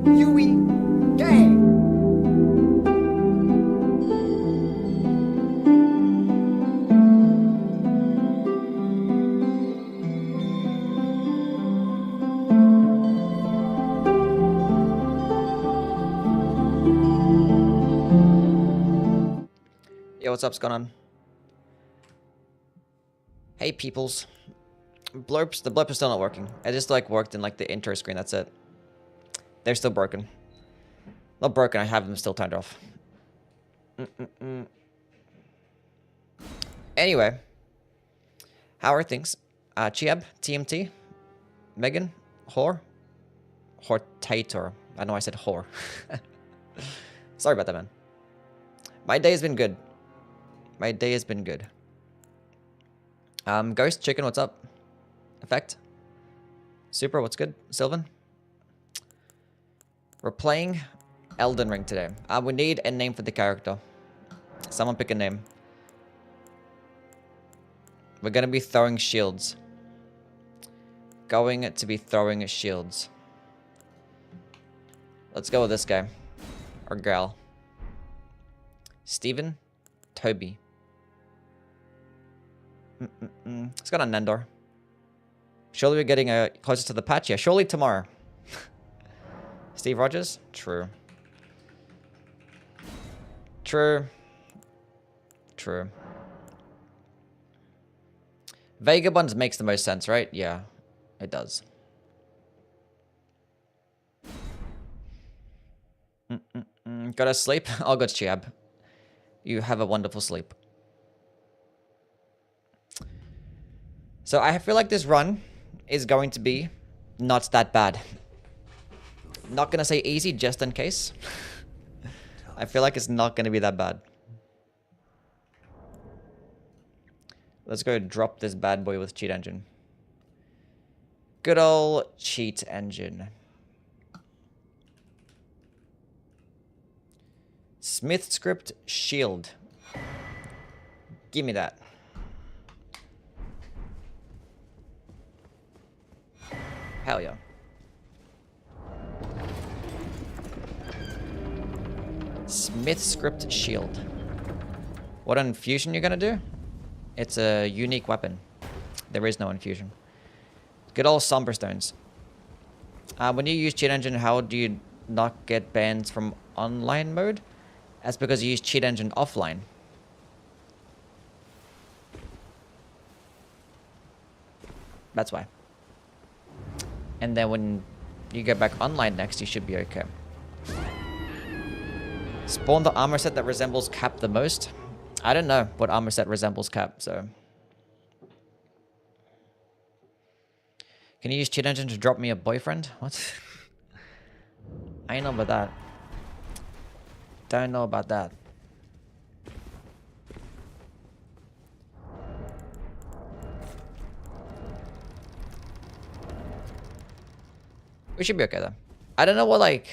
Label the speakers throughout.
Speaker 1: Yui Gang.
Speaker 2: Yo, what's going on? Hey, peoples. Blurps, the blurp is still not working. It just like worked in like the intro screen, that's it. They're still broken. Not broken, I have them still turned off. Anyway. How are things? Chiab, TMT, Megan, Whore, Hortator. I know I said whore. Sorry about that, man. My day has been good. My day has been good. Ghost Chicken, what's up? Effect. Super, what's good? Sylvan. We're playing Elden Ring today. We need a name for the character. Someone pick a name. We're gonna be throwing shields. Going to be throwing shields. Let's go with this guy. Or gal. Steven. Toby. Let's go on Nendor. Surely we're getting closer to the patch. Yeah, surely tomorrow. Steve Rogers? True. True. True. Vagabonds makes the most sense, right? Yeah, it does. Gotta sleep? Oh, good, Chiab. You have a wonderful sleep. So I feel like this run is going to be not that bad. Not gonna say easy just in case. I feel like it's not gonna be that bad. Let's go drop this bad boy with cheat engine. Good old cheat engine. Smithscript shield. Give me that. Hell yeah. Smithscript shield. What infusion you're gonna do? It's a unique weapon. There is no infusion. Good old Somber Stones. When you use cheat engine, how do you not get bans from online mode? That's because you use cheat engine offline. That's why. And then when you get back online next, you should be okay. Spawn the armor set that resembles Cap the most. I don't know what armor set resembles Cap, so. Can you use cheat engine to drop me a boyfriend? What? I ain't know about that. Don't know about that. We should be okay though. I don't know what like.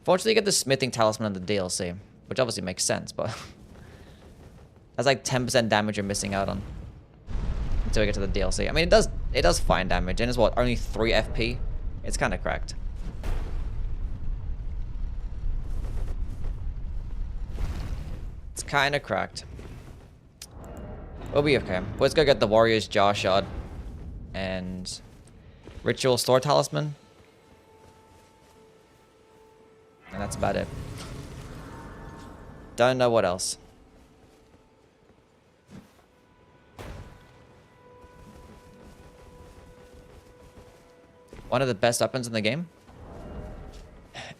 Speaker 2: Fortunately, you get the smithing talisman in the DLC, which obviously makes sense, but that's like 10% damage you're missing out on until we get to the DLC. I mean, it does fine damage, and it's what, only 3 FP. It's kind of cracked. It's kind of cracked. We'll be okay. Let's go get the Warrior's Jaw Shard and Ritual Store Talisman. And that's about it. Don't know what else. One of the best weapons in the game.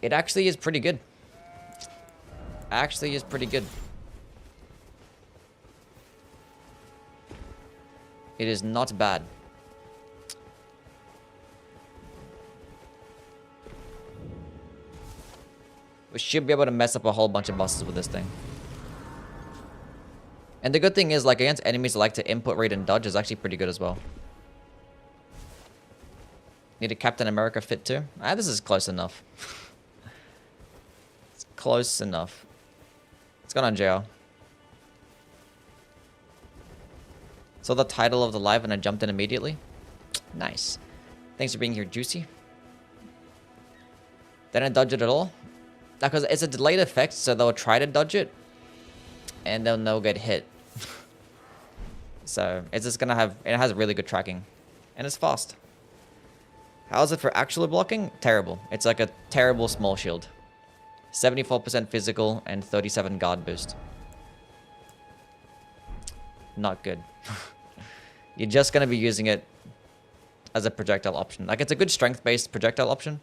Speaker 2: It actually is pretty good. Actually is pretty good. It is not bad. We should be able to mess up a whole bunch of bosses with this thing. And the good thing is, like, against enemies that like to input, read, and dodge is actually pretty good as well. Need a Captain America fit too? Ah, this is close enough. It's close enough. What's going on, JR? Saw the title of the live and I jumped in immediately. Nice. Thanks for being here, Juicy. They don't dodge it at all. Because it's a delayed effect, so they'll try to dodge it. And they'll no get hit. So it's just gonna have... It has really good tracking. And it's fast. How is it for actual blocking? Terrible. It's like a terrible small shield. 74% physical and 37 guard boost. Not good. You're just gonna be using it as a projectile option. Like, it's a good strength-based projectile option.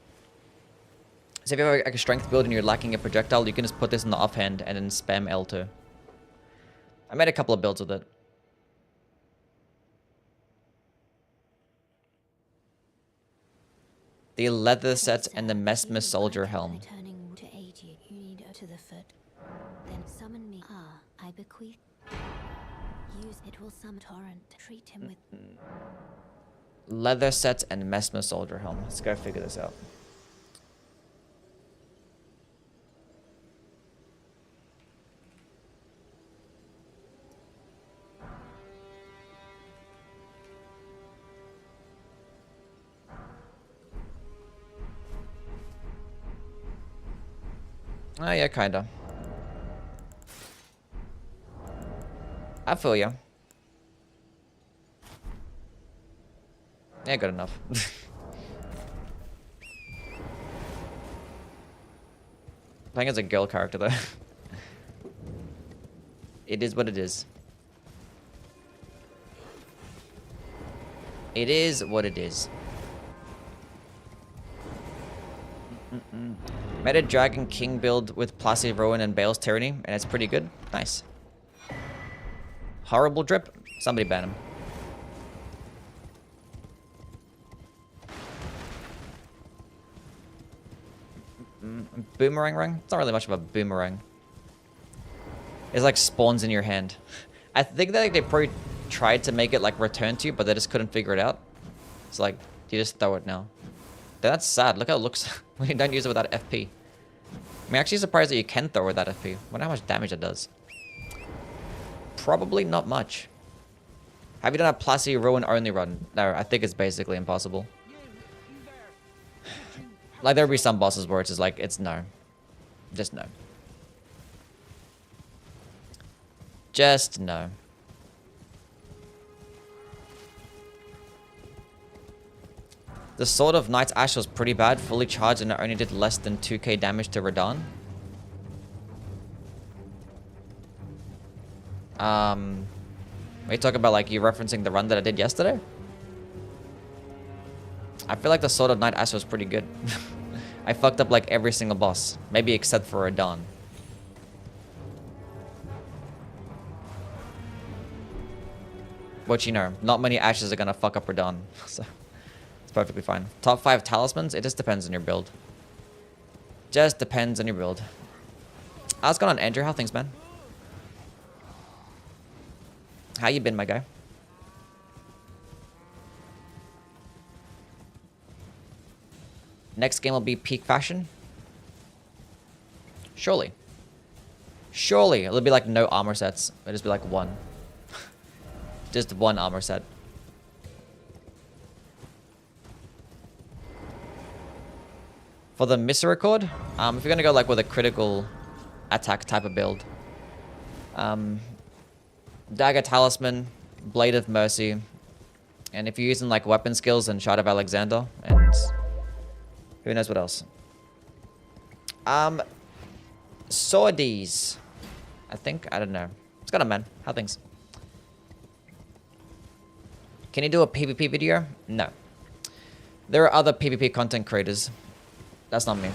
Speaker 2: So if you have like a strength build and you're lacking a projectile, you can just put this in the offhand and then spam L2. I made a couple of builds with it. The leather set and the Mesmer soldier helm.
Speaker 3: Returning to aid you, you need to the foot. Then summon me. Ah, I bequeath. Use it will summon torrent. Treat him with
Speaker 2: Leather set and Mesmer soldier helm. Let's go figure this out. Oh, yeah, kinda. I feel ya. Yeah, good enough. Playing as a girl character, though. It is what it is. It is what it is. Made a Dragon King build with Placid Ruin and Bale's Tyranny, and it's pretty good. Nice. Horrible drip. Somebody ban him. Boomerang ring? It's not really much of a boomerang. It's like spawns in your hand. I think that they probably tried to make it like return to you, but they just couldn't figure it out. It's like, you just throw it now. That's sad. Look how it looks when you don't use it without FP. I'm actually surprised that you can throw it without FP. I wonder how much damage it does. Probably not much. Have you done a Placid Ruin only run? No, I think it's basically impossible. Like, there'll be some bosses where it's just like, it's no. Just no. Just no. The Sword of Knight's Ash was pretty bad, fully charged, and it only did less than 2k damage to Radahn. Are you talking about, like, you referencing the run that I did yesterday? I feel like the Sword of Knight Ash was pretty good. I fucked up, like, every single boss. Maybe except for Radahn. Which, you know, not many Ashes are gonna fuck up Radahn. So... perfectly fine. Top 5 talismans? It just depends on your build. Just depends on your build. How's it going on, Andrew? How things, man? How you been, my guy? Next game will be Peak Fashion. Surely. Surely. It'll be like no armor sets. It'll just be like one. Just one armor set. For the Misericord, if you're gonna go like with a critical attack type of build, Dagger Talisman, Blade of Mercy, and if you're using like weapon skills, and Shard of Alexander, and who knows what else. Swordies, I think. I don't know. What's going on, man? How things? Can you do a PvP video? No. There are other PvP content creators. That's not me.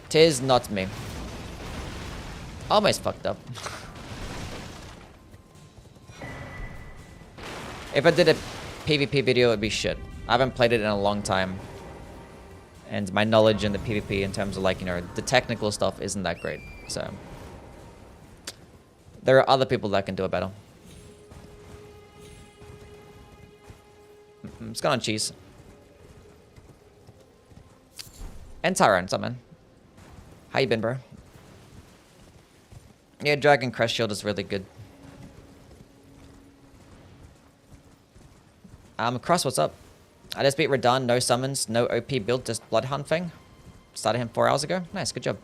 Speaker 2: Tis not me. Almost fucked up. If I did a PvP video, it'd be shit. I haven't played it in a long time. And my knowledge in the PvP in terms of like, you know, the technical stuff isn't that great. So, there are other people that can do it better. It's gone on cheese. And Tyrant, what's up, man? How you been, bro? Yeah, Dragon Crest Shield is really good. Cross, what's up? I just beat Radahn, no summons, no OP build, just Bloodhound Fang. Started him 4 hours ago. Nice, good job.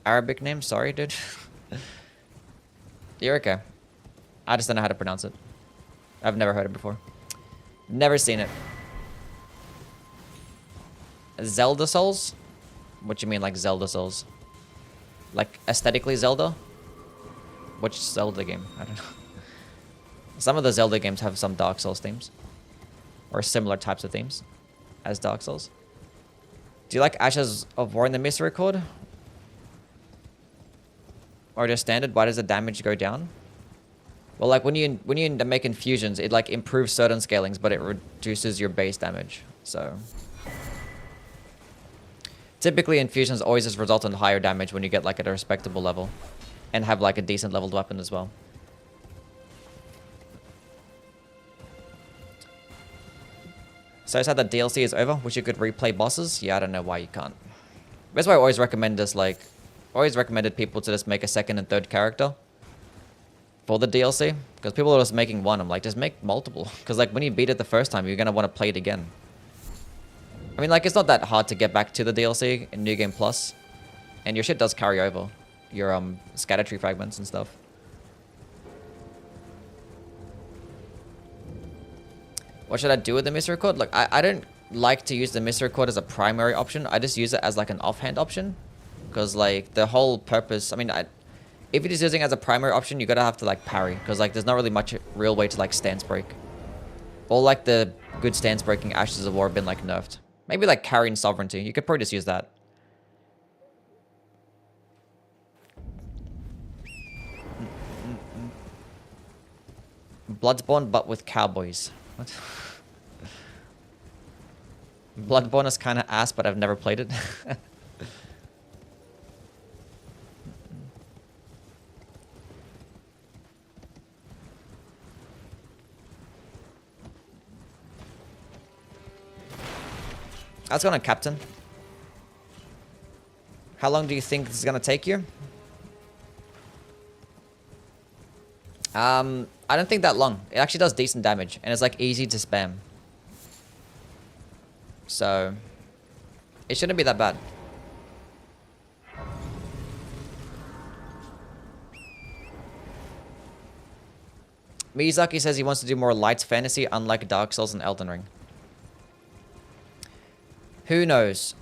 Speaker 2: Arabic name? Sorry, dude. You're okay. I just don't know how to pronounce it. I've never heard it before. Never seen it. Zelda Souls? What you mean, like Zelda Souls? Like aesthetically Zelda? Which Zelda game? I don't know. Some of the Zelda games have some Dark Souls themes. Or similar types of themes as Dark Souls. Do you like Ashes of War in the Misericord? Or just standard? Why does the damage go down? Well, like when you make infusions, it like improves certain scalings, but it reduces your base damage. So typically infusions always just result in higher damage when you get like at a respectable level and have like a decent leveled weapon as well. So I said that DLC is over, which you could replay bosses. Yeah, I don't know why you can't. That's why I always recommend this, like, always recommended people to just make a second and third character for the DLC. Because people are just making one. I'm like, just make multiple. Because like when you beat it the first time, you're going to want to play it again. I mean, like, it's not that hard to get back to the DLC in New Game Plus. And your shit does carry over. Your scatter tree fragments and stuff. What should I do with the Misericord? Look, I don't like to use the Misericord as a primary option. I just use it as like an offhand option. Because like the whole purpose, I mean, if you're just using it as a primary option, you're going to have to like parry. Because like there's not really much real way to like stance break. All like the good stance breaking Ashes of War have been like nerfed. Maybe like carrying Sovereignty. You could probably just use that. Bloodborne but with cowboys. What? Bloodborne is kind of ass, but I've never played it. Let's go on, Captain. How long do you think this is gonna take you? I don't think that long. It actually does decent damage, and it's like easy to spam. So it shouldn't be that bad. Miyazaki says he wants to do more light fantasy, unlike Dark Souls and Elden Ring. Who knows?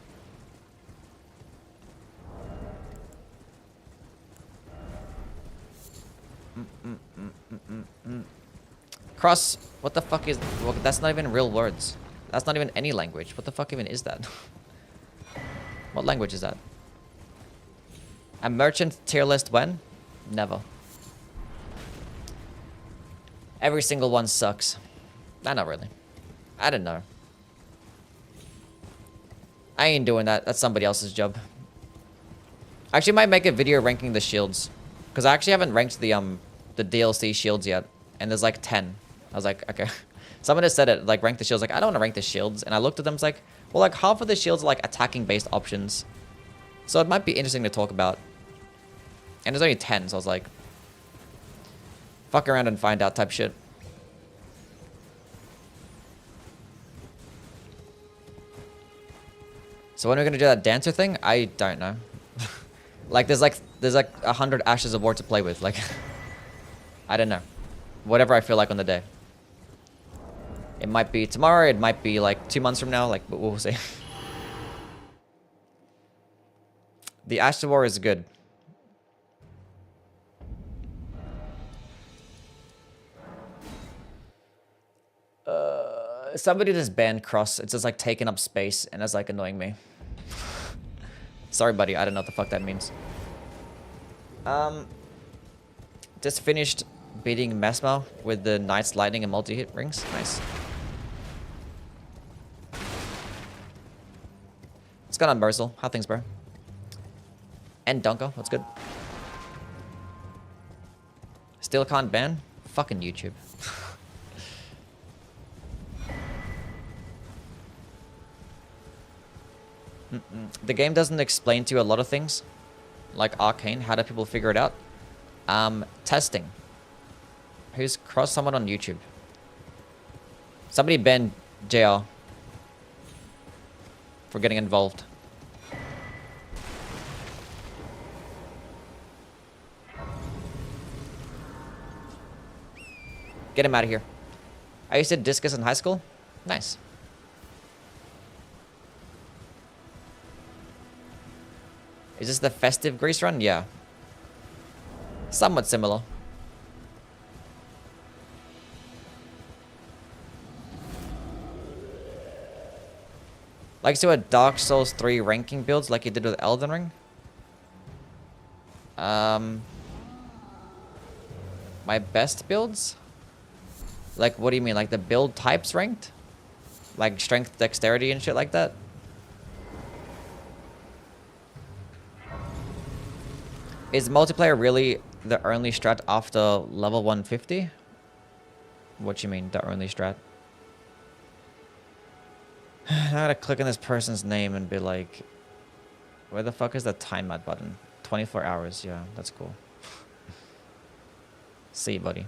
Speaker 2: Cross, what the fuck is... Well, that's not even real words. That's not even any language. What the fuck even is that? What language is that? A merchant tier list when? Never. Every single one sucks. Nah, not really. I don't know. I ain't doing that. That's somebody else's job. I actually might make a video ranking the shields. Because I actually haven't ranked the DLC shields yet. And there's like 10. I was like, okay. Someone has said it, like, rank the shields. Like, I don't want to rank the shields. And I looked at them, it's like, well, like, half of the shields are, like, attacking-based options. So it might be interesting to talk about. And there's only 10, so I was like, fuck around and find out type shit. So when are we gonna do that dancer thing? I don't know. Like, there's like 100 Ashes of War to play with. Like, I don't know. Whatever I feel like on the day. It might be tomorrow, it might be like 2 months from now, like, but we'll see. The Ashes of War is good. Somebody just banned Cross. It's just like taking up space and it's like annoying me. Sorry, buddy. I don't know what the fuck that means. Just finished beating Mesma with the Knight's Lightning and multi-hit rings. Nice. What's going on, Burzil? How things, bro? And Dunker. What's good? Still can't ban? Fucking YouTube. The game doesn't explain to you a lot of things. Like Arcane. How do people figure it out? Testing. Who's crossed someone on YouTube? Somebody ban JR for getting involved. Get him out of here. I used to discus in high school. Nice. Is this the festive grease run? Yeah. Somewhat similar. Like to do a Dark Souls 3 ranking builds like you did with Elden Ring? My best builds? Like, what do you mean? Like the build types ranked? Like strength, dexterity, and shit like that? Is multiplayer really the only strat after level 150? What you mean, the only strat? I gotta click on this person's name and be like, where the fuck is the timeout button? 24 hours, yeah, that's cool. See you, buddy.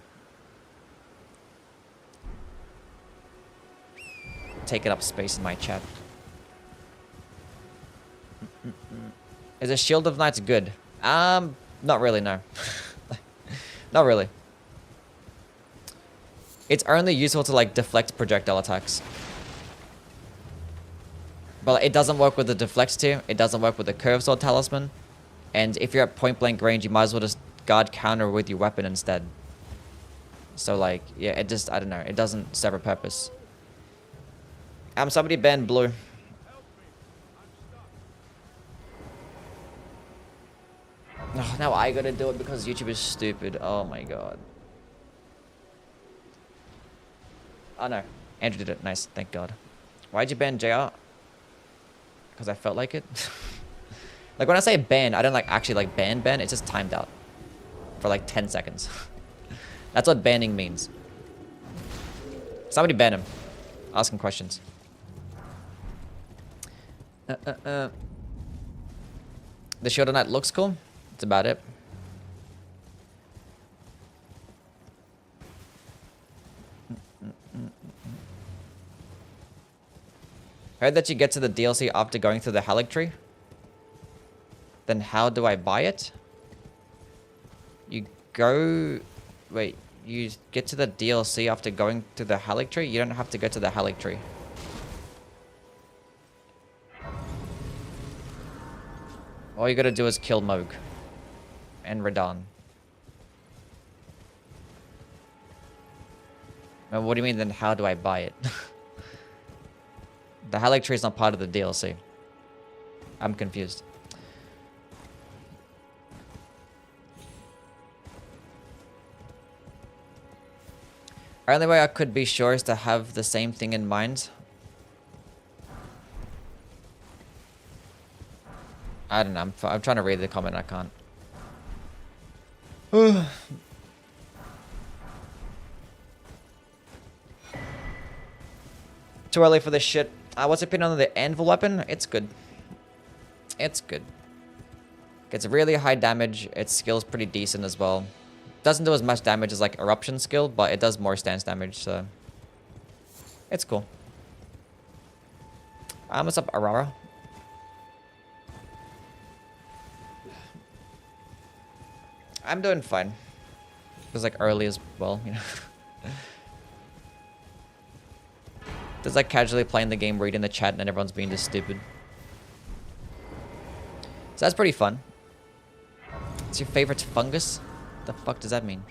Speaker 2: Taking up space in my chat. Is a Shield of Knights good? Not really, no. Not really. It's only useful to like deflect projectile attacks. But it doesn't work with the deflect tier. It doesn't work with the curve sword talisman. And if you're at point blank range, you might as well just guard counter with your weapon instead. So like, yeah, it just, I don't know. It doesn't serve a purpose. Somebody banned blue. Oh, now I gotta do it because YouTube is stupid. Oh my god. Oh no. Andrew did it. Nice. Thank god. Why'd you ban JR? Because I felt like it. Like when I say ban, I don't like actually like ban. It's just timed out. For like 10 seconds. That's what banning means. Somebody ban him. Ask him questions. The Shield of Knight looks cool. That's about it. Heard that you get to the DLC after going through the Helic tree. Then how do I buy it? You go... Wait, you get to the DLC after going to the Helic tree? You don't have to go to the Helic tree. All you gotta do is kill Moog. And Radon. Well, what do you mean then how do I buy it? The Helic tree is not part of the DLC. I'm confused. Only way I could be sure is to have the same thing in mind. I don't know. I'm trying to read the comment. I can't. Too early for this shit. What's your opinion on the anvil weapon? It's good. It's good. Gets really high damage. Its skill's pretty decent as well. Doesn't do as much damage as like eruption skill, but it does more stance damage, so it's cool. What's up, Aurora? I'm doing fine. It was like early as well, you know. Just like casually playing the game, reading the chat, and everyone's being just stupid. So that's pretty fun. What's your favorite fungus? The fuck does that mean?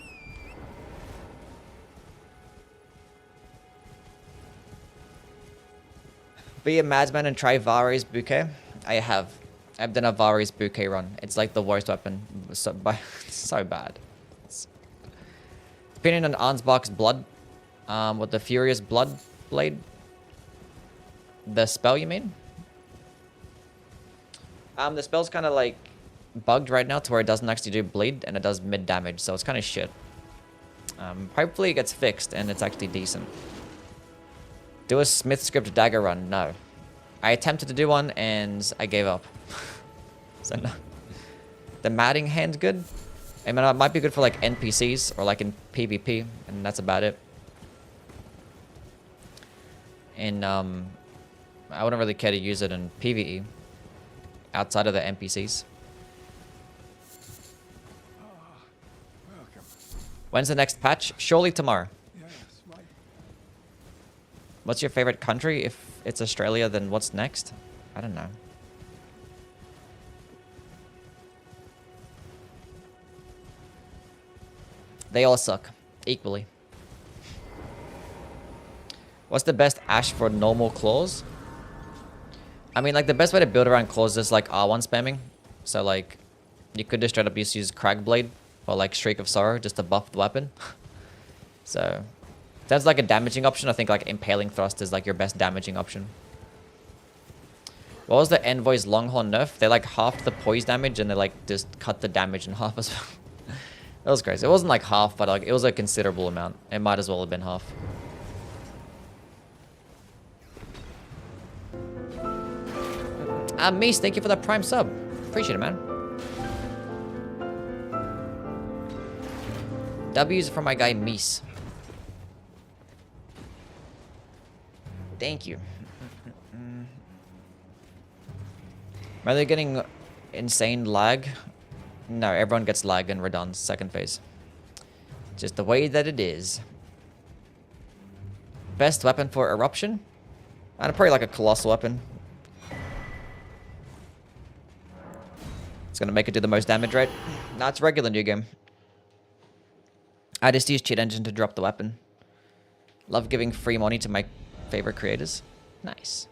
Speaker 2: Be a madman and try Vari's bouquet? I have. I've done a Vari's bouquet run. It's like the worst weapon. So bad. Opinion on Ansbach's blood? With the Furious Blood Blade? The spell, you mean? The spell's kind of like bugged right now to where it doesn't actually do bleed and it does mid damage, so it's kind of shit. Hopefully it gets fixed and it's actually decent. Do a Smithscript dagger run? No. I attempted to do one and I gave up. So no. The matting hand good? I mean, it might be good for like NPCs or like in PvP, and that's about it. in I wouldn't really care to use it in PvE outside of the NPCs.
Speaker 1: Welcome.
Speaker 2: When's the next patch? Surely tomorrow.
Speaker 1: Yes, my
Speaker 2: What's your favorite country? If it's Australia, then what's next? I don't know. They all suck equally. What's the best Ash for normal claws? I mean, like, the best way to build around claws is, like, R1 spamming. So, like, you could just straight up just use Cragblade or, like, Shriek of Sorrow just to buff the weapon. So, that's, like, a damaging option. I think, like, Impaling Thrust is, like, your best damaging option. What was the Envoy's Longhorn nerf? They, like, halved the poise damage and they, like, just cut the damage in half as well. That was crazy. It wasn't, like, half, but, like, it was a considerable amount. It might as well have been half. Meese, thank you for that prime sub. Appreciate it, man. W's from my guy Meese. Thank you. Are they getting insane lag? No, everyone gets lag in Radon's second phase. Just the way that it is. Best weapon for eruption? And probably like a colossal weapon. It's gonna make it do the most damage, right? Nah, it's regular new game. I just use cheat engine to drop the weapon. Love giving free money to my favorite creators. Nice.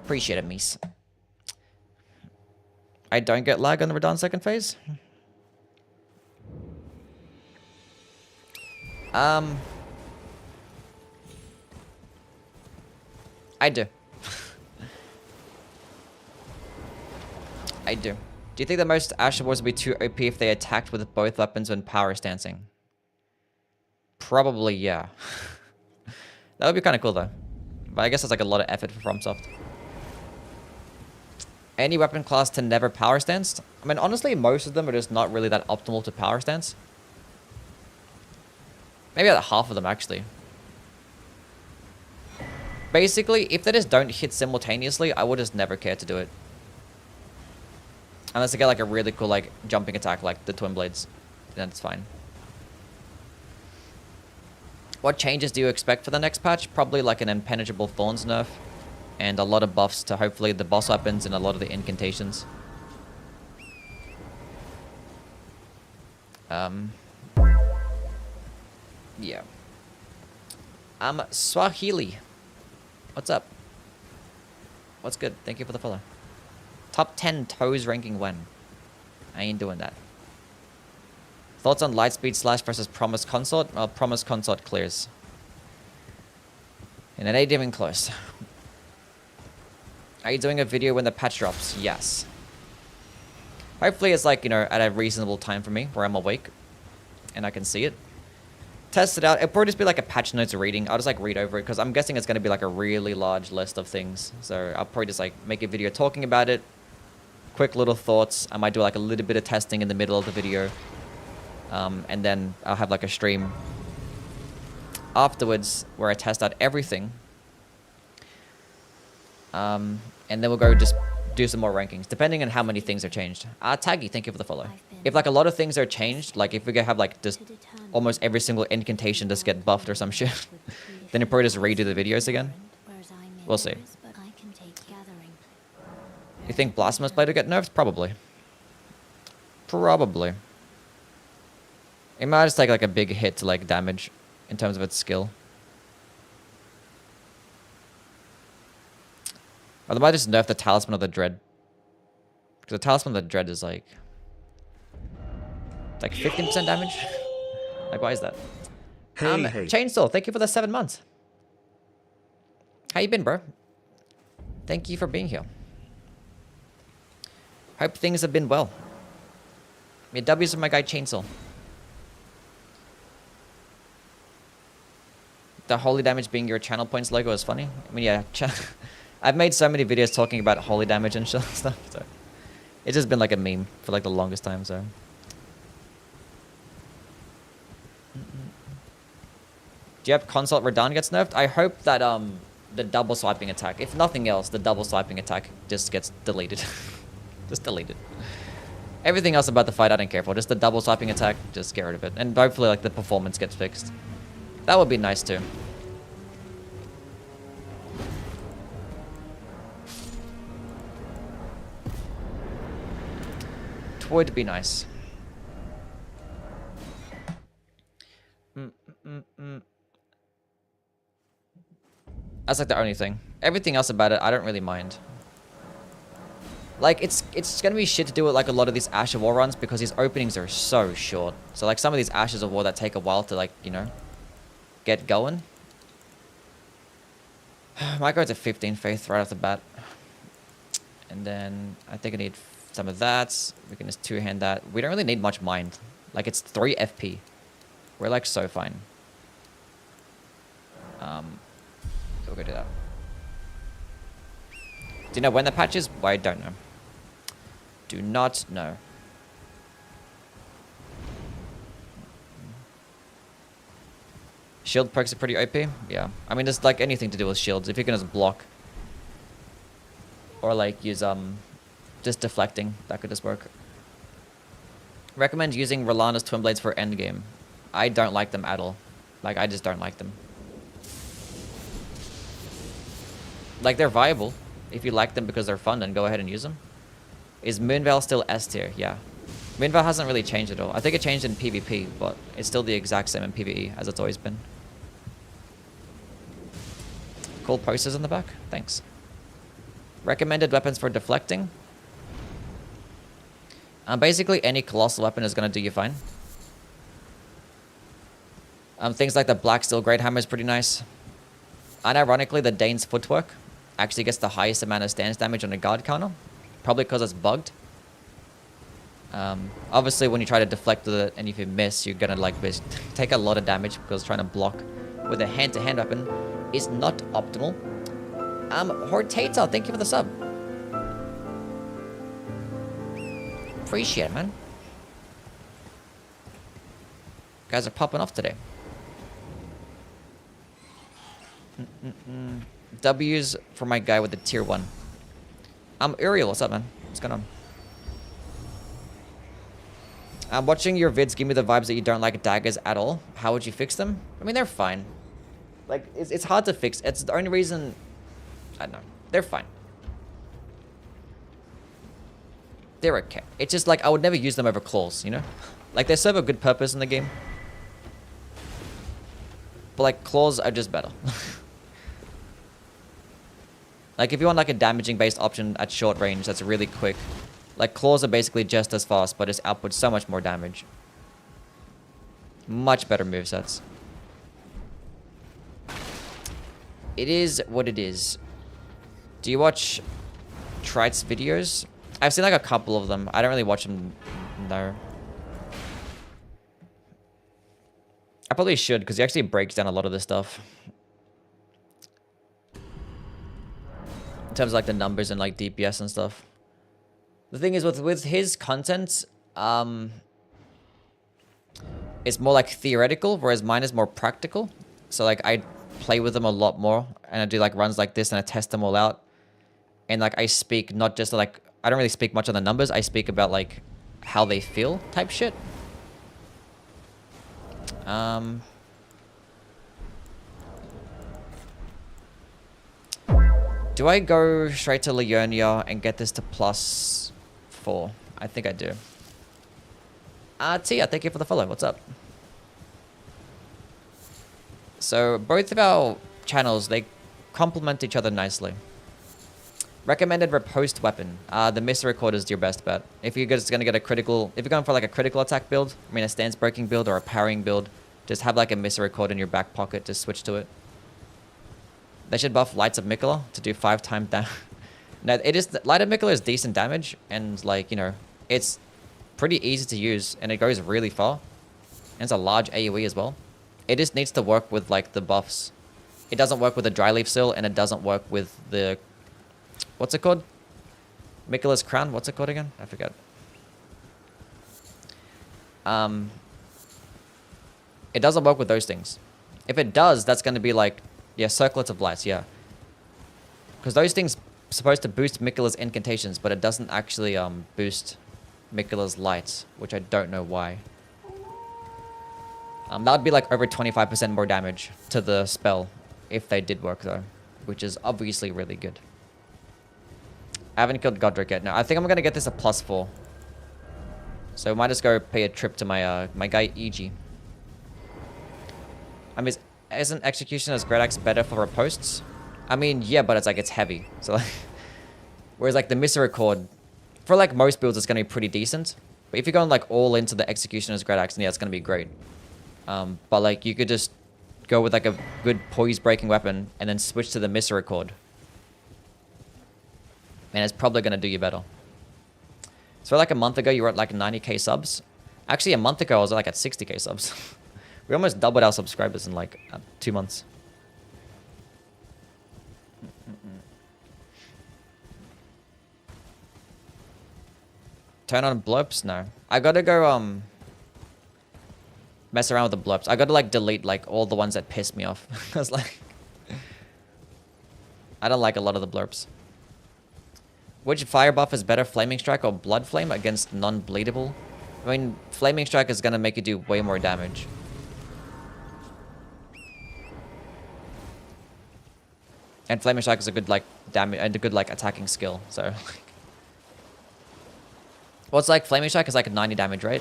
Speaker 2: Appreciate it, Meese. I don't get lag on the Radon second phase. I do. I do. Do you think the most Asher Wars would be too OP if they attacked with both weapons when power stancing? Probably, yeah. That would be kind of cool, though. But I guess that's like a lot of effort for FromSoft. Any weapon class to never power stance? I mean, honestly, most of them are just not really that optimal to power stance. Maybe about half of them, actually. Basically, if they just don't hit simultaneously, I would just never care to do it. Unless they get like a really cool like jumping attack like the Twin Blades. Then it's fine. What changes do you expect for the next patch? Probably like an Impenetrable Thorns nerf. And a lot of buffs to hopefully the boss weapons and a lot of the incantations. Yeah. Swahili. What's up? What's good? Thank you for the follow. Top 10 toes ranking when? I ain't doing that. Thoughts on Lightspeed Slash versus Promise Consort? Well, Promise Consort clears. And it ain't even close. Are you doing a video when the patch drops? Yes. Hopefully it's like, you know, at a reasonable time for me where I'm awake and I can see it. Test it out. It'll probably just be like a patch notes reading. I'll just like read over it because I'm guessing it's going to be like a really large list of things. So I'll probably just like make a video talking about it. Quick little thoughts. I might do like a little bit of testing in the middle of the video. And then I'll have like a stream afterwards where I test out everything. And then we'll go just do some more rankings, depending on how many things are changed. Taggy, thank you for the follow. If like a lot of things are changed, like if we have like just almost every single incantation just get buffed or some shit, then you probably just redo the videos again. We'll see. You think Blasphemous Blade will get nerfed? Probably. Probably. It might just take like a big hit to like damage in terms of its skill. Or they might just nerf the Talisman of the Dread. Because the Talisman of the Dread is like... It's like 15% damage? Like, why is that?
Speaker 4: Hey.
Speaker 2: Chainsaw, thank you for the 7 months. How you been, bro? Thank you for being here. Hope things have been well. Yeah, W's of my guy Chainsaw. The holy damage being your channel points logo is funny. I mean, yeah, I've made so many videos talking about holy damage and stuff, so it's just been like a meme for like the longest time, so. Do you have Consult Radon gets nerfed? I hope that the double swiping attack. If nothing else, the double swiping attack just gets deleted. Just deleted. Everything else about the fight I don't care for. Just the double swiping attack, just get rid of it. And hopefully like the performance gets fixed. That would be nice too. It would be nice. That's like the only thing. Everything else about it, I don't really mind. Like, it's gonna be shit to do with like a lot of these Ash of War runs because these openings are so short. So like some of these Ashes of War that take a while to like, you know, get going. Might go to 15 Faith right off the bat. And then I think I need some of that. We can just two-hand that. We don't really need much mind. Like, it's 3 FP. We're like so fine. We'll go do that. Do you know when the patch is? Well, I don't know. Do not know. Shield perks are pretty OP. Yeah. I mean, there's like anything to do with shields. If you can just block. Or like use just deflecting. That could just work. Recommend using Rolana's Twin Blades for endgame. I don't like them at all. Like, I just don't like them. Like, they're viable. If you like them because they're fun, then go ahead and use them. Is Moonveil still S tier? Yeah. Moonveil hasn't really changed at all. I think it changed in PvP, but it's still the exact same in PvE as it's always been. Cool posters in the back. Thanks. Recommended weapons for deflecting. Basically, any colossal weapon is going to do you fine. Things like the Black Steel Great Hammer is pretty nice. Unironically, the Dane's Footwork actually gets the highest amount of stance damage on a guard counter. Probably because it's bugged. Obviously, when you try to deflect with it and if you miss, you're going to like take a lot of damage because trying to block with a hand-to-hand weapon is not optimal. Hortator, thank you for the sub. Appreciate it, man. Guys are popping off today. W's for my guy with the tier 1. Uriel, what's up, man? What's going on? Watching your vids give me the vibes that you don't like daggers at all. How would you fix them? I mean, they're fine. Like, it's hard to fix. It's the only reason... I don't know. They're fine. They're okay. It's just like, I would never use them over claws, you know? Like, they serve a good purpose in the game. But, like, claws are just better. Like, if you want, like, a damaging-based option at short range that's really quick, like, claws are basically just as fast, but just output so much more damage. Much better movesets. It is what it is. Do you watch Trite's videos? I've seen, like, a couple of them. I don't really watch them, no. I probably should, because he actually breaks down a lot of this stuff. In terms of, like, the numbers and, like, DPS and stuff. The thing is, with his content, it's more, like, theoretical, whereas mine is more practical. So, like, I play with them a lot more, and I do, like, runs like this, and I test them all out. And, like, I speak not just, like, I don't really speak much on the numbers. I speak about, like, how they feel type shit. Do I go straight to Leonia and get this to +4? I think I do. Tia, thank you for the follow. What's up? So, both of our channels, they complement each other nicely. Recommended riposte weapon. The misericord is your best bet. If you're just gonna get a critical... If you're going for, like, a critical attack build, I mean, a stance breaking build or a parrying build, just have, like, a misericord in your back pocket to switch to it. They should buff Lights of Mikola to do 5 times damage. No, it is... Light of Mikola is decent damage, and, like, you know, it's pretty easy to use, and it goes really far. And it's a large AoE as well. It just needs to work with, like, the buffs. It doesn't work with the Dry Leaf Seal, and it doesn't work with the... What's it called? Mikola's Crown? What's it called again? I forget. It doesn't work with those things. If it does, that's going to be like... Yeah, Circlets of Lights, yeah. Because those things supposed to boost Mikula's incantations, but it doesn't actually boost Mikula's lights, which I don't know why. That would be like over 25% more damage to the spell if they did work though, which is obviously really good. I haven't killed Godric yet. No, I think I'm gonna get this a +4. So I might just go pay a trip to my my guy EG. I mean, isn't Executioner's Great Axe better for riposts? I mean, yeah, but it's like, it's heavy. So like, whereas like the Misericord, for like most builds, it's gonna be pretty decent. But if you're going like all into the Executioner's Great Axe, then yeah, it's gonna be great. But like, you could just go with like a good poise breaking weapon and then switch to the Misericord. And it's probably gonna do you better. So like a month ago, you were at like 90k subs. Actually, a month ago, I was like at 60k subs. We almost doubled our subscribers in like 2 months. Turn on blurps? No. I gotta go mess around with the blurps. I gotta like delete like all the ones that piss me off. Cause like I don't like a lot of the blurps. Which fire buff is better, Flaming Strike or Blood Flame against non-bleedable? I mean, Flaming Strike is gonna make you do way more damage. And Flaming Strike is a good like damage and a good like attacking skill. So like, well, it's like Flaming Strike is like a 90 damage, right?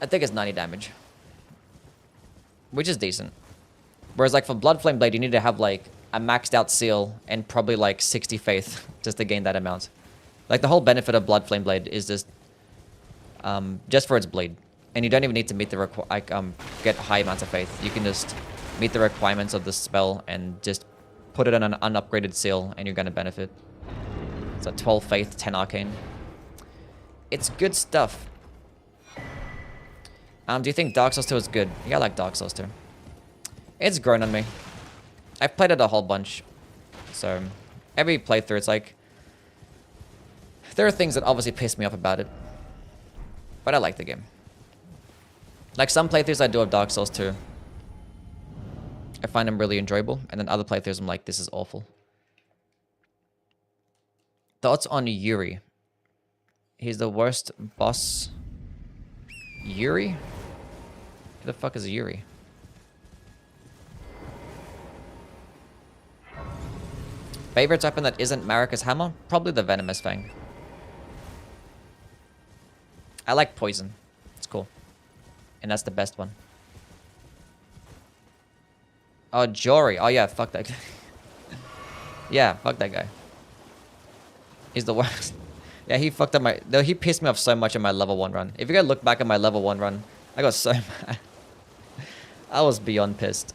Speaker 2: I think it's 90 damage, which is decent. Whereas like for Blood Flame Blade, you need to have like a maxed out seal and probably like 60 faith just to gain that amount. Like the whole benefit of Blood Flame Blade is just for its bleed, and you don't even need to meet the get high amounts of faith. You can just meet the requirements of the spell and just put it on an unupgraded seal, and you're gonna benefit. So 12 faith, 10 arcane. It's good stuff. Do you think Dark Souls 2 is good? Yeah, I like Dark Souls 2. It's grown on me. I've played it a whole bunch. So every playthrough, it's like, there are things that obviously piss me off about it. But I like the game. Like some playthroughs I do of Dark Souls 2, I find them really enjoyable. And then other playthroughs I'm like, this is awful. Thoughts on Yuri? He's the worst boss. Yuri? Who the fuck is Yuri? Favorite weapon that isn't Marika's hammer? Probably the Venomous Fang. I like poison. It's cool. And that's the best one. Oh, Jory. Oh yeah, fuck that guy. Yeah, fuck that guy. He's the worst. Yeah, he fucked up my... No, he pissed me off so much in my level 1 run. If you guys look back at my level 1 run, I got so mad. I was beyond pissed.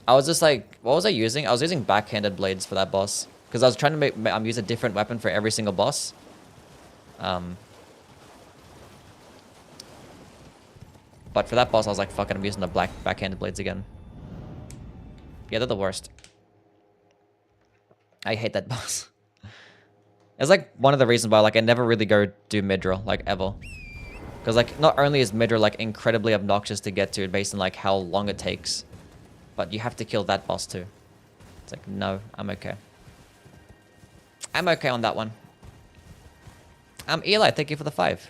Speaker 2: I was just like, what was I using? I was using backhanded blades for that boss. Because I was trying to use a different weapon for every single boss. But for that boss, I was like, fuck it, I'm using the backhanded blades again. Yeah, they're the worst. I hate that boss. It's like one of the reasons why like I never really go do Midra, like ever. Because like not only is Midra like incredibly obnoxious to get to based on like how long it takes, but you have to kill that boss too. It's like, no, I'm okay. I'm okay on that one. Eli, thank you for the 5.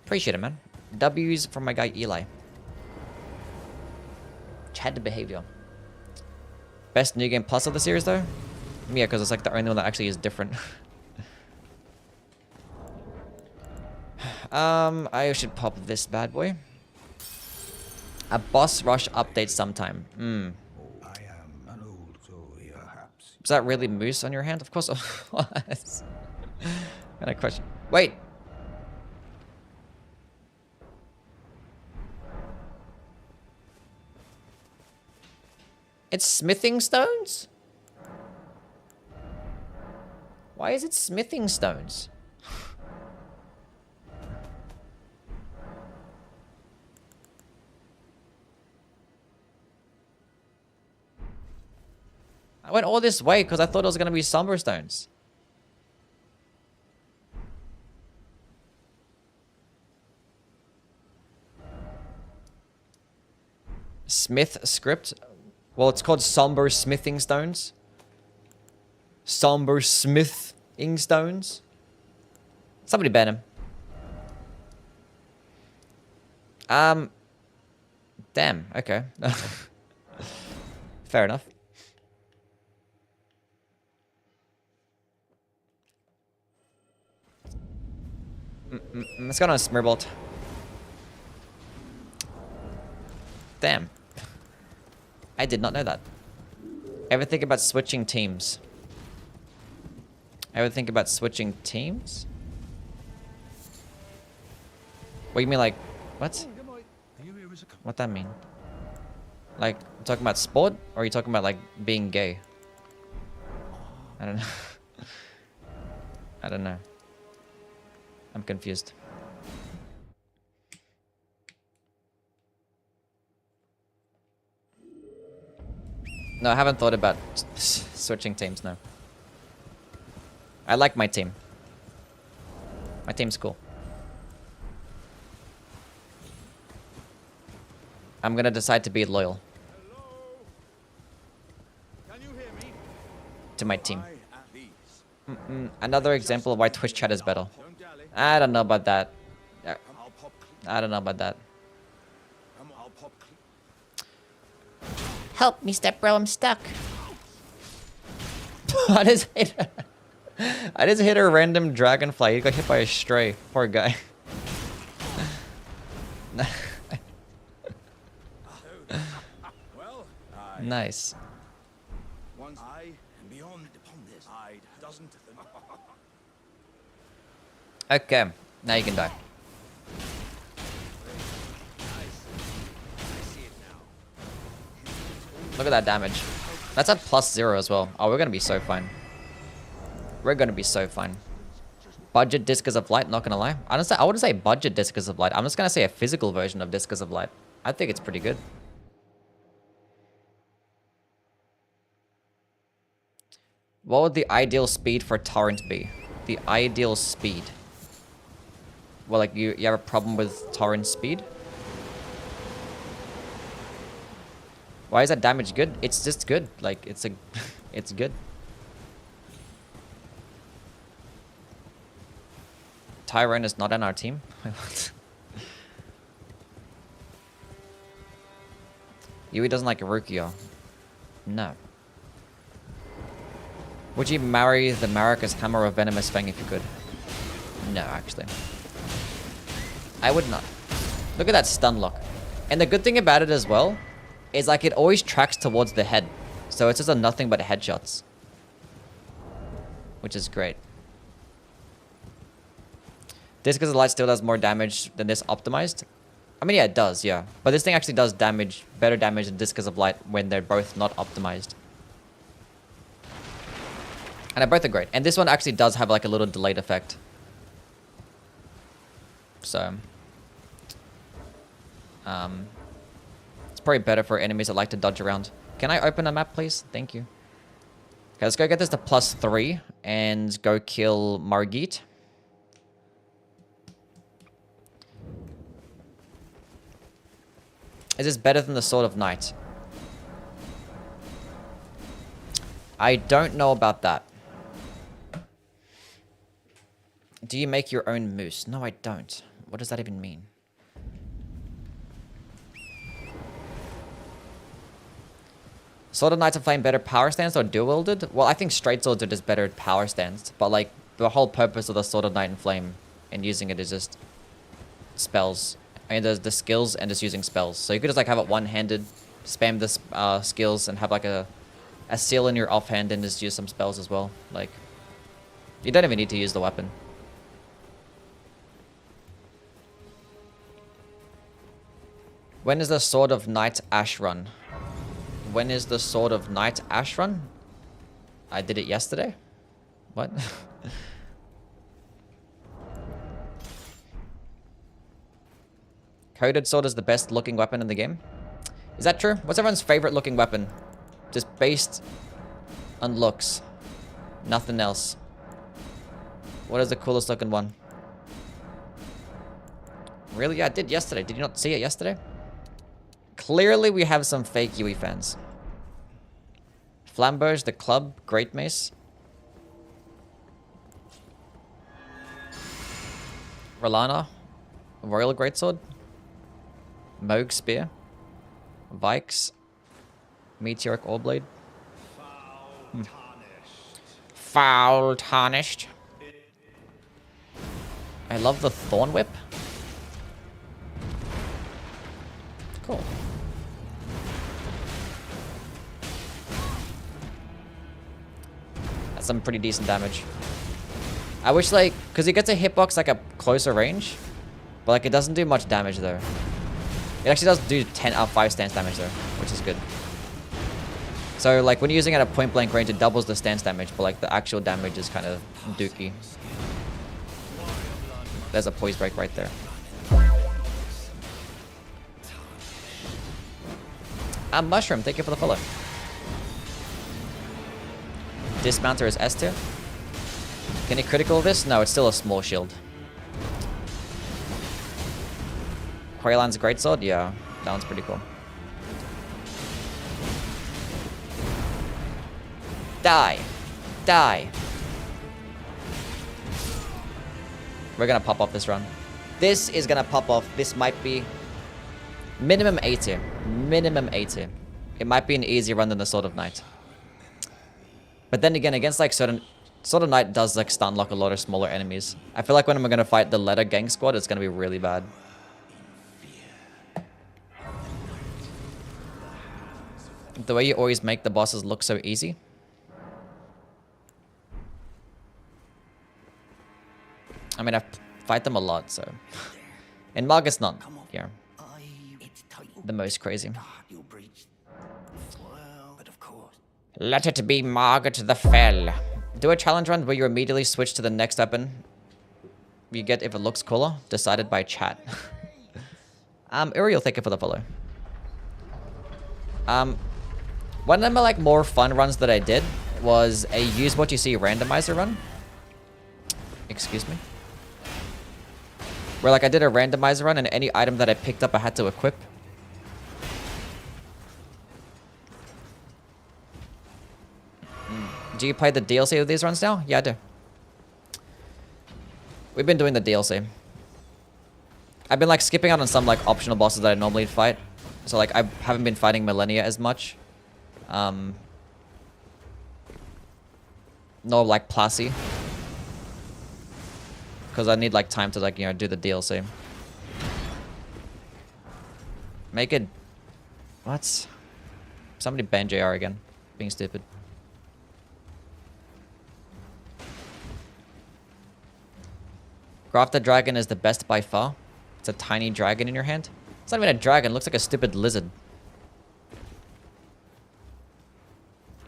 Speaker 2: Appreciate it, man. W's from my guy Eli. Chad behavior. Best New Game Plus of the series though? Yeah, because it's like the only one that actually is different. I should pop this bad boy. A boss rush update sometime.
Speaker 1: I am an old soul, perhaps.
Speaker 2: Is that really moose on your hand? Of course it was. Got a question. Wait. It's smithing stones? Why is it smithing stones? I went all this way because I thought it was going to be somber stones. Smithscript. Well, it's called Somber Smithing Stones. Somber Smithing Stones. Somebody ban him. Damn, okay. Fair enough. Let's go on a Smirbolt. Damn. I did not know that. Ever think about switching teams? Ever think about switching teams? What do you mean, like, what? What that mean? Like, talking about sport? Or are you talking about, like, being gay? I don't know. I don't know. I'm confused. No, I haven't thought about switching teams, no. I like my team. My team's cool. I'm gonna decide to be loyal.
Speaker 4: Can you hear me?
Speaker 2: To my team. Another example of why Twitch chat is better.
Speaker 4: Don't dally.
Speaker 2: I don't know about that.
Speaker 4: I'll pop.
Speaker 2: I don't know about that.
Speaker 4: I'll pop.
Speaker 2: Help me, step bro, I'm stuck. I just hit a random dragonfly. He got hit by a stray. Poor guy.
Speaker 4: Well,
Speaker 2: Nice.
Speaker 4: once I am beyond upon this, I doesn't.
Speaker 2: Okay, now you can die. Look at that damage. That's at +0 as well. Oh, we're gonna be so fine. We're gonna be so fine. Budget Discus of Light, not gonna lie. I wouldn't say budget Discus of Light. I'm just gonna say a physical version of Discus of Light. I think it's pretty good. What would the ideal speed for Torrent be? The ideal speed. Well, like, you have a problem with Torrent speed? Why is that damage good? It's just good. Like, it's good. Tyrone is not on our team? Yui doesn't like Rukia. No. Would you marry the Maracas Hammer or Venomous Fang if you could? No, actually. I would not. Look at that stun lock. And the good thing about it as well is, like, it always tracks towards the head. So it's just a nothing but headshots. Which is great. Discus of Light still does more damage than this optimized. I mean, yeah, it does, yeah. But this thing actually does damage, better damage than Discus of Light when they're both not optimized. And they both are great. And this one actually does have, like, a little delayed effect. So... it's probably better for enemies that like to dodge around. Can I open a map, please? Thank you. Okay, let's go get this to +3 and go kill Margit. Is this better than the Sword of Night? I don't know about that. Do you make your own moose? No, I don't. What does that even mean? Sword of Knights of Flame better power stance or dual wielded? Well, I think straight swords are just better power stance. But, like, the whole purpose of the Sword of Knight and Flame and using it is just spells. I mean, there's the skills and just using spells. So you could just, like, have it one-handed, spam the skills, and have, like, a seal in your offhand and just use some spells as well. Like, you don't even need to use the weapon. When is the Sword of Night Ash run? When is the Sword of Night Ash run? I did it yesterday. What? Coded Sword is the best looking weapon in the game. Is that true? What's everyone's favorite looking weapon? Just based on looks. Nothing else. What is the coolest looking one? Really? Yeah, I did yesterday. Did you not see it yesterday? Clearly, we have some fake Yui fans. Flamberge, the club, Great Mace. Rolana, Royal Greatsword. Moog Spear. Vikes. Meteoric Oreblade. Foul Tarnished. I love the Thorn Whip. Cool. That's some pretty decent damage. I wish, like, because he gets a hitbox like a closer range, but like it doesn't do much damage though. It actually does do 10 out of 5 stance damage though, which is good. So like when you're using it at point blank range, it doubles the stance damage, but like the actual damage is kind of dookie. There's a poise break right there. Mushroom, thank you for the follow. Dismounter is S tier. Can he critical this? No, it's still a small shield. Quaylan's Greatsword? Yeah, that one's pretty cool. Die! Die! We're gonna pop off this run. This is gonna pop off. This might be minimum A tier. Minimum A tier. It might be an easier run than the Sword of Night. But then again, against like certain... Sword of Night does like stun lock a lot of smaller enemies. I feel like when I'm gonna fight the letter gang squad, it's gonna be really bad. The way you always make the bosses look so easy. I mean, I fight them a lot, so... And Margit's not here. The most crazy. Let it be Margit the Fell. Do a challenge run where you immediately switch to the next weapon you get if it looks cooler. Decided by chat. Uriel, thank you for the follow. One of my like more fun runs that I did was a use what you see randomizer run. Excuse me. Where like I did a randomizer run and any item that I picked up I had to equip. Do you play the DLC of these runs now? Yeah, I do. We've been doing the DLC. I've been like skipping out on some like optional bosses that I normally fight. So like I haven't been fighting Millennia as much. No like Plassy. Because I need like time to like, you know, do the DLC. Make it... What? Somebody ban JR again. Being stupid. Grafted Dragon is the best by far. It's a tiny dragon in your hand. It's not even a dragon. It looks like a stupid lizard.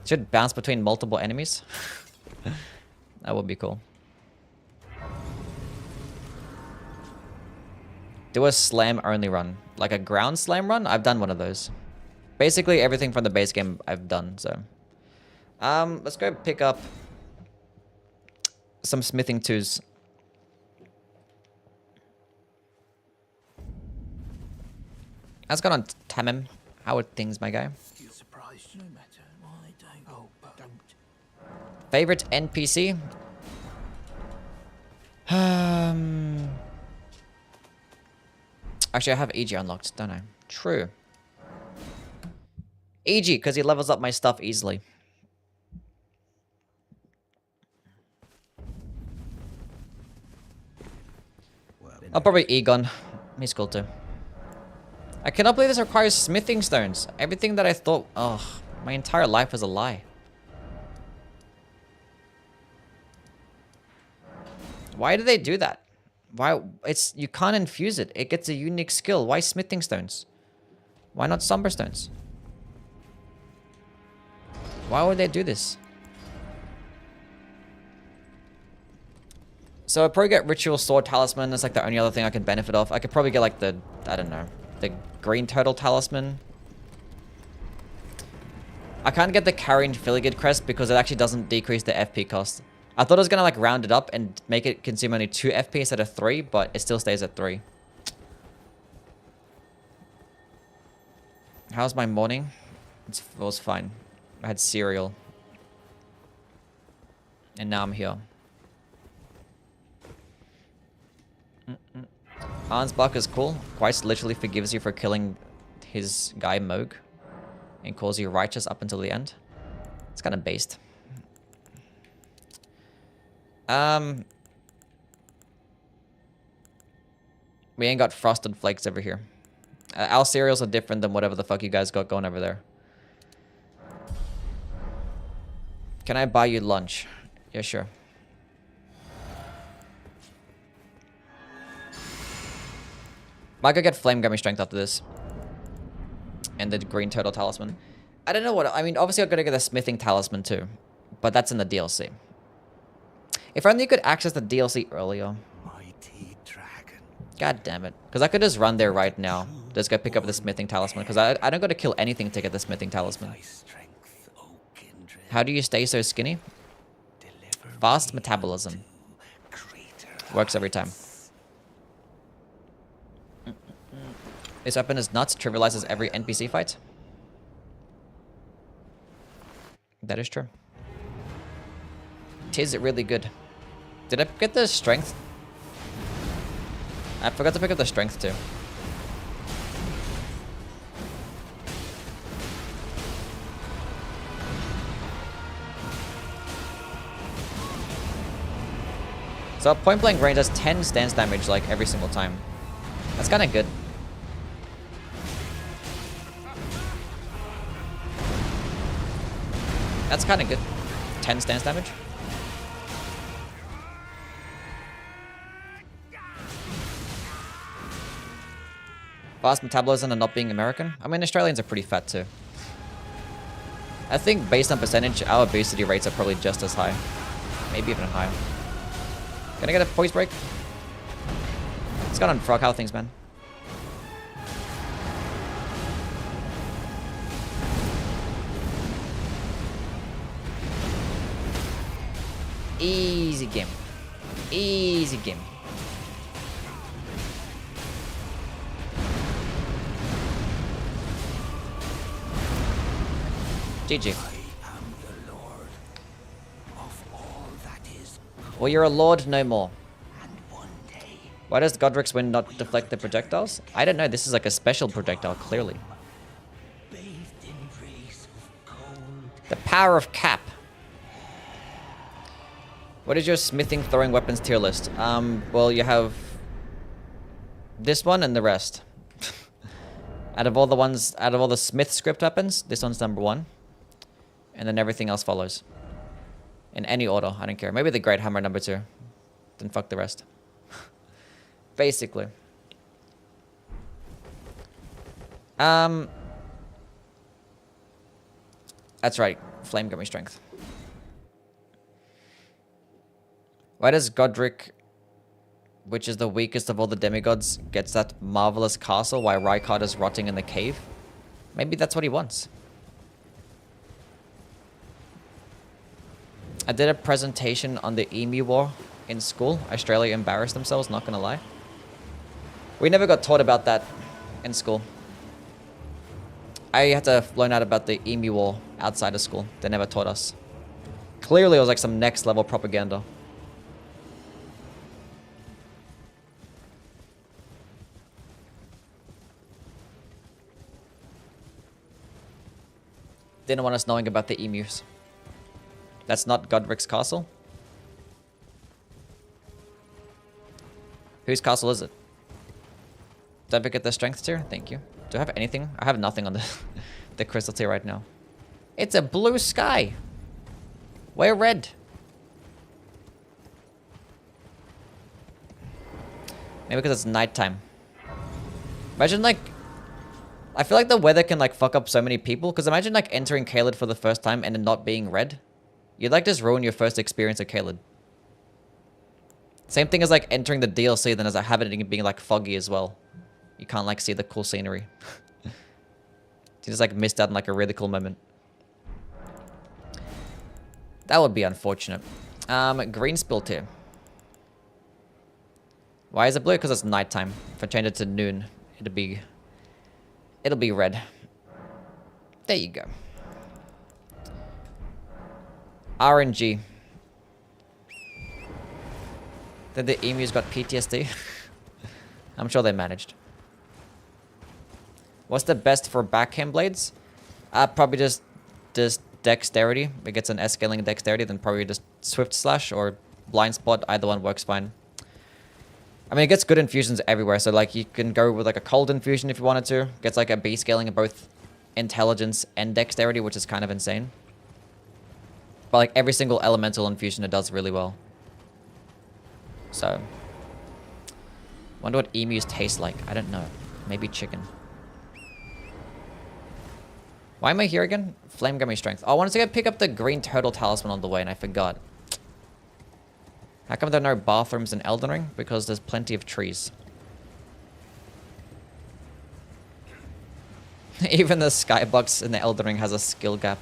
Speaker 2: It should bounce between multiple enemies. That would be cool. Do a slam only run. Like a ground slam run? I've done one of those. Basically everything from the base game I've done, so. Let's go pick up some smithing twos. How's it going on, Tamim? How are things, my guy?
Speaker 4: You're surprised no matter. Why don't? Oh, don't.
Speaker 2: Favorite NPC? Actually, I have EG unlocked, don't I? True. EG, because he levels up my stuff easily. I'll probably Egon. He's cool too. I cannot believe this requires smithing stones. Everything that I thought... Ugh, my entire life was a lie. Why do they do that? Why? It's... You can't infuse it. It gets a unique skill. Why smithing stones? Why not somber stones? Why would they do this? So I'd probably get Ritual Sword Talisman. That's like the only other thing I can benefit off. I could probably get like the... I don't know. The Green Turtle Talisman. I can't get the Carrion Filigid Crest because it actually doesn't decrease the FP cost. I thought it was going to like round it up and make it consume only 2 FP instead of 3, but it still stays at 3. How's my morning? It was fine. I had cereal. And now I'm here. Arnsbach is cool. Christ literally forgives you for killing his guy Moog. And calls you righteous up until the end. It's kind of based. We ain't got frosted flakes over here. Our cereals are different than whatever the fuck you guys got going over there. Can I buy you lunch? Yeah, sure. Might go get Flame Gummy Strength after this. And the Green Turtle Talisman. I don't know what... I mean, obviously I'm gonna get the Smithing Talisman too. But that's in the DLC. If only you could access the DLC earlier.
Speaker 1: Mighty dragon.
Speaker 2: God damn it. Because I could just run there right now. Just go pick up the Smithing Talisman. Because I don't got to kill anything to get the Smithing Talisman.
Speaker 1: Strength, O kindred.
Speaker 2: How do you stay so skinny?
Speaker 1: Deliver
Speaker 2: Fast
Speaker 1: me
Speaker 2: metabolism.
Speaker 1: unto greater
Speaker 2: Works every time.
Speaker 1: heights.
Speaker 2: This weapon is nuts. Trivializes every NPC fight. That is true. Tis really good. Did I get the strength? I forgot to pick up the strength too. So point blank range does 10 stance damage like every single time. That's kind of good. That's kind of good. 10 stance damage. Fast metabolism and not being American. I mean, Australians are pretty fat too. I think based on percentage, our obesity rates are probably just as high. Maybe even higher. Can I get a poise break? What's going on, Frog? How are things, man? Easy game. Easy game. GG.
Speaker 1: I am the Lord of all that is,
Speaker 2: Well, you're a lord no more.
Speaker 1: and one day
Speaker 2: Why does Godric's wind not deflect the projectiles? I don't know. This is like a special projectile, clearly.
Speaker 1: bathed in rays of gold.
Speaker 2: The power of Cap. What is your smithing throwing weapons tier list? Well, you have this one and the rest. Out of all the Smithscript weapons, this one's number 1. And then everything else follows. In any order, I don't care. Maybe the Great Hammer number 2. Then fuck the rest. Basically. That's right. Flame Gummy Strength. Why does Godric, which is the weakest of all the demigods, gets that marvelous castle while Rykard is rotting in the cave? Maybe that's what he wants. I did a presentation on the Emu War in school. Australia embarrassed themselves, not gonna lie. We never got taught about that in school. I had to learn out about the Emu War outside of school. They never taught us. Clearly it was like some next level propaganda. Didn't want us knowing about the emus. That's not Godric's castle. Whose castle is it? Did I pick up the strength tier? Thank you. Do I have anything? I have nothing on the, the crystal tier right now. It's a blue sky. We're red. Maybe because it's nighttime. Imagine like... I feel like the weather can like fuck up so many people. Because imagine like entering Caelid for the first time and it not being red. You'd like just ruin your first experience of Caelid. Same thing as like entering the DLC then as I have it being like foggy as well. You can't like see the cool scenery. You just like missed out on like a really cool moment. That would be unfortunate. Green spill tier. Why is it blue? Because it's nighttime. If I change it to noon, it'll be red. There you go. RNG. Then the emus got PTSD. I'm sure they managed. What's the best for backhand blades? Probably just dexterity. It gets an S-scaling dexterity, then probably just swift slash or blind spot. Either one works fine. I mean, it gets good infusions everywhere. So like you can go with like a cold infusion if you wanted to. Gets like a B scaling of both intelligence and dexterity, which is kind of insane. But like every single elemental infusion, it does really well. So, wonder what emus taste like. I don't know. Maybe chicken. Why am I here again? Flame gummy strength. Oh, I wanted to go pick up the green turtle talisman on the way, and I forgot. How come there are no bathrooms in Elden Ring? Because there's plenty of trees. Even the skybox in the Elden Ring has a skill gap.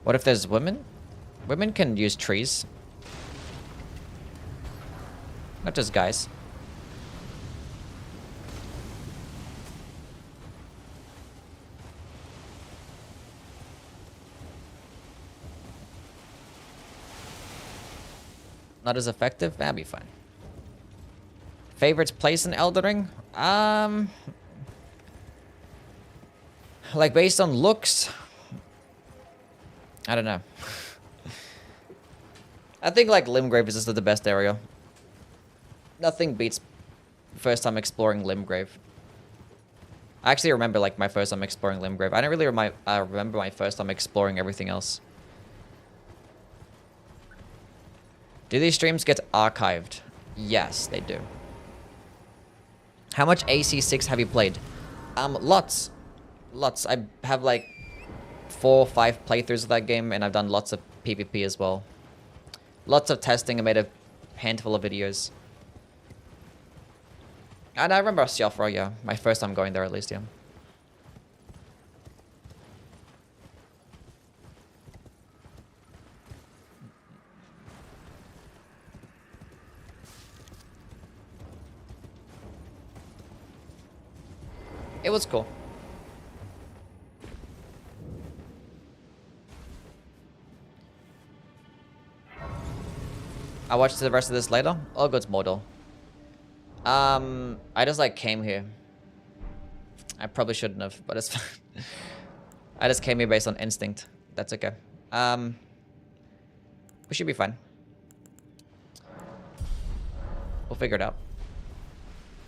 Speaker 2: What if there's women? Women can use trees. Not just guys. Not as effective? That'd be fine. Favorite place in Elden Ring? Like based on looks? I don't know. I think like Limgrave is just the best area. Nothing beats first time exploring Limgrave. I actually remember like my first time exploring Limgrave. I don't really remember my first time exploring everything else. Do these streams get archived? Yes, they do. How much AC6 have you played? Lots. Lots. I have like 4 or 5 playthroughs of that game, and I've done lots of PvP as well. Lots of testing. I made a handful of videos. And I remember Siofra, yeah. My first time going there, at least, yeah. It was cool. I'll watch the rest of this later. All good's Mordor. I just like came here. I probably shouldn't have, but it's fine. I just came here based on instinct. That's okay. We should be fine. We'll figure it out.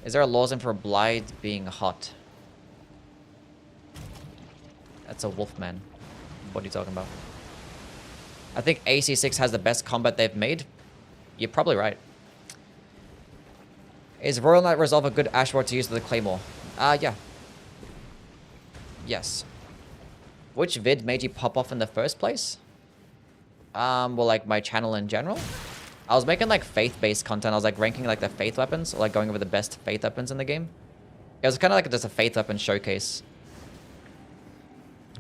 Speaker 2: Is there a lawson for Blythe being hot? That's a wolfman. What are you talking about? I think AC6 has the best combat they've made. You're probably right. Is Royal Knight Resolve a good Ashword to use with the Claymore? Yeah. Yes. Which vid made you pop off in the first place? Well, like my channel in general. I was making like faith-based content. I was like ranking like the faith weapons, or like going over the best faith weapons in the game. It was kind of like just a faith weapon showcase.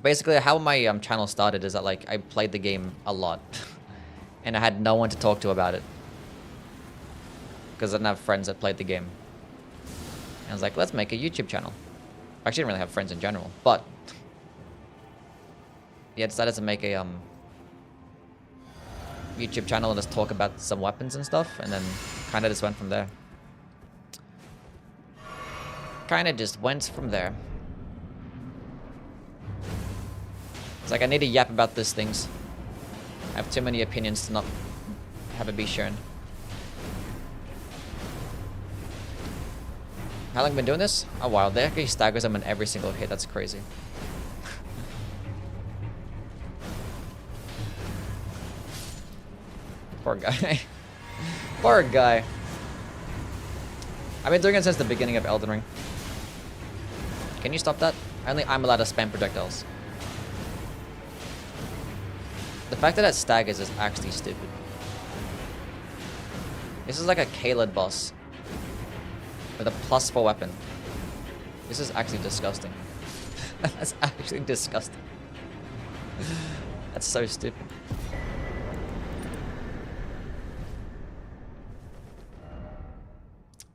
Speaker 2: Basically, how my channel started is that like I played the game a lot, and I had no one to talk to about it because I didn't have friends that played the game. And I was like, let's make a YouTube channel. I actually didn't really have friends in general, but yeah, I decided to make a YouTube channel and just talk about some weapons and stuff, and then kind of just went from there. Kind of just went from there. It's like I need to yap about these things. I have too many opinions to not have it be shown. How long have you been doing this? A while. They actually staggers them in every single hit. That's crazy. Poor guy. Poor guy. I've been doing it since the beginning of Elden Ring. Can you stop that? I'm allowed to spam projectiles. The fact that it staggers is actually stupid. This is like a Kaled boss with a +4 weapon. This is actually disgusting. That's actually disgusting. That's so stupid.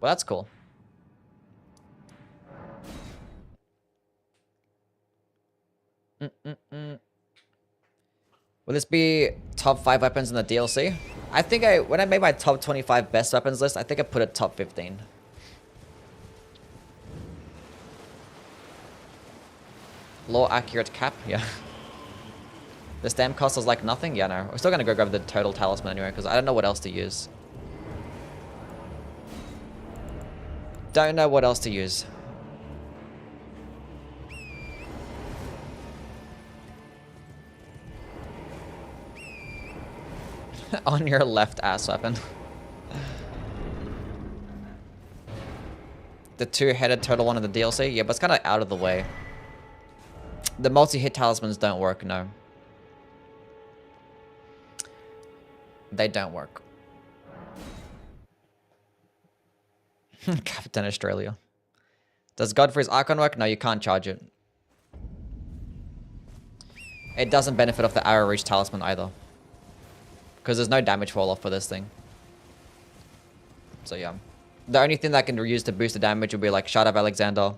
Speaker 2: Well, that's cool. Will this be top 5 weapons in the DLC? I think when I made my top 25 best weapons list, I think I put it top 15. Law accurate cap, yeah. The stamp cost is like nothing? Yeah, no. We're still gonna go grab the total talisman anyway, because I don't know what else to use. Don't know what else to use. On your left ass weapon. The 2-headed turtle one in the DLC? Yeah, but it's kind of out of the way. The multi-hit talismans don't work, no. They don't work. Captain Australia. Does Godfrey's Archon work? No, you can't charge it. It doesn't benefit off the arrow reach talisman either. Because there's no damage fall off for this thing. So yeah. The only thing that can use to boost the damage will be like Shard of Alexander,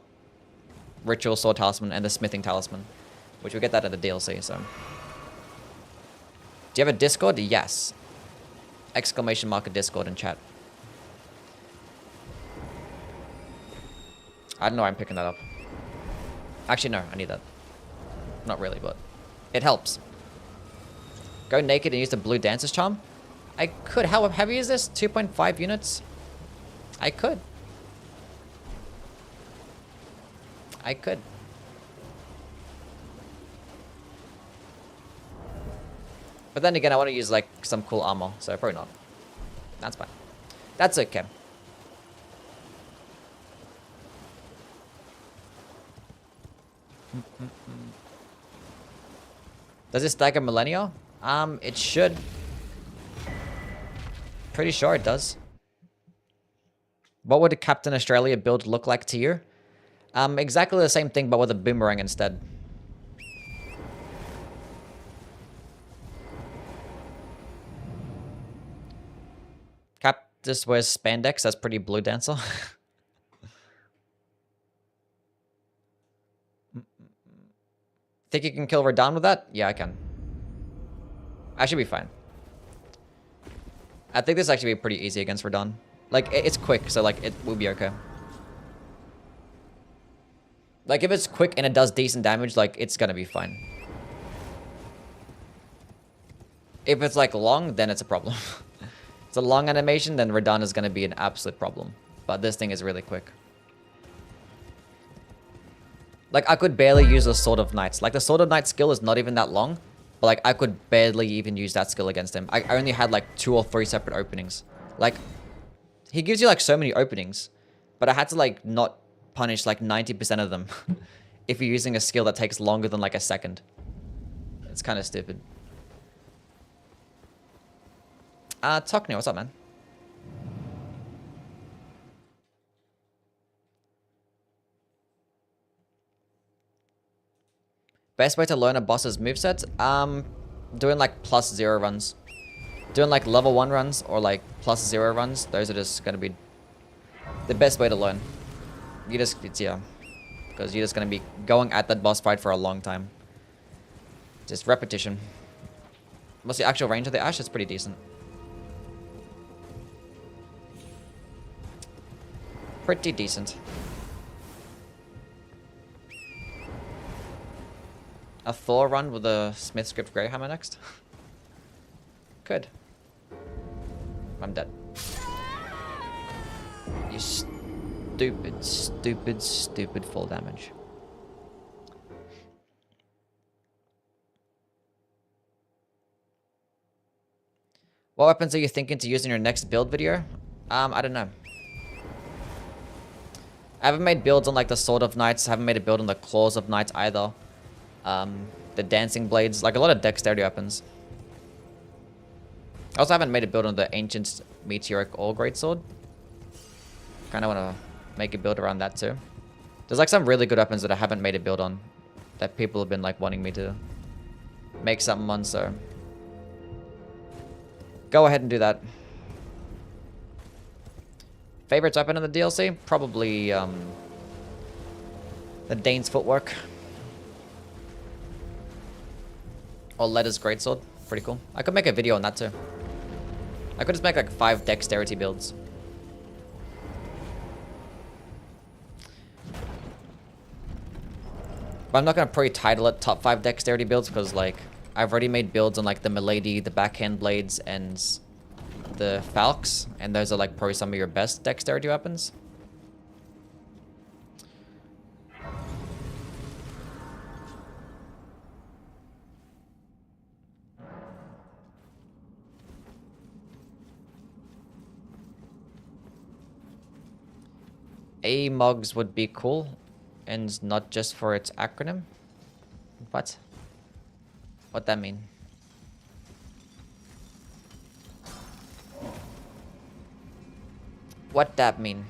Speaker 2: Ritual Sword Talisman, and the Smithing Talisman. Which we get that in the DLC, so. Do you have a Discord? Yes. Exclamation mark a Discord in chat. I don't know why I'm picking that up. Actually, no, I need that. Not really, but it helps. Go naked and use the blue dancer's charm? I could. How heavy is this? 2.5 units? I could. I could. But then again, I want to use like some cool armor, so probably not. That's fine. That's okay. Does it stagger Millennia? It should. Pretty sure it does. What would a Captain Australia build look like to you? Exactly the same thing, but with a boomerang instead. Cap just wears spandex. That's pretty blue dancer. Think you can kill Radahn with that? Yeah, I can. I should be fine. I think this actually be pretty easy against Radahn. Like, it's quick, so like, it will be okay. Like, if it's quick and it does decent damage, like, it's gonna be fine. If it's like long, then it's a problem. It's a long animation, then Radahn is gonna be an absolute problem. But this thing is really quick. Like, I could barely use the Sword of Knights. Like, the Sword of Knights skill is not even that long. But, like, I could barely even use that skill against him. I only had, like, 2 or 3 separate openings. Like, he gives you, like, so many openings. But I had to, like, not punish, like, 90% of them. If you're using a skill that takes longer than, like, a second. It's kind of stupid. Toknir, what's up, man? Best way to learn a boss's moveset? Doing like +0 runs. Doing like level 1 runs or like +0 runs. Those are just gonna be the best way to learn. Yeah. Because you're just gonna be going at that boss fight for a long time. Just repetition. What's the actual range of the Ash? It's pretty decent. Pretty decent. A Thor run with a Smithscript Greyhammer next? Could. I'm dead. You stupid, stupid, stupid full damage. What weapons are you thinking to use in your next build video? I don't know. I haven't made builds on like the Sword of Knights. I haven't made a build on the Claws of Knights either. The Dancing Blades, like a lot of dexterity weapons. I also haven't made a build on the Ancient Meteoric All Greatsword. Kind of want to make a build around that too. There's like some really good weapons that I haven't made a build on that people have been like wanting me to make something on, so go ahead and do that. Favorite weapon in the DLC? Probably the Dane's footwork. Or Letter's greatsword. Pretty cool. I could make a video on that too. I could just make like 5 dexterity builds. But I'm not gonna pre-title it top 5 dexterity builds because like I've already made builds on like the Milady, the backhand blades, and the Falx, and those are like probably some of your best dexterity weapons. AMOGs would be cool, and not just for its acronym. What? What that mean? What that mean?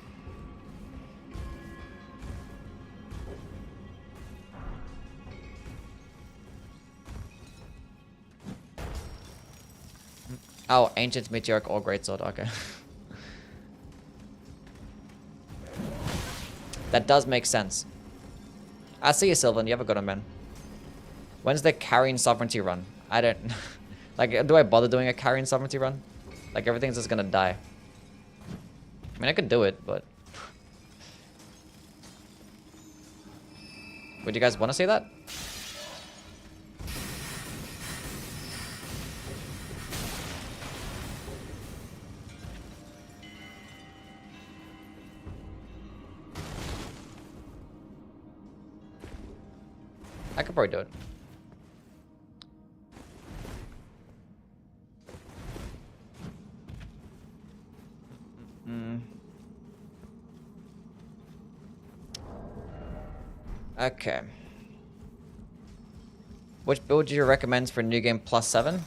Speaker 2: Oh, ancient meteoric or greatsword. Okay. That does make sense. I see you, Sylvan. You have a good one, man. When's the carrying sovereignty run? I don't... like, do I bother doing a carrying sovereignty run? Like, everything's just gonna die. I mean, I could do it, but... Would you guys want to see that? I could probably do it. Okay. Which build do you recommend for New Game Plus 7? I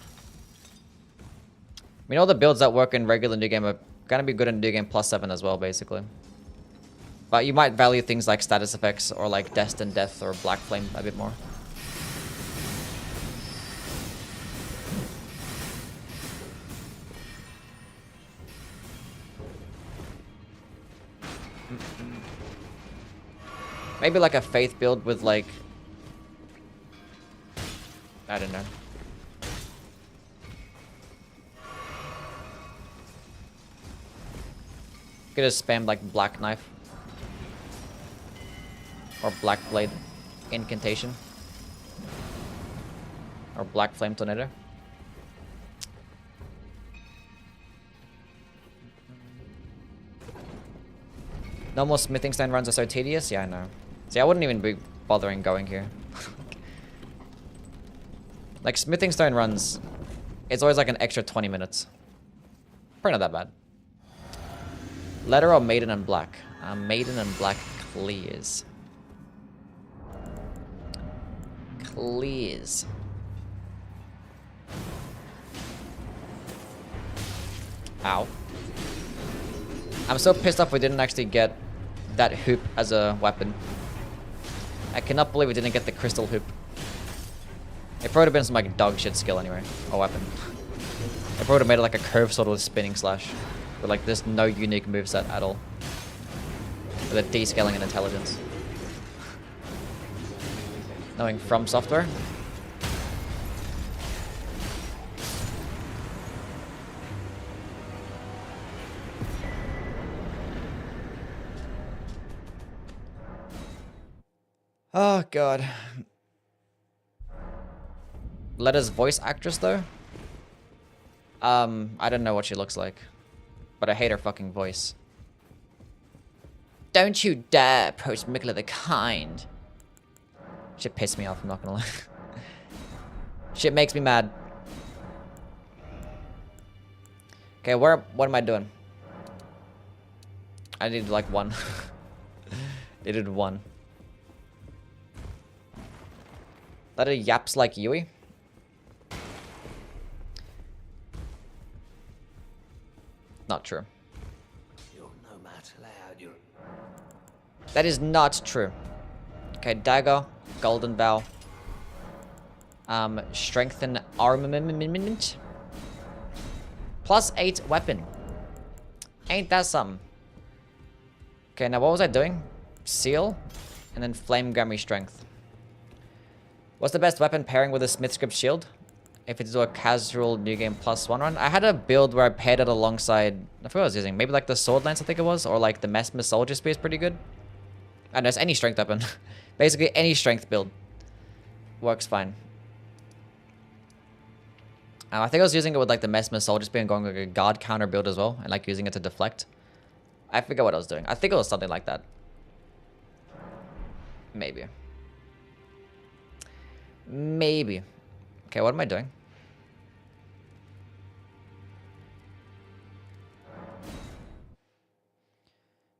Speaker 2: mean, all the builds that work in regular New Game are gonna be good in New Game Plus 7 as well, basically. But you might value things like status effects or like Destined Death or Black Flame a bit more. Maybe like a Faith build with like... I don't know. Could just spam like Black Knife. Or Black Blade Incantation. Or Black Flame Tornado. No more smithing stone runs are so tedious? Yeah, I know. See, I wouldn't even be bothering going here. Like, smithing stone runs, it's always like an extra 20 minutes. Probably not that bad. Letter or Maiden and Black? Maiden and Black clears. Clears. Ow. I'm so pissed off we didn't actually get that hoop as a weapon. I cannot believe we didn't get the crystal hoop. It probably would have been some like dog shit skill anyway, or weapon. It probably would have made it like a curve sword with spinning slash. But like there's no unique moveset at all. With a descaling and intelligence. Knowing From Software. Oh god. Letta's voice actress though? I don't know what she looks like. But I hate her fucking voice. Don't you dare approach Mikla the Kind. Shit pissed me off, I'm not gonna lie. Shit makes me mad. Okay, what am I doing? I needed like one. Needed one. That a yaps like Yui? Not true.
Speaker 1: You're no match allowed. You're...
Speaker 2: That is not true. Okay, dagger, golden bow. Strengthen armament. +8 weapon. Ain't that something? Okay, now what was I doing? Seal, and then Flame Grammy Strength. What's the best weapon pairing with a Smithscript shield? If it's a casual new game +1 run. I had a build where I paired it alongside, I forgot what I was using. Maybe like the Sword Lance, I think it was, or like the Mesmer Soldier Spear is pretty good. I know, it's any strength weapon. Basically, any strength build works fine. I think I was using it with like the Mesmer Soldier Spear and going like a guard counter build as well, and like using it to deflect. I forget what I was doing. I think it was something like that. Maybe. Maybe. Okay, what am I doing?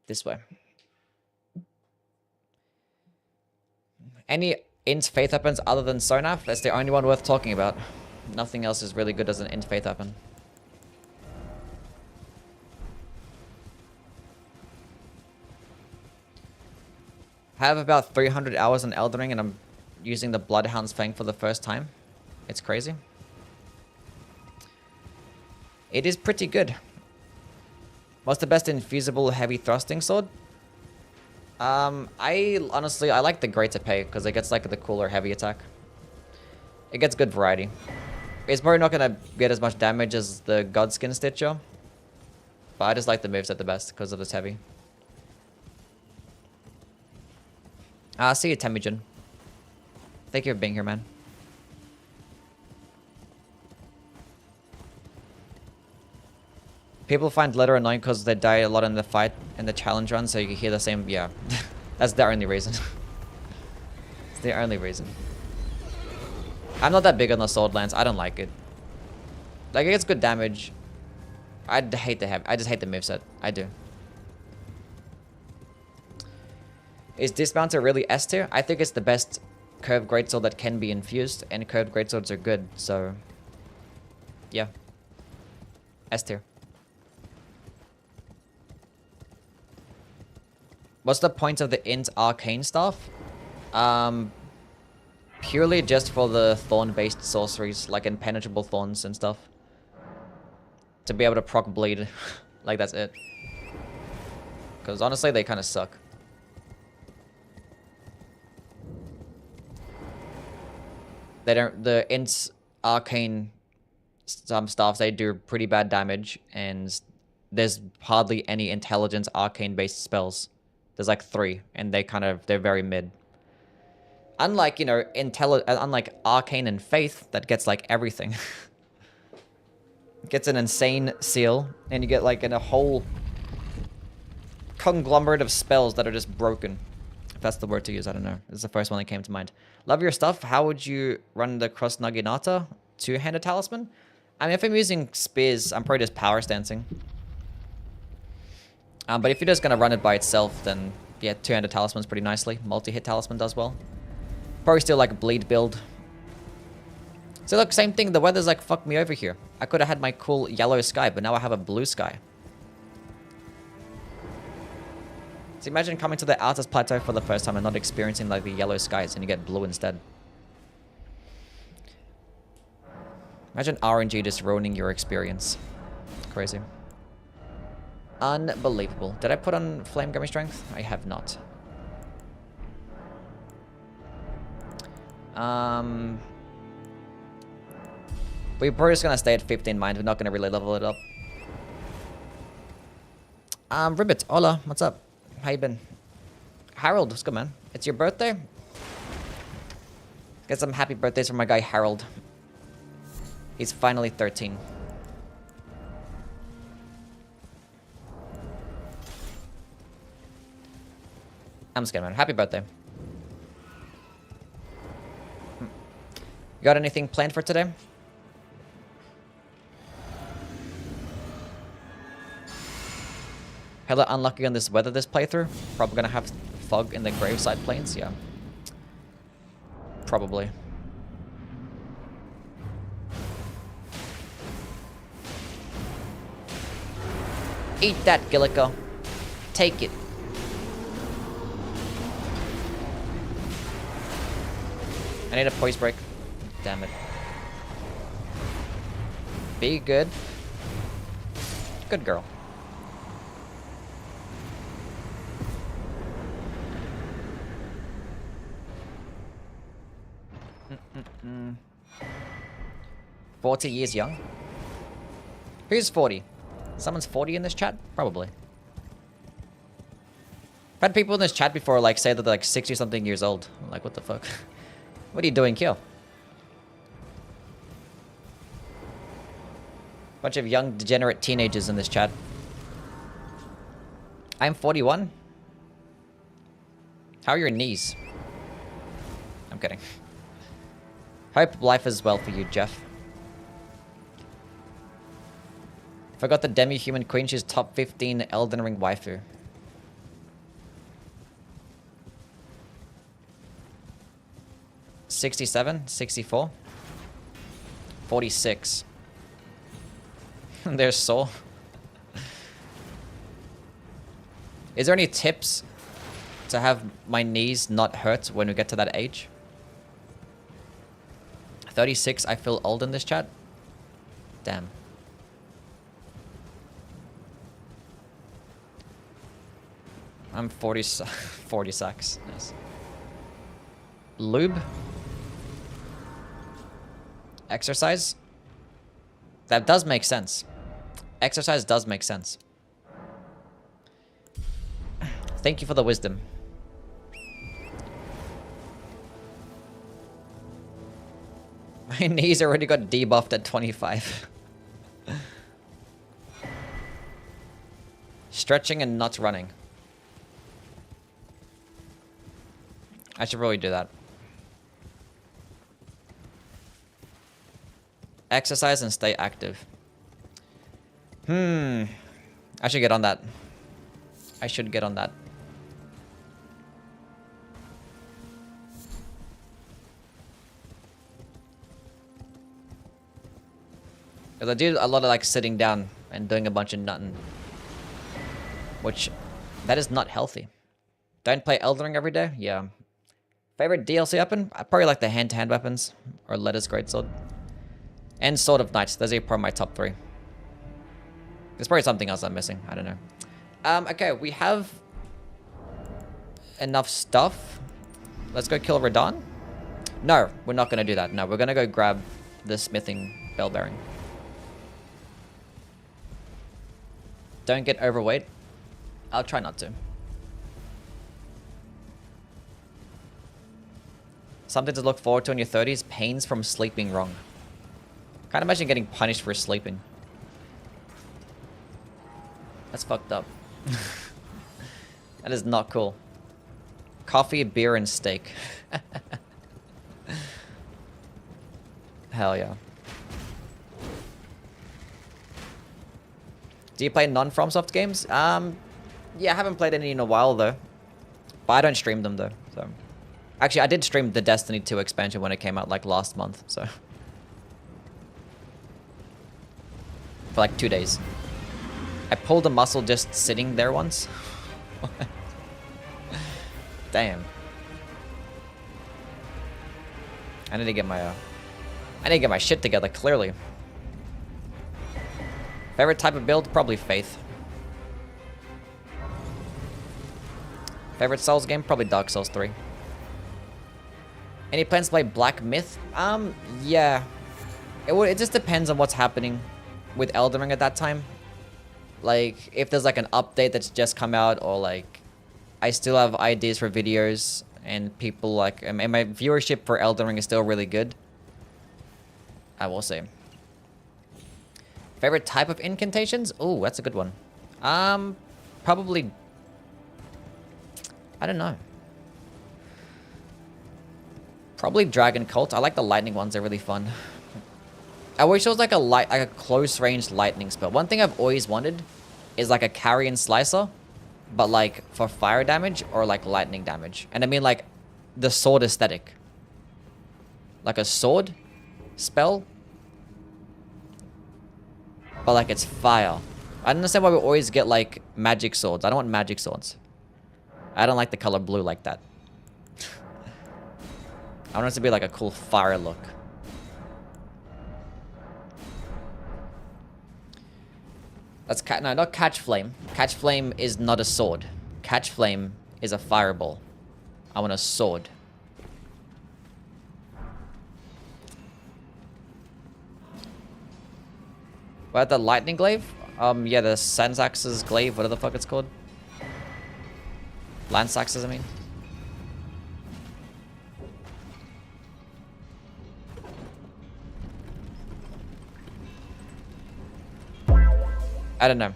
Speaker 2: This way. Any int faith weapons other than Sonaf? That's the only one worth talking about. Nothing else is really good as an int faith weapon. I have about 300 hours on Elden Ring and I'm using the Bloodhound's Fang for the first time. It's crazy. It is pretty good. What's the best infeasible heavy thrusting sword? I like the Great to Pay because it gets like the cooler heavy attack. It gets good variety. It's probably not gonna get as much damage as the Godskin Stitcher, but I just like the moveset the best because of its heavy. See you, Temujin. Thank you for being here, man. People find Glitter annoying because they die a lot in the fight, in the challenge run, so you can hear the same, yeah. That's the only reason. It's the only reason. I'm not that big on the Sword Lance, I don't like it. Like, it gets good damage. I just hate the moveset, I do. Is Dismounter really S tier? I think it's the best curved greatsword that can be infused, and curved greatswords are good, so... yeah. S tier. What's the point of the int arcane staff? Purely just for the thorn-based sorceries, like impenetrable thorns and stuff. To be able to proc bleed. Like, that's it. Because honestly, they kind of suck. They don't... the int arcane staffs, they do pretty bad damage, and there's hardly any intelligence arcane-based spells. There's like 3, and they're very mid. Unlike, you know, unlike Arcane and Faith, that gets like everything. Gets an insane seal, and you get like a whole conglomerate of spells that are just broken. If that's the word to use, I don't know. This is the first one that came to mind. Love your stuff. How would you run the Cross Naginata two-handed talisman? I mean, if I'm using spears, I'm probably just power stancing. But if you're just going to run it by itself, then yeah, two-handed talisman's pretty nicely. Multi-hit talisman does well. Probably still like a bleed build. So look, same thing. The weather's like fucked me over here. I could have had my cool yellow sky, but now I have a blue sky. So imagine coming to the Altus Plateau for the first time and not experiencing like the yellow skies and you get blue instead. Imagine RNG just ruining your experience. Crazy. Unbelievable. Did I put on Flame Gummy Strength? I have not. We're probably just gonna stay at 15 mind. We're not gonna really level it up. Ribbit, hola, what's up? How you been? Harold, what's good, man? It's your birthday? Get some happy birthdays from my guy Harold. He's finally 13. I'm just kidding, man. Happy birthday. You got anything planned for today? Hella unlucky on this weather this playthrough. Probably gonna have fog in the graveside plains, yeah. Probably. Eat that, Gillico. Take it. I need a poise break. Damn it. Be good. Good girl. 40 years young? Who's 40? Someone's 40 in this chat? Probably. I've had people in this chat before like say that they're like 60 something years old. I'm like, what the fuck? What are you doing here? Bunch of young degenerate teenagers in this chat. I'm 41. How are your knees? I'm kidding. Hope life is well for you, Jeff. Forgot the demi-human queen, she's top 15 Elden Ring waifu. $67, 64, 46. There's Soul. Is there any tips to have my knees not hurt when we get to that age? 36, I feel old in this chat. Damn. I'm 40, 40 sacks. Nice. Lube. Exercise. That does make sense. Exercise does make sense. Thank you for the wisdom. My knees already got debuffed at 25. Stretching and not running. I should probably do that. Exercise and stay active. I should get on that. I should get on that. Because I do a lot of like sitting down and doing a bunch of nothing. Which, that is not healthy. Don't play Elden Ring every day? Yeah. Favorite DLC weapon? I probably like the hand-to-hand weapons. Or Lettuce Greatsword. And Sword of Knights. Those are probably my top 3. There's probably something else I'm missing. I don't know. Okay, we have enough stuff. Let's go kill Radahn. No, we're not going to do that. No, we're going to go grab the smithing bell bearing. Don't get overweight. I'll try not to. Something to look forward to in your 30s. Pains from sleeping wrong. Can't imagine getting punished for sleeping. That's fucked up. That is not cool. Coffee, beer, and steak. Hell yeah. Do you play non-FromSoft games? Yeah, I haven't played any in a while though. But I don't stream them though, so. Actually, I did stream the Destiny 2 expansion when it came out like last month, so. For like 2 days. I pulled a muscle just sitting there once. Damn. I need to get my shit together, clearly. Favorite type of build? Probably Faith. Favorite Souls game? Probably Dark Souls 3. Any plans to play Black Myth? Yeah. It just depends on what's happening with Elden Ring at that time. Like, if there's like an update that's just come out, or like, I still have ideas for videos, and people like, and my viewership for Elden Ring is still really good. I will say. Favorite type of incantations? Oh, that's a good one. Probably, I don't know. Probably Dragon Cult. I like the lightning ones. They're really fun. I wish it was like a close range lightning spell. One thing I've always wanted is like a carrion slicer, but like for fire damage or like lightning damage. And I mean like the sword aesthetic. Like a sword spell, but like it's fire. I don't understand why we always get like magic swords. I don't want magic swords. I don't like the color blue like that. I want it to be like a cool fire look. That's no, not Catch Flame. Catch Flame is not a sword. Catch Flame is a fireball. I want a sword. What, the lightning glaive? Yeah, the Sansax's glaive, whatever the fuck it's called. Lansax's, I mean. I don't know.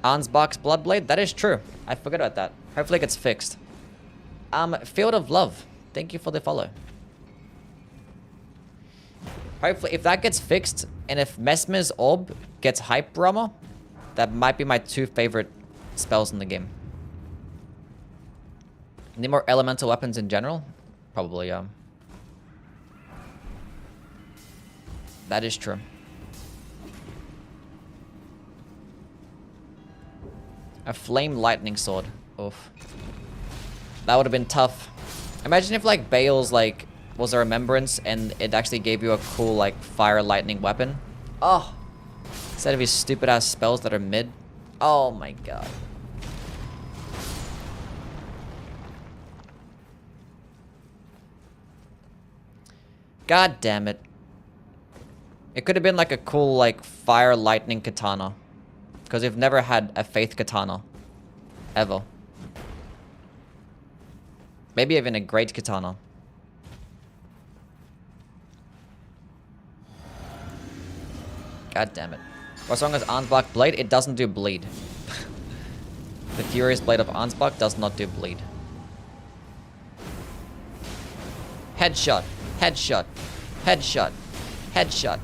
Speaker 2: Ansbach's Bloodblade? That is true. I forgot about that. Hopefully it gets fixed. Field of Love. Thank you for the follow. Hopefully, if that gets fixed, and if Mesmer's Orb gets Hype Armor, that might be my 2 favorite spells in the game. Need more elemental weapons in general? Probably, yeah. That is true. A flame lightning sword. Oof. That would have been tough. Imagine if, like, Bale's, like, was a remembrance and it actually gave you a cool, like, fire lightning weapon. Oh. Instead of his stupid ass spells that are mid. Oh my god. God damn it. It could have been like a cool, like, fire lightning katana. Because we've never had a faith katana. Ever. Maybe even a great katana. God damn it. What's wrong with Ansbach Blade? It doesn't do bleed. The Furious Blade of Ansbach does not do bleed. Headshot. Headshot. Headshot. Headshot.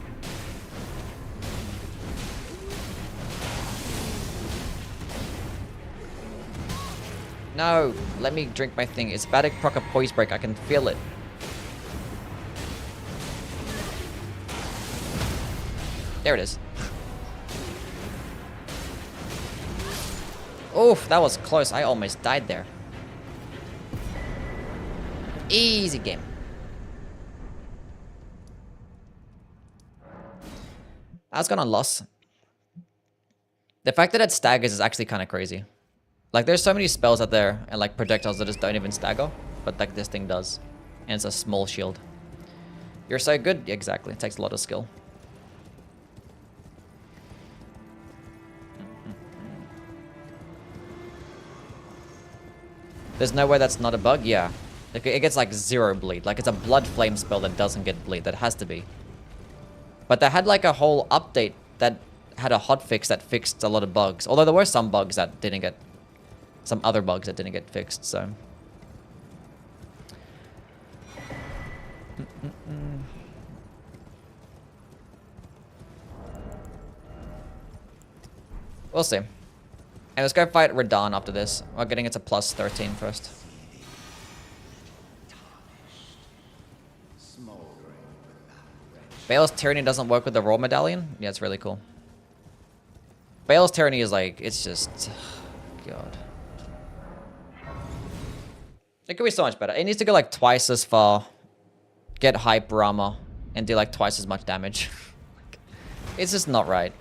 Speaker 2: No, let me drink my thing. It's about to proc a poise break. I can feel it. There it is. Oof, that was close. I almost died there. Easy game. I was gonna loss. The fact that it staggers is actually kind of crazy. Like, there's so many spells out there and, like, projectiles that just don't even stagger. But, like, this thing does. And it's a small shield. You're so good. Yeah, exactly. It takes a lot of skill. There's no way that's not a bug? Yeah. It gets, like, 0 bleed. Like, it's a blood flame spell that doesn't get bleed. That has to be. But they had, like, a whole update that had a hotfix that fixed a lot of bugs. Although there were some bugs that didn't get... Some other bugs that didn't get fixed, so... We'll see. And let's go fight Radahn after this. We're getting it to plus 13 first. Bale's Tyranny doesn't work with the Raw Medallion? Yeah, it's really cool. Bale's Tyranny is like, it's just... God. It could be so much better. It needs to go like twice as far, get hype armor, and do like twice as much damage. It's just not right.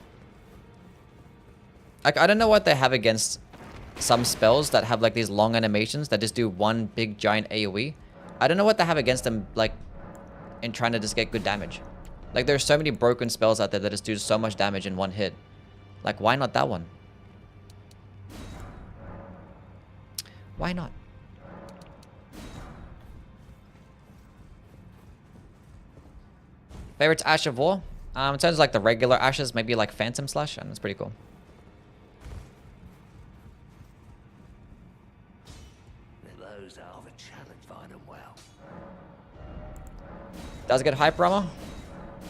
Speaker 2: Like, I don't know what they have against some spells that have like these long animations that just do one big giant AoE. I don't know what they have against them, like, in trying to just get good damage. Like, there's so many broken spells out there that just do so much damage in one hit. Like, why not that one? Why not? Favorites Ash of War? In terms of like the regular Ashes, maybe like Phantom Slash, and it's pretty cool.
Speaker 1: Those are of a challenge, find them well.
Speaker 2: Does it get hype armor?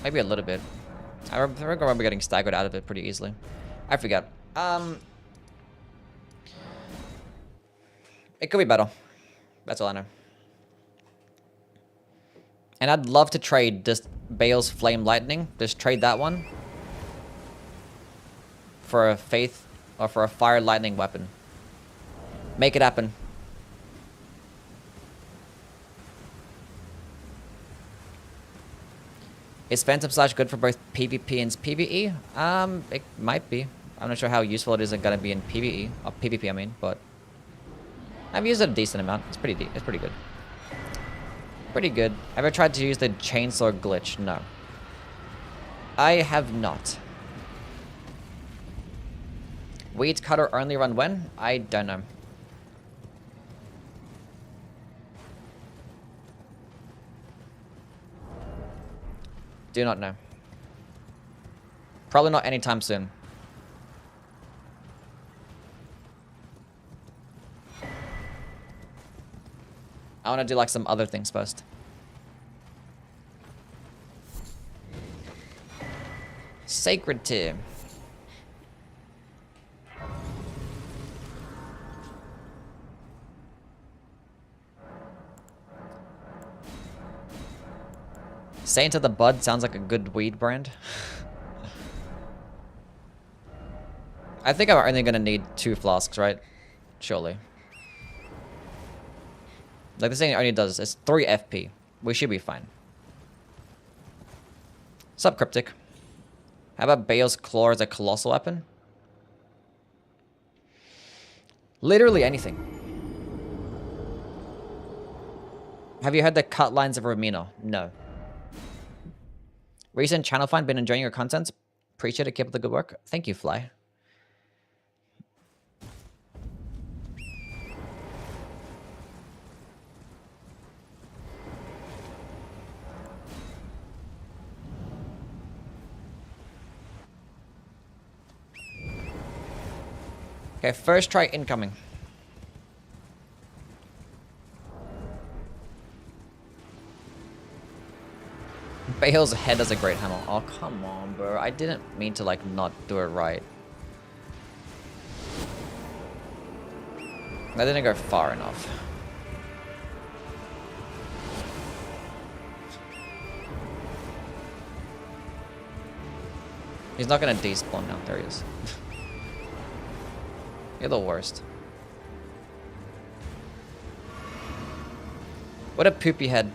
Speaker 2: Maybe a little bit. I remember getting staggered out of it pretty easily. I forgot. It could be better. That's all I know. And I'd love to trade just Bale's Flame Lightning. Just trade that one for a Faith or for a Fire Lightning weapon. Make it happen. Is Phantom Slash good for both PvP and PvE? It might be. I'm not sure how useful it is going to be in PvE. Or PvP, I mean, but... I've used it a decent amount. It's pretty good. Pretty good. Ever tried to use the chainsaw glitch? No. I have not. Weed cutter only run when? I don't know. Do not know. Probably not anytime soon. I want to do like some other things first. Sacred Tear. Saint of the Bud sounds like a good weed brand. I think I'm only gonna need 2 flasks, right? Surely. Like this thing only does, it's 3 FP. We should be fine. Sup, Cryptic? How about Bale's Claw as a colossal weapon? Literally anything. Have you heard the cut lines of Romino? No. Recent channel find, been enjoying your content? Appreciate it, keep up the good work. Thank you, Fly. Okay, first try incoming. Bale's head has a great handle. Oh, come on, bro. I didn't mean to, like, not do it right. I didn't go far enough. He's not gonna despawn now. There he is. You're the worst. What a poopy head.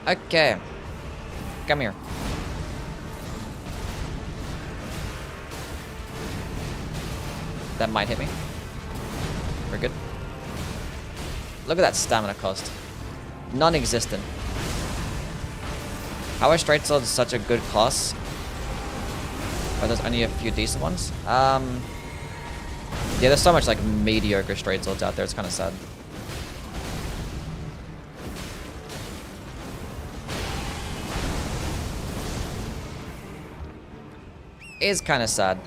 Speaker 2: Okay. Come here. That might hit me. We're good. Look at that stamina cost. Non-existent. How are straight swords such a good class? But there's only a few decent ones. Yeah, there's so much like mediocre straight swords out there. It's kind of sad. Is kind of sad.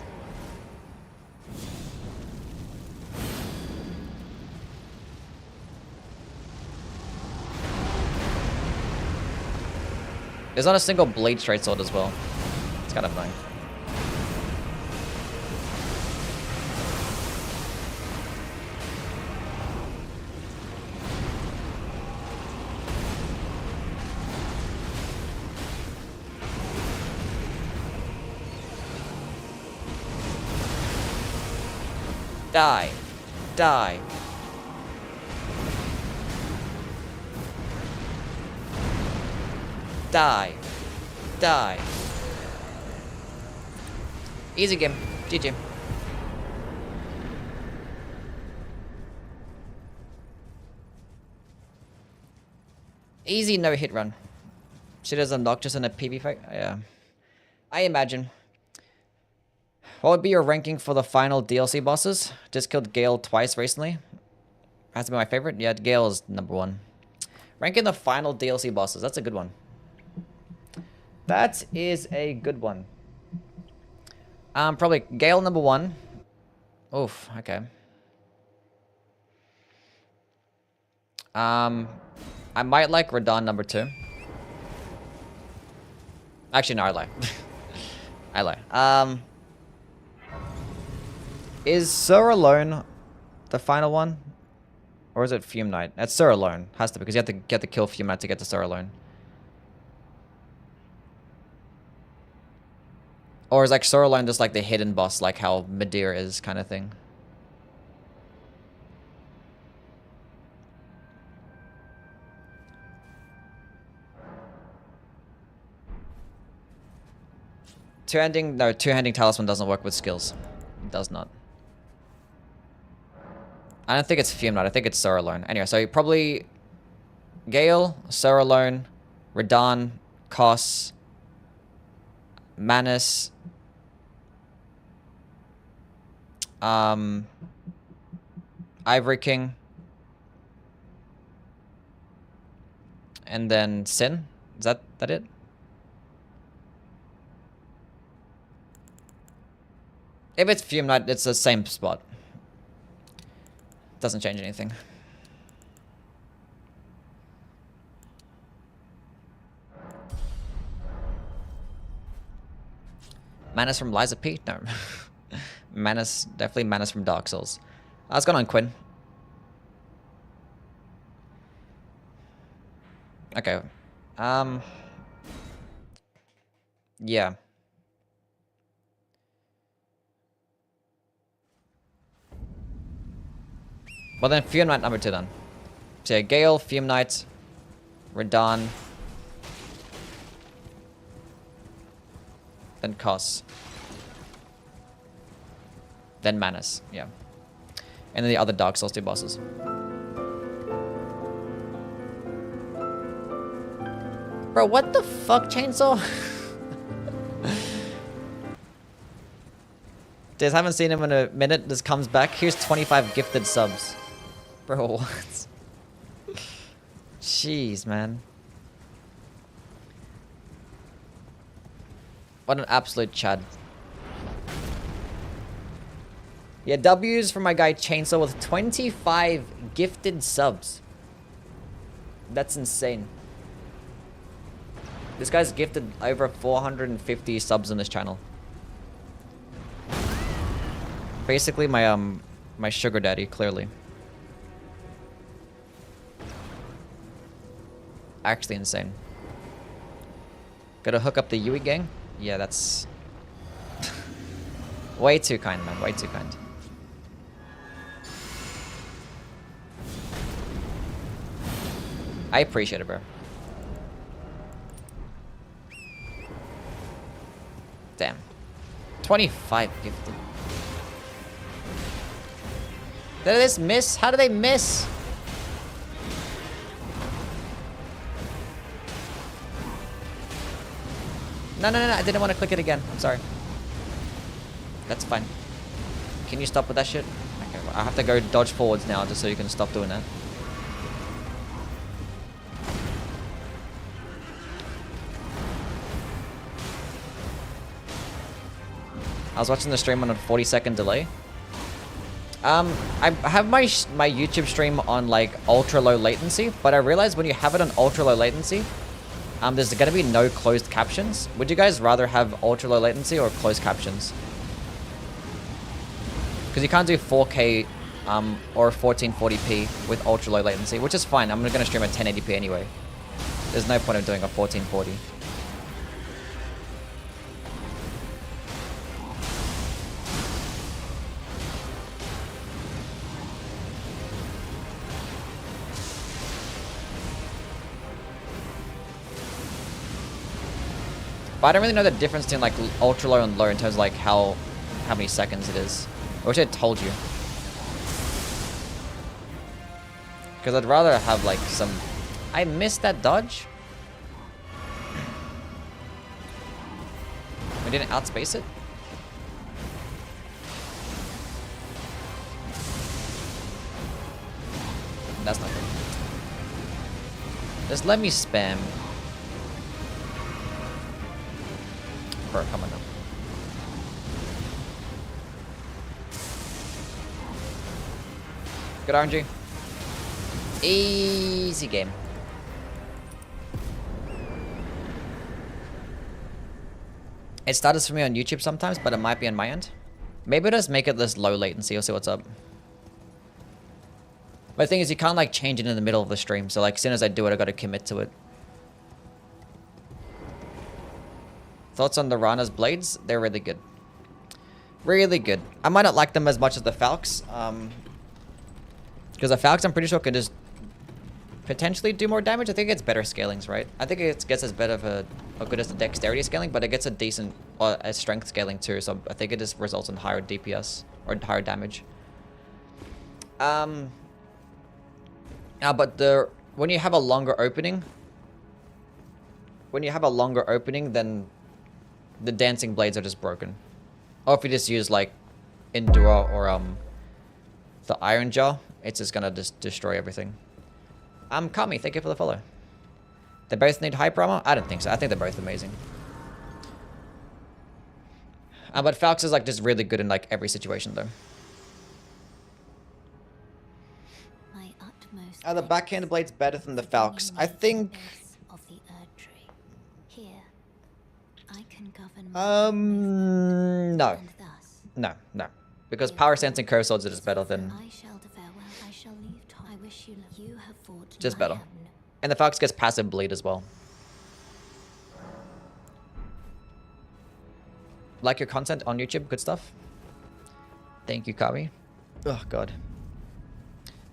Speaker 2: There's not a single blade straight sword as well. It's kind of annoying. Die. Die. Die. Die. Easy game. GG. Easy no-hit run. Shit is obnoxious in a PB fight? Yeah. I imagine. What would be your ranking for the final DLC bosses? Just killed Gale twice recently. Has to be my favorite. Yeah, Gale is #1. Ranking the final DLC bosses. That's a good one. That is a good one. Probably Gale #1. Oof, okay. I might like Radon #2. Actually, no, I lie. I lie. Is Sir alone the final one? Or is it Fume Knight? It's Sir alone. Has to be, because you have to get the kill Fume Knight to get to Sir alone. Or is like Sir alone just like the hidden boss, like how Madeira is, kind of thing? Two-handing talisman doesn't work with skills. It does not. I don't think it's Fume Knight. I think it's Sir alone. Anyway, so probably Gale, Sir alone, Radahn, Koss, Manus, Ivory King, and then Sin. Is that it? If it's Fume Knight, it's the same spot. Doesn't change anything. Manus from Liza P? No. Manus, definitely Manus from Dark Souls. What's going on, Quinn? Okay. Yeah. Well then, Fume Knight number 2 then. So yeah, Gale, Fume Knight, Radahn, then Koss, then Manus, yeah. And then the other Dark Souls 2 bosses. Bro, what the fuck, Chainsaw? Just haven't seen him in a minute. Just comes back. Here's 25 gifted subs. Bro, what? Jeez, man. What an absolute chad. Yeah, W's from my guy Chainsaw with 25 gifted subs. That's insane. This guy's gifted over 450 subs on this channel. Basically my sugar daddy, clearly. Actually insane. Gotta hook up the Yui gang? Yeah, that's... way too kind, man. Way too kind. I appreciate it, bro. Damn. 25 gifted. Did this miss? How did they miss? No, I didn't want to click it again. I'm sorry. That's fine. Can you stop with that shit? Okay, well, I have to go dodge forwards now just so you can stop doing that. I was watching the stream on a 40-second delay. I have my YouTube stream on like ultra low latency, but I realized when you have it on ultra low latency, there's gonna be no closed captions. Would you guys rather have ultra low latency or closed captions? Because you can't do 4K or 1440p with ultra low latency, which is fine. I'm gonna stream at 1080p anyway. There's no point of doing a 1440. But I don't really know the difference between like ultra low and low in terms of like how many seconds it is. I wish I told you. Because I'd rather have like some... I missed that dodge? We didn't outspace it? That's not good. Just let me spam. Bro, come on now. Good RNG. Easy game. It starts for me on YouTube sometimes, but it might be on my end. Maybe it does make it this low latency. I'll see what's up. But the thing is, you can't like change it in the middle of the stream. So like, as soon as I do it, I gotta commit to it. Thoughts on the Rana's blades? They're really good. Really good. I might not like them as much as the Falcons. Because the Falcons, I'm pretty sure, can just potentially do more damage. I think it's better scalings, right? I think it gets as better of a good as the dexterity scaling, but it gets a decent a strength scaling too. So I think it just results in higher DPS or higher damage. But the when you have a longer opening, then the dancing blades are just broken. Or if you just use like Endure or the Iron Jaw, it's just gonna just destroy everything. Kami, thank you for the follow. They both need hyper armor? I don't think so. I think they're both amazing. But Falx is like just really good in like every situation though.
Speaker 3: My utmost
Speaker 2: Are the backhand blades better than the Falx? I think.
Speaker 3: of the Erd tree. Here, I can govern my movement,
Speaker 2: No,
Speaker 3: and thus
Speaker 2: no, because power stance and curve swords are just better than
Speaker 3: I shall farewell. I shall leave. I wish you luck. You have fought.
Speaker 2: just
Speaker 3: I
Speaker 2: better.
Speaker 3: have no-
Speaker 2: And the Falx gets passive bleed as well. Like your content on YouTube, good stuff. Thank you, Kami. Oh god.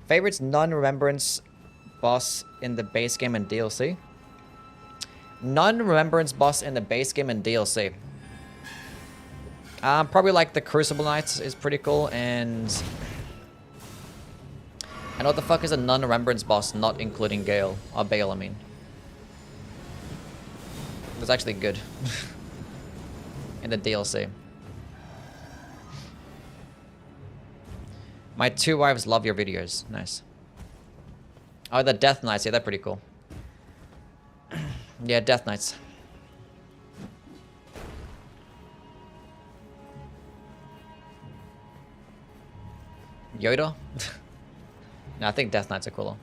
Speaker 2: Favorites non-remembrance boss in the base game and DLC. Non-remembrance boss in the base game and DLC. Probably like the Crucible Knights is pretty cool, and what the fuck is a non-remembrance boss not including Gale or Bale? I mean, it's actually good in the DLC. My two wives love your videos. Nice. Oh, the Death Knights. Yeah, they're pretty cool. Yeah, Death Knights. Yoda? No, I think Death Knights are cooler.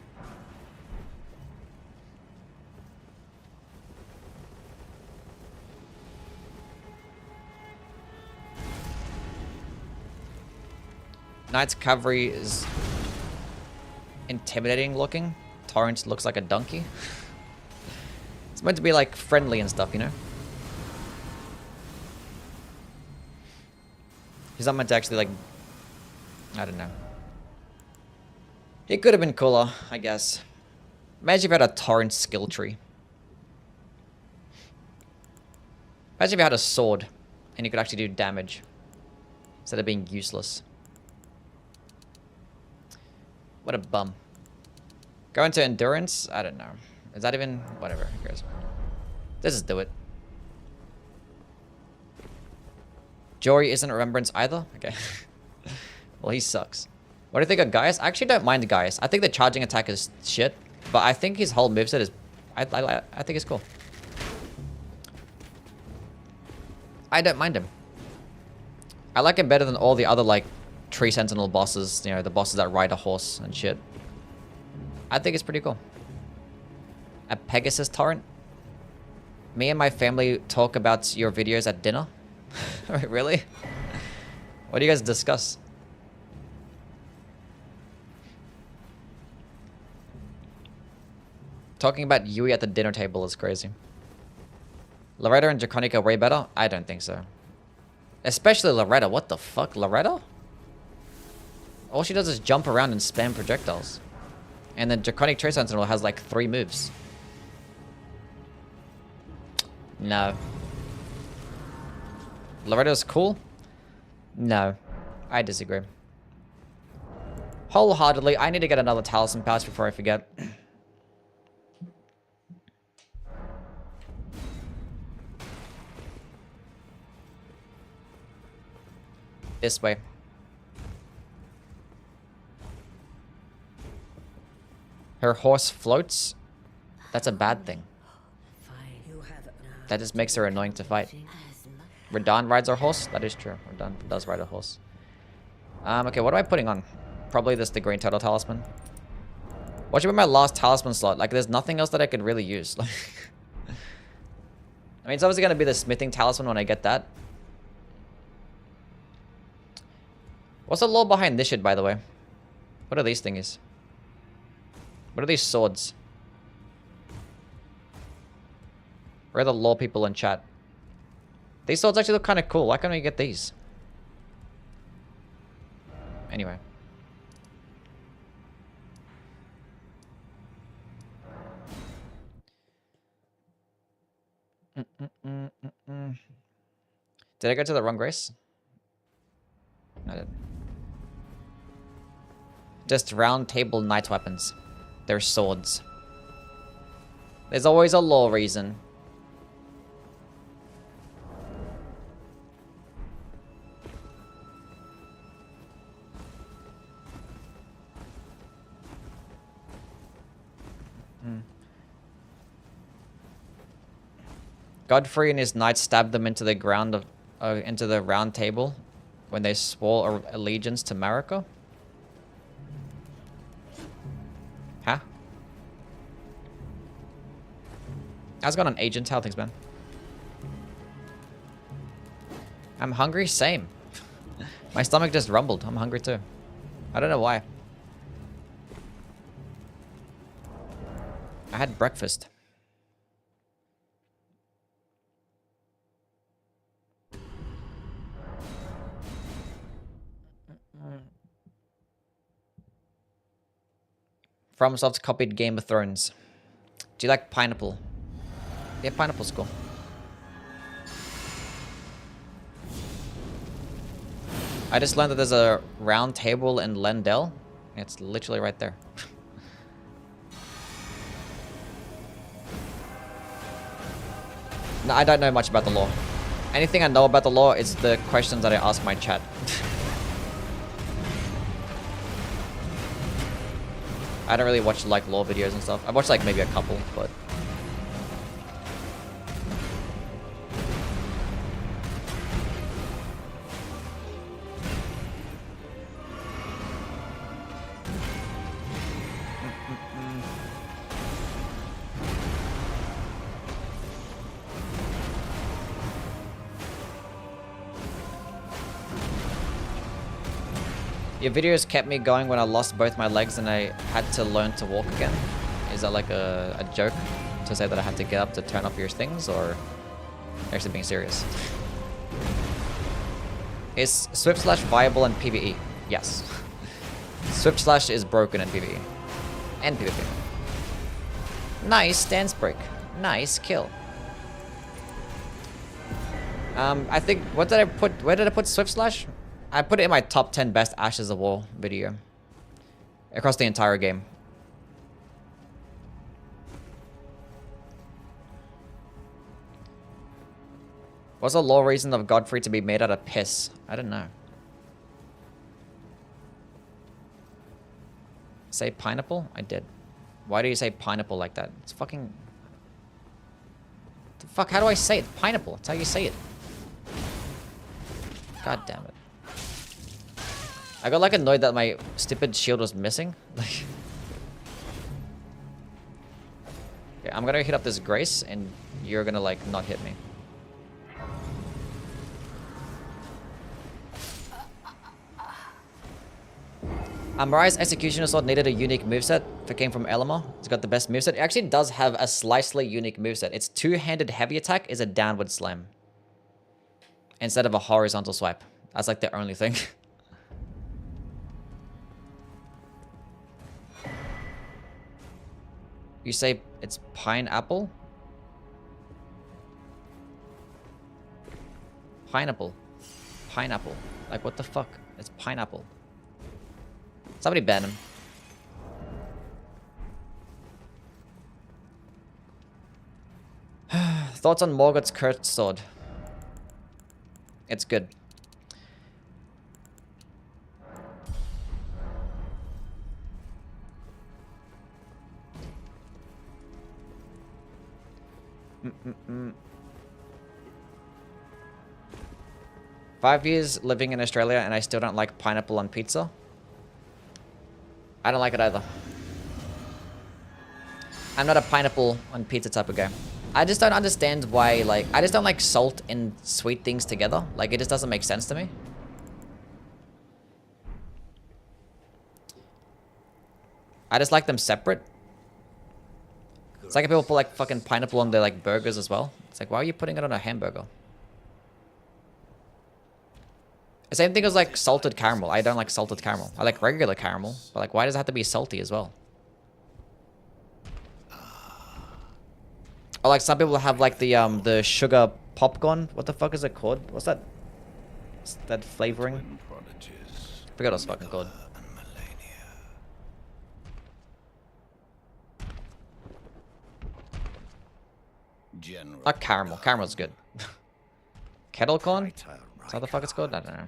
Speaker 2: Knight's cavalry is intimidating looking. Torrent looks like a donkey. It's meant to be like friendly and stuff, you know? He's not meant to actually like... I don't know. He could have been cooler, I guess. Imagine if you had a Torrent skill tree. Imagine if you had a sword and you could actually do damage instead of being useless. What a bum. Go into endurance? I don't know. Is that even... whatever. Who cares? Let's just do it. Jory isn't remembrance either? Okay. Well, he sucks. What do you think of Gaius? I actually don't mind Gaius. I think the charging attack is shit, but I think his whole moveset is... I think it's cool. I don't mind him. I like him better than all the other, like, tree sentinel bosses, you know, the bosses that ride a horse and shit. I think it's pretty cool. A Pegasus torrent? Me and my family talk about your videos at dinner? Really? What do you guys discuss? Talking about Yui at the dinner table is crazy. Loretta and Draconic are way better? I don't think so. Especially Loretta. What the fuck? Loretta? All she does is jump around and spam projectiles. And then Draconic Tree Sentinel has like 3 moves. No. Loretta's cool? No. I disagree. Wholeheartedly, I need to get another Talisman Pass before I forget. This way. Her horse floats? That's a bad thing. That just makes her annoying to fight. Radon rides our horse? That is true. Radon does ride a horse. Okay, what am I putting on? Probably this, the Green Turtle Talisman. What should be my last Talisman slot? Like, there's nothing else that I could really use. Like, I mean, it's obviously going to be the Smithing Talisman when I get that. What's the lore behind this shit, by the way? What are these thingies? What are these swords? Where are the lore people in chat? These swords actually look kind of cool. Why can't we get these? Anyway. Did I go to the wrong grace? I didn't. Just round table knight weapons. They're swords. There's always a law reason. Godfrey and his knights stabbed them into the ground of, into the round table when they swore allegiance to Mariko. Huh? How's it got an agent? How things, man? I'm hungry. Same. My stomach just rumbled. I'm hungry too. I don't know why. I had breakfast. FromSoft's copied Game of Thrones. Do you like pineapple? Yeah, pineapple's cool. I just learned that there's a round table in Lendell. It's literally right there. No, I don't know much about the law. Anything I know about the law is the questions that I ask my chat. I don't really watch like law videos and stuff. I watched like maybe a couple, but your videos kept me going when I lost both my legs and I had to learn to walk again. Is that like a joke to say that I had to get up to turn off your things, or actually being serious? Is Swift Slash viable in PvE? Yes. Swift Slash is broken in PvE. And PvP. Nice stance break. Nice kill. I think, what did I put, where did I put Swift Slash? I put it in my top 10 best Ashes of War video. Across the entire game. What's the law reason of Godfrey to be made out of piss? I don't know. Say pineapple? I did. Why do you say pineapple like that? It's fucking... What the fuck? How do I say it? Pineapple. That's how you say it. God damn it. I got like annoyed that my stupid shield was missing. Like, okay, I'm gonna hit up this Grace, and you're gonna like not hit me. Marai's Executioner Sword needed a unique moveset. If it came from Elamar, it's got the best moveset. It actually does have a slightly unique moveset. Its two-handed heavy attack is a downward slam instead of a horizontal swipe. That's like the only thing. You say it's pineapple? Pineapple. Pineapple. Like, what the fuck? It's pineapple. Somebody ban him. Thoughts on Morgoth's cursed sword? It's good. Mm-mm-mm. 5 years living in Australia and I still don't like pineapple on pizza. I don't like it either. I'm not a pineapple on pizza type of guy. I just don't understand why, like, I just don't like salt and sweet things together. Like, it just doesn't make sense to me. I just like them separate. It's like if people put like fucking pineapple on their like burgers as well. It's like, why are you putting it on a hamburger? The same thing as like salted caramel. I don't like salted caramel. I like regular caramel, but like, why does it have to be salty as well? Or like some people have like the sugar popcorn. What the fuck is it called? What's that? What's that flavoring? I forgot what it's fucking called.
Speaker 1: General.
Speaker 2: Not caramel. Caramel's good. Kettle corn?
Speaker 1: Right,
Speaker 2: Is that the fuck it's called? I don't know.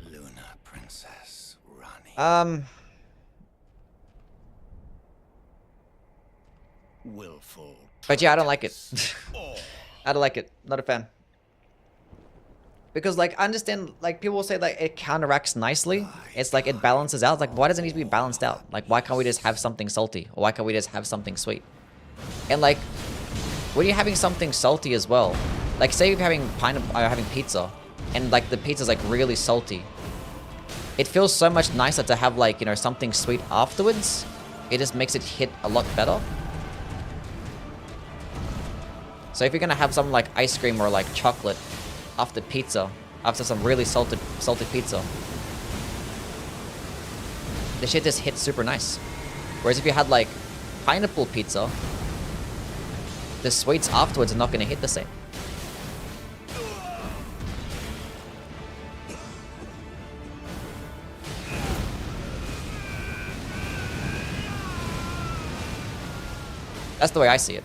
Speaker 1: Luna Princess Rani. Willful.
Speaker 2: But yeah, I don't like it.
Speaker 1: Oh,
Speaker 2: I don't like it. Not a fan. Because, like, I understand, like, people will say, like, it counteracts nicely. It's like, it balances out. Like, why does it need to be balanced out? Like, why can't we just have something salty? Or why can't we just have something sweet? And, like, when you're having something salty as well, like, say you're having having pizza, and, like, the pizza's, like, really salty. It feels so much nicer to have, like, you know, something sweet afterwards. It just makes it hit a lot better. So if you're gonna have something like ice cream or, like, chocolate after pizza, after some really salted pizza, the shit just hits super nice. Whereas if you had, like, pineapple pizza, the sweets afterwards are not gonna hit the same. That's the way I see it.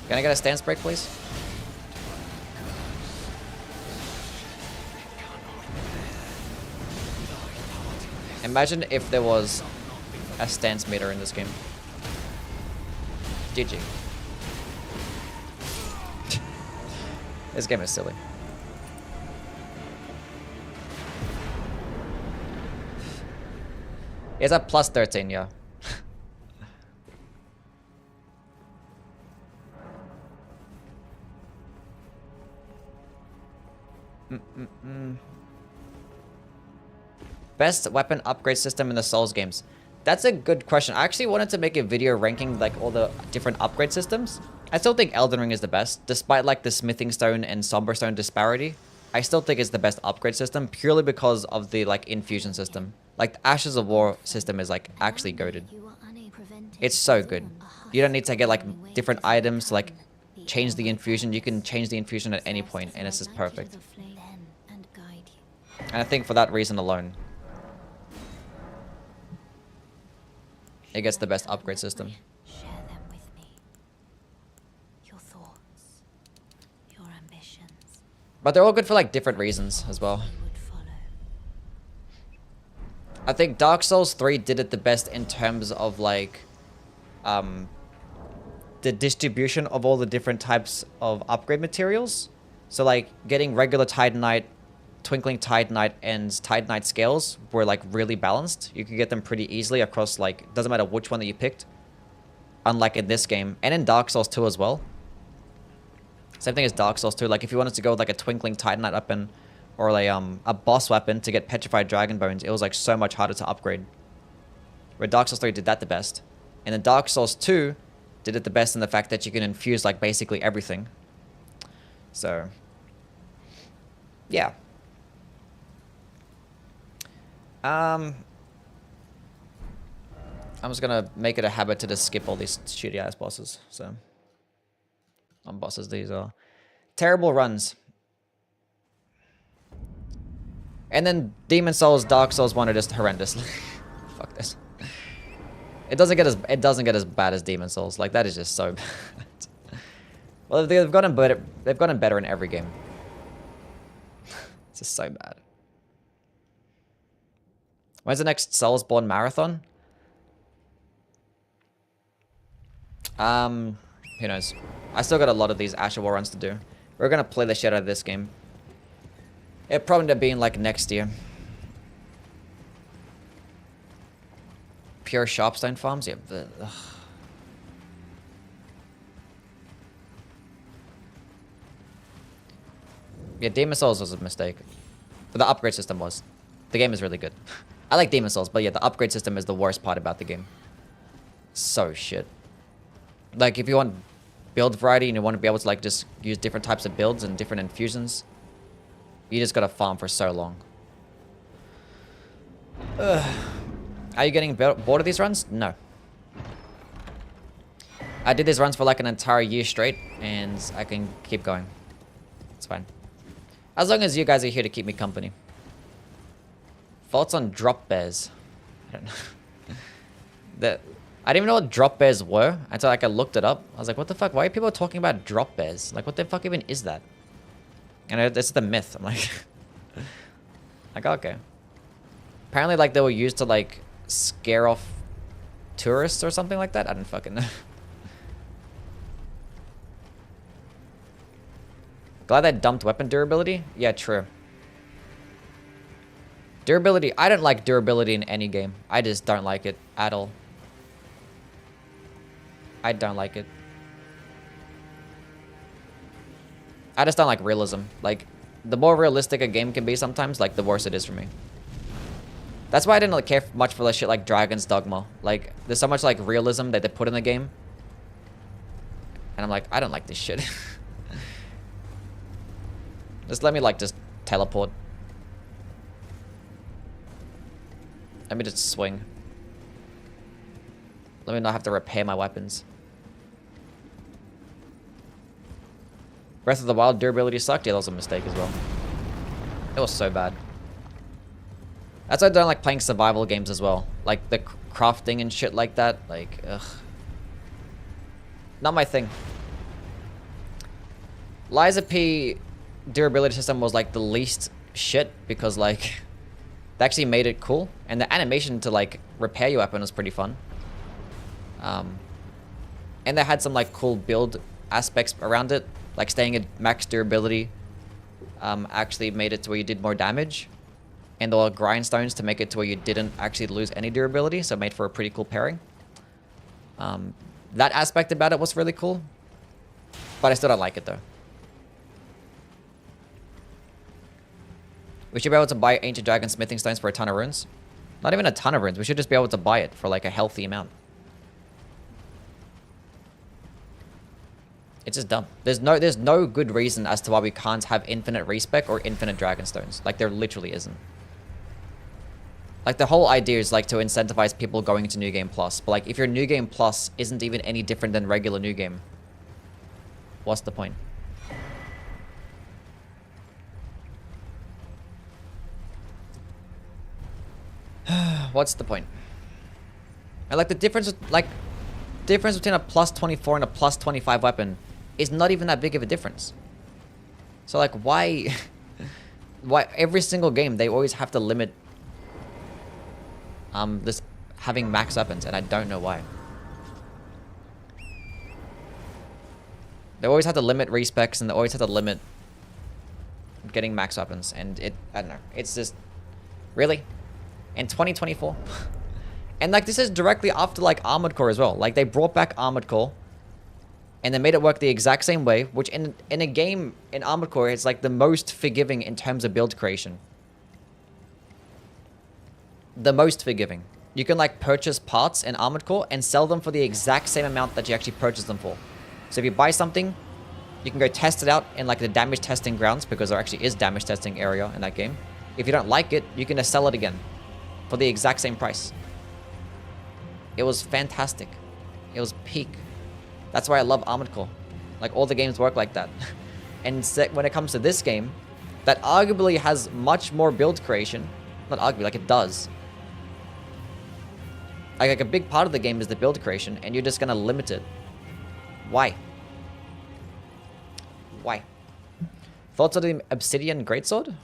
Speaker 2: Can I get a stance break, please? Imagine if there was a stance meter in this game. GG. This game is silly. It's at plus 13, yeah. Best weapon upgrade system in the Souls games. That's a good question. I actually wanted to make a video ranking like all the different upgrade systems. I still think Elden Ring is the best, despite like the Smithing Stone and Somber Stone disparity. I still think it's the best upgrade system purely because of the like infusion system. Like the Ashes of War system is like actually goated. It's so good. You don't need to get like different items to like change the infusion. You can change the infusion at any point and it's just perfect. And I think for that reason alone, it gets the best upgrade system.
Speaker 3: Share them with me. Your thoughts, your ambitions.
Speaker 2: But they're all good for like different reasons as well.
Speaker 3: You would follow.
Speaker 2: I think Dark Souls 3 did it the best in terms of like the distribution of all the different types of upgrade materials. So like getting regular Titanite, Twinkling Titanite, and Titanite scales were like really balanced. You could get them pretty easily across like, doesn't matter which one that you picked. Unlike in this game, and in Dark Souls 2 as well. Same thing as Dark Souls 2. Like if you wanted to go with like a Twinkling Titanite weapon or a boss weapon to get Petrified Dragon Bones, it was like so much harder to upgrade. Where Dark Souls 3 did that the best. And then Dark Souls 2 did it the best in the fact that you can infuse like basically everything. So, yeah. I'm just gonna make it a habit to just skip all these shitty ass bosses. So, not bosses, these are terrible runs. And then Demon Souls, Dark Souls 1 are just horrendous. Fuck this. It doesn't get as bad as Demon Souls. Like that is just so bad. Well, they've gotten better. They've gotten better in every game. It's just so bad. When's the next Soulsborne marathon? Who knows? I still got a lot of these Asher War runs to do. We're gonna play the shit out of this game. It probably end up being like next year. Pure Sharpstone farms? Yeah. Ugh. Yeah, Demon Souls was a mistake. But the upgrade system was. The game is really good. I like Demon Souls, but yeah, the upgrade system is the worst part about the game. So shit. Like, if you want build variety and you want to be able to, like, just use different types of builds and different infusions, you just gotta farm for so long. Ugh. Are you getting bored of these runs? No. I did these runs for, like, an entire year straight, and I can keep going. It's fine. As long as you guys are here to keep me company. Thoughts on drop bears? I don't know. that I didn't even know what drop bears were until like I looked it up. I was like, what the fuck? Why are people talking about drop bears? Like, what the fuck even is that? And it's the myth. I'm like, like, okay. Apparently, like, they were used to, like, scare off tourists or something like that. I don't fucking know. Glad they dumped weapon durability. Yeah, true. Durability. I don't like durability in any game. I just don't like it at all. I don't like it. I just don't like realism. Like, the more realistic a game can be sometimes, like, the worse it is for me. That's why I didn't really care much for the shit like Dragon's Dogma. Like, there's so much, like, realism that they put in the game. And I'm like, I don't like this shit. Just let me, like, just teleport. Let me just swing. Let me not have to repair my weapons. Breath of the Wild durability sucked? Yeah, that was a mistake as well. It was so bad. That's why I don't like playing survival games as well. Like, the crafting and shit like that. Like, ugh. Not my thing. Liza P durability system was, like, the least shit because, like, they actually made it cool. And the animation to, like, repair your weapon was pretty fun. And they had some, like, cool build aspects around it. Like, staying at max durability actually made it to where you did more damage. And there were grindstones to make it to where you didn't actually lose any durability. So it made for a pretty cool pairing. That aspect about it was really cool. But I still don't like it, though. We should be able to buy Ancient Dragon Smithing Stones for a ton of runes. Not even a ton of runes. We should just be able to buy it for, like, a healthy amount. It's just dumb. There's no good reason as to why we can't have infinite respec or infinite dragon stones. Like, there literally isn't. Like, the whole idea is, like, to incentivize people going to New Game Plus. But, like, if your New Game Plus isn't even any different than regular New Game, what's the point? What's the point? And, like, the difference between a plus 24 and a plus 25 weapon is not even that big of a difference. So, like, why every single game they always have to limit this having max weapons, and I don't know why. They always have to limit respecs, and they always have to limit getting max weapons, and I don't know. It's just really in 2024. And, like, this is directly after, like, Armored Core as well. Like, they brought back Armored Core. And they made it work the exact same way. Which, in a game, in Armored Core, it's, like, the most forgiving in terms of build creation. The most forgiving. You can, like, purchase parts in Armored Core and sell them for the exact same amount that you actually purchased them for. So if you buy something, you can go test it out in, like, the damage testing grounds. Because there actually is damage testing area in that game. If you don't like it, you can just sell it again. For the exact same price. It was fantastic. It was peak. That's why I love Armored Core. Like, all the games work like that. And when it comes to this game, that arguably has much more build creation. Not arguably, like, it does. Like, a big part of the game is the build creation, and you're just gonna limit it. Why? Why? Thoughts on the Obsidian Greatsword?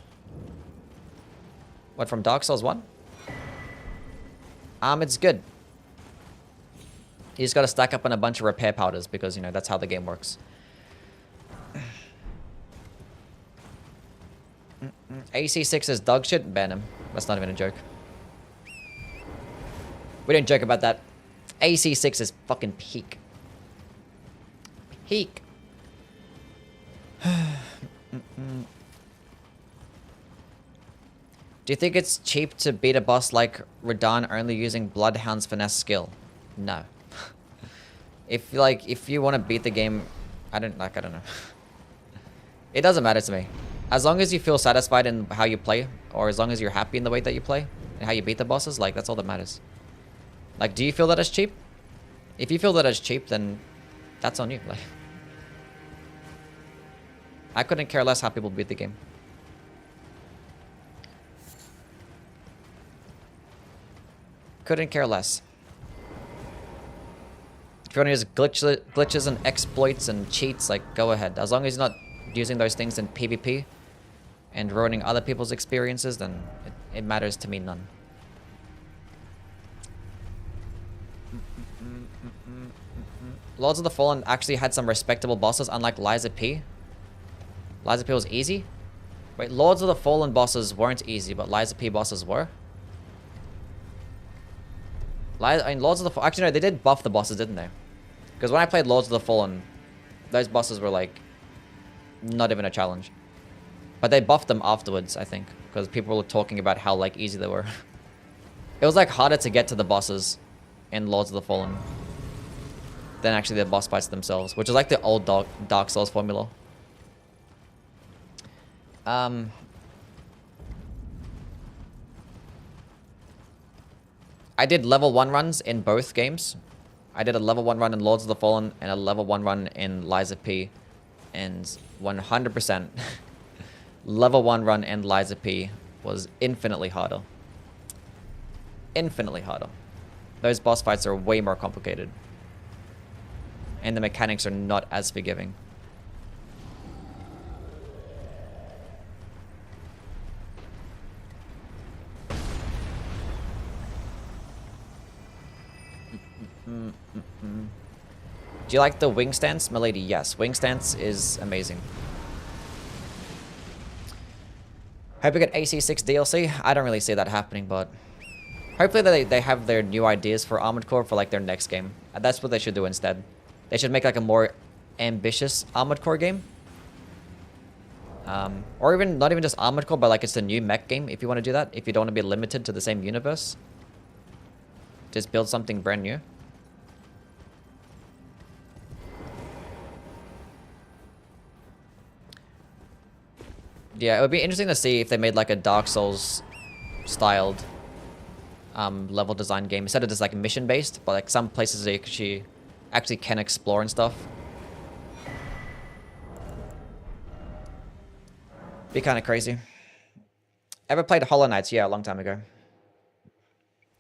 Speaker 2: What, from Dark Souls 1? It's good. You just gotta stack up on a bunch of repair powders because, you know, that's how the game works. AC6 is dog shit? Ban him. That's not even a joke. We don't joke about that. AC6 is fucking peak. Peak. Do you think it's cheap to beat a boss like Radahn only using Bloodhound's finesse skill? No. If you want to beat the game, I don't know. It doesn't matter to me. As long as you feel satisfied in how you play, or as long as you're happy in the way that you play, and how you beat the bosses, like, that's all that matters. Like, do you feel that it's cheap? If you feel that it's cheap, then that's on you. Like, I couldn't care less how people beat the game. Couldn't care less. If you want to use glitches and exploits and cheats, like, go ahead. As long as you're not using those things in PvP and ruining other people's experiences, then it matters to me none. Lords of the Fallen actually had some respectable bosses, unlike Liza P. Liza P was easy? Wait, Lords of the Fallen bosses weren't easy, but Liza P bosses were? I mean, Lords of the Fallen... Actually, no, they did buff the bosses, didn't they? Because when I played Lords of the Fallen, those bosses were, like, not even a challenge. But they buffed them afterwards, I think. Because people were talking about how, like, easy they were. It was, like, harder to get to the bosses in Lords of the Fallen than actually the boss fights themselves, which is like the old Dark Souls formula. I did level 1 runs in both games. I did a level 1 run in Lords of the Fallen and a level 1 run in Liza P. And 100% level 1 run in Liza P was infinitely harder. Infinitely harder. Those boss fights are way more complicated. And the mechanics are not as forgiving. Do you like the wing stance, milady? Yes, wing stance is amazing. Hope we get AC6 DLC. I don't really see that happening, but hopefully they have their new ideas for Armored Core for like their next game. That's what they should do instead. They should make like a more ambitious Armored Core game. Or even, not even just Armored Core, but like it's a new mech game if you want to do that. If you don't want to be limited to the same universe. Just build something brand new. Yeah, it would be interesting to see if they made like a Dark Souls styled level design game instead of just like mission based, but like some places they actually can explore and stuff. Be kind of crazy. Ever played Hollow Knights? Yeah, a long time ago.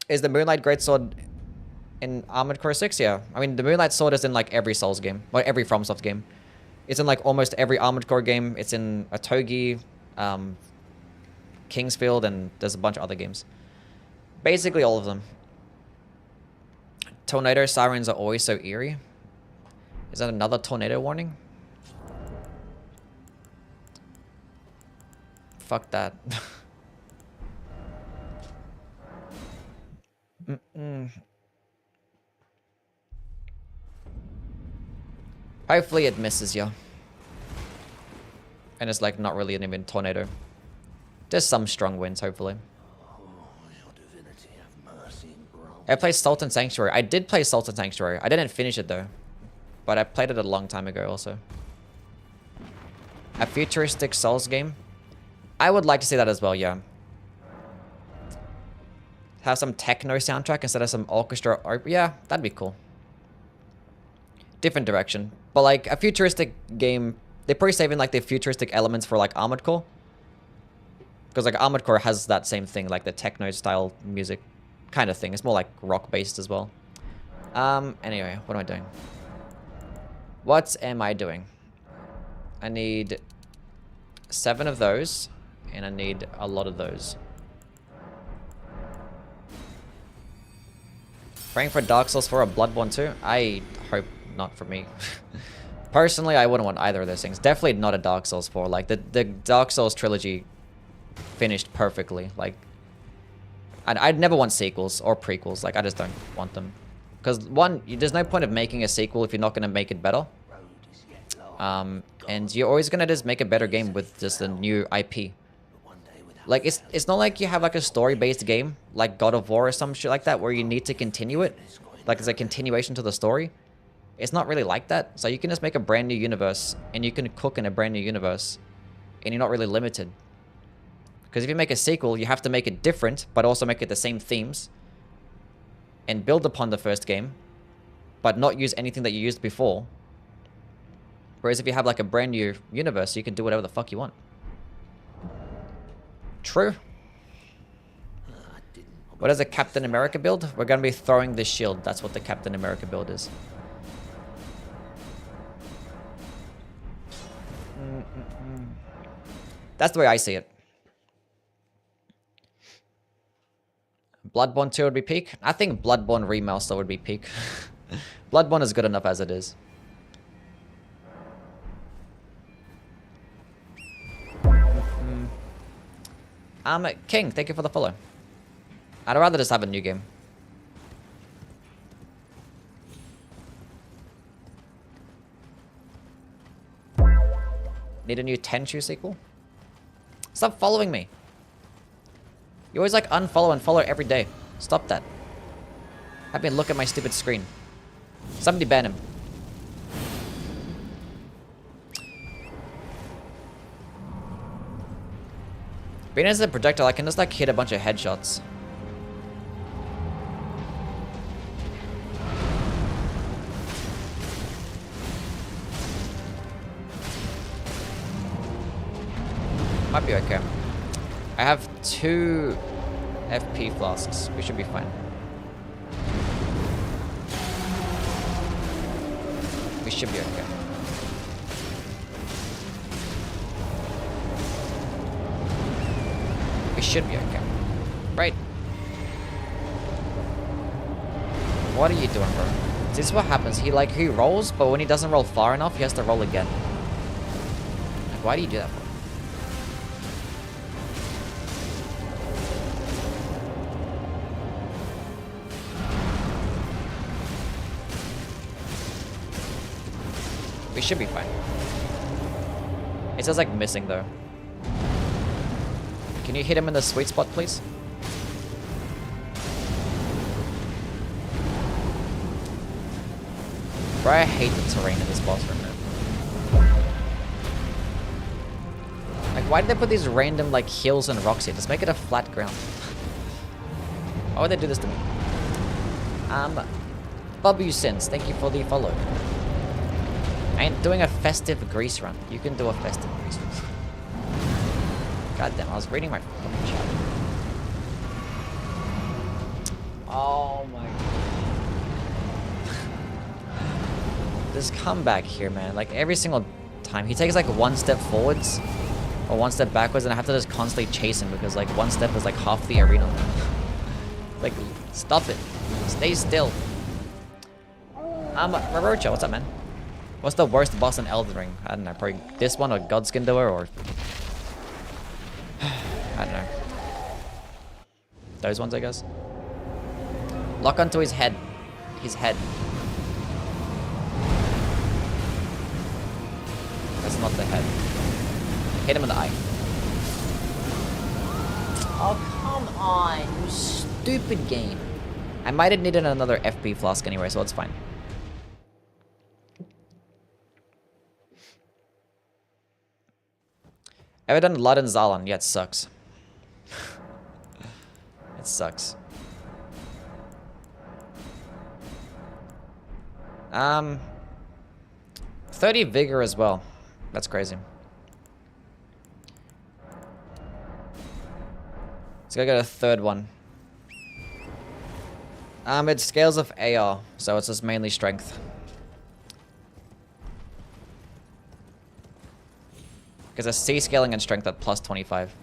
Speaker 2: Is the Moonlight Greatsword in Armored Core 6? Yeah. I mean, the Moonlight Sword is in like every Souls game, or every FromSoft game. It's in like almost every Armored Core game. It's in Otogi, Kingsfield, and there's a bunch of other games. Basically all of them. Tornado sirens are always so eerie. Is that another tornado warning? Fuck that. Hopefully it misses you. And it's like not really an even tornado. There's some strong winds, hopefully. I played Sultan Sanctuary. I did play Sultan Sanctuary. I didn't finish it though. But I played it a long time ago also. A futuristic Souls game. I would like to see that as well, yeah. Have some techno soundtrack instead of some orchestra. Yeah, that'd be cool. Different direction. But like a futuristic game, they're probably saving like the futuristic elements for like Armored Core. Because like Armored Core has that same thing, like the techno style music kind of thing. It's more like rock based as well. Anyway, what am I doing? What am I doing? I need 7 of those, and I need a lot of those. Praying for Dark Souls 4 or Bloodborne 2? I hope not for me. Personally, I wouldn't want either of those things. Definitely not a Dark Souls 4. Like, the Dark Souls trilogy finished perfectly. Like, I'd never want sequels or prequels. Like, I just don't want them. Because, one, there's no point of making a sequel if you're not going to make it better. And you're always going to just make a better game with just a new IP. Like, it's not like you have, like, a story-based game, like God of War or some shit like that, where you need to continue it. Like, it's a continuation to the story. It's not really like that. So you can just make a brand new universe, and you can cook in a brand new universe, and you're not really limited. Because if you make a sequel, you have to make it different, but also make it the same themes, and build upon the first game, but not use anything that you used before. Whereas if you have like a brand new universe, you can do whatever the fuck you want. True. What is a Captain America build? We're going to be throwing this shield. That's what the Captain America build is. That's the way I see it. Bloodborne 2 would be peak. I think Bloodborne Remaster would be peak. Bloodborne is good enough as it is. King, thank you for the follow. I'd rather just have a new game. Need a new Tenchu sequel? Stop following me. You always like unfollow and follow every day. Stop that. Have me look at my stupid screen. Somebody ban him. Being as a projectile, I can just like hit a bunch of headshots. Might be okay. I have 2 FP flasks. We should be fine. We should be okay. We should be okay. Right. What are you doing, bro? This is what happens. He rolls, but when he doesn't roll far enough, he has to roll again. Like, why do you do that for? We should be fine. It says like missing though. Can you hit him in the sweet spot, please? Bro, I hate the terrain in this boss room, man. Like, why did they put these random like hills and rocks here? Just make it a flat ground. Why would they do this to me? Babu Sins, thank you for the follow. I ain't doing a festive grease run. You can do a festive grease run. God damn, I was reading my fucking chat. Oh my god. This comeback here, man. Like every single time. He takes like 1 step forwards or 1 step backwards and I have to just constantly chase him because like 1 step is like half the arena. Like, stop it. Stay still. Marocha, what's up, man? What's the worst boss in Elden Ring? I don't know, probably this one or Godskin Doer or... I don't know. Those ones, I guess. Lock onto his head. His head. That's not the head. Hit him in the eye. Oh, come on, you stupid game. I might have needed another FP flask anyway, so it's fine. Ever done Lud and Zalan? Yeah, it sucks. It sucks. 30 vigor as well. That's crazy. Let's go get a third one. It scales of AR, so it's just mainly strength. Because a C scaling and strength at plus 25.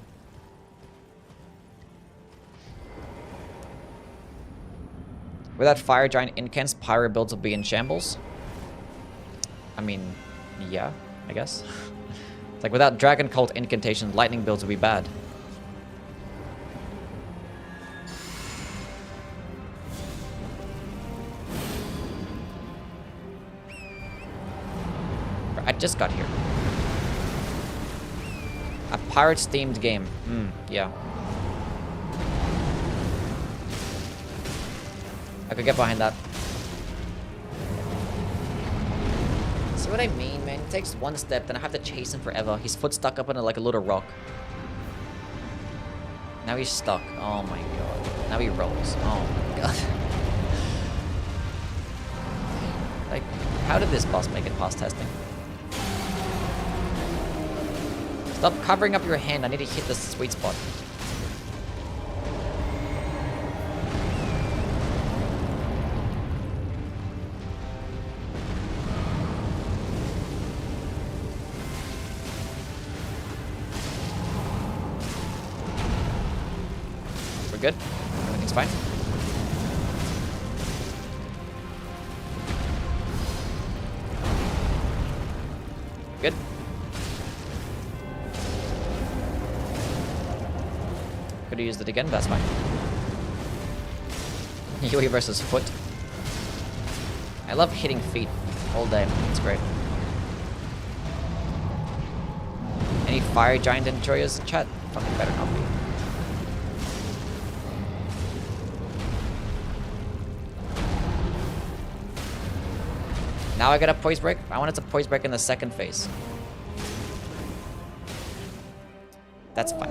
Speaker 2: Without Fire Giant Incants, Pyro builds will be in shambles. I mean, yeah, I guess. It's like without Dragon Cult Incantation, Lightning builds will be bad. I just got here. A Pirates-themed game. Yeah. I could get behind that. See what I mean, man? He takes 1 step, then I have to chase him forever. His foot's stuck up in like a little rock. Now he's stuck. Oh my god. Now he rolls. Oh my god. Like, how did this boss make it past testing? Stop covering up your hand. I need to hit the sweet spot. We're good. Everything's fine. Good. Could have used it again, that's fine. Yui versus foot. I love hitting feet all day. It's great. Any fire giant enjoyers in chat? Fucking better not be. Now I got a poise break. I wanted to poise break in the second phase. That's fine.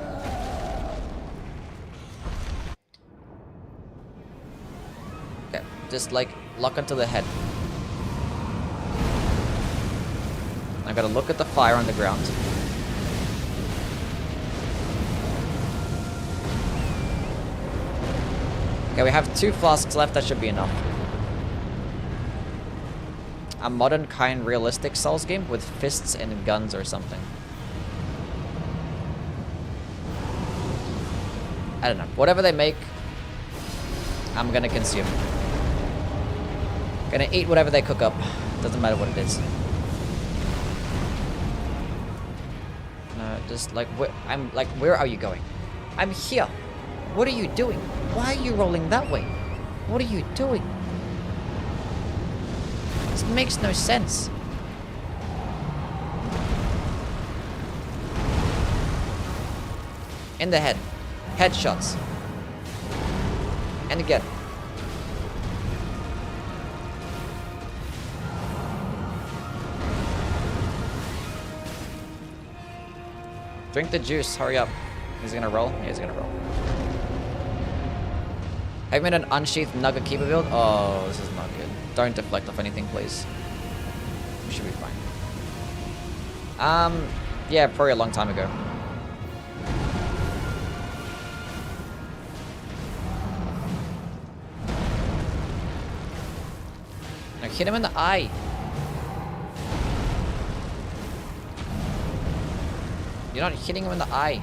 Speaker 2: Okay, just like lock onto the head. I gotta look at the fire on the ground. Okay, we have 2 flasks left. That should be enough. A modern kind realistic Souls game with fists and guns or something. I don't know. Whatever they make, I'm gonna consume. Gonna eat whatever they cook up. Doesn't matter what it is. No, just like I'm like, where are you going? I'm here. What are you doing? Why are you rolling that way? What are you doing? This makes no sense. In the head. Headshots. And again. Drink the juice, hurry up. He's gonna roll? Yeah, he's gonna roll. Have you made an unsheathed nugget keeper build? Oh, this is not good. Don't deflect off anything, please. We should be fine. Yeah, probably a long time ago. Now hit him in the eye. You're not hitting him in the eye.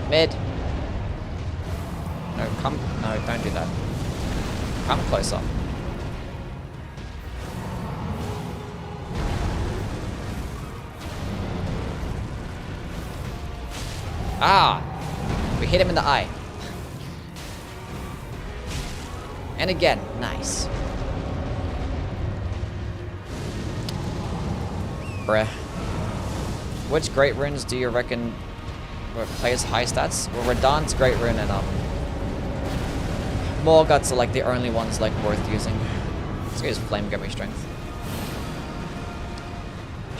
Speaker 2: Mid. No, come. No, don't do that. Come closer. Ah! We hit him in the eye. And again. Nice. Bruh. Which great runes do you reckon plays high stats? Well, Radahn's great rune and Morguts are like the only ones like worth using. Let's use Flame Gummy Strength.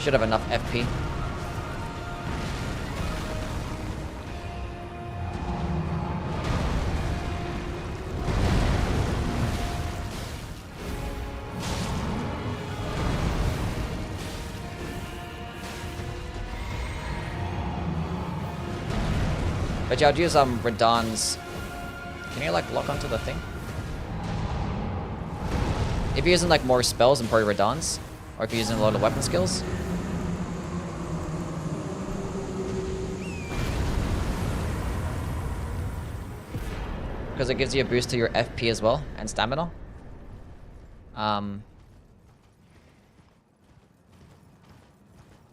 Speaker 2: Should have enough FP. But yeah, I'd use Radahn's. Can you like lock onto the thing? If you're using like more spells and probably Radahn's, or if you're using a lot of weapon skills. Because it gives you a boost to your FP as well and stamina.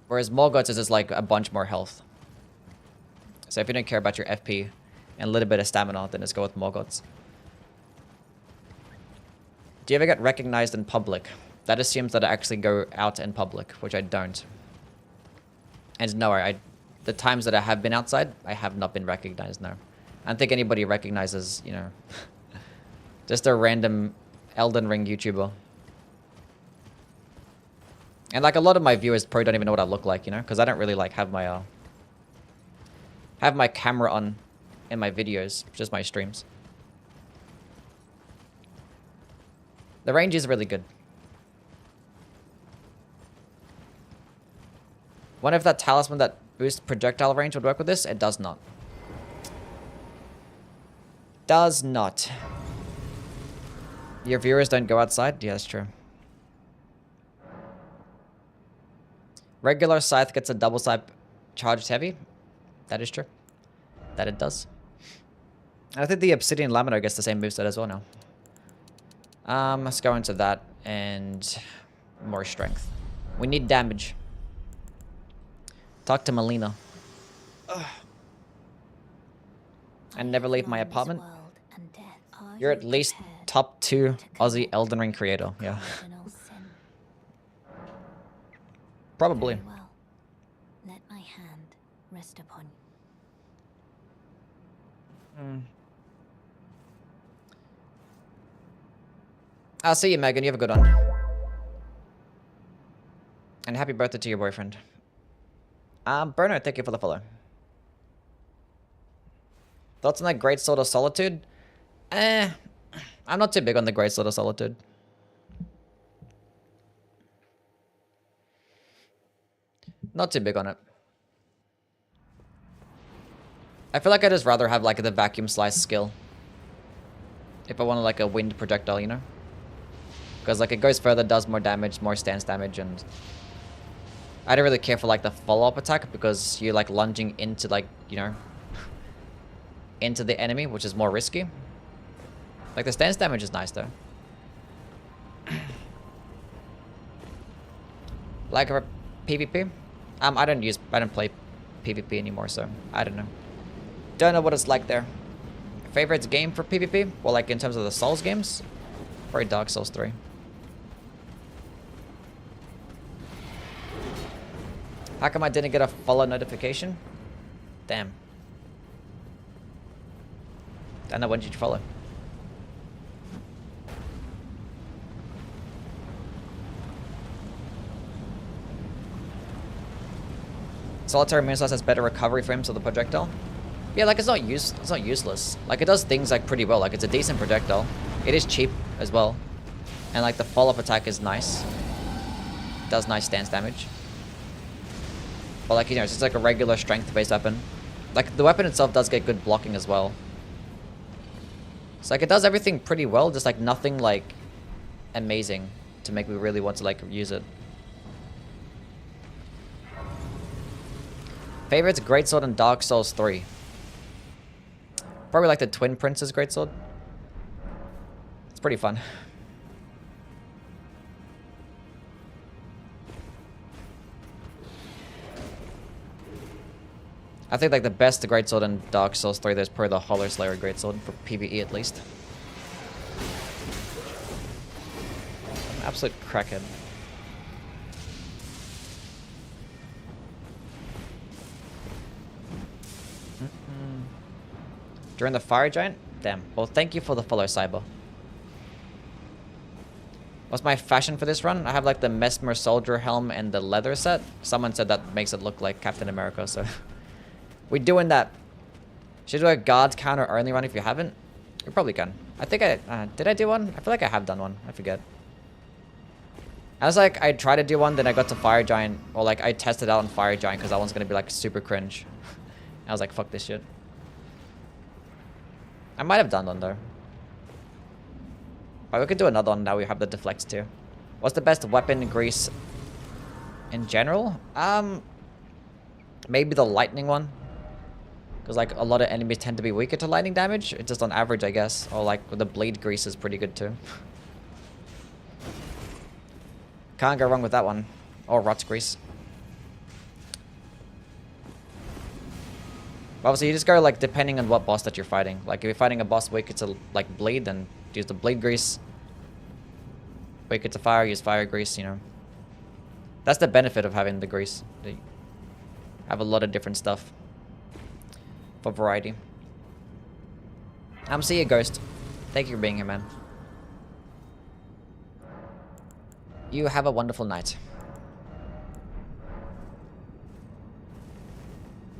Speaker 2: Whereas Morguts is just like a bunch more health. So if you don't care about your FP and a little bit of stamina, then just go with Morguts. Do you ever get recognized in public? That assumes that I actually go out in public, which I don't. And no, the times that I have been outside, I have not been recognized, no. I don't think anybody recognizes, you know, just a random Elden Ring YouTuber. And like a lot of my viewers probably don't even know what I look like, you know, because I don't really like have my camera on in my videos, just my streams. The range is really good. Wonder if that talisman that boosts projectile range would work with this? It does not. Does not. Your viewers don't go outside? Yeah, that's true. Regular scythe gets a double scythe charged heavy. That is true. That it does. And I think the obsidian laminar gets the same moveset as well now. Let's go into that and more strength. We need damage. Talk to Melina. Ugh. And never leave my apartment. You're at least top 2 Aussie Elden Ring creator. Yeah. Probably.
Speaker 3: Very well. Let my hand rest upon you.
Speaker 2: I'll see you, Megan. You have a good one. And happy birthday to your boyfriend. Bernard, thank you for the follow. Thoughts on that Great Sword of Solitude? I'm not too big on the Great Sword of Solitude. Not too big on it. I feel like I'd just rather have like the vacuum slice skill. If I wanted like a wind projectile, you know? Because like it goes further, does more damage, more stance damage, and I don't really care for like the follow-up attack because you're like lunging into like, you know, into the enemy, which is more risky. Like the stance damage is nice though. Like a PvP? I don't play PvP anymore, so I don't know. Don't know what it's like there. Favorite game for PvP? Well, like in terms of the Souls games? Probably Dark Souls 3. How come I didn't get a follow notification? Damn. I know, when did you follow? Solitary Moonslash has better recovery frames of the projectile. Yeah, like it's not useless. Like it does things like pretty well. Like it's a decent projectile. It is cheap as well. And like the follow-up attack is nice. Does nice stance damage. But like, you know, it's just like a regular strength-based weapon. Like the weapon itself does get good blocking as well. So like it does everything pretty well, just like nothing like amazing to make me really want to like use it. Favorites, Greatsword and Dark Souls 3. Probably like the Twin Prince's Greatsword. It's pretty fun. I think like the best Greatsword in Dark Souls 3, there's probably the Hollow Slayer Greatsword, for PvE at least. An absolute crackhead. During the Fire Giant? Damn. Well, thank you for the follow, Cyber. What's my fashion for this run? I have like the Mesmer Soldier helm and the leather set. Someone said that makes it look like Captain America, so... We're doing that. Should do a guard counter only run if you haven't? We probably can. I think I... did I do one? I feel like I have done one. I forget. I was like, I tried to do one, then I got to Fire Giant. Or like, I tested out on Fire Giant because that one's going to be like super cringe. I was like, fuck this shit. I might have done one though. But we could do another one now we have the deflect too. What's the best weapon grease in general? Maybe the lightning one. Because like a lot of enemies tend to be weaker to lightning damage. It's just on average, I guess. Or like the bleed grease is pretty good too. Can't go wrong with that one. Or rot grease. Obviously, you just go like depending on what boss that you're fighting. Like if you're fighting a boss weaker to like bleed, then use the bleed grease. Weaker to fire, use fire grease. You know, that's the benefit of having the grease. You have a lot of different stuff for variety. See you, Ghost. Thank you for being here, man. You have a wonderful night.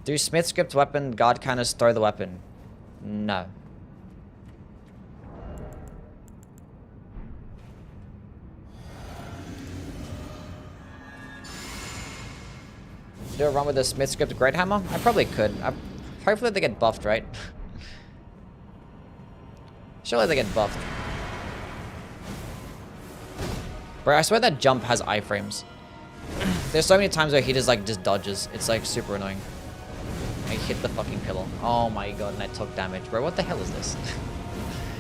Speaker 2: Do Smithscript weapon guard counters throw the weapon? No. Do a run with the Smithscript Great Hammer? I probably could. Hopefully they get buffed, right? Surely they get buffed. Bro, I swear that jump has iframes. There's so many times where he just like just dodges. It's like super annoying. I hit the fucking pillar. Oh my god, and I took damage. Bro, what the hell is this?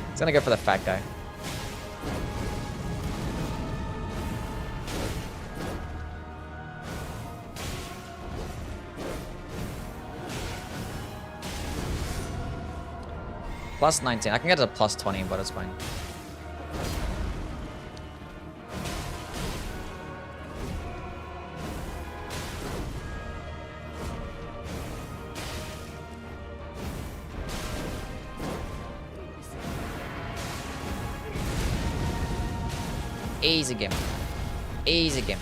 Speaker 2: It's gonna go for the fat guy. Plus 19. I can get to plus 20, but it's fine. Easy game. Easy game.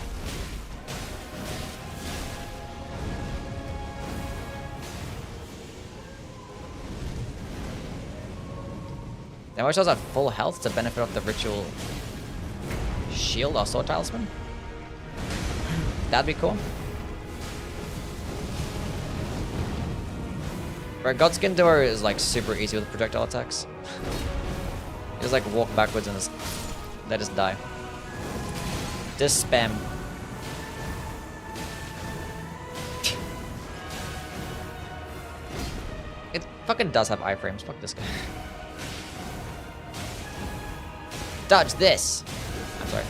Speaker 2: Then wish I was at full health to benefit off the ritual shield or sword talisman. That'd be cool. Bro, Godskin Doer is like super easy with projectile attacks. You just like walk backwards and they just die. Just spam. It fucking does have iframes. Fuck this guy. Dodge this. I'm sorry.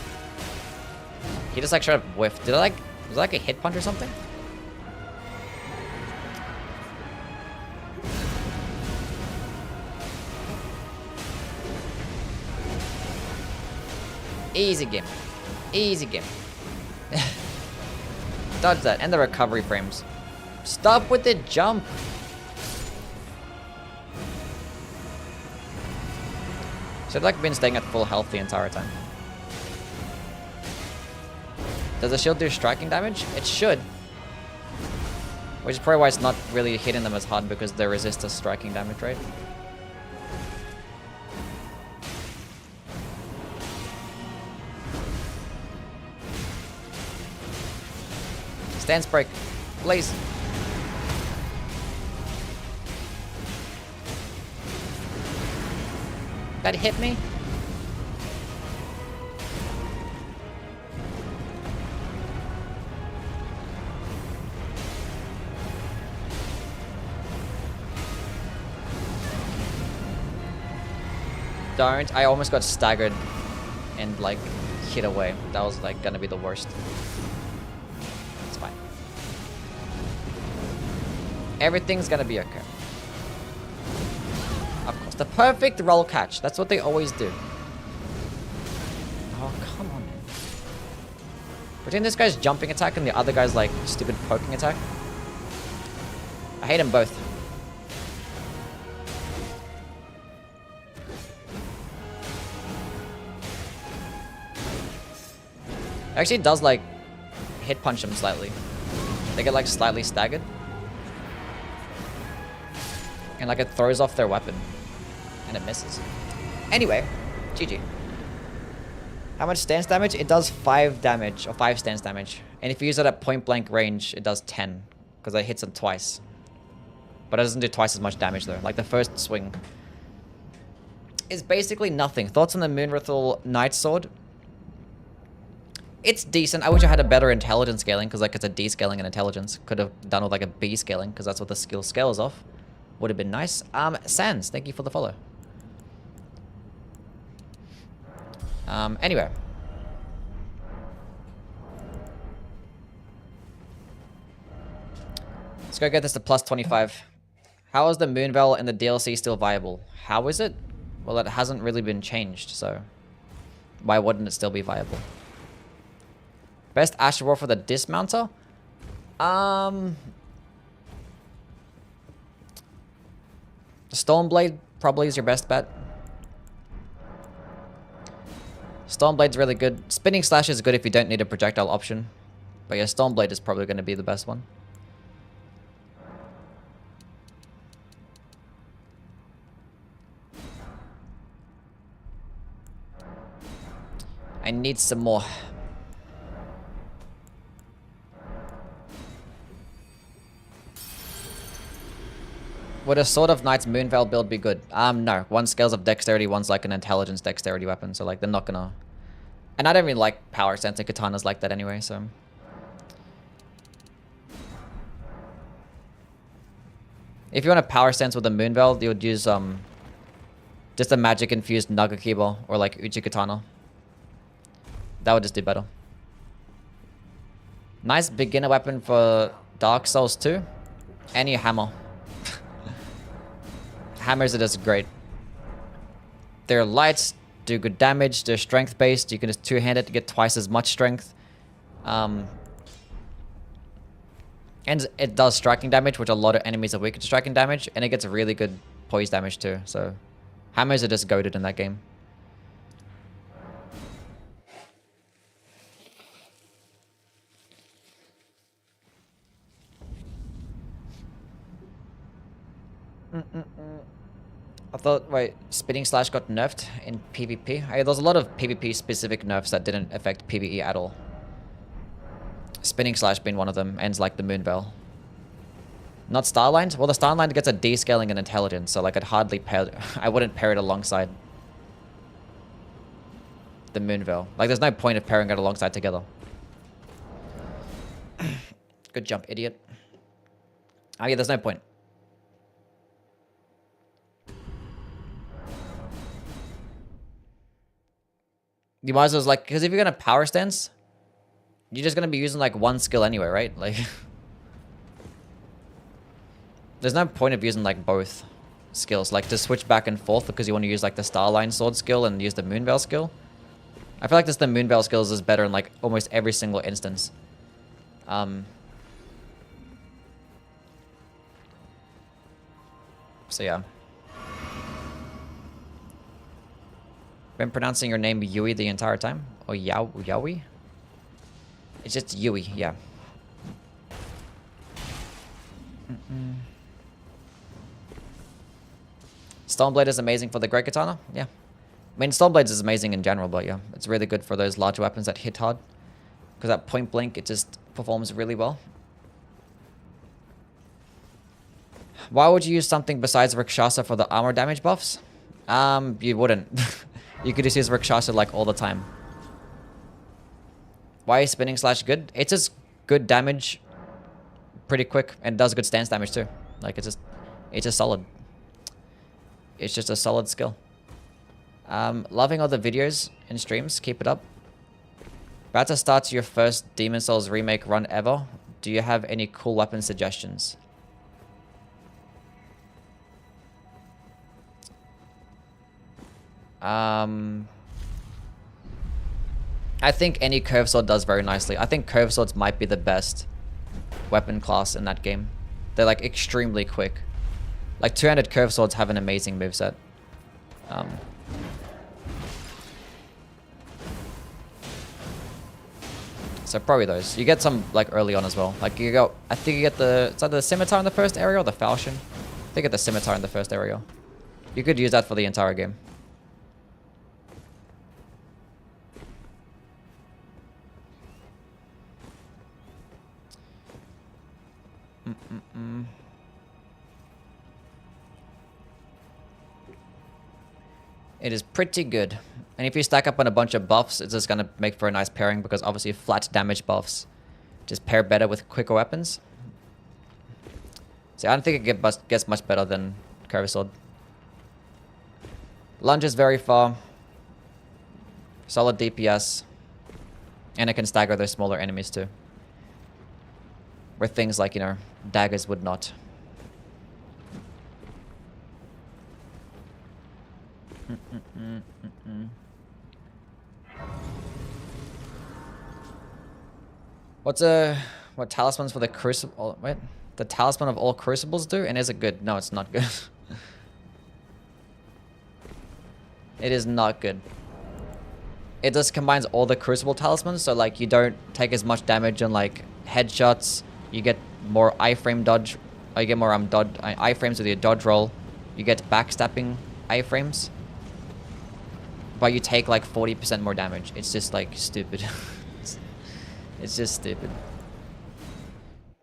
Speaker 2: He just like straight up whiffed. Did I like... Was that like a hit punch or something? Easy game. Easy game. Dodge that. And the recovery frames. Stop with the jump. Should have like been staying at full health the entire time. Does the shield do striking damage? It should. Which is probably why it's not really hitting them as hard, because they resist the striking damage, right? Stance break. Please. That hit me? Don't. I almost got staggered and like hit away. That was like gonna be the worst. It's fine. Everything's gonna be okay. Of course. The perfect roll catch. That's what they always do. Oh, come on, man. Between this guy's jumping attack and the other guy's like stupid poking attack. I hate them both. Actually, it does like hit punch them slightly. They get like slightly staggered. And like it throws off their weapon. And it misses. Anyway, GG. How much stance damage? It does 5 damage, or 5 stance damage. And if you use it at point blank range, it does 10. Because it hits them twice. But it doesn't do twice as much damage though. Like the first swing is basically nothing. Thoughts on the Moonrithal Knight Sword? It's decent. I wish I had a better intelligence scaling, because like it's a D scaling in intelligence. Could have done with like a B scaling, because that's what the skill scales off. Would have been nice. Sans, thank you for the follow. Anyway. Let's go get this to plus 25. How is the Moonveil in the DLC still viable? How is it? Well, it hasn't really been changed, so why wouldn't it still be viable? Best Astral Roar for the Dismounter? Stormblade probably is your best bet. Stormblade's really good. Spinning Slash is good if you don't need a projectile option. But yeah, Stormblade is probably going to be the best one. I need some more. Would a Sword of Knight's Moonveil build be good? No. One scales of dexterity, one's like an intelligence dexterity weapon, so like they're not gonna... And I don't really like power sensing katanas like that anyway, so... If you want a power stance with a Moonveil, you would use just a magic infused Nagakibo or like Uchikatana. That would just do better. Nice beginner weapon for Dark Souls 2. Any hammer. Hammers are just great. They're light, do good damage, they're strength based. You can just two-hand it to get twice as much strength. And it does striking damage, which a lot of enemies are weak to striking damage, and it gets really good poise damage too. So hammers are just goated in that game. I thought, wait, Spinning Slash got nerfed in PvP? Hey, there's a lot of PvP specific nerfs that didn't affect PvE at all. Spinning Slash being one of them, ends like the Moonveil. Not Starline? Well, the Starline gets a descaling in intelligence, so like I'd hardly pair, I wouldn't pair it alongside the Moonveil. Like there's no point of pairing it alongside together. Good jump, idiot. Oh yeah, there's no point. You might as well, like, because if you're gonna power stance, you're just gonna be using like one skill anyway, right? Like, there's no point of using like both skills, like to switch back and forth because you want to use like the Starline sword skill and use the Moonveil skill. I feel like just the Moonveil skills is better in like almost every single instance. So yeah. Been pronouncing your name Yui the entire time? Or Yaoi? It's just Yui, yeah. Stoneblade is amazing for the Great Katana? Yeah. I mean, Stoneblade is amazing in general, but yeah. It's really good for those larger weapons that hit hard. Because at point blank, it just performs really well. Why would you use something besides Rakshasa for the armor damage buffs? You wouldn't. You could just use Rakshasa like all the time. Why is Spinning Slash good? It's just good damage pretty quick and does good stance damage too. Like it's just solid. It's just a solid skill. Loving all the videos and streams. Keep it up. About to start your first Demon Souls remake run ever. Do you have any cool weapon suggestions? I think any curve sword does very nicely. I think curve swords might be the best weapon class in that game. They're like extremely quick. Like two-handed curve swords have an amazing moveset. So probably those. You get some like early on as well. Like you go, I think you get the, it's either the scimitar in the first area or the falchion. I think you get the scimitar in the first area. You could use that for the entire game. It is pretty good. And if you stack up on a bunch of buffs, it's just going to make for a nice pairing because obviously flat damage buffs just pair better with quicker weapons. See, I don't think it gets much better than Curved Sword. Lunges very far. Solid DPS. And it can stagger those smaller enemies too. Where things like, you know, daggers would not. What talismans for the crucible? Wait, the talisman of all crucibles do? And is it good? No, it's not good. It is not good. It just combines all the crucible talismans, so like you don't take as much damage on like headshots. You get more iframe dodge. Or you get more iframes with your dodge roll. You get backstabbing iframes. But you take like 40% more damage. It's just like stupid. It's just stupid.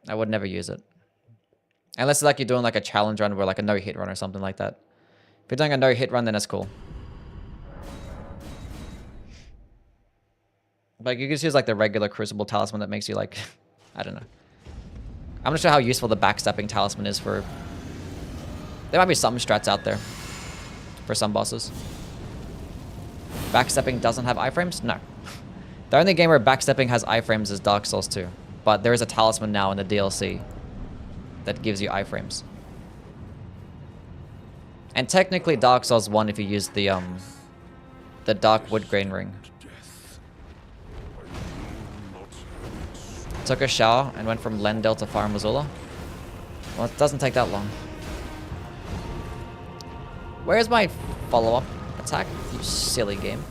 Speaker 2: I would never use it. Unless like you're doing like a challenge run where like a no-hit run or something like that. If you're doing a no-hit run, then that's cool. Like you can just use like the regular crucible talisman that makes you like, I don't know. I'm not sure how useful the backstabbing talisman is for There might be some strats out there for some bosses. Backstepping doesn't have iframes? No. The only game where backstepping has iframes is Dark Souls 2. But there is a talisman now in the DLC that gives you iframes. And technically Dark Souls 1 if you use the Dark Wood Grain Ring. Took a shower and went from Lendel to Far Missoula. Well, it doesn't take that long. Where's my follow-up attack? You silly game.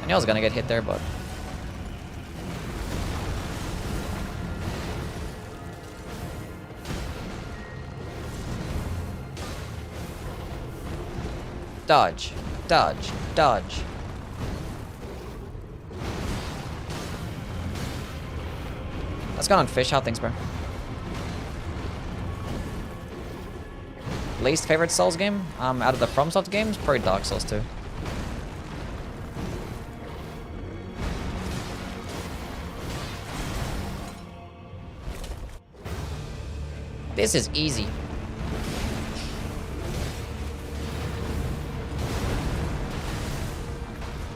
Speaker 2: I knew I was gonna get hit there, but... Dodge. Dodge. Dodge. Let's go on Fish. How things, bro? Least favorite Souls game? Out of the FromSoft games? Probably Dark Souls 2. This is easy.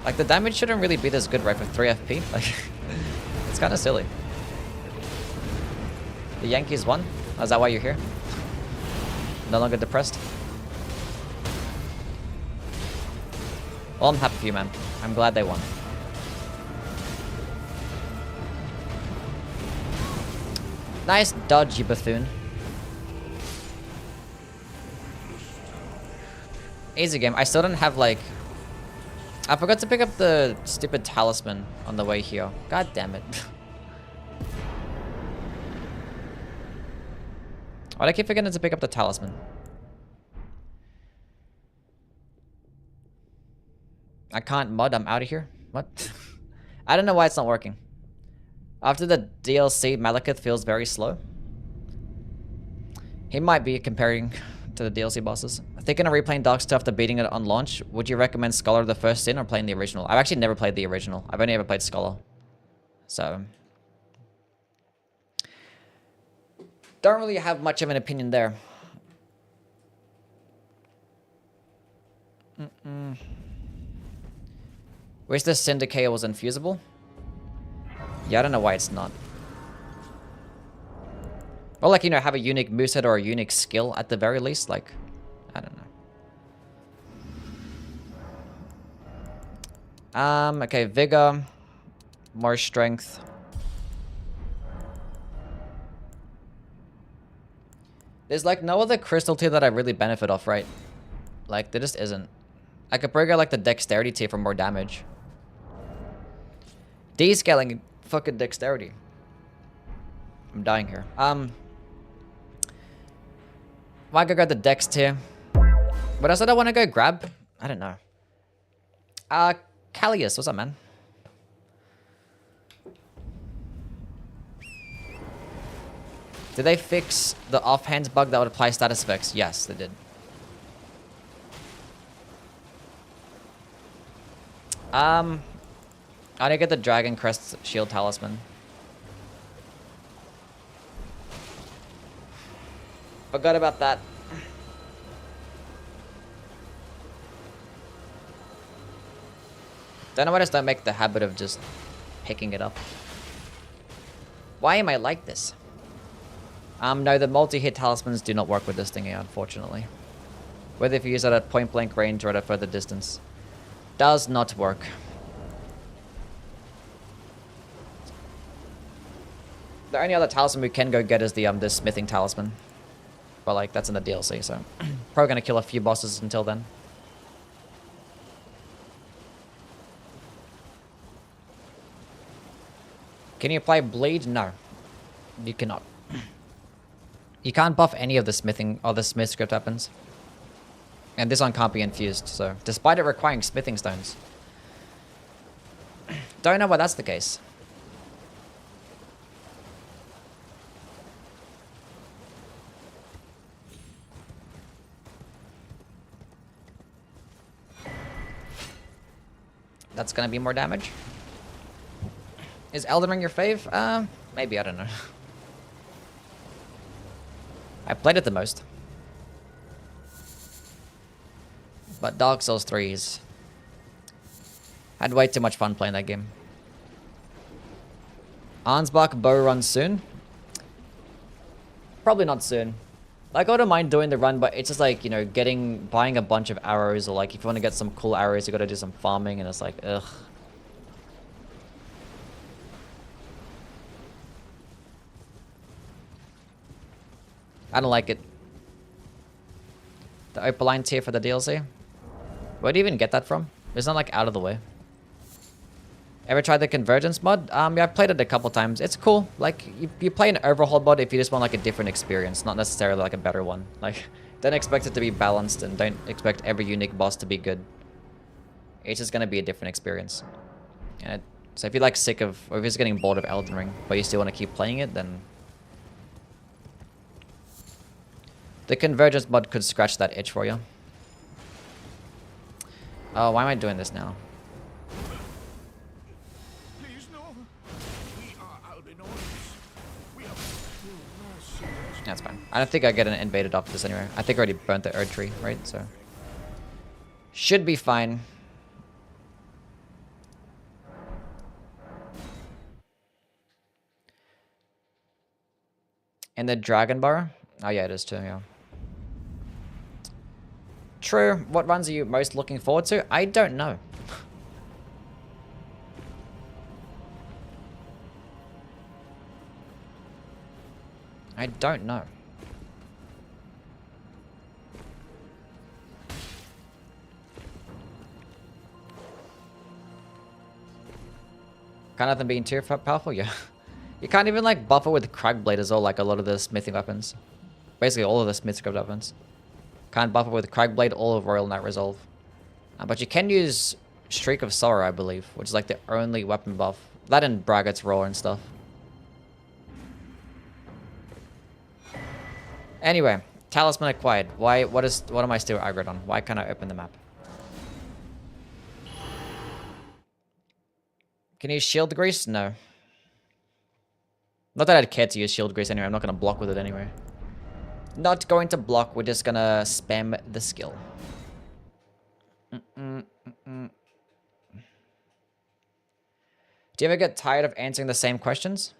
Speaker 2: Like, the damage shouldn't really be this good, right, for 3 FP? Like, it's kind of silly. The Yankees won? Oh, is that why you're here? No longer depressed? Well, I'm happy for you, man. I'm glad they won. Nice dodge, you buffoon. Easy game. I still don't have, like... I forgot to pick up the stupid talisman on the way here. God damn it. Why'd I keep forgetting to pick up the talisman? I can't mod, I'm out of here. What? I don't know why it's not working. After the DLC, Malekith feels very slow. He might be comparing to the DLC bosses. Thinking of replaying Dark Souls after beating it on launch, would you recommend Scholar the First Sin or playing the original? I've actually never played the original. I've only ever played Scholar. So... don't really have much of an opinion there. Wish the Syndicate was infusable? Yeah, I don't know why it's not. Or like, you know, have a unique moveset or a unique skill at the very least. Like, I don't know. Okay, Vigor. More strength. There's like no other crystal tier that I really benefit off, right? Like, there just isn't. I could bring out like the dexterity tier for more damage. Descaling fucking dexterity. I'm dying here. Why go grab the dex tier? What else did I want to go grab? I don't know. Callius, what's up, man? Did they fix the offhands bug that would apply status effects? Yes, they did. I need to get the Dragon Crest Shield Talisman. Forgot about that. Don't know why I just don't make the habit of just picking it up. Why am I like this? No, the multi-hit talismans do not work with this thingy, unfortunately. Whether if you use it at point-blank range or at a further distance. Does not work. The only other talisman we can go get is the this smithing talisman. But like, that's in the DLC, so... probably gonna kill a few bosses until then. Can you apply bleed? No. You cannot. You can't buff any of the smithing or the Smithscript weapons. And this one can't be infused, so... despite it requiring smithing stones. Don't know why that's the case. That's gonna be more damage. Is Elden Ring your fave? Maybe, I don't know. I played it the most. But Dark Souls 3's had way too much fun playing that game. Ansbach bow run soon? Probably not soon. Like, I don't mind doing the run, but it's just like, you know, buying a bunch of arrows, or like if you want to get some cool arrows, you gotta do some farming, and it's like, ugh. I don't like it. The Opaline tier for the DLC? Where do you even get that from? It's not like out of the way. Ever tried the Convergence mod? Yeah, I've played it a couple times. It's cool. Like, you play an Overhaul mod if you just want like a different experience, not necessarily like a better one. Like, don't expect it to be balanced, and don't expect every unique boss to be good. It's just gonna be a different experience. So if you're like sick of, or if you're just getting bored of Elden Ring, but you still want to keep playing it, then the Convergence mod could scratch that itch for you. Oh, why am I doing this now?
Speaker 4: Please, no. We are Albinoids. We have no mercy.
Speaker 2: That's fine. I don't think I get an invaded after this anyway. I think I already burnt the Erd Tree, right? So should be fine. And the Dragon Bar? Oh yeah, it is too, yeah. True. What runs are you most looking forward to? I don't know. I don't know. Kind of them being too powerful? Yeah. You can't even like buff it with Cragblade as well, like a lot of the smithing weapons. Basically all of the Smithscript weapons. Can't buff it with Cragblade or Royal Knight Resolve. But you can use Streak of Sorrow, I believe, which is like the only weapon buff. That and Braggart's Roar and stuff. Anyway, Talisman acquired. Why? What am I still aggroed on? Why can't I open the map? Can you use Shield Grease? No. Not that I'd care to use Shield Grease anyway. I'm not going to block with it anyway. Not going to block. We're just going to spam the skill. Do you ever get tired of answering the same questions?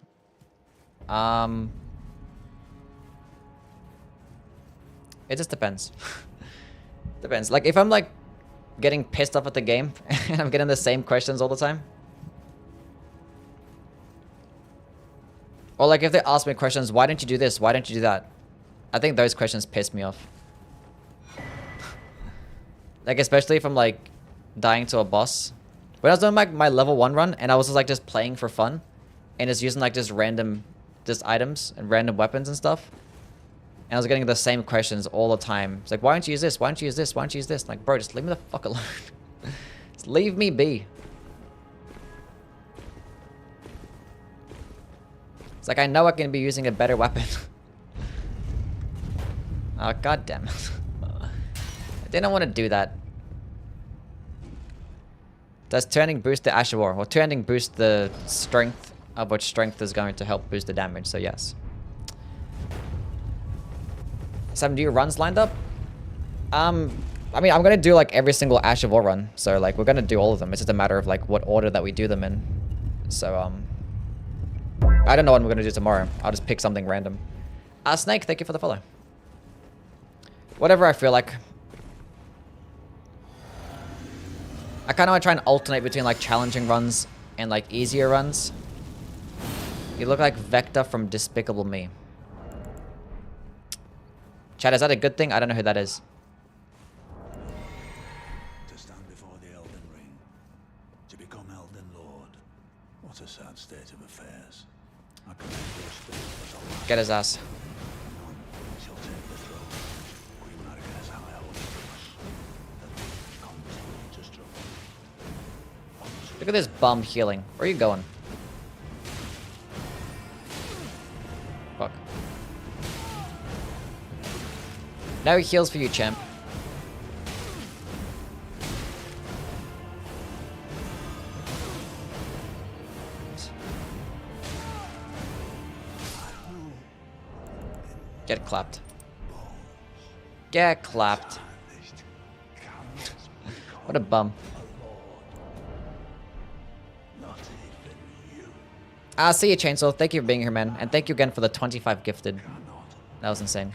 Speaker 2: It just depends. Depends. Like, if I'm, like, getting pissed off at the game and I'm getting the same questions all the time. Or, like, if they ask me questions, why don't you do this? Why don't you do that? I think those questions piss me off. Like, especially if I'm, like, dying to a boss. When I was doing my level 1 run, and I was just, like, just playing for fun, and just using, like, just random items and random weapons and stuff. And I was getting the same questions all the time. It's like, why don't you use this? Why don't you use this? Why don't you use this? Like, bro, just leave me the fuck alone. Just leave me be. It's like, I know I can be using a better weapon. Oh, god damn it. I didn't want to do that. Does turning boost the Ash of War? Well, turning boost the strength, of which strength is going to help boost the damage, so yes. Some new runs lined up? I mean, I'm going to do, like, every single Ash of War run. So, like, we're going to do all of them. It's just a matter of, like, what order that we do them in. So, I don't know what we're going to do tomorrow. I'll just pick something random. Snake, thank you for the follow. Whatever I feel like. I kind of want to try and alternate between, like, challenging runs and, like, easier runs. You look like Vector from Despicable Me. Chad, is that a good thing? I don't know who that is.
Speaker 1: To stand before the Elden Ring, to become Elden Lord. What a sad state of affairs. I commend your spirit as a light.
Speaker 2: Get his ass.
Speaker 1: None shall take the throne. Queen Margaret's high old cross. The thief continue to struggle.
Speaker 2: Look at this bum healing. Where are you going? Fuck. No heals for you, champ. Get clapped. Get clapped. What a bum. See you, Chainsaw. Thank you for being here, man. And thank you again for the 25 gifted. That was insane.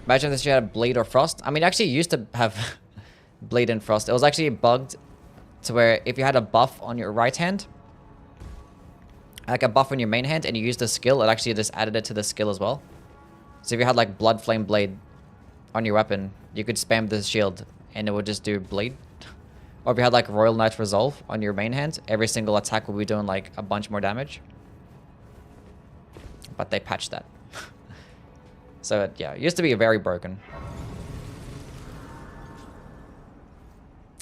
Speaker 2: Imagine if you had a Bleed or Frost. I mean, actually, used to have Bleed and Frost. It was actually bugged to where if you had a buff on your right hand, like a buff on your main hand, and you used the skill, it actually just added it to the skill as well. So if you had like Blood Flame Blade on your weapon, you could spam the shield and it would just do Bleed. Or if you had like Royal Knight Resolve on your main hand, every single attack will be doing like a bunch more damage. But they patched that. So yeah, it used to be very broken.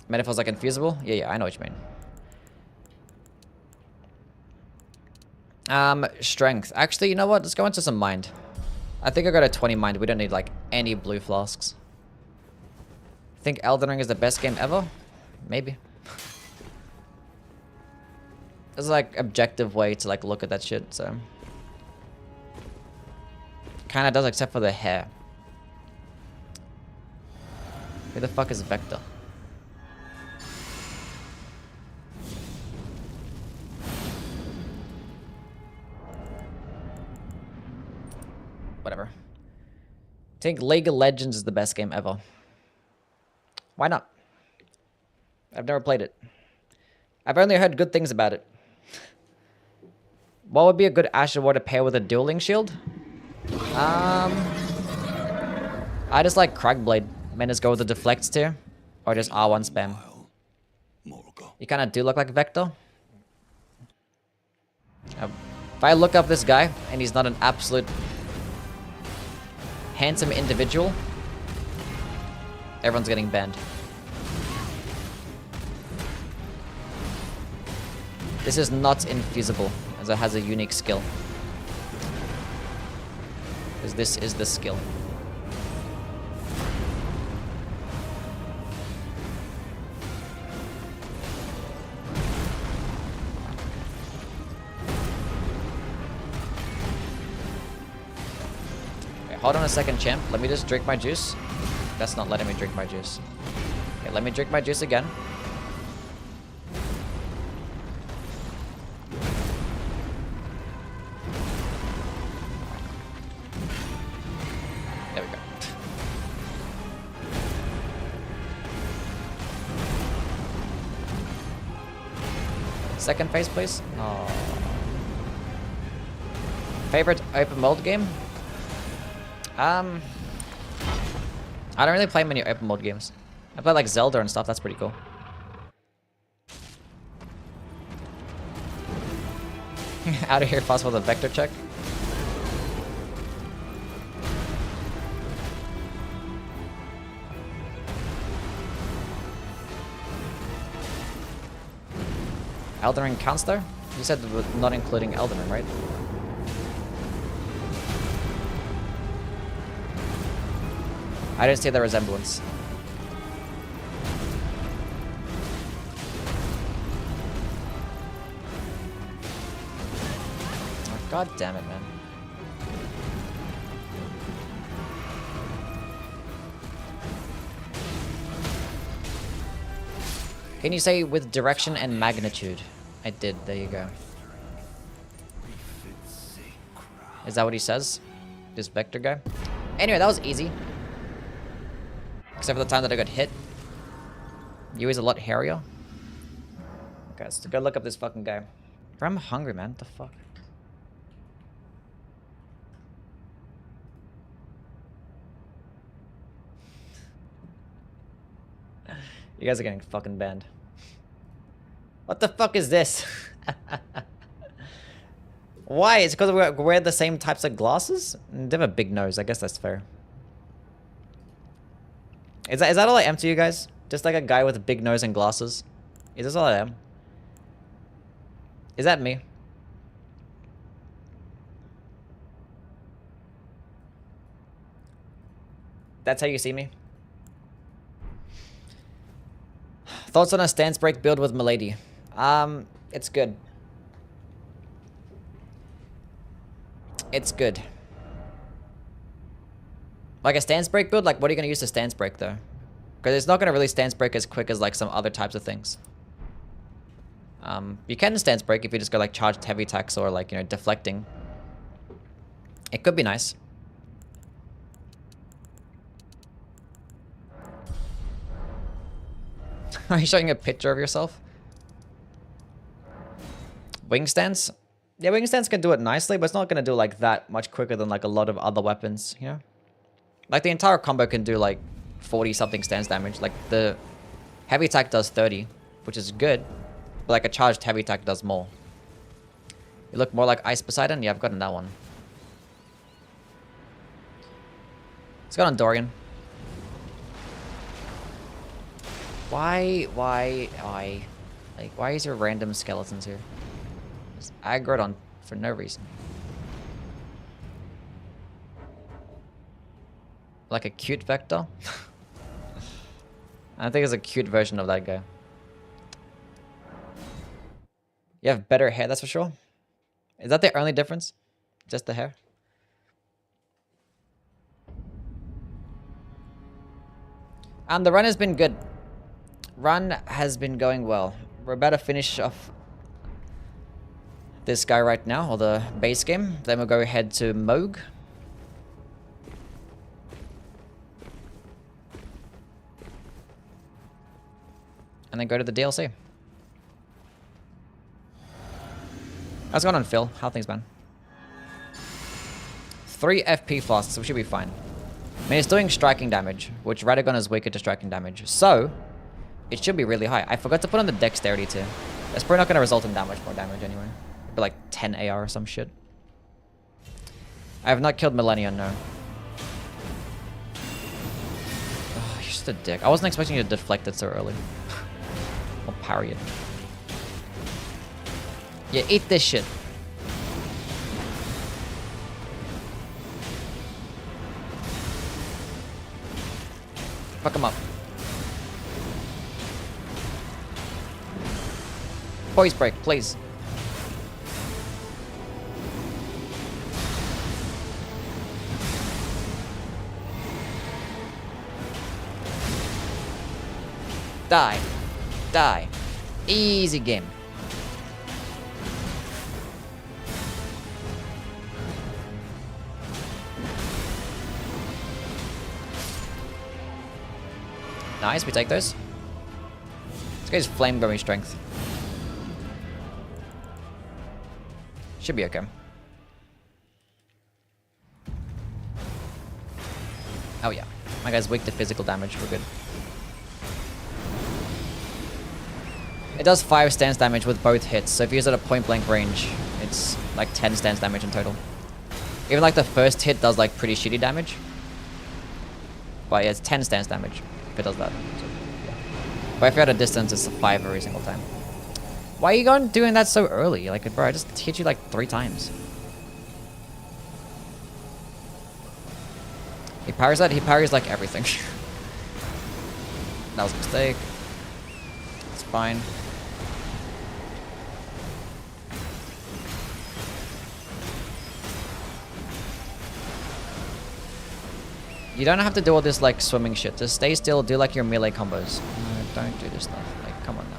Speaker 2: Metaphor's like infeasible? Yeah, I know what you mean. Strength. Actually, you know what? Let's go into some mind. I think I got a 20 mind. We don't need like any blue flasks. I think Elden Ring is the best game ever? Maybe. There's like objective way to like look at that shit, so. Kinda does except for the hair. Who the fuck is Vector? Whatever. I think League of Legends is the best game ever. Why not? I've never played it. I've only heard good things about it. What would be a good Asher War to pair with a dueling shield? I just like Cragblade. I mean, just go with the deflects tier. Or just R1 spam. You kind of do look like Vector. If I look up this guy, and he's not an absolute handsome individual, everyone's getting banned. This is not infeasible, as it has a unique skill. Because this is the skill. Okay, hold on a second, champ. Let me just drink my juice. That's not letting me drink my juice. Okay, let me drink my juice again. There we go. Second phase, please. Oh. Favorite open world game? I don't really play many open world games. I play like Zelda and stuff. That's pretty cool. Out of here fast for the vector check. Elden Ring counts there? You said not including Elden Ring, right? I didn't see the resemblance. Oh, God damn it, man. Can you say with direction and magnitude? I did, there you go. Is that what he says? This Vector guy? Anyway, that was easy. Except for the time that I got hit. Yui's a lot hairier. Okay, let's go look up this fucking guy. Bro, I'm hungry, man. What the fuck? You guys are getting fucking banned. What the fuck is this? Why? It's because we wear the same types of glasses? They have a big nose. I guess that's fair. Is that all I am to you guys? Just like a guy with a big nose and glasses? Is this all I am? Is that me? That's how you see me? Thoughts on a stance break build with Milady? It's good. It's good. Like a stance break build, like what are you going to use to stance break though? Because it's not going to really stance break as quick as like some other types of things. You can stance break if you just go like charged heavy attacks or like, you know, deflecting. It could be nice. Are you showing a picture of yourself? Wing stance? Yeah, wing stance can do it nicely, but it's not going to do like that much quicker than like a lot of other weapons, you know? Like the entire combo can do like 40 something stance damage. Like the heavy attack does 30, which is good. But like a charged heavy attack does more. You look more like Ice Poseidon? Yeah, I've gotten that one. Let's go on Dorian. Why? Like, why is there random skeletons here? Just aggroed on for no reason. Like a cute Vector? I think it's a cute version of that guy. You have better hair, that's for sure. Is that the only difference? Just the hair? And the run has been good. Run has been going well. We're about to finish off this guy right now, or the base game. Then we'll go ahead to Moog. And then go to the DLC. How's it going on, Phil? How are things, man? 3 FP flasks, so we should be fine. I mean, it's doing striking damage, which Radagon is weaker to striking damage. So, it should be really high. I forgot to put on the dexterity too. That's probably not going to result in that much more damage anyway. It'd be like 10 AR or some shit. I have not killed Millennium, no. Oh, you're just a dick. I wasn't expecting you to deflect it so early. Or parry it. Yeah, eat this shit. Fuck him up. Poise break, please. Die. Die. Easy game. Nice, we take those. This guy's flame going strength. Should be okay. Oh yeah. My guy's weak to physical damage, we're good. It does 5 stance damage with both hits, so if you use it at point blank range, it's like 10 stance damage in total. Even like the first hit does like pretty shitty damage. But yeah, it's 10 stance damage if it does that. So, yeah. But if you're at a distance, it's a 5 every single time. Why are you doing that so early? Like, bro, I just hit you like 3 times. He parries that? He parries like everything. That was a mistake. It's fine. You don't have to do all this like swimming shit. Just stay still, do like your melee combos. No, don't do this stuff. Like, come on now.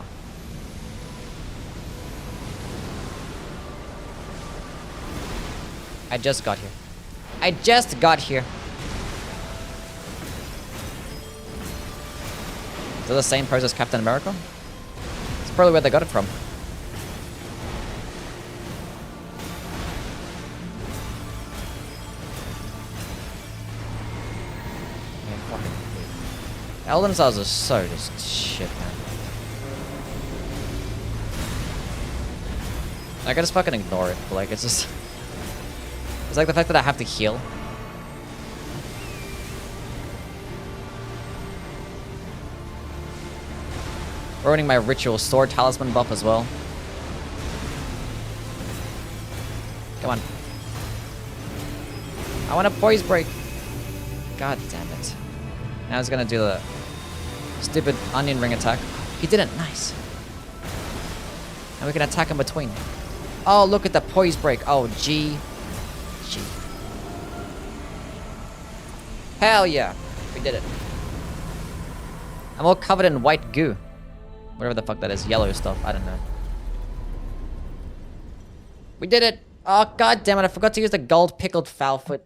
Speaker 2: I just got here. I just got here. Is that the same pose as Captain America? It's probably where they got it from. Elden Stars are so just shit, man. I can just fucking ignore it, but like, it's just... It's like the fact that I have to heal. Ruining my ritual sword talisman buff as well. Come on. I want a poise break. God damn it. Now he's gonna do the stupid onion ring attack. He did it, nice. And we can attack in between. Oh, look at the poise break. Oh, itchy. Hell yeah. We did it. I'm all covered in white goo. Whatever the fuck that is. Yellow stuff. I don't know. We did it. Oh, god damn it. I forgot to use the gold pickled foul foot.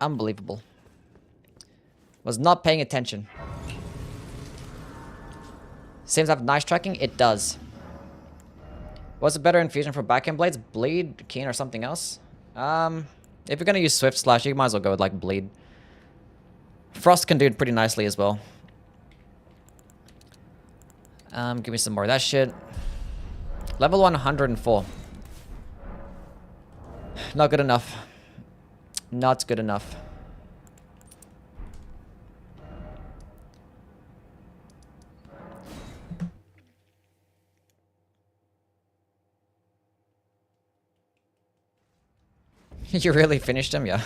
Speaker 2: Unbelievable. Was not paying attention. Seems to have nice tracking. It does. What's a better infusion for backhand blades? Bleed, Keen, or something else? If you're gonna use Swift Slash, you might as well go with like Bleed. Frost can do it pretty nicely as well. Give me some more of that shit. Level 104. Not good enough. Not good enough. You really finished him? Yeah.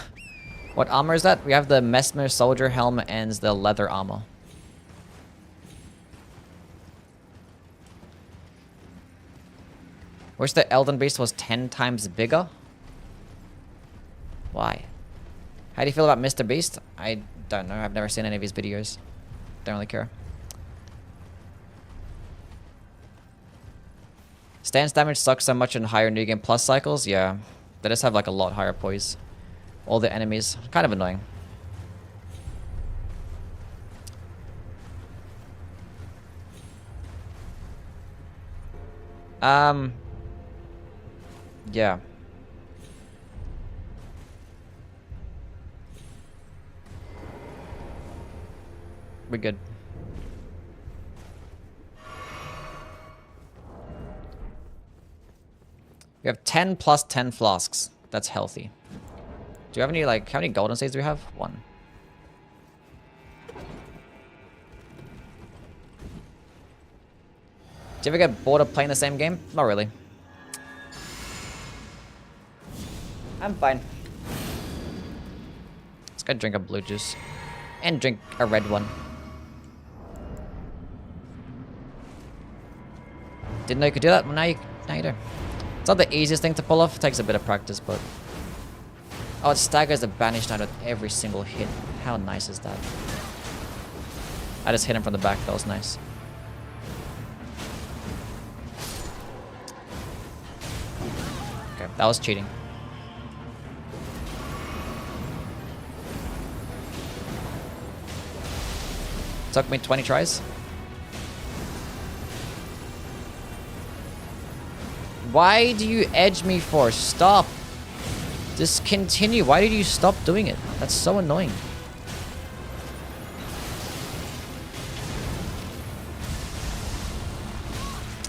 Speaker 2: What armor is that? We have the Mesmer Soldier Helm and the leather armor. Wish the Elden Beast was 10 times bigger? Why? How do you feel about Mr. Beast? I don't know. I've never seen any of his videos. Don't really care. Stance damage sucks so much in higher New Game Plus cycles? Yeah. They just have like a lot higher poise. All the enemies. Kind of annoying. Yeah. We're good. We have 10 plus 10 flasks. That's healthy. Do you have any, like, how many golden seeds do we have? 1. Do you ever get bored of playing the same game? Not really. I'm fine. Let's go drink a blue juice. And drink a red one. Didn't know you could do that? Well, now you do. It's not the easiest thing to pull off. It takes a bit of practice, but... Oh, it staggers the Banished Knight with every single hit. How nice is that? I just hit him from the back. That was nice. Okay, that was cheating. Took me 20 tries. Why do you edge me for? Stop. Just continue. Why did you stop doing it? That's so annoying.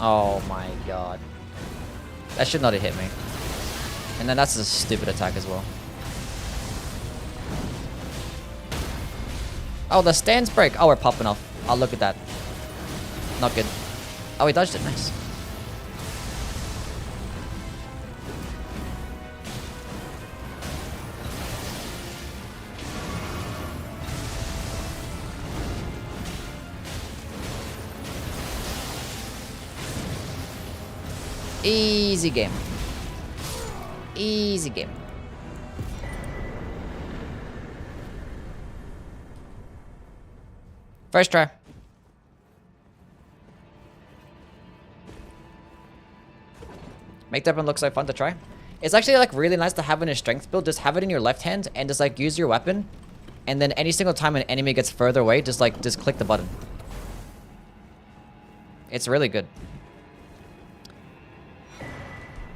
Speaker 2: Oh my god. That should not have hit me. And then that's a stupid attack as well. Oh, the stands break. Oh, we're popping off. Oh, look at that. Not good. Oh, he dodged it. Nice. Easy game. Easy game. First try. Make that one look so fun to try. It's actually like really nice to have in a strength build. Just have it in your left hand and just like use your weapon. And then any single time an enemy gets further away, just click the button. It's really good.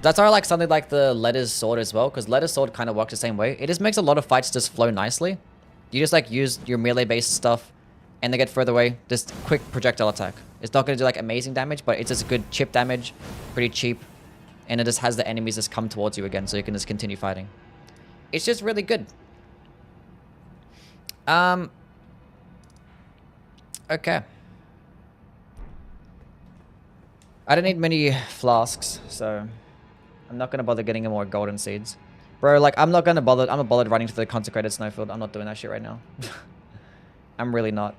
Speaker 2: That's why I like something like the Letter's Sword as well, because Letter's Sword kind of works the same way. It just makes a lot of fights just flow nicely. You just like use your melee-based stuff, and they get further away. Just quick projectile attack. It's not going to do like amazing damage, but it's just good chip damage, pretty cheap, and it just has the enemies just come towards you again, so you can just continue fighting. It's just really good. Okay. I don't need many flasks, so I'm not gonna bother getting any more golden seeds. Bro, like, I'm not bothered running to the consecrated snowfield. I'm not doing that shit right now. I'm really not.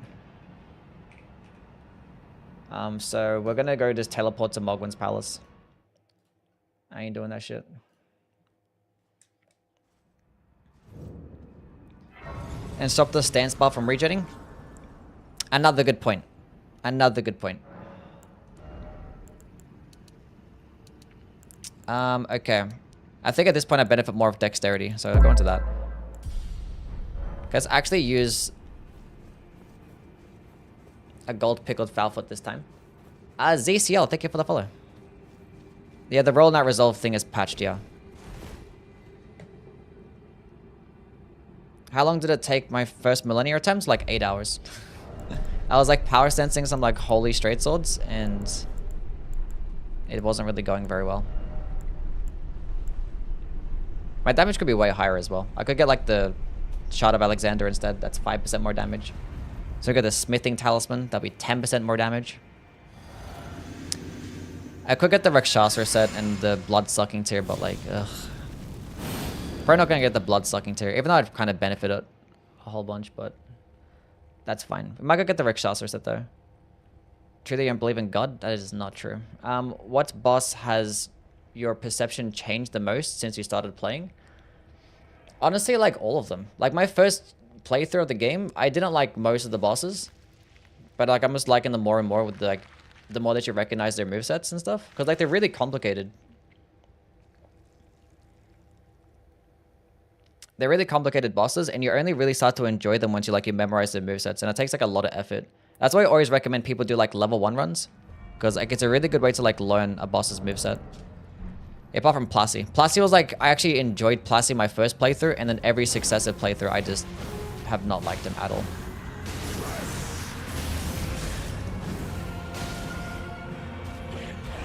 Speaker 2: So we're gonna go just teleport to Mogwin's palace. I ain't doing that shit. And stop the stance bar from regenerating. Another good point. Another good point. Okay. I think at this point I benefit more of dexterity, so I'll go into that. Let's actually use a gold pickled Foulfoot this time. ZCL, thank you for the follow. Yeah, the roll not resolve thing is patched, yeah. How long did it take my first Millennium attempt? Like 8 hours. I was like power sensing some like holy straight swords and it wasn't really going very well. My damage could be way higher as well. I could get like the Shard of Alexander instead. That's 5% more damage. So I get the Smithing Talisman. That'll be 10% more damage. I could get the Rakshasa set and the Blood Sucking tier, but like, ugh. Probably not gonna get the Blood Sucking tier, even though I'd kind of benefited a whole bunch, but that's fine. I might go get the Rakshasa set though. True that you don't believe in God? That is not true. What boss has your perception changed the most since you started playing? Honestly, like all of them. Like my first playthrough of the game, I didn't like most of the bosses, but like I'm just liking them more and more with like the more that you recognize their movesets and stuff, because like they're really complicated. They're really complicated bosses, and you only really start to enjoy them once you memorize their movesets, and it takes like a lot of effort. That's why I always recommend people do like level 1 runs, because like it's a really good way to like learn a boss's moveset. Apart from Plassi. Plassi was like, I actually enjoyed Plassi my first playthrough, and then every successive playthrough I just have not liked him at all.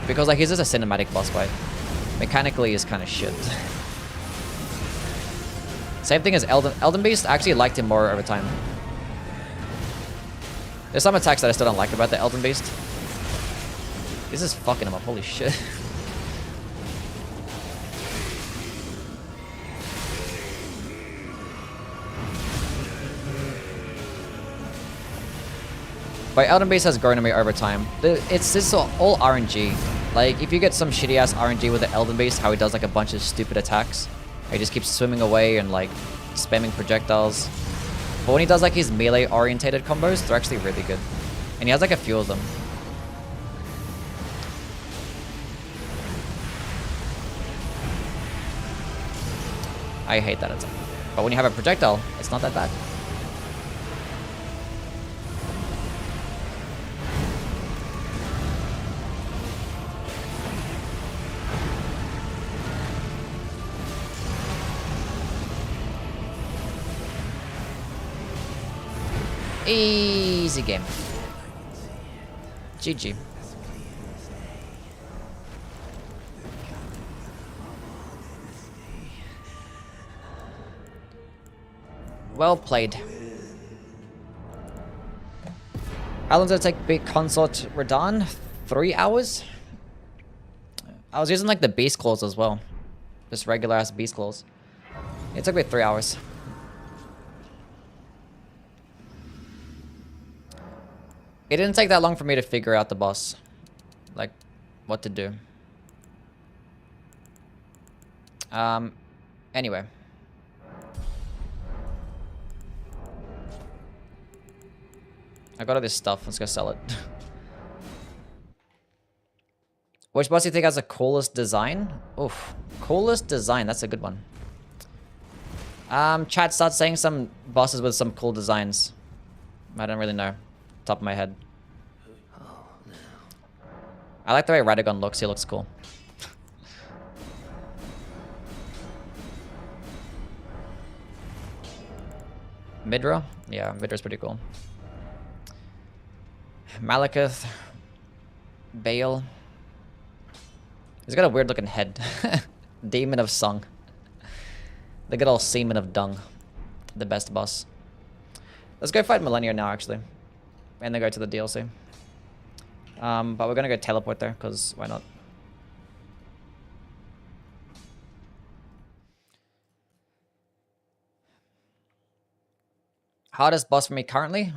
Speaker 2: Because like he's just a cinematic boss fight. Mechanically is kind of shit. Same thing as Elden Beast. I actually liked him more over time. There's some attacks that I still don't like about the Elden Beast. This is fucking him up, holy shit. But Elden Beast has grown on me over time. It's all RNG. Like, if you get some shitty ass RNG with the Elden Beast, how he does like a bunch of stupid attacks. He just keeps swimming away and like spamming projectiles. But when he does like his melee orientated combos, they're actually really good. And he has like a few of them. I hate that attack. But when you have a projectile, it's not that bad. Easy game. GG. Well played. How long did it take Big Consort Radahn? 3 hours? I was using like the beast claws as well. Just regular ass beast claws. It took me 3 hours. It didn't take that long for me to figure out the boss. Like, what to do. Anyway. I got all this stuff. Let's go sell it. Which boss do you think has the coolest design? Oof. Coolest design. That's a good one. Chat, start saying some bosses with some cool designs. I don't really know. Top of my head. I like the way Radagon looks. He looks cool. Midra? Yeah, Midra's pretty cool. Malekith. Bale. He's got a weird looking head. Demon of Song. The good old Seaman of Dung. The best boss. Let's go fight Millennia now, actually. And then go to the DLC. But we're gonna go teleport there, because why not? Hardest boss for me currently?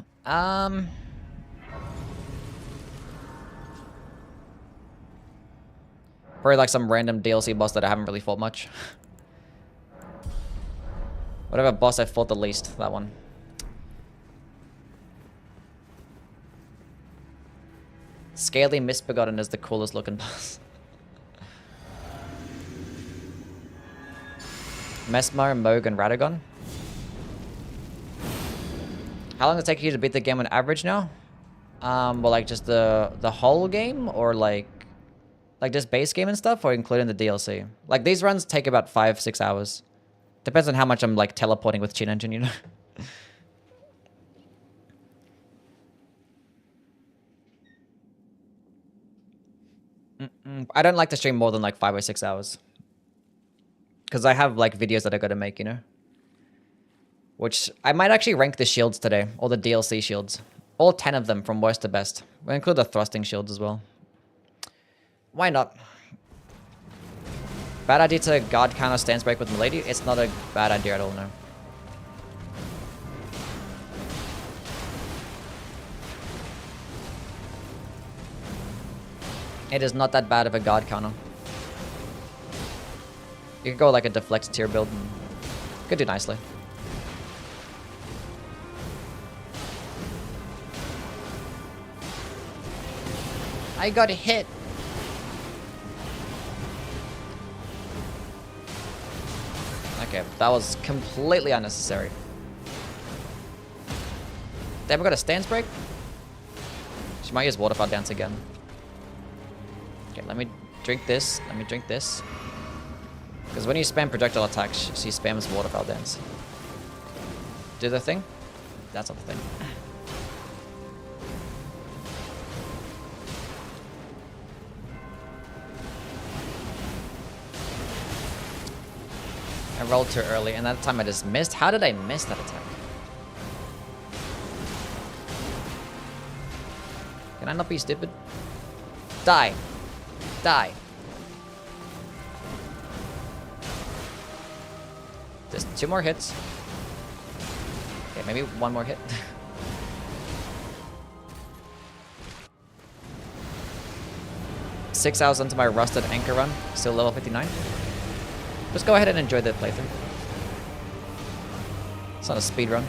Speaker 2: Probably like some random DLC boss that I haven't really fought much. Whatever boss I fought the least, that one. Scaly Misbegotten is the coolest looking boss. Mesmer, Moog, and Radagon. How long does it take you to beat the game on average now? Well, like just the whole game, or like just base game and stuff, or including the DLC? Like these runs take about 5-6 hours. Depends on how much I'm like teleporting with Chin Engine, you know. I don't like to stream more than like 5 or 6 hours, because I have like videos that I gotta make, you know. Which I might actually rank the shields today, all the DLC shields. All 10 of them from worst to best. We'll include the thrusting shields as well. Why not? Bad idea to guard counter stance break with Milady? It's not a bad idea at all, no. It is not that bad of a guard counter. You could go like a deflect tier build and could do nicely. I got hit. Okay, that was completely unnecessary. They ever got a stance break? She might use waterfall dance again. Okay, let me drink this. Let me drink this. Because when you spam projectile attacks, she spams waterfall dance. Do the thing? That's not the thing. I rolled too early, and that time I just missed. How did I miss that attack? Can I not be stupid? Die. Die. Just 2 more hits. Okay, maybe 1 more hit. Six hours into my rusted anchor run, still level 59. Just go ahead and enjoy the playthrough. It's not a speed run.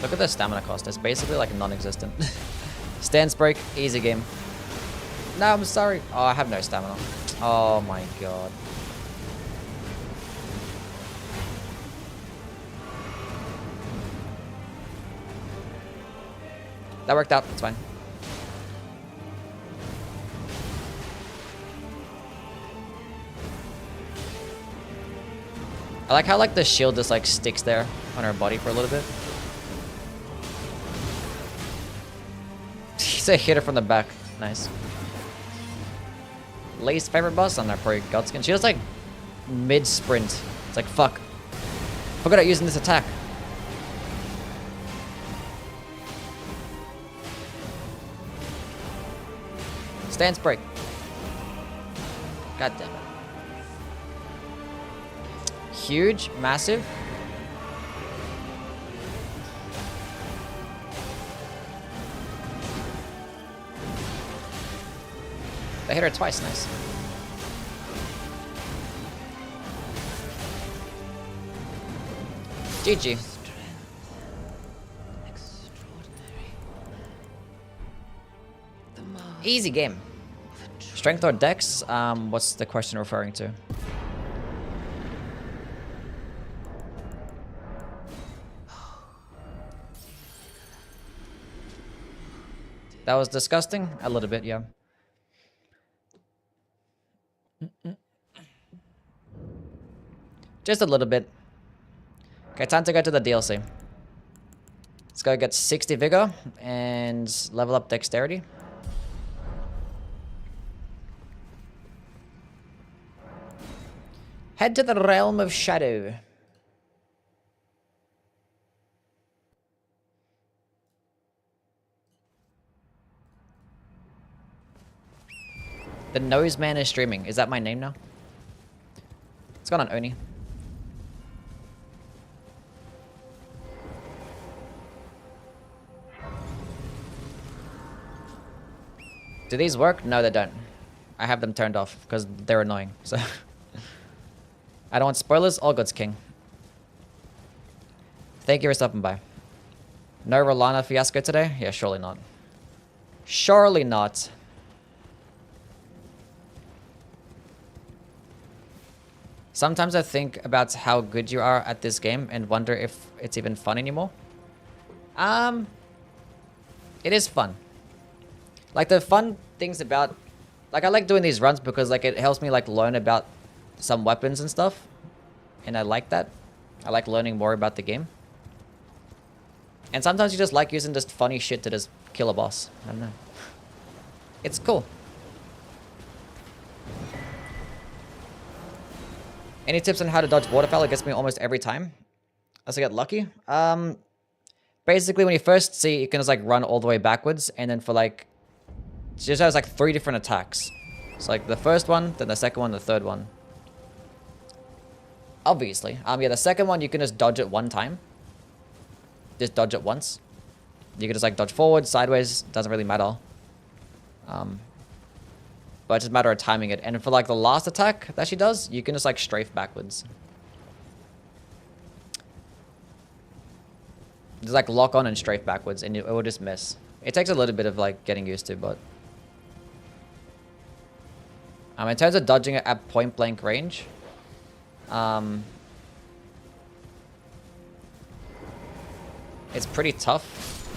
Speaker 2: Look at the stamina cost. It's basically like non-existent. Stance break, easy game. No, I'm sorry. Oh, I have no stamina. Oh my god. That worked out. It's fine. I like how like the shield just like sticks there on her body for a little bit. He's a hitter from the back. Nice. Least favorite boss on there, probably Godskin. She was like mid sprint. It's like fuck. Forgot about using this attack. Stance break. God damn it. Huge, massive. I hit her twice, nice. GG. Easy game. Strength or dex? What's the question referring to? That was disgusting? A little bit, yeah. Just a little bit. Okay, time to go to the DLC. Let's go get 60 vigor and level up dexterity. Head to the realm of shadow. The Nose Man is streaming. Is that my name now? What's going on, Oni? Do these work? No, they don't. I have them turned off because they're annoying. So I don't want spoilers. All goods, King. Thank you for stopping by. No Rolana fiasco today? Yeah, surely not. Surely not. Sometimes I think about how good you are at this game and wonder if it's even fun anymore. It is fun. Like, the fun things about... Like, I like doing these runs because, like, it helps me, like, learn about some weapons and stuff. And I like that. I like learning more about the game. And sometimes you just like using just funny shit to just kill a boss. I don't know. It's cool. Any tips on how to dodge waterfowl? It gets me almost every time. Unless I get lucky. Basically, when you first see, you can just, like, run all the way backwards. And then for, like... It just has, like, 3 different attacks. So, like, the first one, then the second one, the third one. Obviously. Yeah, the second one, you can just dodge it one time. Just dodge it once. You can just, like, dodge forward, sideways. Doesn't really matter. But it's just a matter of timing it. And for, like, the last attack that she does, you can just, like, strafe backwards. Just, like, lock on and strafe backwards, and it will just miss. It takes a little bit of, like, getting used to, but... in terms of dodging it at point-blank range... it's pretty tough.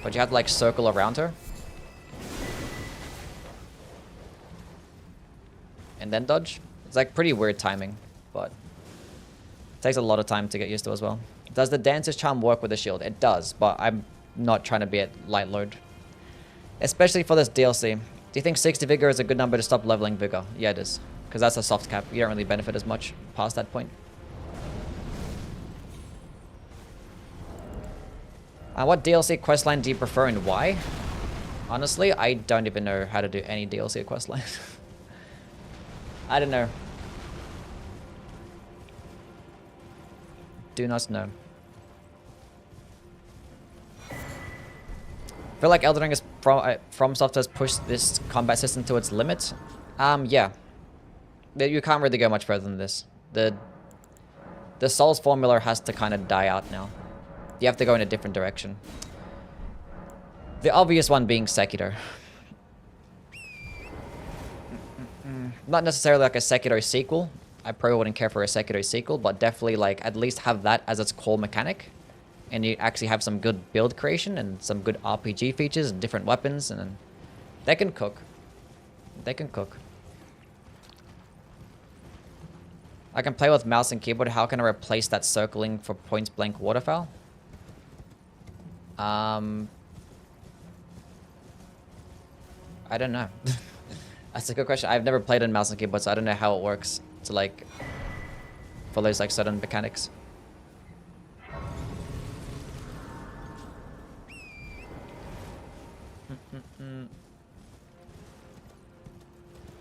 Speaker 2: But you have to, like, circle around her. And then dodge. It's, like, pretty weird timing, but... It takes a lot of time to get used to as well. Does the Dancer's Charm work with the shield? It does, but I'm not trying to be at light load. Especially for this DLC. Do you think 60 Vigor is a good number to stop leveling Vigor? Yeah, it is. Because that's a soft cap. You don't really benefit as much past that point. What DLC questline do you prefer and why? Honestly, I don't even know how to do any DLC questline. I don't know. Do not know. I feel like Elden Ring is FromSoft has pushed this combat system to its limit. Yeah. You can't really go much further than this. The Souls formula has to kind of die out now. You have to go in a different direction. The obvious one being Sekiro. Not necessarily like a Sekiro sequel. I probably wouldn't care for a Sekiro sequel, but definitely like at least have that as its core mechanic. And you actually have some good build creation and some good RPG features and different weapons, and then they can cook. They can cook. I can play with mouse and keyboard. How can I replace that circling for point blank waterfowl? I don't know. That's a good question. I've never played on mouse and keyboard, so I don't know how it works to like for those like certain mechanics.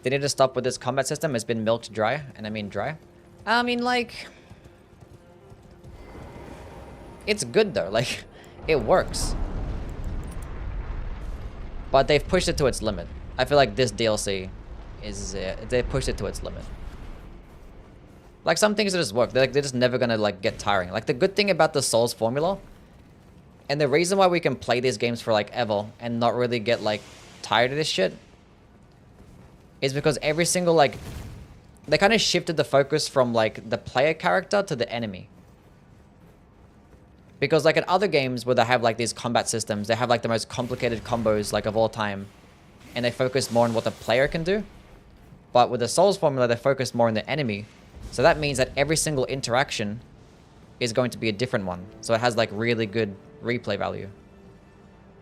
Speaker 2: They need to stop with this combat system. It's been milked dry, and I mean dry. I mean, like, it's good though. Like, it works. But they've pushed it to its limit. I feel like this DLC is they pushed it to its limit. Like, some things just work. They're just never gonna like get tiring. Like, the good thing about the Souls formula, and the reason why we can play these games for like ever and not really get like tired of this shit, is because every single like they kind of shifted the focus from like the player character to the enemy. Because like in other games where they have like these combat systems, they have like the most complicated combos like of all time, and they focus more on what the player can do. But with the Souls formula, they focus more on the enemy. So that means that every single interaction is going to be a different one. So it has like really good replay value.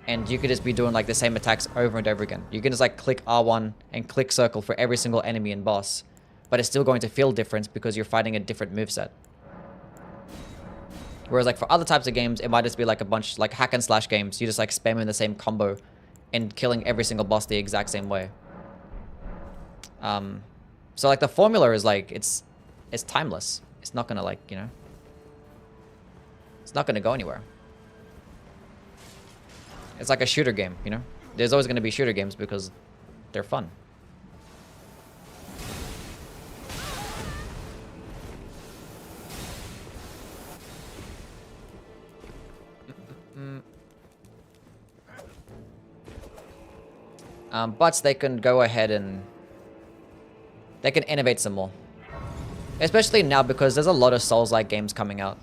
Speaker 2: And you could just be doing like the same attacks over and over again. You can just like click R1 and click circle for every single enemy and boss. But it's still going to feel different because you're fighting a different moveset. Whereas like for other types of games, it might just be like a bunch like hack and slash games. You just like spamming the same combo and killing every single boss the exact same way. So like the formula is like, it's timeless. It's not gonna like, you know, it's not gonna go anywhere. It's like a shooter game, you know? There's always going to be shooter games because they're fun. But they can go ahead and they can innovate some more. Especially now because there's a lot of Souls-like games coming out.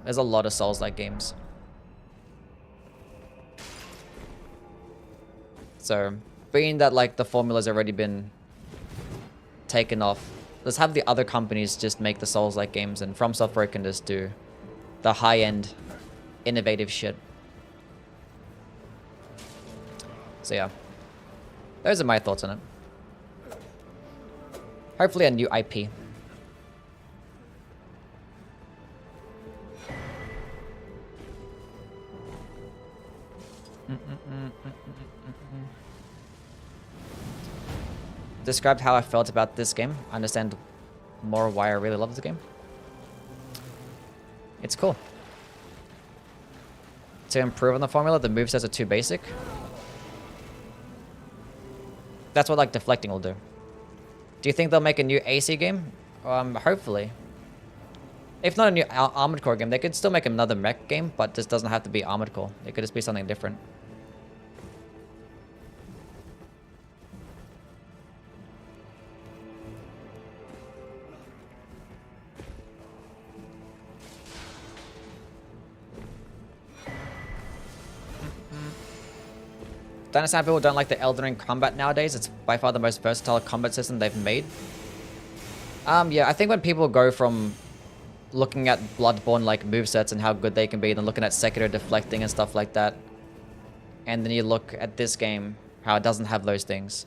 Speaker 2: There's a lot of Souls-like games. So, being that like the formula's already been taken off, let's have the other companies just make the Souls-like games, and From Software can just do the high-end, innovative shit. So yeah, those are my thoughts on it. Hopefully a new IP. Described how I felt about this game. I understand more why I really love this game. It's cool. To improve on the formula, the movesets are too basic. That's what like deflecting will do. Do you think they'll make a new AC game? Hopefully. If not a new Armored Core game, they could still make another mech game, but this doesn't have to be Armored Core. It could just be something different. I understand people don't like the Elden Ring combat nowadays. It's by far the most versatile combat system they've made. Yeah, I think when people go from looking at Bloodborne like movesets and how good they can be, then looking at Sekiro deflecting and stuff like that, and then you look at this game, how it doesn't have those things.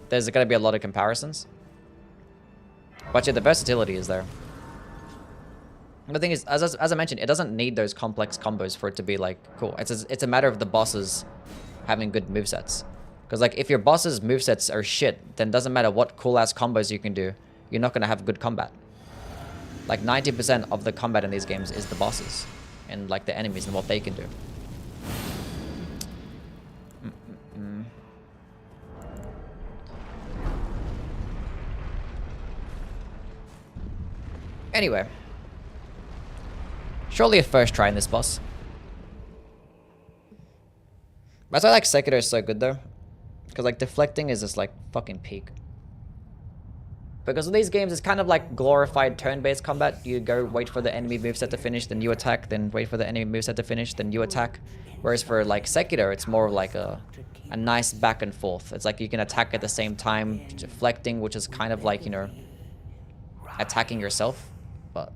Speaker 2: There's going to be a lot of comparisons. But yeah, the versatility is there. The thing is, as I mentioned, it doesn't need those complex combos for it to be, like, cool. It's a matter of the bosses having good movesets. Because, like, if your boss's movesets are shit, then it doesn't matter what cool-ass combos you can do. You're not going to have good combat. Like, 90% of the combat in these games is the bosses. And, like, the enemies and what they can do. Anyway. Surely a first try in this boss. That's why like Sekiro is so good though. Because like deflecting is just like fucking peak. Because in these games it's kind of like glorified turn-based combat. You go wait for the enemy moveset to finish, then you attack, then wait for the enemy moveset to finish, then you attack. Whereas for like Sekiro it's more like a nice back and forth. It's like you can attack at the same time, deflecting, which is kind of like, you know, attacking yourself. But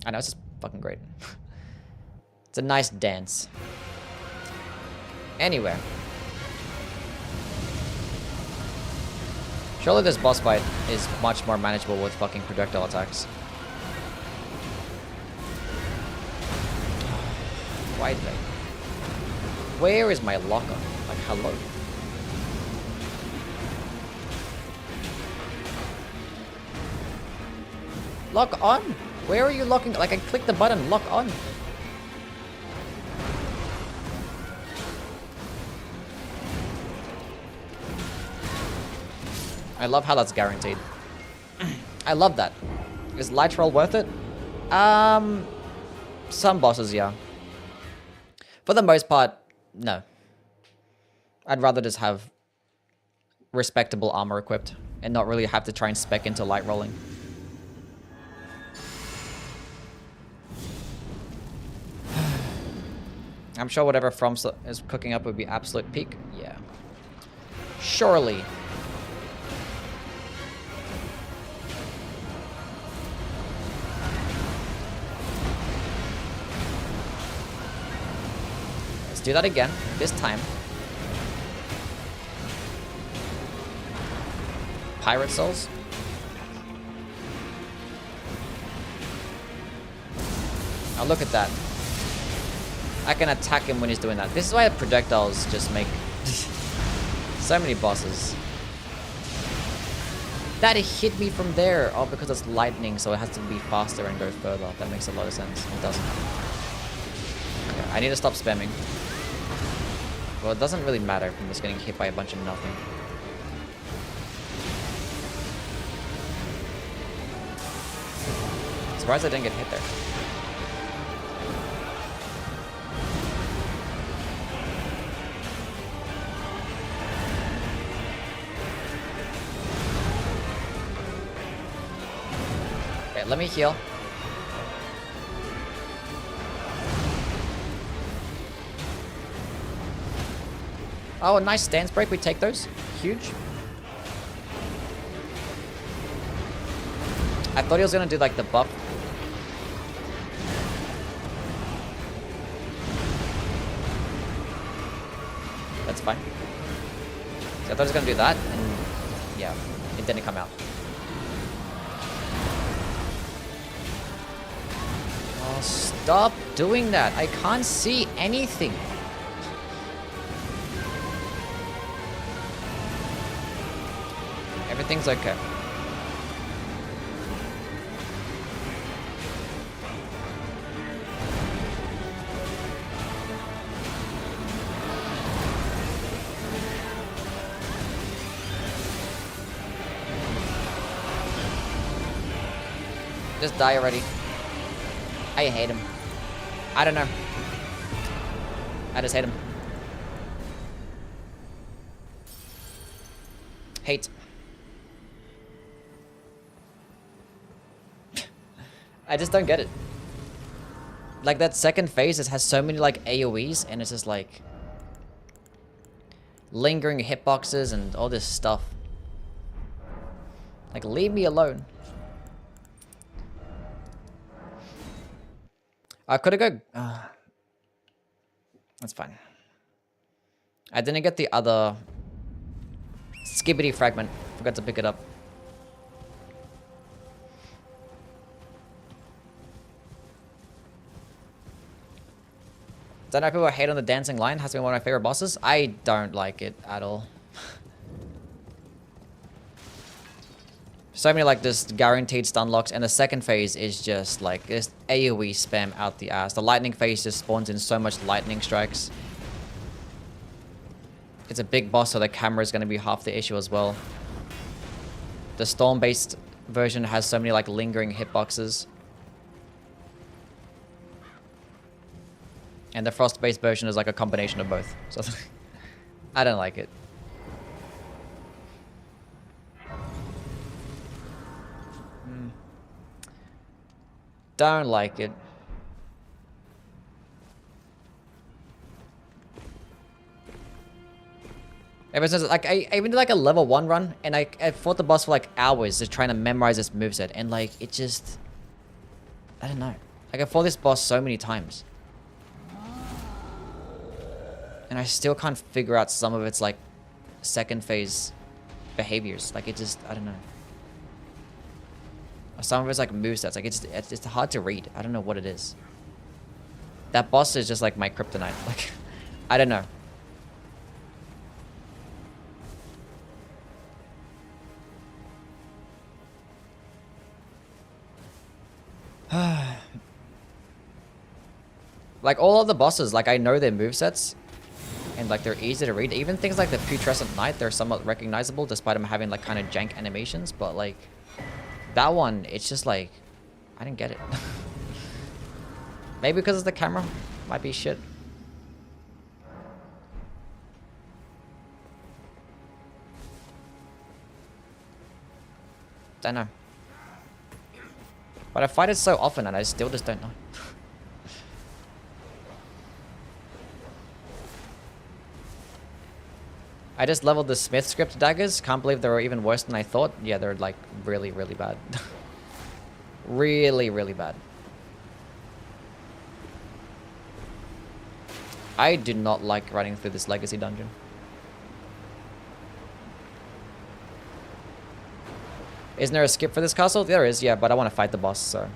Speaker 2: I know it's just fucking great. It's a nice dance. Anyway. Surely this boss fight is much more manageable with fucking projectile attacks. Why did I... Where is my locker? Like, hello? Lock on? Where are you locking? Like, I clicked the button, lock on. I love how that's guaranteed. I love that. Is light roll worth it? Some bosses, yeah. For the most part, no. I'd rather just have respectable armor equipped and not really have to try and spec into light rolling. I'm sure whatever From is cooking up would be absolute peak. Yeah. Surely. Let's do that again. This time. Pirate souls. Now look at that. I can attack him when he's doing that. This is why projectiles just make so many bosses. That hit me from there. Oh, because it's lightning, so it has to be faster and go further. That makes a lot of sense. It doesn't. I need to stop spamming. Well, it doesn't really matter if I'm just getting hit by a bunch of nothing. Surprised I didn't get hit there. Okay, let me heal. Oh, a nice stance break. We take those. Huge. I thought he was going to do like the buff. That's fine. So I thought he was going to do that. And yeah, it didn't come out. Oh, stop doing that. I can't see anything. Everything's okay. Just die already. I hate him. I don't know. I just hate him. Hate. I just don't get it. Like, that second phase has so many, like, AoEs, and it's just, like, lingering hitboxes and all this stuff. Like, leave me alone. I could have go... that's fine. I didn't get the other... Skibbity fragment. Forgot to pick it up. Don't know if people hate on the dancing lion. Has been one of my favorite bosses. I don't like it at all. So many like just guaranteed stun locks, and the second phase is just like this AoE spam out the ass. The lightning phase just spawns in so much lightning strikes. It's a big boss, so the camera is going to be half the issue as well. The storm-based version has so many like lingering hitboxes. And the frost-based version is like a combination of both. So I don't like it. Don't like it. Ever since like I even did like a level 1 run, and I fought the boss for like hours just trying to memorize this moveset, and like it just, I don't know. Like I fought this boss so many times. And I still can't figure out some of its, like, second phase behaviors. Like, it just, I don't know. Some of its, like, movesets. Like, it's hard to read. I don't know what it is. That boss is just, like, my kryptonite. Like, I don't know. Like, all of the bosses, like, I know their movesets. And like they're easy to read. Even things like the Putrescent Knight, they're somewhat recognizable despite them having like kind of jank animations. But like that one, it's just like I didn't get it. Maybe because of the camera. Might be shit. Don't know. But I fight it so often and I still just don't know. I just leveled the Smithscript daggers. Can't believe they were even worse than I thought. Yeah, they're like really, really bad. Really, really bad. I do not like running through this legacy dungeon. Isn't there a skip for this castle? There is, yeah, but I want to fight the boss, so...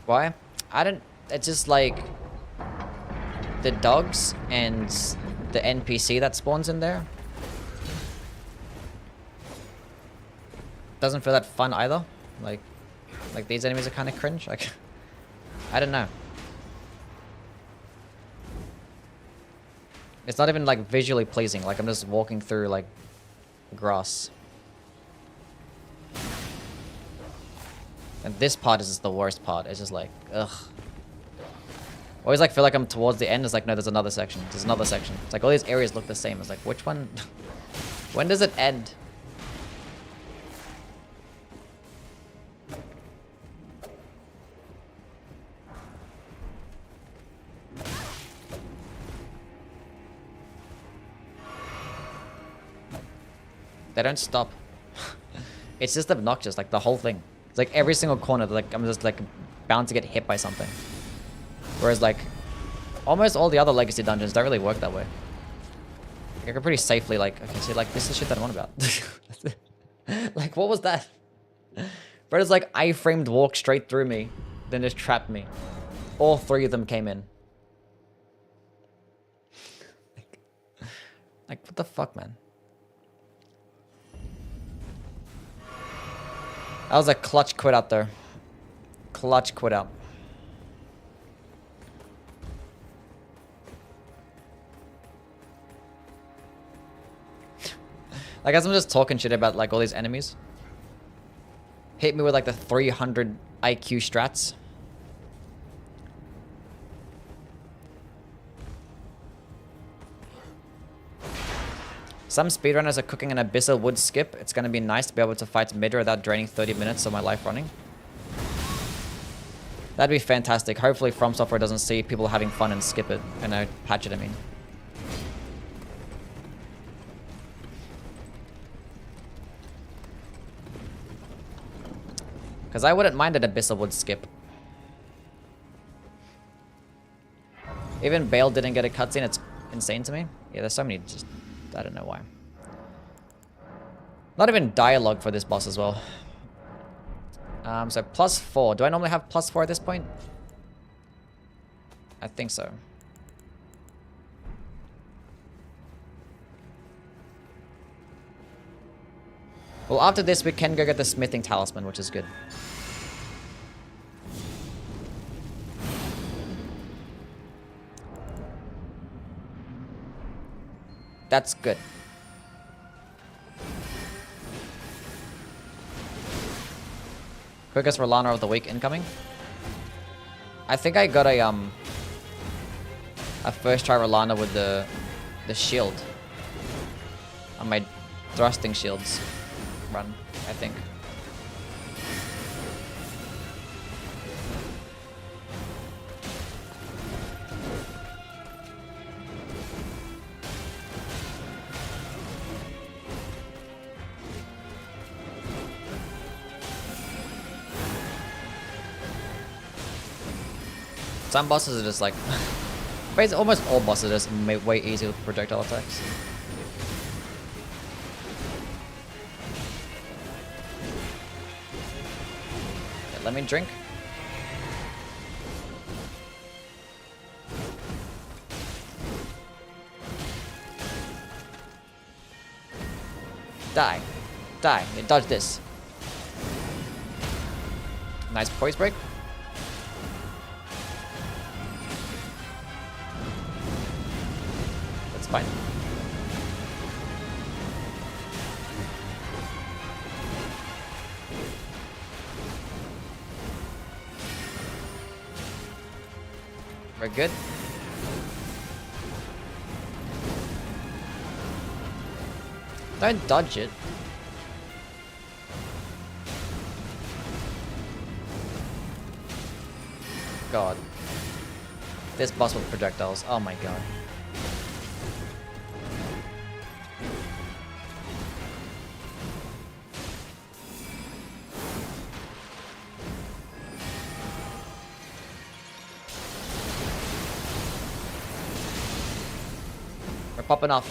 Speaker 2: Why? I don't... It's just like... The dogs and the NPC that spawns in there doesn't feel that fun either. Like these enemies are kind of cringe. Like, I don't know. It's not even like visually pleasing. Like I'm just walking through like grass. And this part is just the worst part. It's just like, ugh. Always like feel like I'm towards the end. It's like, no, there's another section. There's another section. It's like all these areas look the same. It's like, which one? When does it end? They don't stop. It's just obnoxious, like the whole thing. It's like every single corner, like I'm just like bound to get hit by something. Whereas like almost all the other legacy dungeons don't really work that way. I can pretty safely like, okay, see, like this is shit that I want about. Like what was that? But it's like I-framed walk straight through me, then just trapped me. All three of them came in. Like what the fuck, man? That was a clutch quit out there. Clutch quit out. Like as I'm just talking shit about like all these enemies. Hit me with like the 300 IQ strats. Some speedrunners are cooking an abyssal wood skip. It's going to be nice to be able to fight Midra without draining 30 minutes of my life running. That'd be fantastic. Hopefully From Software doesn't see people having fun and skip it. And patch it, I mean. Because I wouldn't mind an abyssal wood skip. Even Bale didn't get a cutscene. It's insane to me. Yeah, there's so many just... I don't know why. Not even dialogue for this boss as well. So +4. Do I normally have +4 at this point? I think so. Well, after this, we can go get the smithing talisman, which is good. That's good. Quickest Rolana of the week incoming. I think I got a first try Rolana with the shield on my thrusting shields run, I think. Some bosses are just like... basically, almost all bosses are just way easier with projectile attacks. Okay, let me drink. Die. Die. Yeah, dodge this. Nice poise break. Fine. We're good. Don't dodge it. God. This boss with projectiles. Oh my god. Popping off.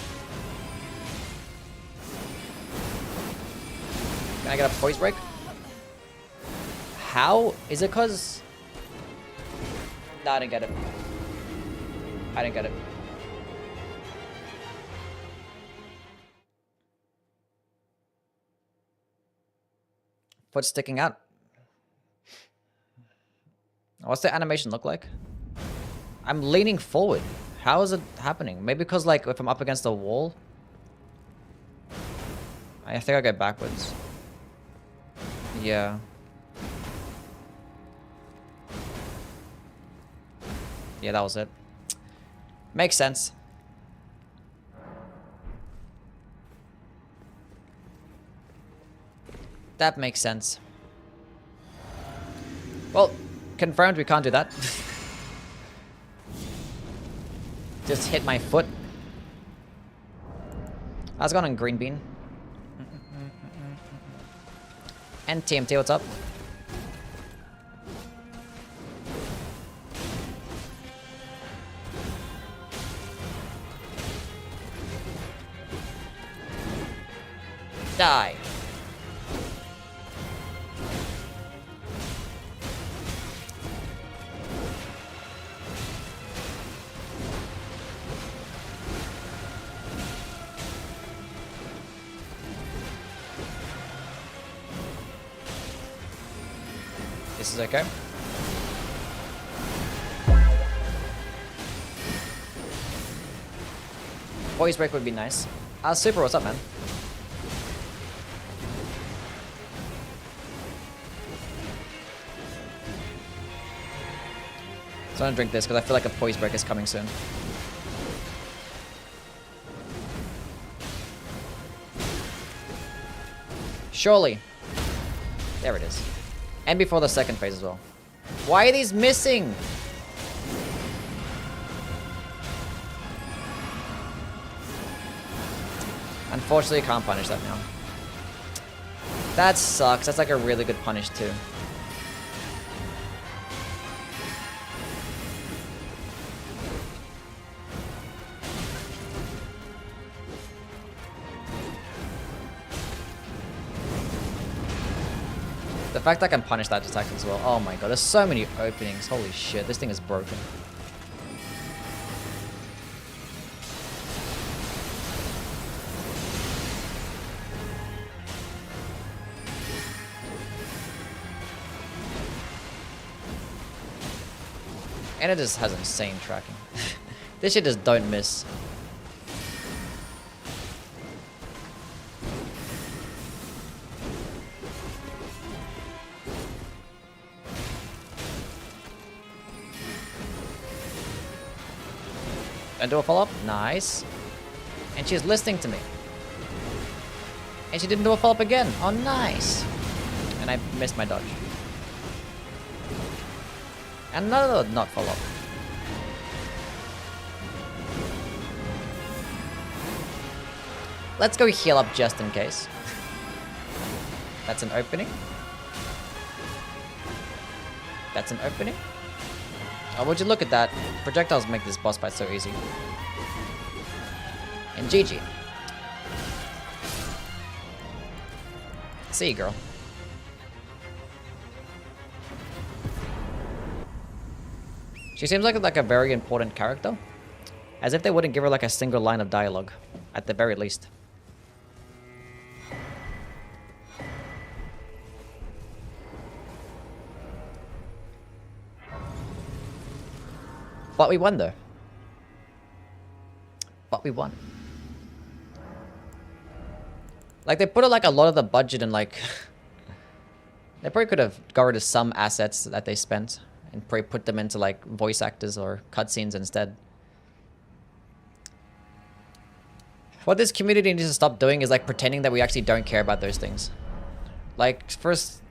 Speaker 2: Can I get a poise break? How? Is it cause... No, I didn't get it. I didn't get it. Foot sticking out. What's the animation look like? I'm leaning forward. How is it happening? Maybe because like if I'm up against a wall. I think I go backwards. Yeah. Yeah, that was it. Makes sense. That makes sense. Well, confirmed we can't do that. Just hit my foot. I was going on green bean. And TMT, what's up? Die. This is okay. Voice break would be nice. Super, what's up, man? So I'm gonna drink this because I feel like a poise break is coming soon. Surely. There it is. And before the second phase as well. Why are these missing? Unfortunately, I can't punish that now. That sucks. That's like a really good punish too. The fact I can punish that attack as well. Oh my god, there's so many openings. Holy shit, this thing is broken. And it just has insane tracking. This shit just don't miss. And do a follow-up? Nice. And she's listening to me. And she didn't do a follow-up again. Oh, nice. And I missed my dodge. And another not follow-up. Let's go heal up just in case. That's an opening. That's an opening. Oh, would you look at that? Projectiles make this boss fight so easy. And GG. See you, girl. She seems like a very important character. As if they wouldn't give her like a single line of dialogue. At the very least. But we won though. But we won. Like they put like a lot of the budget in like they probably could have got rid of some assets that they spent and probably put them into like voice actors or cutscenes instead. What this community needs to stop doing is like pretending that we actually don't care about those things. Like first,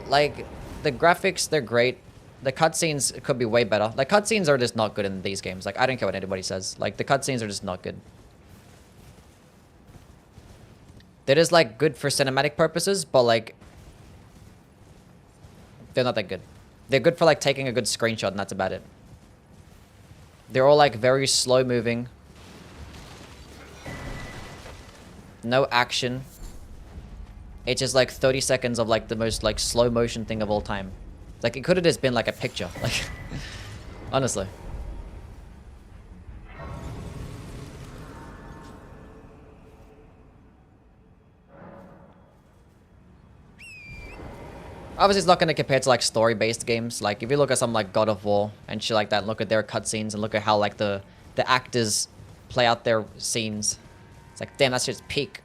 Speaker 2: like the graphics, they're great. The cutscenes could be way better. Like cutscenes are just not good in these games. Like I don't care what anybody says. Like the cutscenes are just not good. They're just like good for cinematic purposes, but like they're not that good. They're good for like taking a good screenshot and that's about it. They're all like very slow moving. No action. It's just like 30 seconds of like the most like slow motion thing of all time. Like it could have just been like a picture. Like honestly. Obviously, it's not going to compare to like story-based games. Like if you look at something like God of War and shit like that, look at their cutscenes and look at how like the actors play out their scenes. It's like, damn, that's just peak.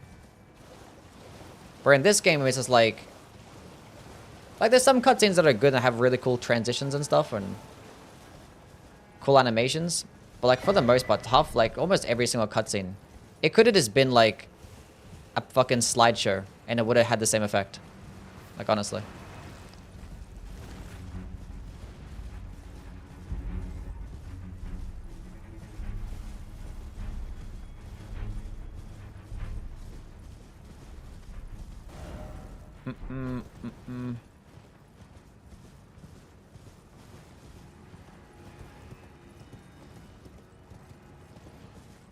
Speaker 2: Where in this game, it's just like there's some cutscenes that are good and have really cool transitions and stuff and cool animations. But like for the most part, like almost every single cutscene, it could have just been like a fucking slideshow and it would have had the same effect. Like honestly.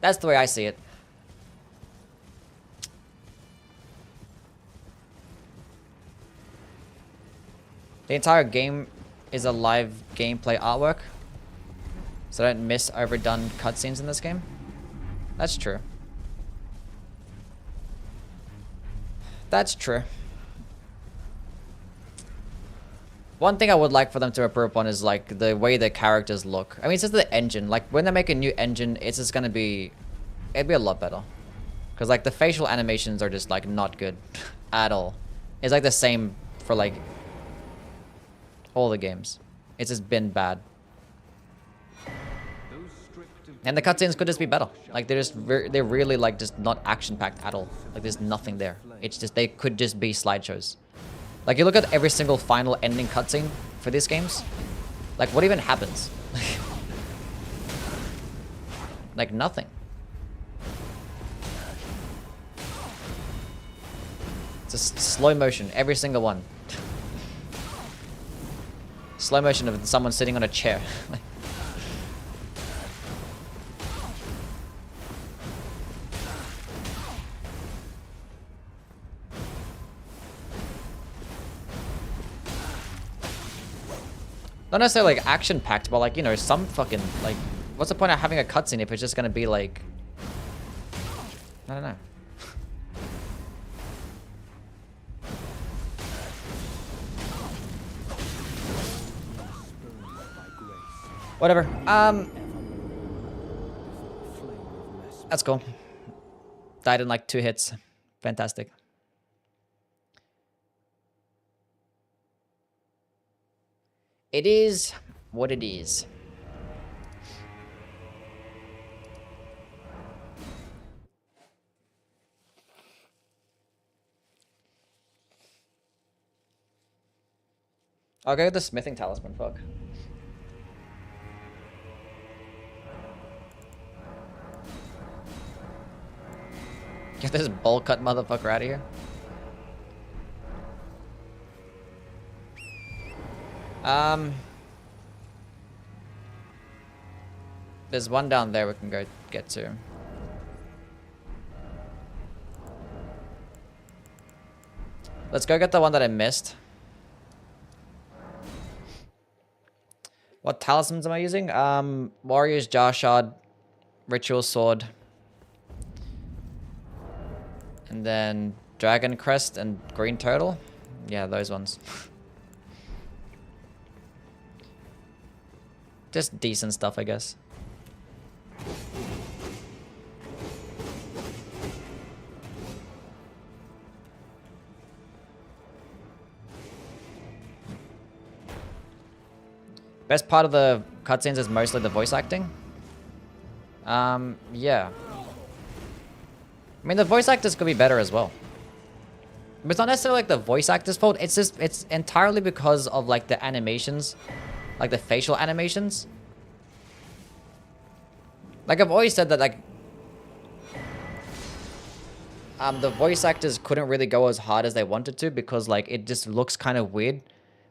Speaker 2: That's the way I see it. The entire game is a live gameplay artwork, so don't miss overdone cutscenes in this game. That's true. That's true. One thing I would like for them to improve upon is like the way the characters look. I mean, it's just the engine. Like when they make a new engine, it's just gonna be, it'd be a lot better. Cause like the facial animations are just like not good at all. It's like the same for like all the games. It's just been bad. And the cutscenes could just be better. Like they're really like just not action packed at all. Like there's nothing there. It's just, they could just be slideshows. Like, you look at every single final ending cutscene for these games. Like, what even happens? Like, nothing. It's just slow motion, every single one. Slow motion of someone sitting on a chair. Not necessarily like action packed, but like, you know, some fucking like, what's the point of having a cutscene if it's just gonna be like, I don't know. Whatever. That's cool. Died in like 2 hits. Fantastic. It is what it is. I'll go with the smithing talisman, fuck. Get this bowl cut motherfucker out of here. There's one down there we can go get to. Let's go get the one that I missed. What talismans am I using? Warrior's Jar Shard, Ritual Sword, and then Dragon Crest and Green Turtle. Yeah, those ones. Just decent stuff, I guess. Best part of the cutscenes is mostly the voice acting. Yeah. I mean, the voice actors could be better as well. But it's not necessarily like the voice actor's fault. It's just, it's entirely because of like the animations, like the facial animations. Like I've always said that like, the voice actors couldn't really go as hard as they wanted to because like it just looks kind of weird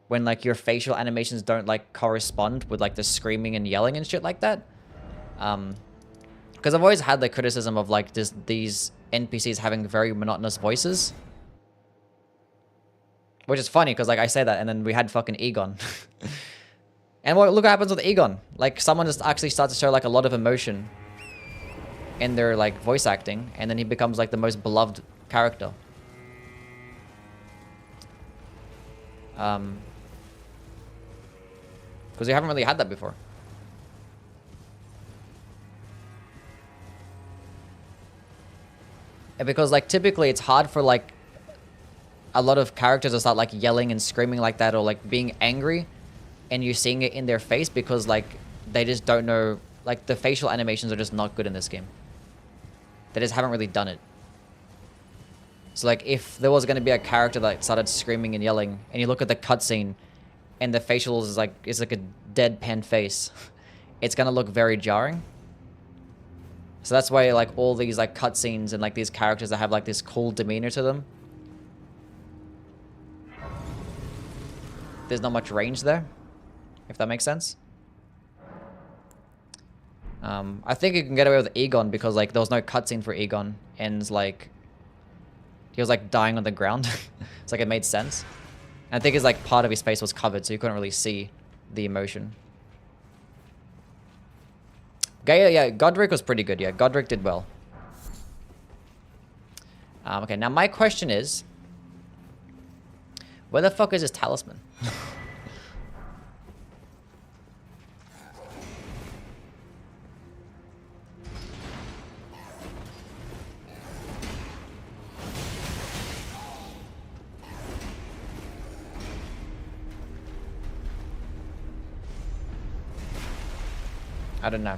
Speaker 2: when like your facial animations don't like correspond with like the screaming and yelling and shit like that. Because I've always had the criticism of like just these NPCs having very monotonous voices. Which is funny because like I say that and then we had fucking Egon. And look what happens with Egon. Like someone just actually starts to show like a lot of emotion in their like voice acting and then he becomes like the most beloved character. Because we haven't really had that before. And because like typically it's hard for like a lot of characters to start like yelling and screaming like that, or like being angry, and you're seeing it in their face because like they just don't know, like the facial animations are just not good in this game. They just haven't really done it. So like if there was going to be a character that started screaming and yelling, and you look at the cutscene and the facials is like a deadpan face, it's going to look very jarring. So that's why like all these like cutscenes and like these characters that have like this cool demeanor to them, there's not much range there, if that makes sense. I think you can get away with Egon because like there was no cutscene for Egon, and like he was like dying on the ground. It's like it made sense. And I think it's like part of his face was covered, so you couldn't really see the emotion. Yeah, Godric was pretty good. Yeah, Godric did well. Okay, now my question is, where the fuck is his talisman? I don't know.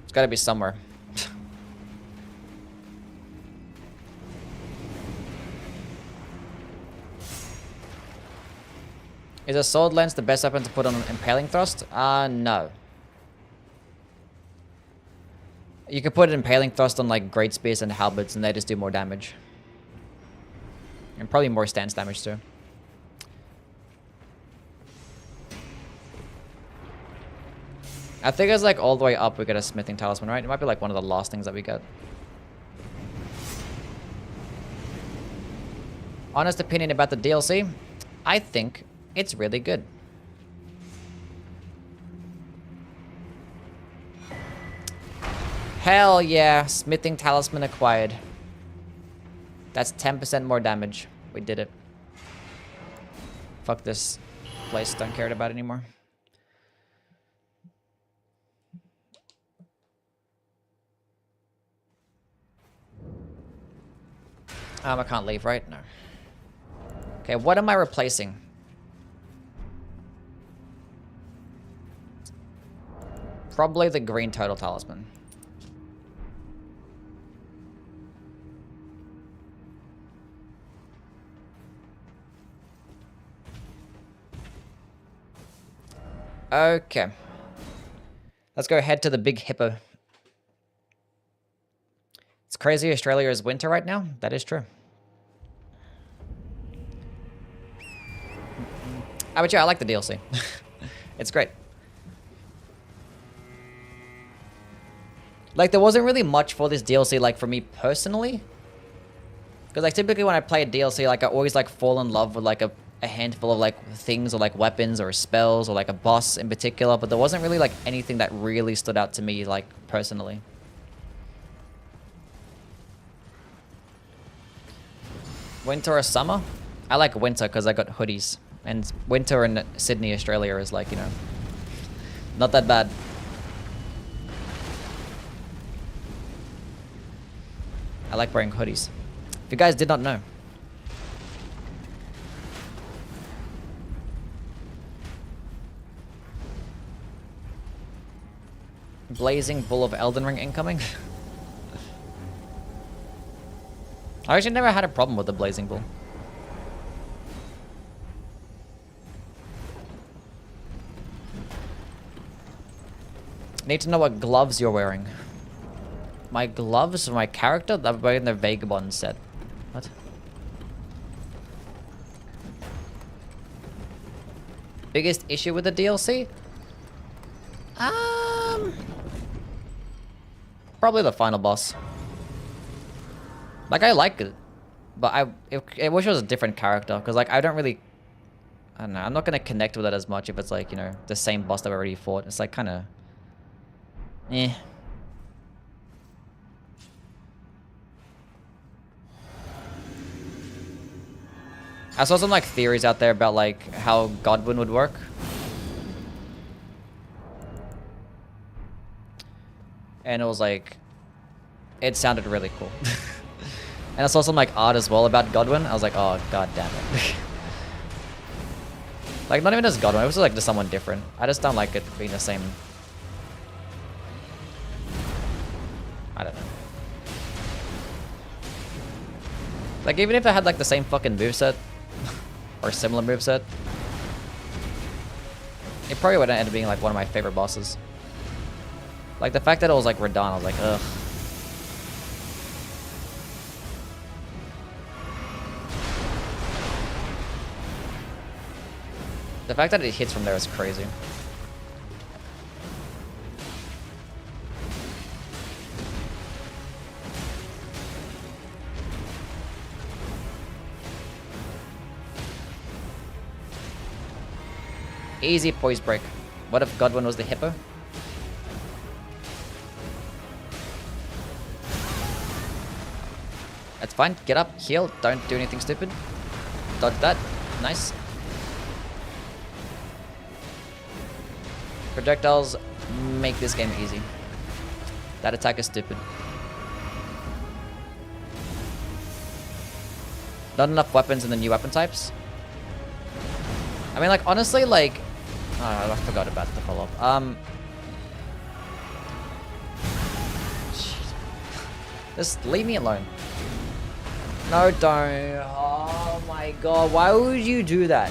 Speaker 2: It's gotta be somewhere. Is a sword lance the best weapon to put on an impaling thrust? No. You could put an impaling thrust on like great spears and halberds, and they just do more damage. And probably more stance damage too. I think it's like all the way up we get a smithing talisman, right? It might be like one of the last things that we get. Honest opinion about the DLC? I think it's really good. Hell yeah, smithing talisman acquired. That's 10% more damage. We did it. Fuck this place, don't care about it anymore. I can't leave, right? No. Okay, what am I replacing? Probably the green total talisman. Okay. Let's go head to the big hippo. It's crazy Australia is winter right now. That is true. But yeah, I like the DLC. It's great. Like, there wasn't really much for this DLC, like, for me personally. Because, like, typically when I play a DLC, like, I always, like, fall in love with, like, a handful of, like, things or, like, weapons or spells or, like, a boss in particular. But there wasn't really, like, anything that really stood out to me, like, personally. Winter or summer? I like winter because I got hoodies. And winter in Sydney, Australia is, like, you know, not that bad. I like wearing hoodies. If you guys did not know. Blazing Bull of Elden Ring incoming. I actually never had a problem with the Blazing Bull. Need to know what gloves you're wearing. My gloves for my character? I'm wearing the Vagabond set. What? Biggest issue with the DLC? Probably the final boss. Like, I like it. But I wish it was a different character. Because, like, I don't know. I'm not going to connect with it as much if it's, like, you know, the same boss that I already fought. It's, like, kind of... eh. I saw some like theories out there about like how Godwin would work. And it was like, it sounded really cool. And I saw some like art as well about Godwin. I was like, oh god damn it. Like not even as Godwin, it was like just someone different. I just don't like it being the same. I don't know. Like even if I had like the same fucking moveset or similar moveset, it probably would end up being like one of my favorite bosses. Like the fact that it was like Radahn, I was like, ugh. The fact that it hits from there is crazy. Easy poise break. What if Godwin was the hippo? That's fine. Get up, heal. Don't do anything stupid. Dodge that. Nice. Projectiles make this game easy. That attack is stupid. Not enough weapons in the new weapon types. I mean, like, honestly, like... Oh, I forgot about the follow-up. Just leave me alone. No, don't. Oh my god, why would you do that?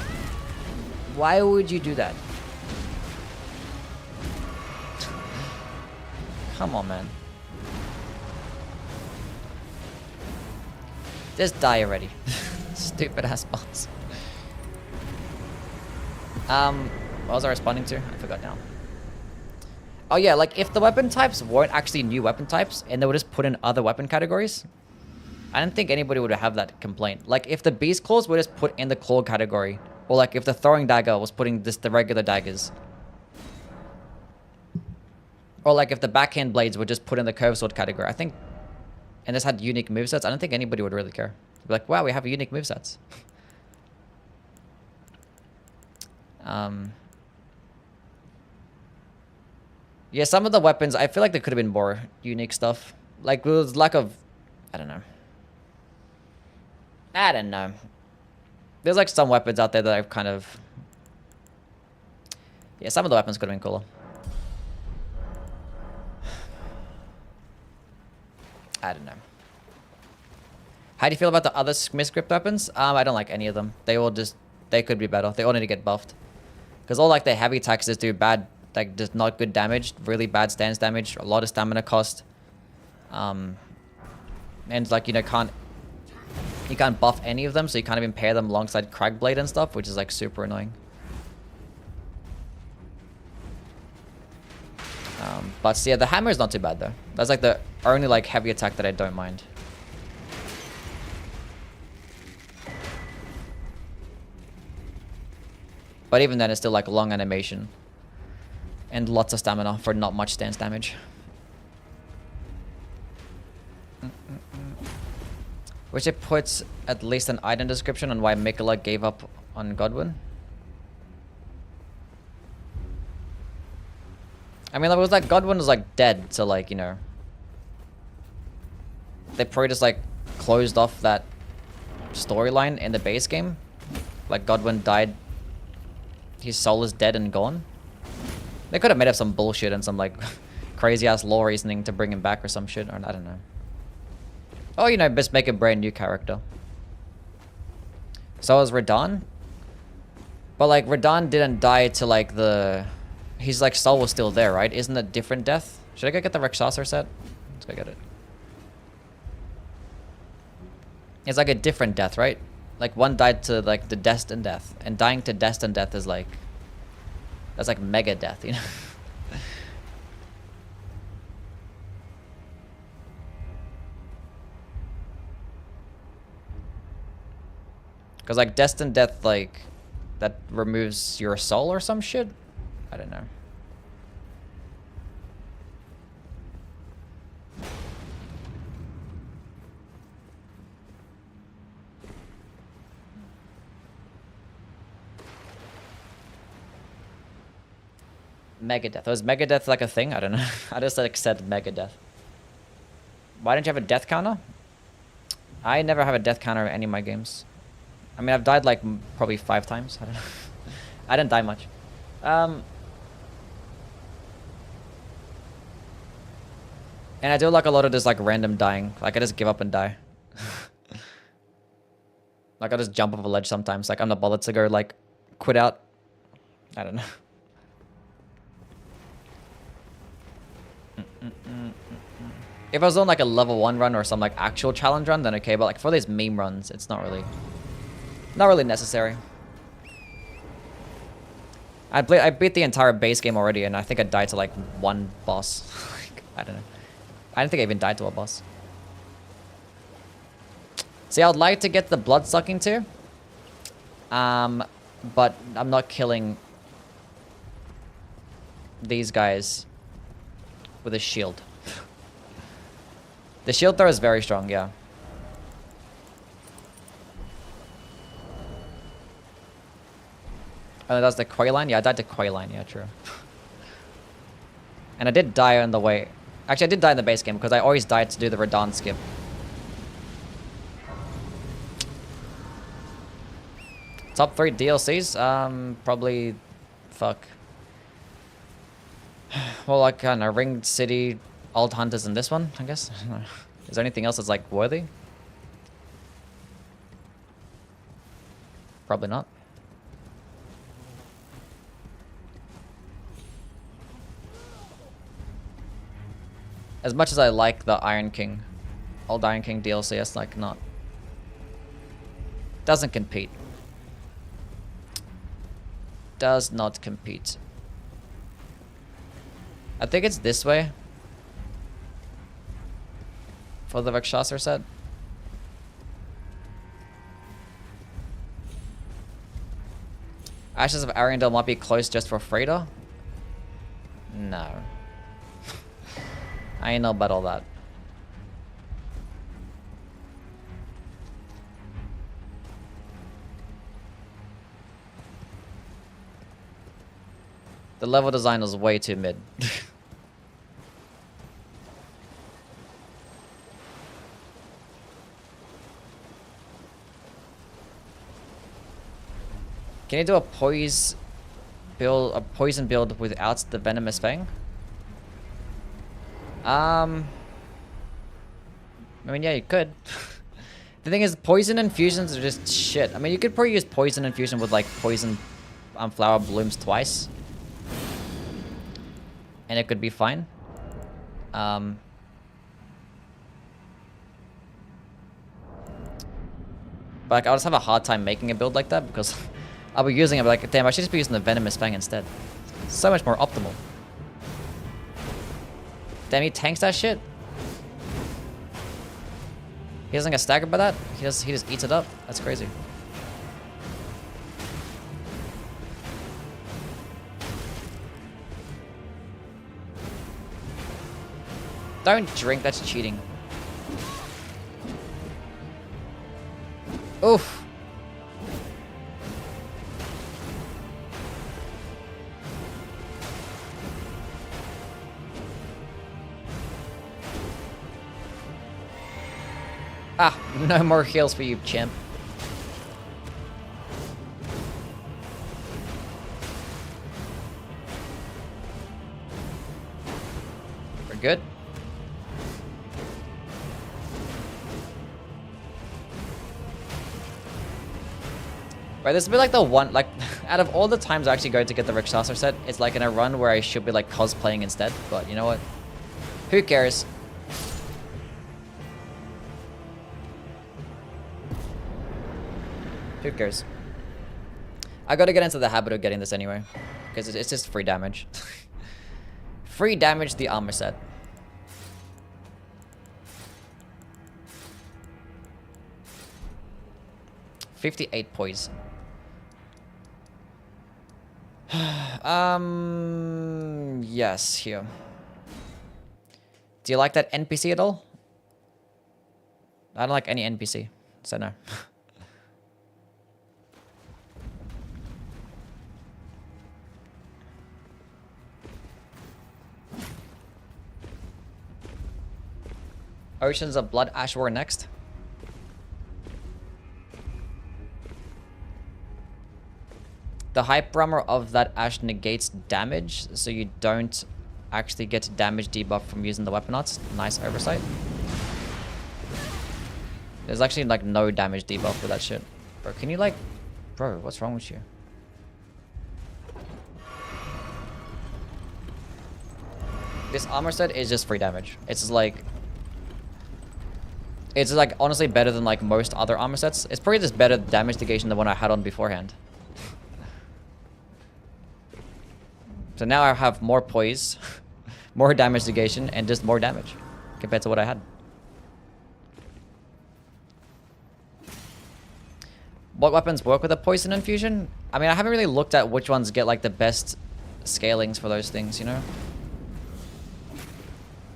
Speaker 2: Why would you do that? Come on, man. Just die already. Stupid ass boss. What was I responding to? I forgot now. Oh yeah, like if the weapon types weren't actually new weapon types and they would just put in other weapon categories, I don't think anybody would have that complaint. Like if the beast claws were just put in the claw category, or like if the throwing dagger was putting just the regular daggers, or like if the backhand blades were just put in the curved sword category, I think, and this had unique movesets, I don't think anybody would really care. They'd be like, wow, we have unique movesets. Yeah, some of the weapons, I feel like there could have been more unique stuff. Like, there was lack of... I don't know. There's, like, some weapons out there that I've kind of... Yeah, some of the weapons could have been cooler. I don't know. How do you feel about the other Smithscript weapons? I don't like any of them. They all just... They could be better. They all need to get buffed. Because all, like, their heavy attacks just do bad... Like, just not good damage, really bad stance damage, a lot of stamina cost. And, like, you can't buff any of them, so you can't even pair them alongside Cragblade and stuff, which is, like, super annoying. But, yeah, the hammer is not too bad, though. That's, like, the only, like, heavy attack that I don't mind. But even then, it's still, like, long animation. And lots of stamina for not much stance damage. Which it puts at least an item description on why Mikola gave up on Godwin. I mean, it was like Godwin was like dead, so like, they probably just like closed off that storyline in the base game. Like Godwin died, his soul is dead and gone. They could have made up some bullshit and some, like, crazy-ass lore reasoning to bring him back or some shit. Or, I don't know. Oh, just make a brand new character. So was Radahn. But, like, Radahn didn't die to, like, his, like, soul was still there, right? Isn't it a different death? Should I go get the Rexasar set? Let's go get it. It's, like, a different death, right? Like, one died to, like, the destined death. And dying to destined death is, like... That's like mega death, Because like destined death, like, that removes your soul or some shit? I don't know. Megadeth. Was Megadeth like a thing? I don't know. I just like said Megadeth. Why didn't you have a death counter? I never have a death counter in any of my games. I mean, I've died like probably 5 times. I don't know. I didn't die much. And I do like a lot of this like random dying. Like I just give up and die. Like I just jump off a ledge sometimes. Like I'm not bothered to go like quit out. I don't know. If I was on like a level 1 run or some like actual challenge run, then okay. But like for these meme runs, it's not really necessary. I beat the entire base game already, and I think I died to like 1 boss. Like, I don't know. I don't think I even died to a boss. See, I would like to get the blood sucking too. But I'm not killing these guys with a shield. The shield throw is very strong, yeah. Oh, that's the Koi line? Yeah, I died to Koi line, yeah, true. And I did die on the way. Actually, I did die in the base game because I always died to do the Radon skip. Top 3 DLCs? Probably... Fuck. Well, like, I don't know, Ringed City, Old Hunters, and this one, I guess? Is there anything else that's, like, worthy? Probably not. As much as I like the Iron King, Old Iron King DLC, it's, like, not... Doesn't compete. Does not compete. I think it's this way. For the Rakshasa set. Ashes of Ariandel might be close just for Freda? No. I ain't know about all that. The level design was way too mid. Can you do a poison build without the venomous fang? I mean, yeah, you could. The thing is, poison infusions are just shit. I mean, you could probably use poison infusion with like poison flower blooms twice, and it could be fine. But like, I'll just have a hard time making a build like that because I'll be using it, but like, damn, I should just be using the venomous fang instead. So much more optimal. Damn, he tanks that shit. He doesn't get staggered by that. He just eats it up. That's crazy. Don't drink. That's cheating. Oof. Ah, no more heals for you, chimp. We're good. Right, this will be like the one, like, out of all the times I actually go to get the Rakshasa set, it's like in a run where I should be like cosplaying instead, but you know what? Who cares? Who cares? I gotta get into the habit of getting this anyway, because it's just free damage. Free damage, the armor set. $58 poise. Yes, here. Do you like that NPC at all? I don't like any NPC, so no. Oceans of Blood Ash War next. The hype armor of that ash negates damage, so you don't actually get damage debuff from using the weapon arts. Nice oversight. There's actually like no damage debuff for that shit. Bro, can you like... Bro, what's wrong with you? This armor set is just free damage. It's just like... It's like honestly better than like most other armor sets. It's probably just better damage negation than the one I had on beforehand. So now I have more poise, more damage negation, and just more damage compared to what I had. What weapons work with a poison infusion? I mean, I haven't really looked at which ones get like the best scalings for those things, you know?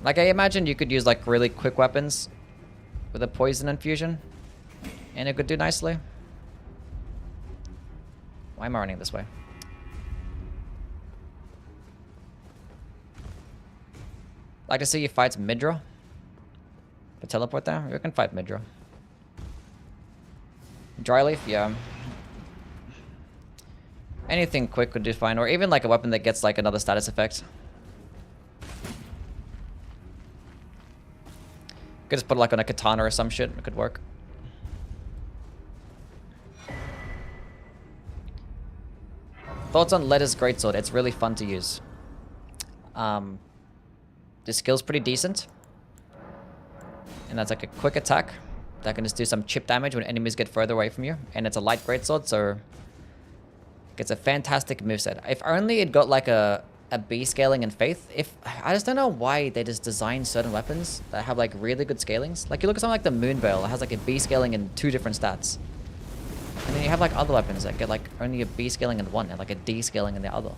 Speaker 2: Like I imagine you could use like really quick weapons with a poison infusion, and it could do nicely. Why am I running this way? Like to see you fight Midra. The teleport there? You can fight Midra. Dryleaf, yeah. Anything quick would do fine, or even like a weapon that gets like another status effect. Could just put it like on a katana or some shit. It could work. Thoughts on Letter's Greatsword? It's really fun to use. The skill's pretty decent. And that's like a quick attack that can just do some chip damage when enemies get further away from you. And it's a light greatsword, so it's a fantastic moveset. If only it got like a B scaling in Faith. I just don't know why they just design certain weapons that have like really good scalings. Like you look at something like the Moonveil, it has like a B scaling in 2 different stats. And then you have like other weapons that get like only a B scaling in one and like a D scaling in the other.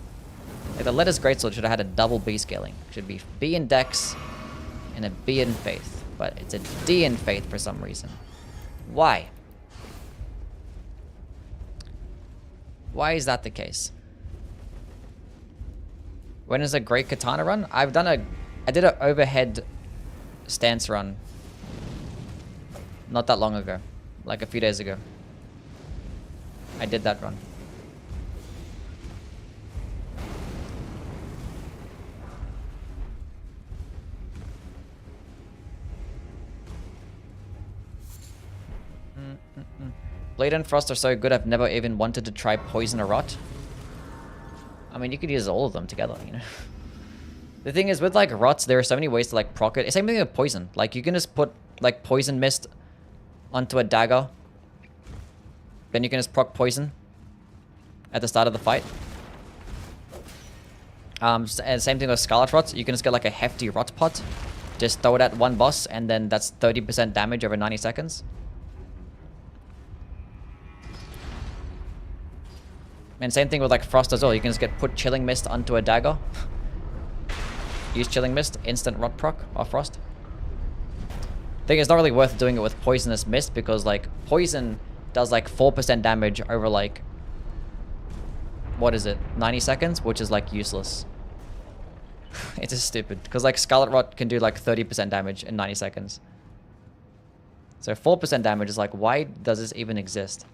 Speaker 2: Like the Letter's Greatsword should have had a double B scaling. It should be B in Dex and a B in Faith. But it's a D in Faith for some reason. Why? Why is that the case? When is a great katana run? I did an overhead stance run not that long ago. Like a few days ago. I did that run. Blade and Frost are so good, I've never even wanted to try Poison or Rot. I mean, you could use all of them together, you know. The thing is, with like Rots, there are so many ways to like proc it. It's same thing with Poison. Like, you can just put like Poison Mist onto a dagger. Then you can just proc Poison at the start of the fight. And same thing with Scarlet Rot. You can just get like a hefty Rot pot. Just throw it at one boss, and then that's 30% damage over 90 seconds. And same thing with like Frost as well. You can just put Chilling Mist onto a dagger. Use Chilling Mist, instant Rot proc or Frost. Thing is, it's not really worth doing it with Poisonous Mist because like Poison does like 4% damage over like, what is it, 90 seconds, which is like useless. It's just stupid because like Scarlet Rot can do like 30% damage in 90 seconds. So 4% damage is like, why does this even exist?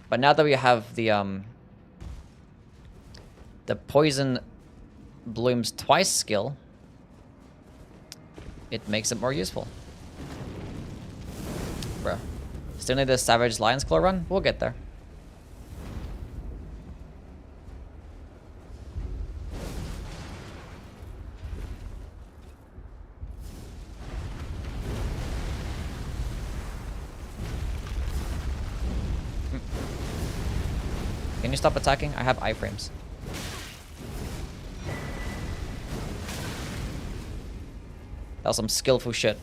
Speaker 2: But now that we have the Poison Blooms Twice skill, it makes it more useful. Bruh. Still need the Savage Lion's Claw run? We'll get there. Can you stop attacking? I have iframes. That was some skillful shit.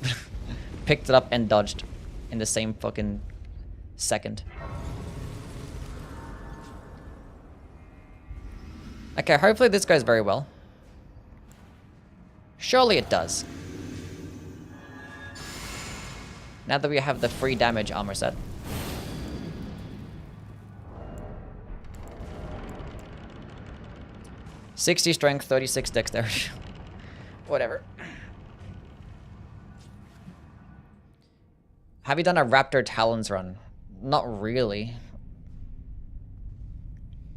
Speaker 2: Picked it up and dodged in the same fucking second. Okay, hopefully this goes very well. Surely it does. Now that we have the free damage armor set. '60 strength, 36 dexterity. Whatever. Have you done a Raptor Talons run? Not really.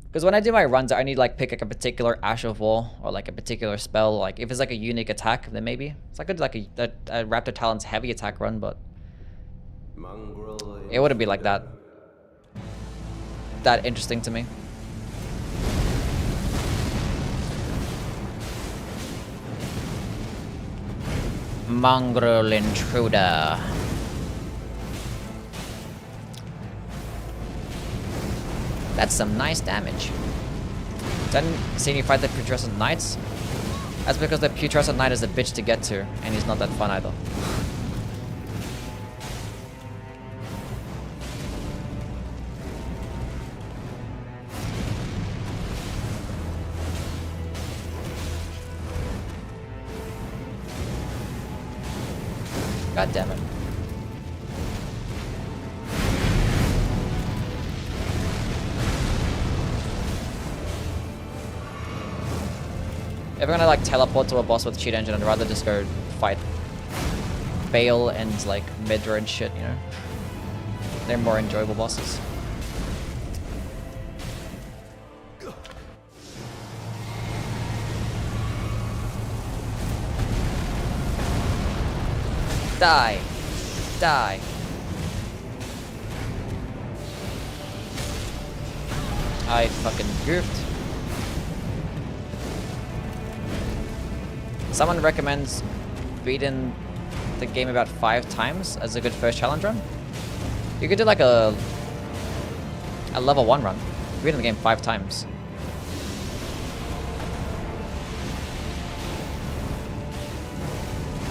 Speaker 2: Because when I do my runs, I only like pick like a particular Ash of War or like a particular spell. Like if it's like a unique attack, then maybe. So I could do like a Raptor Talons heavy attack run, but it wouldn't be like that interesting to me. Mongrel Intruder. That's some nice damage. Didn't see you fight the Putrescent Knights? That's because the Putrescent Knight is a bitch to get to, and he's not that fun either. God damn it. If I'm gonna like teleport to a boss with cheat engine, I'd rather just go fight Bale and like Midra and shit, you know? They're more enjoyable bosses. Die. Die. I fucking goofed. Someone recommends beating the game about 5 times as a good first challenge run. You could do like a level 1 run. Beating the game 5 times.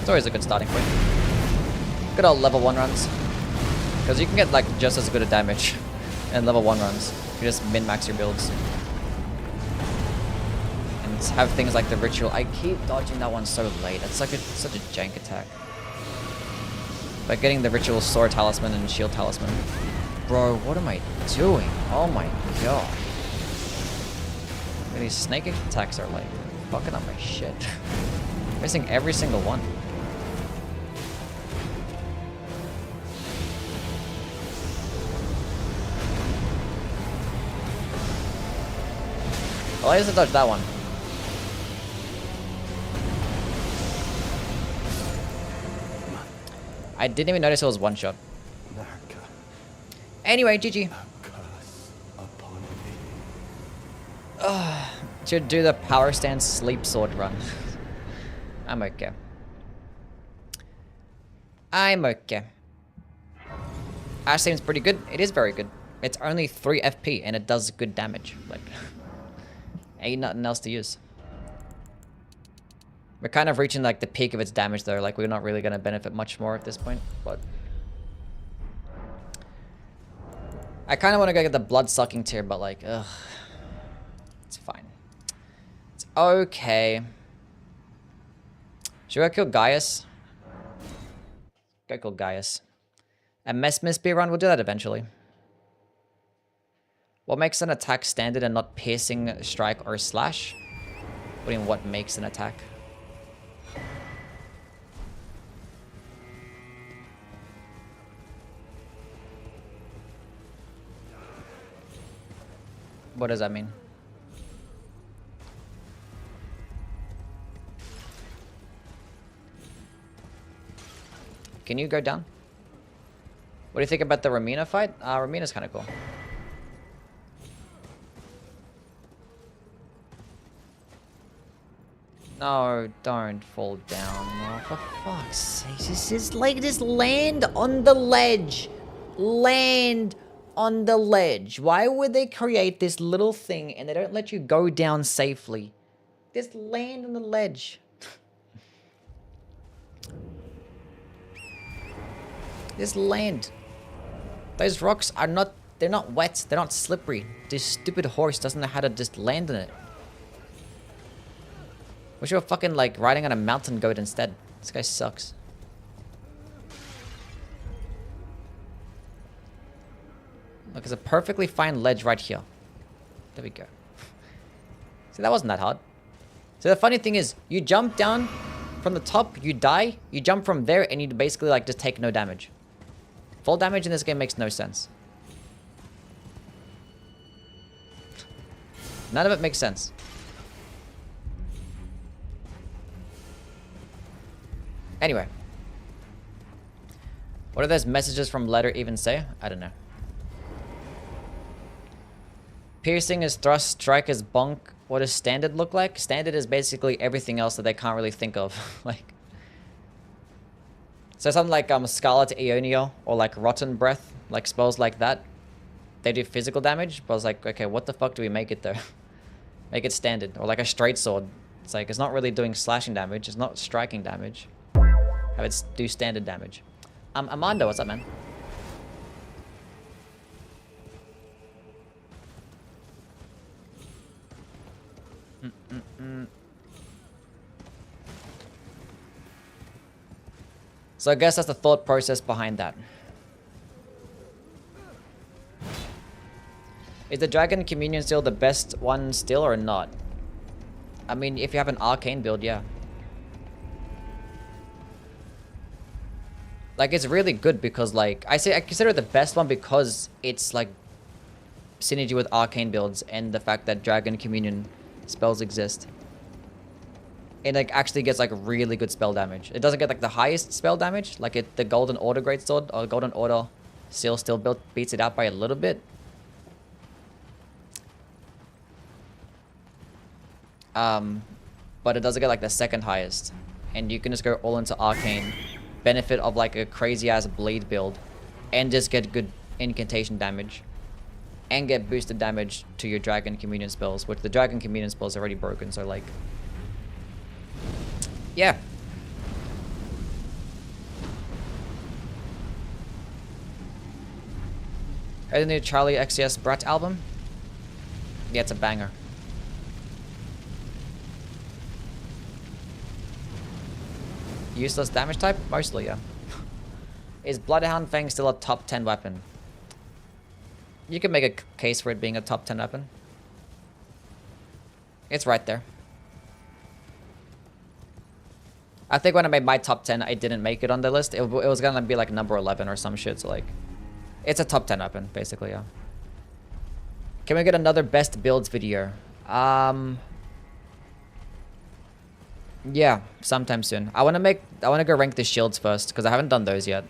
Speaker 2: It's always a good starting point. Good old level 1 runs. Because you can get like just as good a damage in level 1 runs. You just min-max your builds. And have things like the ritual. I keep dodging that one so late. It's like such a jank attack. But getting the ritual sword talisman and shield talisman. Bro, what am I doing? Oh my god. These snake attacks are like fucking up my shit. Missing every single one. Well, I used to dodge that one. I didn't even notice it was one shot. Anyway, GG. Should do the power stance sleep sword run. I'm okay. I'm okay. Ash seems pretty good. It is very good. It's only 3 FP and it does good damage. Like, ain't nothing else to use. We're kind of reaching like the peak of its damage though. Like we're not really going to benefit much more at this point, but I kind of want to go get the blood sucking tier, but like, ugh, it's fine. It's okay. Should I kill Gaius? Go kill Gaius. A Messmith spear run, we'll do that eventually. What makes an attack standard and not piercing, strike, or slash? What do you mean, what makes an attack? What does that mean? Can you go down? What do you think about the Ramina fight? Ramina's kind of cool. No, don't fall down. Oh, for fuck's sake. Just land on the ledge. Land on the ledge. Why would they create this little thing and they don't let you go down safely? Just land on the ledge. Just land. Those rocks are not, they're not wet, they're not slippery. This stupid horse doesn't know how to just land on it. Wish you were fucking like riding on a mountain goat instead. This guy sucks. Look, there's a perfectly fine ledge right here. There we go. See, that wasn't that hard. So the funny thing is, you jump down from the top, you die, you jump from there, and you basically like just take no damage. Full damage in this game makes no sense. None of it makes sense. Anyway. What do those messages from letter even say? I don't know. Piercing is thrust, strike is bonk. What does standard look like? Standard is basically everything else that they can't really think of. Like, so something like Scarlet Aeonio or like Rotten Breath, like spells like that, they do physical damage. But I was like, okay, what the fuck do we make it though? Make it standard. Or like a straight sword. It's like, it's not really doing slashing damage. It's not striking damage. Have it do standard damage. Amando, what's up, man? So I guess that's the thought process behind that. Is the Dragon Communion still the best one still or not? I mean, if you have an arcane build, yeah. Like, it's really good because, like, I consider it the best one because it's, like, synergy with arcane builds and the fact that Dragon Communion spells exist. It, like, actually gets, like, really good spell damage. It doesn't get, like, the highest spell damage. Like, the Golden Order Greatsword or Golden Order Seal still beats it out by a little bit. But it doesn't get, like, the second highest. And you can just go all into arcane. Benefit of like a crazy ass bleed build and just get good incantation damage and get boosted damage to your Dragon Communion spells, which the Dragon Communion spells are already broken, so like, yeah. Heard the new Charlie XCS Brat album? Yeah, it's a banger. Useless damage type? Mostly, yeah. Is Bloodhound Fang still a top 10 weapon? You can make a case for it being a top 10 weapon. It's right there. I think when I made my top 10, I didn't make it on the list. It was gonna be like number 11 or some shit, so like... It's a top 10 weapon, basically, yeah. Can we get another best builds video? Yeah, sometime soon. I wanna go rank the shields first, because I haven't done those yet.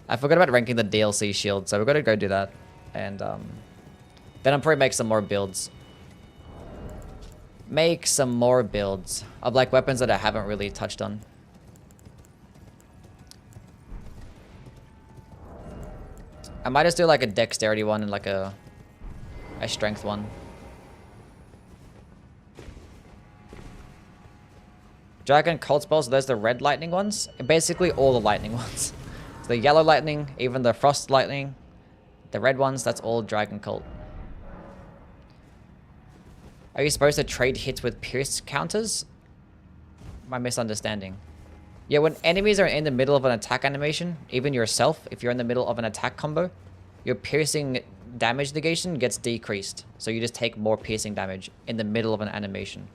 Speaker 2: I forgot about ranking the DLC shield, so we're gonna go do that. And then I'll probably make some more builds. Make some more builds of like weapons that I haven't really touched on. I might just do like a dexterity one and like a strength one. Dragon cult spells, so those are the red lightning ones. Basically all the lightning ones. So the yellow lightning, even the frost lightning, the red ones, that's all dragon cult. Are you supposed to trade hits with pierce counters? My misunderstanding. Yeah, when enemies are in the middle of an attack animation, even yourself, if you're in the middle of an attack combo, your piercing damage negation gets decreased. So you just take more piercing damage in the middle of an animation.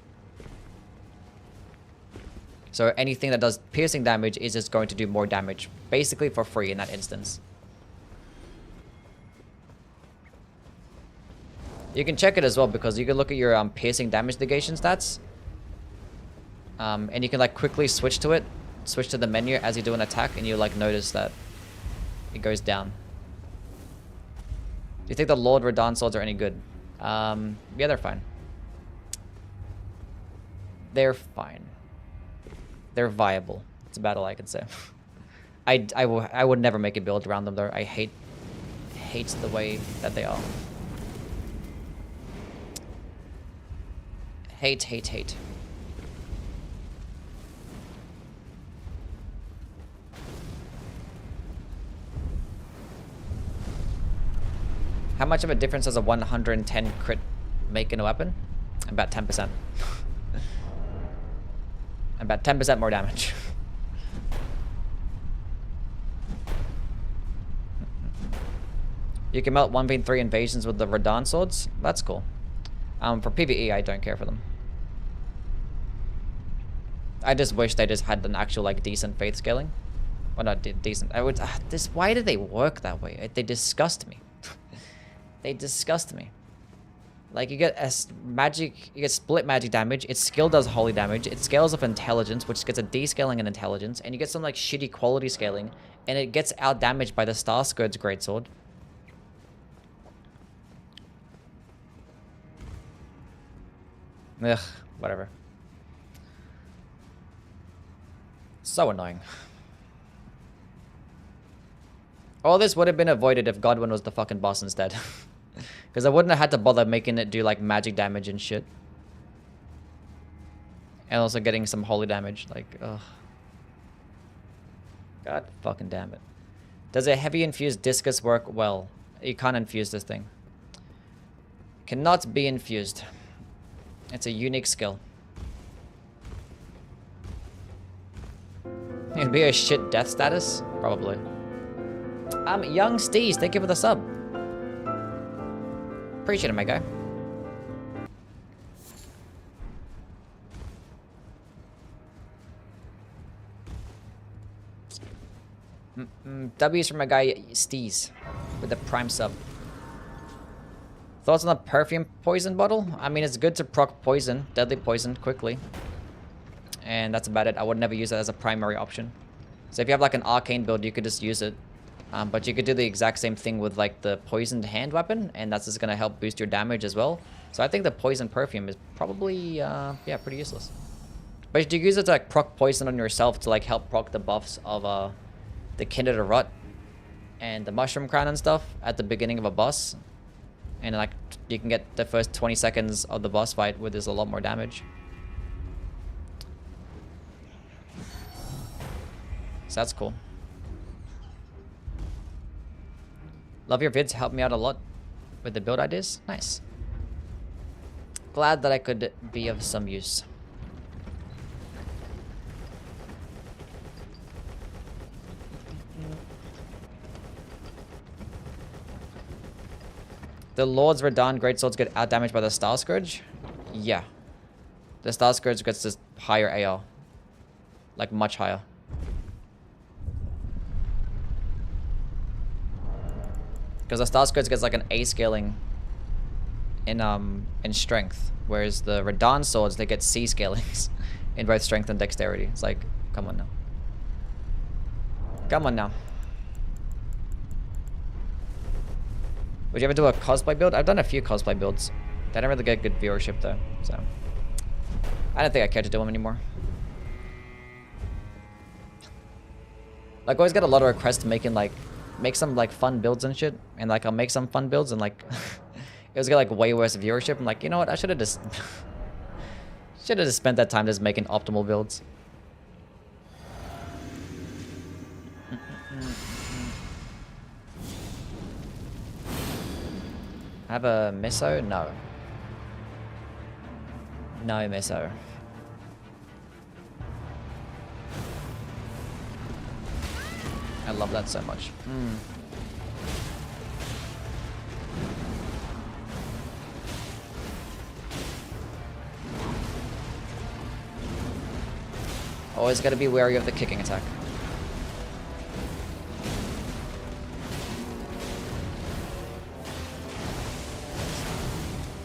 Speaker 2: So anything that does piercing damage is just going to do more damage, basically for free in that instance. You can check it as well because you can look at your piercing damage negation stats. And you can like quickly switch to it, switch to the menu as you do an attack, and you like notice that it goes down. Do you think the Lord Radahn swords are any good? Yeah, they're fine. They're fine. They're viable. It's about all I can say. I would never make a build around them though. I hate the way that they are. Hate. How much of a difference does a 110 crit make in a weapon? About 10%. About 10% more damage. You can melt 1v3 invasions with the Radahn swords. That's cool. For PvE, I don't care for them. I just wish they just had an actual, like, decent faith scaling. Well, not decent. I would. This. Why do they work that way? They disgust me. They disgust me. Like you get magic, you get split magic damage. Its skill does holy damage. It scales of intelligence, which gets a descaling in intelligence, and you get some like shitty quality scaling, and it gets out damaged by the Star Scourge greatsword. Ugh, whatever. So annoying. All this would have been avoided if Godwin was the fucking boss instead. Because I wouldn't have had to bother making it do like magic damage and shit. And also getting some holy damage. Like, ugh. God fucking damn it. Does a heavy infused discus work well? You can't infuse this thing. Cannot be infused. It's a unique skill. It'd be a shit death status? Probably. Young Steez, thank you for the sub. Appreciate it, my guy. W's from my guy Steez with the prime sub. Thoughts on the perfume poison bottle? I mean, it's good to proc poison, deadly poison, quickly. And that's about it. I would never use it as a primary option. So if you have like an arcane build, you could just use it. But you could do the exact same thing with like the poisoned hand weapon, and that's just gonna help boost your damage as well. So I think the poison perfume is probably yeah, pretty useless. But you use it to like proc poison on yourself to like help proc the buffs of the Kindred of Rot and the Mushroom Crown and stuff at the beginning of a boss. And like you can get the first 20 seconds of the boss fight where there's a lot more damage. So that's cool. Love your vids, help me out a lot with the build ideas. Nice. Glad that I could be of some use. The Lord's Radahn greatswords get outdamaged by the Star Scourge? Yeah. The Star Scourge gets this higher AR. Like much higher. Because the Star Scourge gets like an A scaling in strength, whereas the Radahn swords, they get C scalings in both strength and dexterity. It's like, come on now. Come on now. Would you ever do a cosplay build? I've done a few cosplay builds. They don't really get good viewership though, so I don't think I care to do them anymore. Like, I always get a lot of requests to make some like fun builds and shit, and like I'll make some fun builds and like it was get like way worse viewership. I'm like, you know what? I should have just spent that time just making optimal builds. Have a miso? No. No miso. I love that so much. Always gotta be wary of the kicking attack.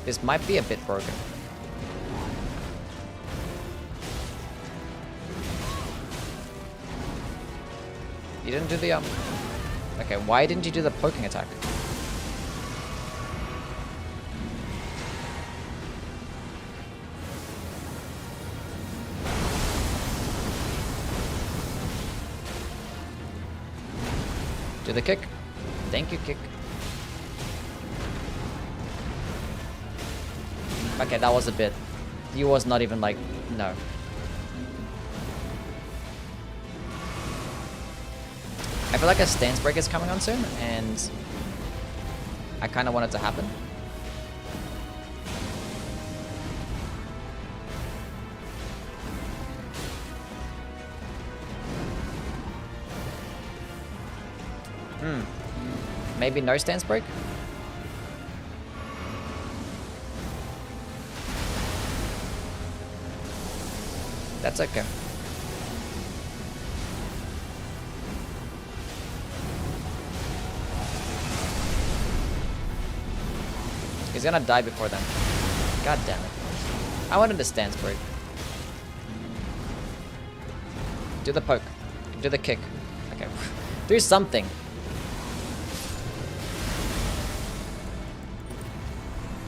Speaker 2: This might be a bit broken. You didn't do the okay, why didn't you do the poking attack? Do the kick. Thank you, kick. Okay, that was a bit. You was not even like, no. I feel like a stance break is coming on soon, and I kind of want it to happen. Maybe no stance break? That's okay. He's gonna die before then. God damn it. I wanted the stance break. Do the poke. Do the kick. Okay. Do something.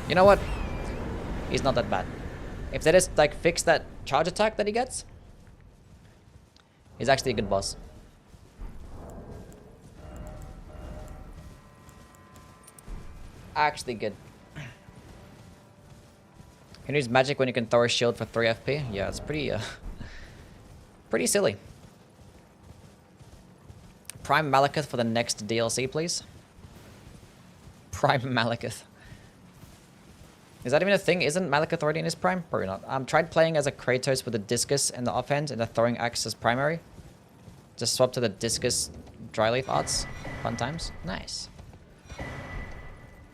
Speaker 2: You know what? He's not that bad. If they just like fix that charge attack that he gets, he's actually a good boss. Actually good. Can use magic when you can throw a shield for 3 FP? Yeah, it's pretty pretty silly. Prime Malekith for the next DLC, please. Prime Malekith. Is that even a thing? Isn't Malekith already in his prime? Probably not. Tried playing as a Kratos with a discus in the offhand and the throwing axe as primary. Just swap to the discus dryleaf arts. Fun times. Nice.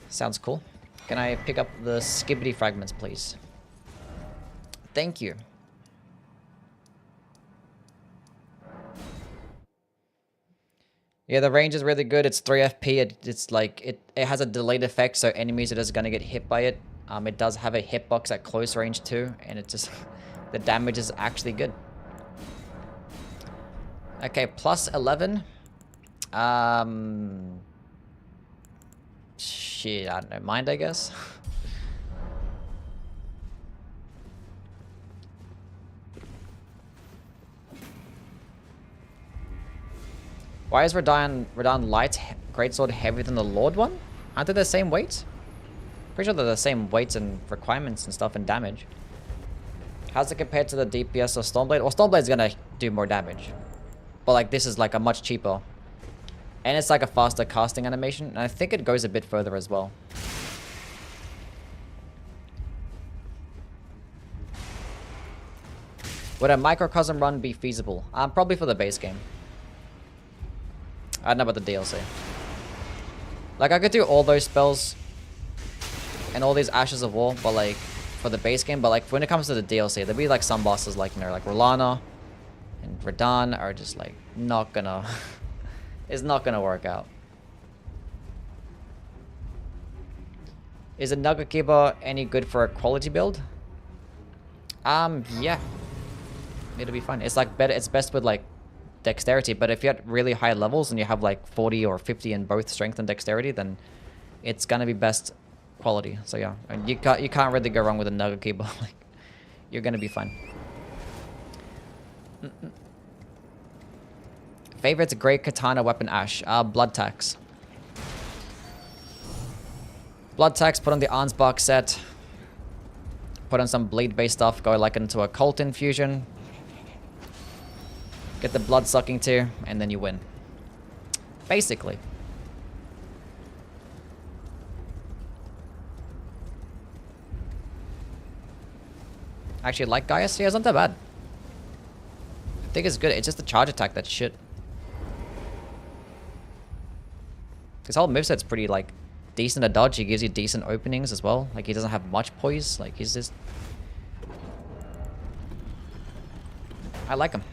Speaker 2: Sounds cool. Can I pick up the skibbity fragments, please? Thank you. Yeah, the range is really good. It's 3 FP. It's like it has a delayed effect, so enemies are just gonna get hit by it. It does have a hitbox at close range too, and it just the damage is actually good. Okay, plus 11. Shit, I don't know. Mind, I guess. Why is Radahn Light Greatsword heavier than the Lord one? Aren't they the same weight? Pretty sure they're the same weights and requirements and stuff and damage. How's it compared to the DPS of Stormblade? Well, Stormblade's gonna do more damage. But like this is like a much cheaper. And it's like a faster casting animation. And I think it goes a bit further as well. Would a microcosm run be feasible? Probably for the base game. I don't know about the DLC. Like I could do all those spells and all these Ashes of War, but like for the base game, but like when it comes to the DLC, there'll be like some bosses like, you know, like Rolana and Radahn are just like not gonna it's not gonna work out. Is a Nugget Keeper any good for a quality build? Yeah. It'll be fun. It's like better, it's best with like dexterity, but if you're at really high levels and you have like 40 or 50 in both strength and dexterity, then it's gonna be best quality. So yeah, you can't really go wrong with a Nugget Keeper. Like, you're gonna be fine. Favorite Great Katana Weapon Ash? Blood Tax. Blood Tax, put on the Ansbach set. Put on some bleed based stuff, go like into a Cult Infusion. Get the blood sucking too, and then you win. Basically. Actually, like Gaius? Yeah, it's not that bad. I think it's good. It's just the charge attack that's shit. His whole moveset's pretty, like, decent to dodge. He gives you decent openings as well. Like, he doesn't have much poise. Like, he's just... I like him.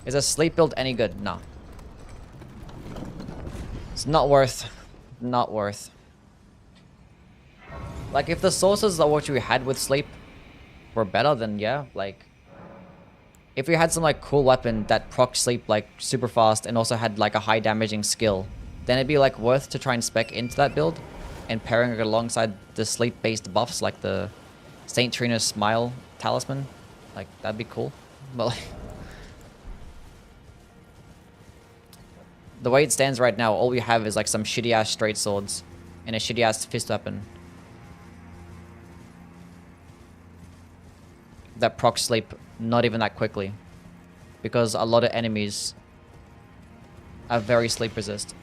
Speaker 2: Is a sleep build any good? No. It's not worth. Not worth. Like, if the sources of what you had with sleep were better, then yeah, like... If you had some, like, cool weapon that proc sleep, like, super fast and also had, like, a high damaging skill, then it'd be, like, worth to try and spec into that build and pairing it alongside the sleep-based buffs, like the Saint Trina's Smile Talisman. Like, that'd be cool. But, like... The way it stands right now, all we have is, like, some shitty-ass straight swords and a shitty-ass fist weapon that proc sleep not even that quickly, because a lot of enemies are very sleep resist.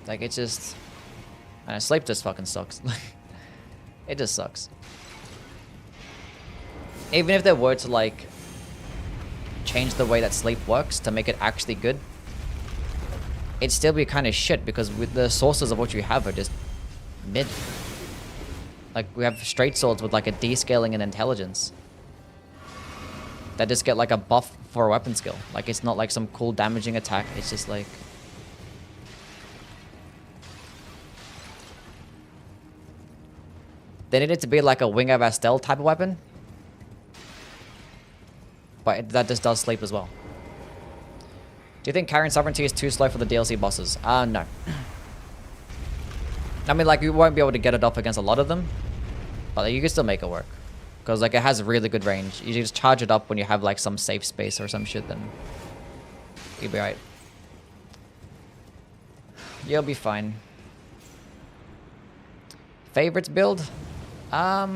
Speaker 2: Like, it just... And sleep just fucking sucks. It just sucks. Even if they were to, like, change the way that sleep works to make it actually good, it'd still be kind of shit, because with the sources of what you have are just mid. Like, we have straight swords with, like, a descaling in intelligence that just get, like, a buff for a weapon skill. Like, it's not, like, some cool damaging attack. It's just, like... They need it to be like a Wing of Astel type of weapon. But that just does sleep as well. Do you think carrying Sovereignty is too slow for the DLC bosses? No. I mean, like, you won't be able to get it off against a lot of them. But you can still make it work. Because, like, it has really good range. You just charge it up when you have, like, some safe space or some shit, then you'll be right. You'll be fine. Favorites build? I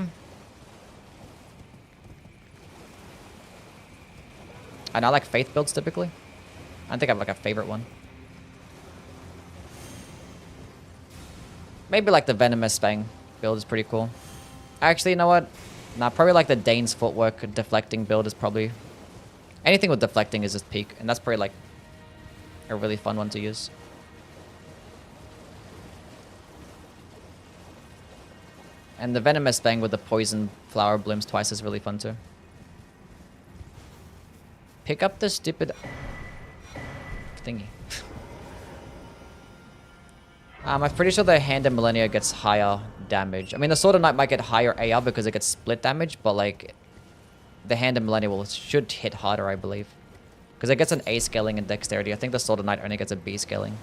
Speaker 2: like faith builds typically. I don't think I have like a favorite one. Maybe like the Venomous Fang build is pretty cool. Actually, you know what? Nah, probably like the Dane's Footwork deflecting build is probably... Anything with deflecting is just peak, and that's probably like a really fun one to use. And the Venomous Fang with the poison flower blooms twice is really fun too. Pick up the stupid thingy. I'm pretty sure the Hand of Millennia gets higher damage. I mean, the Sword of Night might get higher AR because it gets split damage, but like the Hand of Millennia should hit harder, I believe. Because it gets an A scaling and dexterity. I think the Sword of Night only gets a B scaling.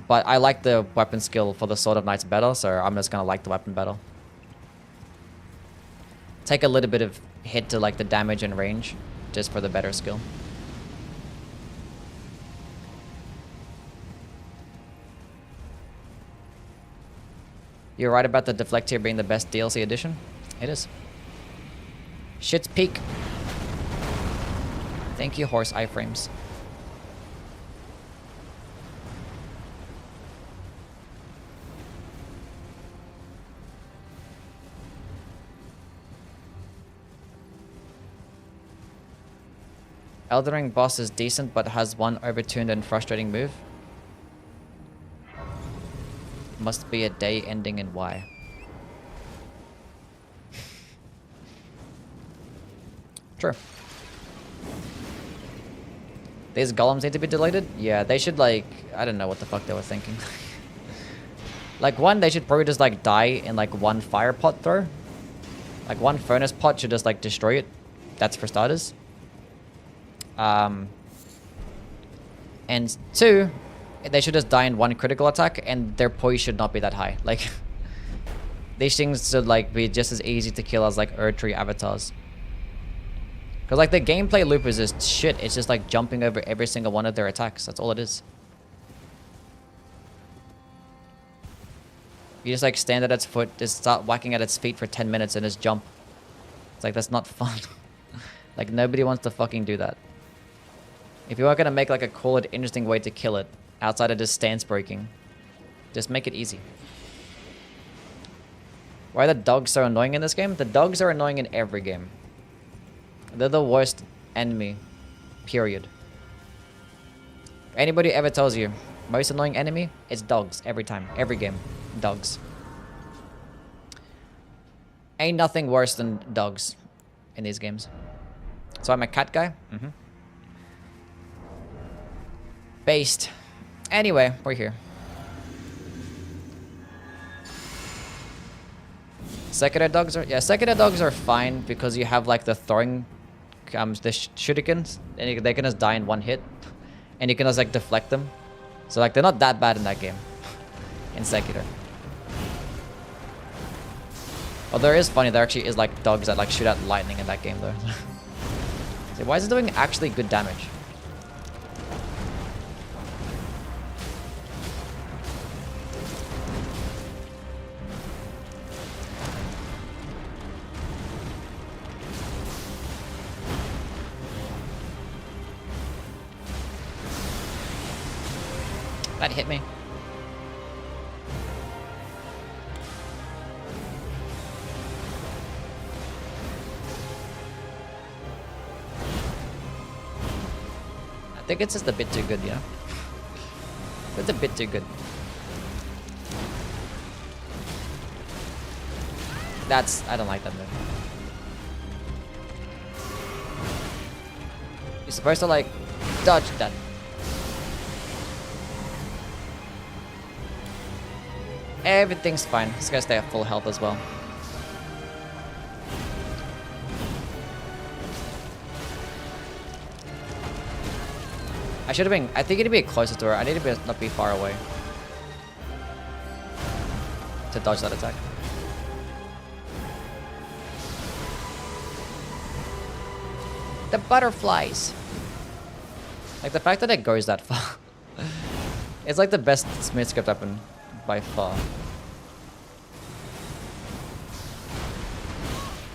Speaker 2: But I like the weapon skill for the Sword of Knights better, so I'm just gonna like the weapon better. Take a little bit of hit to like the damage and range, just for the better skill. You're right about the Deflector being the best DLC edition. It is. Shit's peak. Thank you, horse iframes. Elden Ring boss is decent, but has one overtuned and frustrating move. Must be a day ending in Y. True. These golems need to be deleted? Yeah, they should like... I don't know what the fuck they were thinking. Like one, they should probably just like die in like one fire pot throw. Like one furnace pot should just like destroy it. That's for starters. And two, they should just die in one critical attack, and their poise should not be that high. Like, these things should like be just as easy to kill as like Erdtree avatars. Because like the gameplay loop is just shit. It's just like jumping over every single one of their attacks. That's all it is. You just like stand at its foot, just start whacking at its feet for 10 minutes and just jump. It's like, that's not fun. Like, nobody wants to fucking do that. If you are going to make like a cool and interesting way to kill it, outside of just stance breaking, just make it easy. Why are the dogs so annoying in this game? The dogs are annoying in every game. They're the worst enemy, period. If anybody ever tells you, most annoying enemy, it's dogs every time, every game, dogs. Ain't nothing worse than dogs in these games. So I'm a cat guy? Mm-hmm. Based. Anyway, we're here. Sekiro dogs are... Yeah, Sekiro dogs are fine because you have like the throwing... the shurikens. And they can just die in one hit. And you can just like deflect them. So like they're not that bad in that game. In Sekiro. Although it is funny, there actually is like dogs that like shoot out lightning in that game though. So why is it doing actually good damage? That hit me. I think it's just a bit too good, you know? It's a bit too good. That's... I don't like that move. You're supposed to like dodge that. Everything's fine. This guy's stay at full health as well. I should have been... I think I need to be closer to her. I need to be, not be far away. To dodge that attack. The butterflies! Like, the fact that it goes that far. It's like the best Smithscript weapon by far.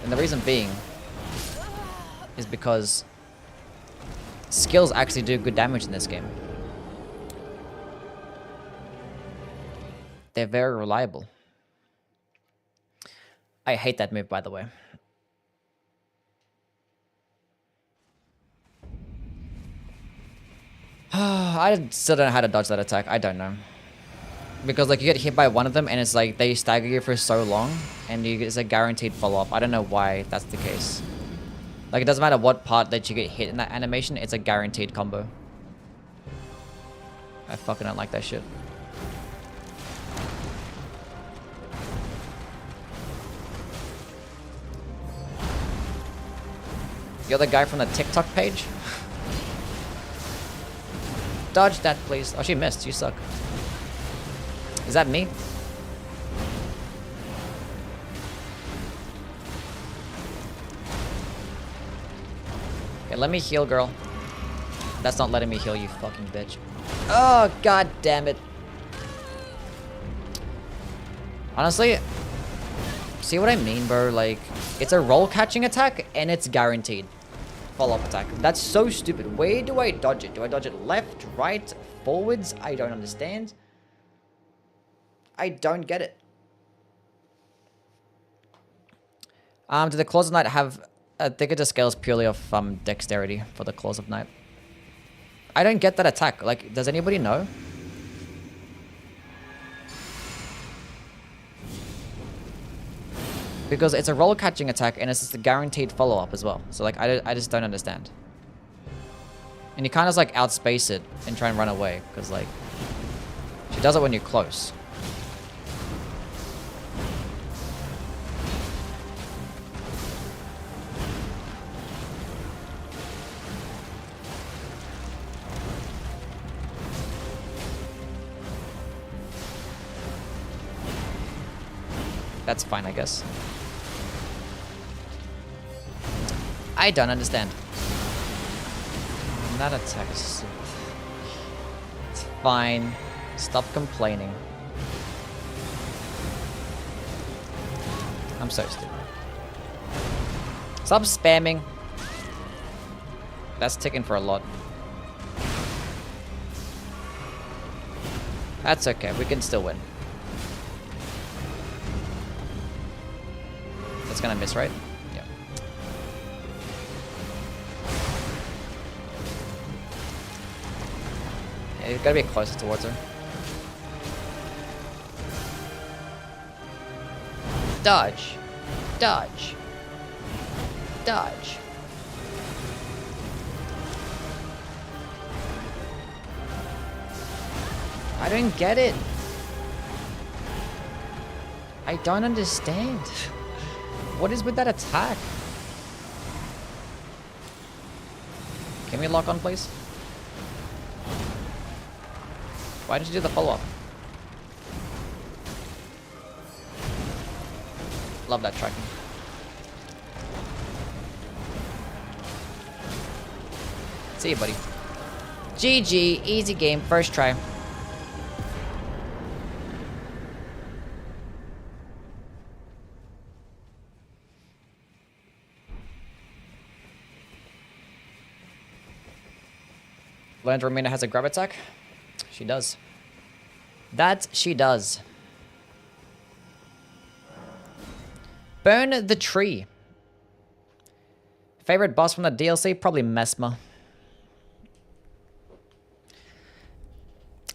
Speaker 2: And the reason being is because skills actually do good damage in this game. They're very reliable. I hate that move, by the way. I still don't know how to dodge that attack. I don't know. Because, like, you get hit by one of them, and it's like they stagger you for so long, and it's a guaranteed follow-up. I don't know why that's the case. Like, it doesn't matter what part that you get hit in that animation, it's a guaranteed combo. I fucking don't like that shit. You're the guy from the TikTok page? Dodge that, please. Oh, she missed. You suck. Is that me? Okay, let me heal, girl. That's not letting me heal, you fucking bitch. Oh, god damn it. Honestly, see what I mean, bro? Like, it's a roll catching attack, and it's guaranteed. Follow-up attack. That's so stupid. Where do I dodge it? Do I dodge it left, right, forwards? I don't understand. I don't get it. Do the Claws of Night have... I think it just scales purely off dexterity for the Claws of Night. I don't get that attack. Like, does anybody know? Because it's a roll catching attack and it's just a guaranteed follow-up as well. So, like, I just don't understand. And you kind of, like, outspace it and try and run away. Because, like, she does it when you're close. That's fine, I guess. I don't understand. That attack is so... It's fine. Stop complaining. I'm so stupid. Stop spamming. That's ticking for a lot. That's okay. We can still win. That's gonna miss, right? Yeah. Yeah, you gotta be closer towards her. Dodge. Dodge. Dodge. I don't get it. I don't understand. What is with that attack? Can we lock on, please? Why did you do the follow-up? Love that tracking. See you, buddy. GG, easy game, first try. Learned Romina has a grab attack? She does. That she does. Burn the tree. Favorite boss from the DLC? Probably Mesmer.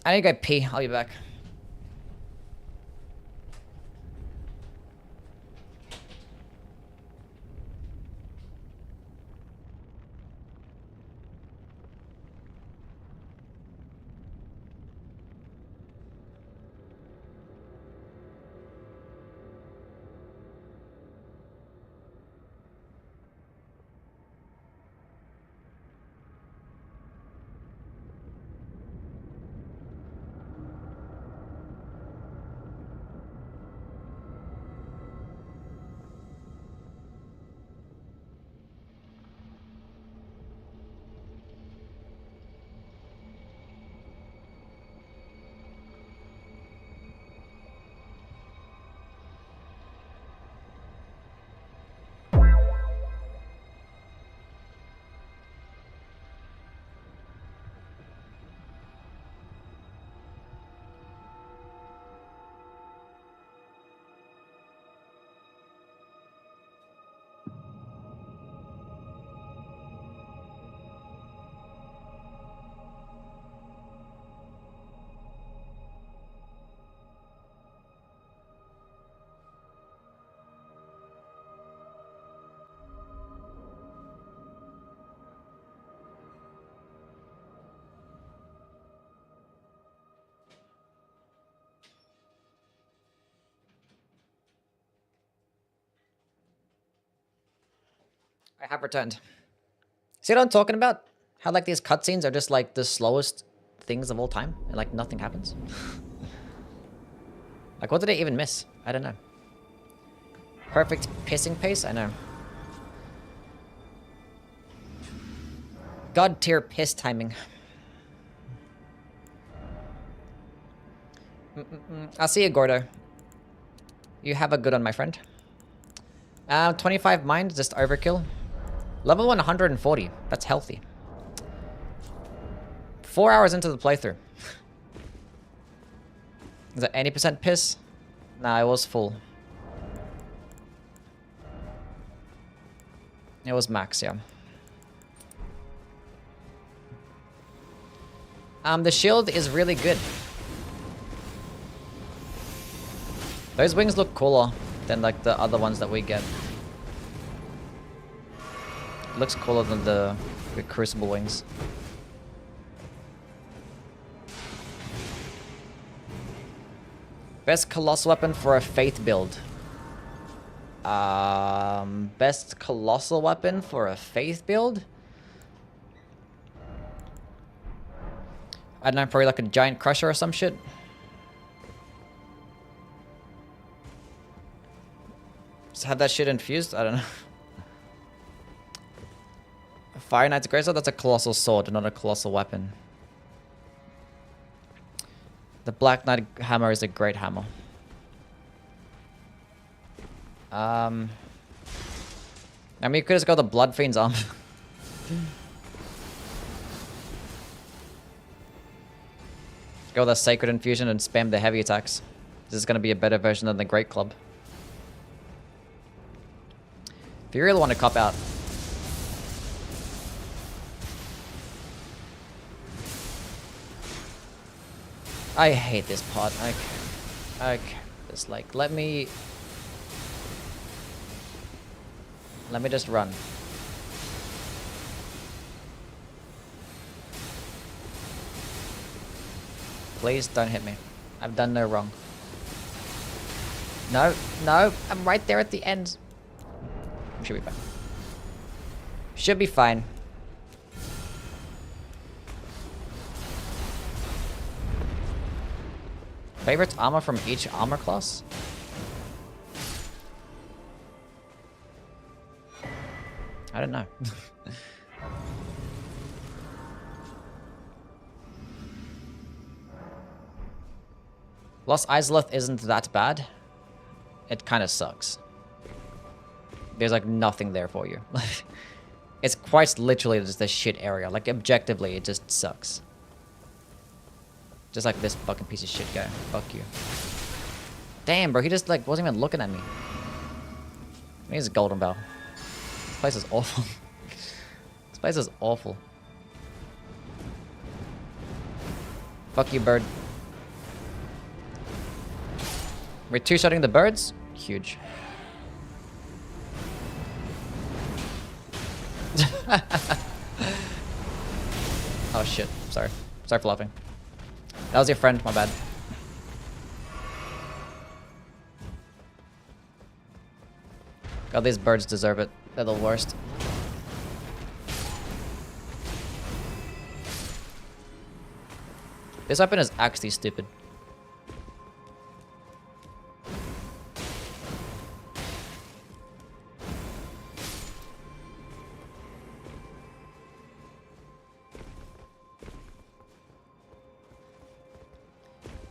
Speaker 2: I need to go pee. I'll be back. I have returned. See what I'm talking about? How like these cutscenes are just like the slowest things of all time, and like nothing happens. Like what did I even miss? I don't know. Perfect pissing pace? I know. God tier piss timing. I'll see you, Gordo. You have a good one, my friend. 25 mind, just overkill. Level 140. That's healthy. 4 hours into the playthrough. Is that 80% piss? Nah, it was full. It was max, yeah. The shield is really good. Those wings look cooler than like the other ones that we get. Looks cooler than the Crucible wings. Best colossal weapon for a faith build. Best colossal weapon for a faith build? I don't know, probably like a giant crusher or some shit. Just have that shit infused? I don't know. Fire Knight's Greatsword? That's a colossal sword, not a colossal weapon. The Black Knight hammer is a great hammer. I mean, you could just go the Blood Fiend's arm. Go the Sacred Infusion and spam the heavy attacks. This is going to be a better version than the Great Club. If you really want to cop out. I hate this part. Okay. Just like, let me just run. Please don't hit me. I've done no wrong. No, no, I'm right there at the end. Should be fine. Should be fine. Favorite armor from each armor class? I don't know. Lost Izalith isn't that bad. It kind of sucks. There's like nothing there for you. It's quite literally just a shit area. Like objectively, it just sucks. Just like this fucking piece of shit guy. Fuck you. Damn, bro, he just like wasn't even looking at me. He's a golden bell. This place is awful. This place is awful. Fuck you, bird. We're two-shotting the birds? Huge. Oh shit, sorry. Sorry for laughing. That was your friend, my bad. God, these birds deserve it. They're the worst. This weapon is actually stupid.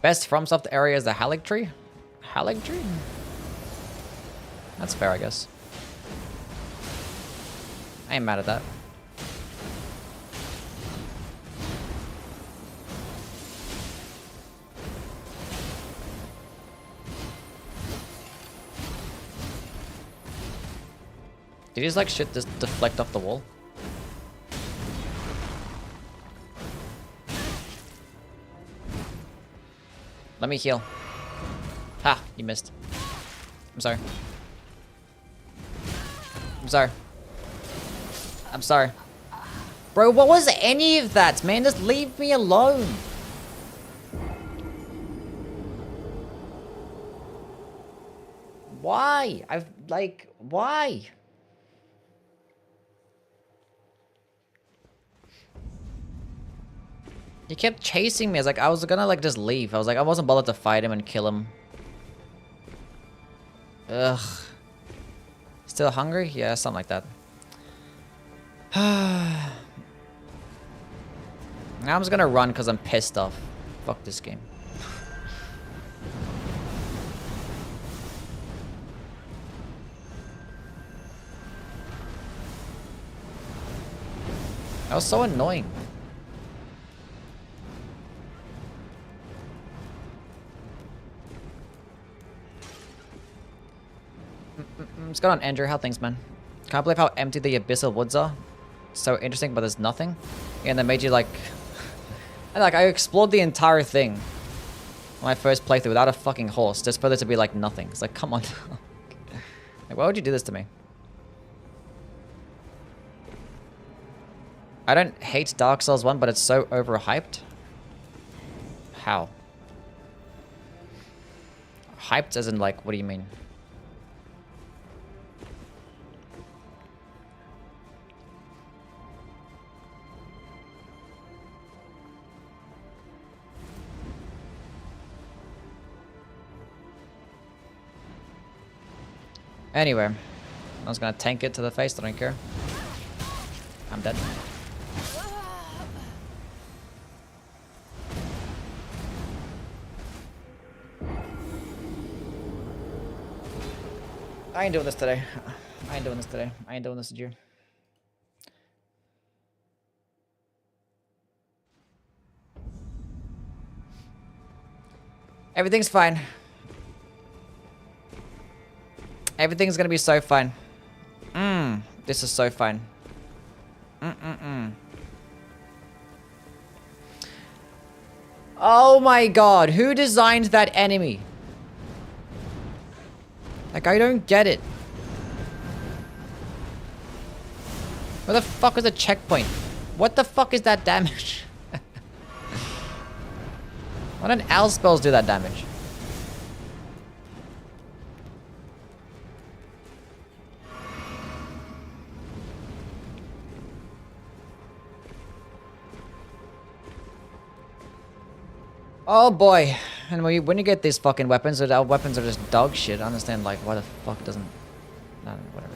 Speaker 2: Best FromSoft area is the Halig Tree? Halig Tree? That's fair, I guess. I ain't mad at that. Did he just like shit just deflect off the wall? Let me heal. Ha! You missed. I'm sorry. I'm sorry. I'm sorry. Bro, what was any of that, man? Just leave me alone. Why? Why? He kept chasing me. I was like, I was gonna like just leave. I was like, I wasn't bothered to fight him and kill him. Ugh. Still hungry? Yeah, something like that. Now I'm just gonna run because I'm pissed off. Fuck this game. That was so annoying. What's going on, Andrew? How things, man? Can't believe how empty the abyssal woods are. So interesting, but there's nothing. And they made you like... And like, I explored the entire thing on my first playthrough without a fucking horse, just for there to be like nothing. It's like, come on. Like, why would you do this to me? I don't hate Dark Souls 1, but it's so overhyped. How? Hyped as in like, what do you mean? Anyway, I was gonna tank it to the face, I don't care. I'm dead. I ain't doing this today. I ain't doing this today. I ain't doing this with you. Everything's fine. Everything's gonna be so fine. This is so fine. Oh my god, who designed that enemy? Like, I don't get it. Where the fuck is the checkpoint? What the fuck is that damage? Why don't L spells do that damage? Oh boy. And when you get these fucking weapons, our weapons are just dog shit. I understand, like, why the fuck doesn't... I don't know, whatever.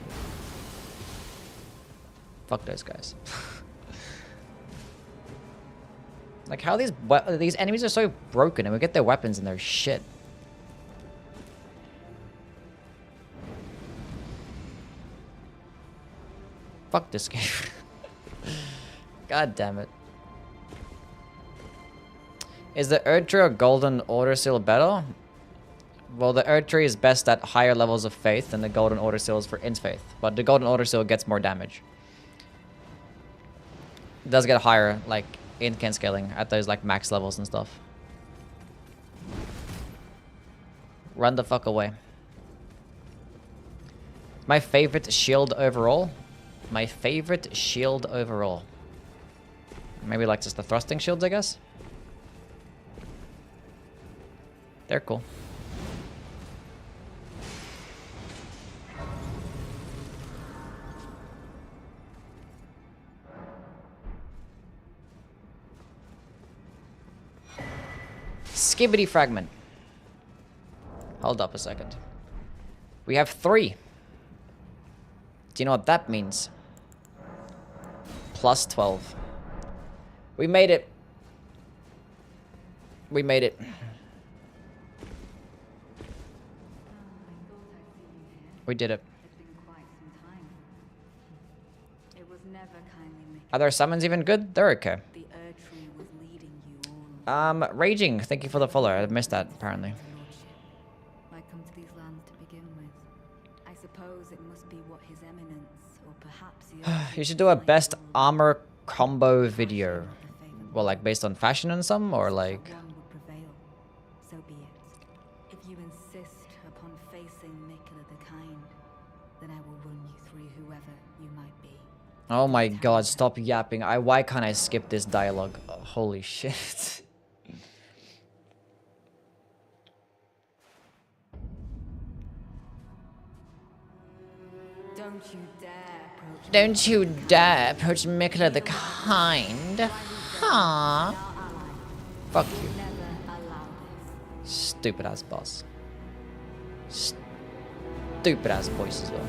Speaker 2: Fuck those guys. Like, how these enemies are so broken and we get their weapons and their shit. Fuck this game. God damn it. Is the Erd Tree or Golden Order Seal better? Well, the Erd Tree is best at higher levels of faith than the Golden Order Seal is for int faith. But the Golden Order Seal gets more damage. It does get higher, like, int can scaling at those, like, max levels and stuff. Run the fuck away. My favorite shield overall? My favorite shield overall. Maybe, like, just the thrusting shields, I guess? They're cool. Skibbity fragment. Hold up a second. We have 3. Do you know what that means? Plus 12. We made it. We made it. We did it. Are their summons even good? They're okay. Raging, thank you for the follow. I missed that apparently.
Speaker 5: Might come to these lands to begin with. I suppose it must be what His Eminence, or perhaps
Speaker 2: You should do a best armor combo video. Well, like based on fashion and some, or like.
Speaker 5: So be it. If you insist upon facing Nicola the Kind, then I will run you through whoever you might be.
Speaker 2: Oh my god, stop yapping. Why can't I skip this dialogue? Oh, holy shit. Don't you dare approach Nicola the Kind. Huh? Fuck you.
Speaker 5: Never allow this.
Speaker 2: Stupid ass boss. Stupid ass voice as well.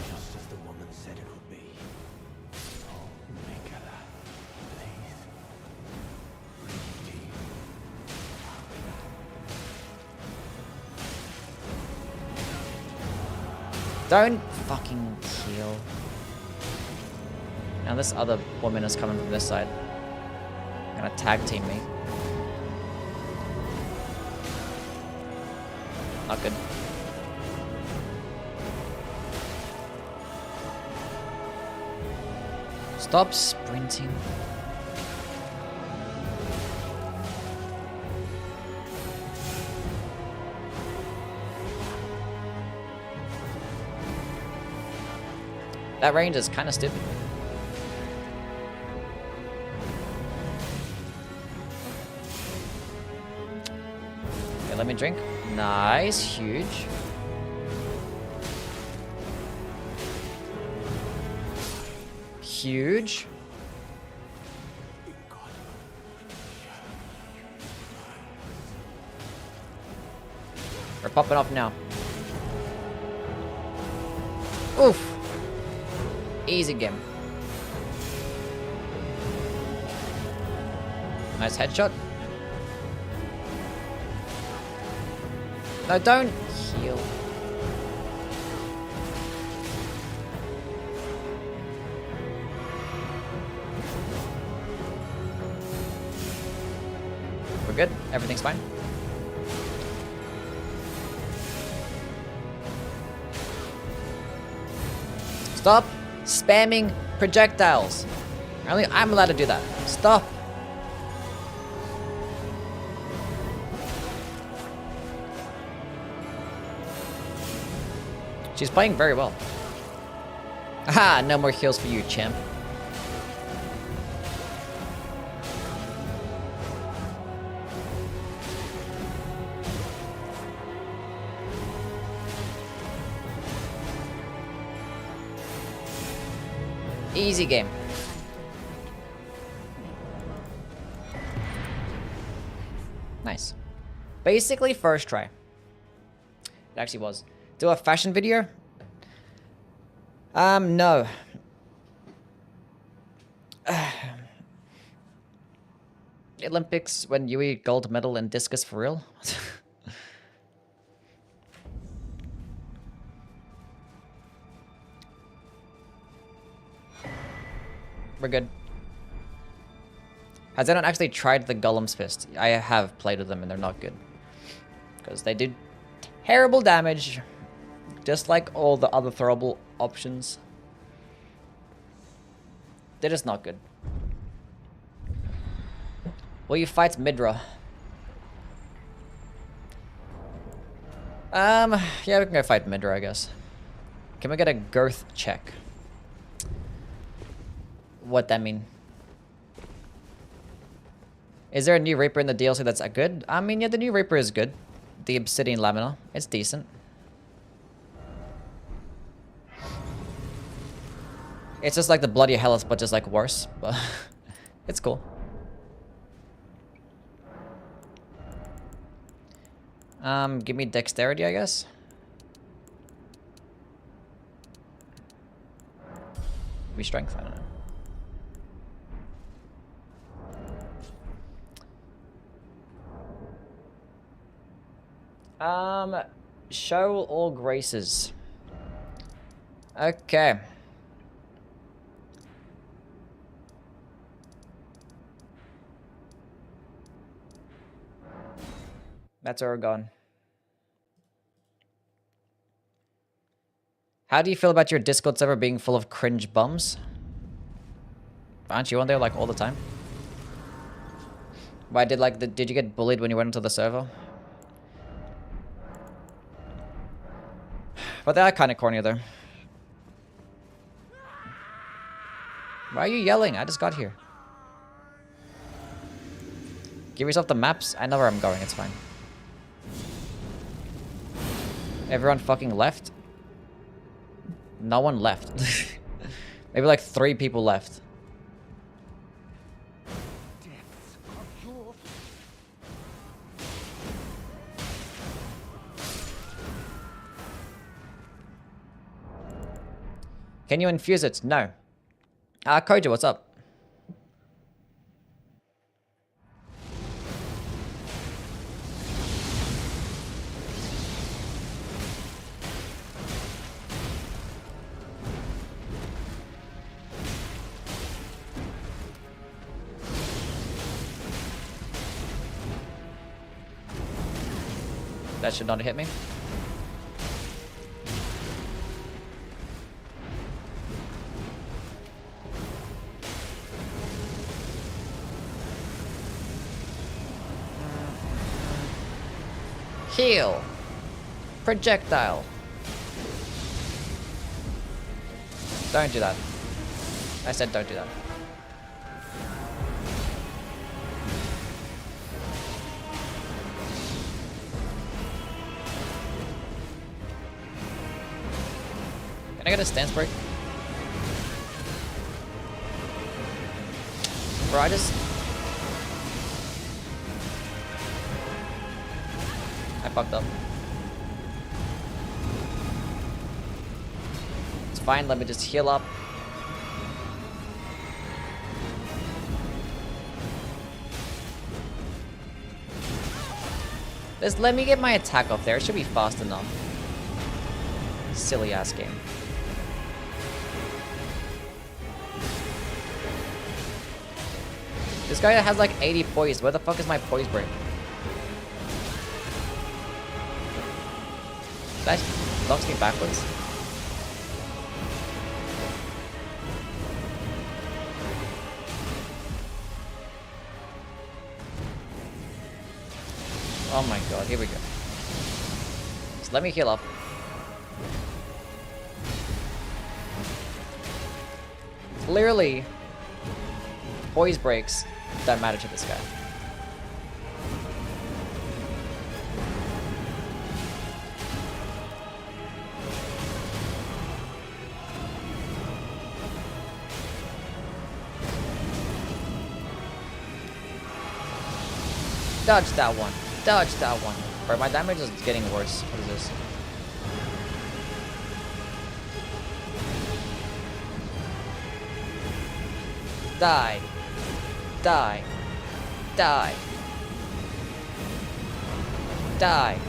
Speaker 1: Just as the woman said it would be. Oh, Mikala, please. Breathe.
Speaker 2: Don't fucking kill. Now this other woman is coming from this side. Gonna tag team me. Not good. Stop sprinting. That range is kind of stupid. Okay, let me drink. Nice, huge. Huge. We're popping off now. Oof. Easy game. Nice headshot. No, don't heal. We're good. Everything's fine. Stop spamming projectiles. Only I'm allowed to do that. Stop. She's playing very well. Aha, no more heals for you, champ. Easy game. Nice. Basically first try. It actually was. Do a fashion video? No. Olympics when Yui gold medal in discus for real? We're good. Has anyone actually tried the Golem's Fist? I have played with them and they're not good. Because they do terrible damage. Just like all the other throwable options. They're just not good. Will you fight Midra? Yeah, we can go fight Midra, I guess. Can we get a girth check? What that mean? Is there a new Reaper in the DLC that's good? I mean, yeah, the new Reaper is good. The Obsidian Lamina. It's decent. It's just like the Bloody Hellas, but just like worse. But it's cool. Give me dexterity, I guess. Maybe strength, I don't know. Show all graces. Okay. That's where we're going. How do you feel about your Discord server being full of cringe bums? Aren't you on there like all the time? Why did did you get bullied when you went into the server? But they are kind of corny though. Why are you yelling? I just got here. Give yourself the maps. I know where I'm going. It's fine. Everyone fucking left. no one left. Maybe like 3 people left.
Speaker 4: Depths of your
Speaker 2: Can you infuse it? No. Koji, what's up? That should not hit me. Heal. Projectile. Don't do that. I said don't do that. Can I get a stance break? Bro, I fucked up. It's fine, let me just heal up. Just let me get my attack off there. It should be fast enough. Silly ass game. This guy has like 80 poise. Where the fuck is my poise break? That knocks me backwards. Oh my god, here we go. Just let me heal up. Clearly, poise breaks don't matter to this guy. Dodge that one. Dodge that one. Bro, my damage is getting worse. What is this? Die. Die. Die. Die.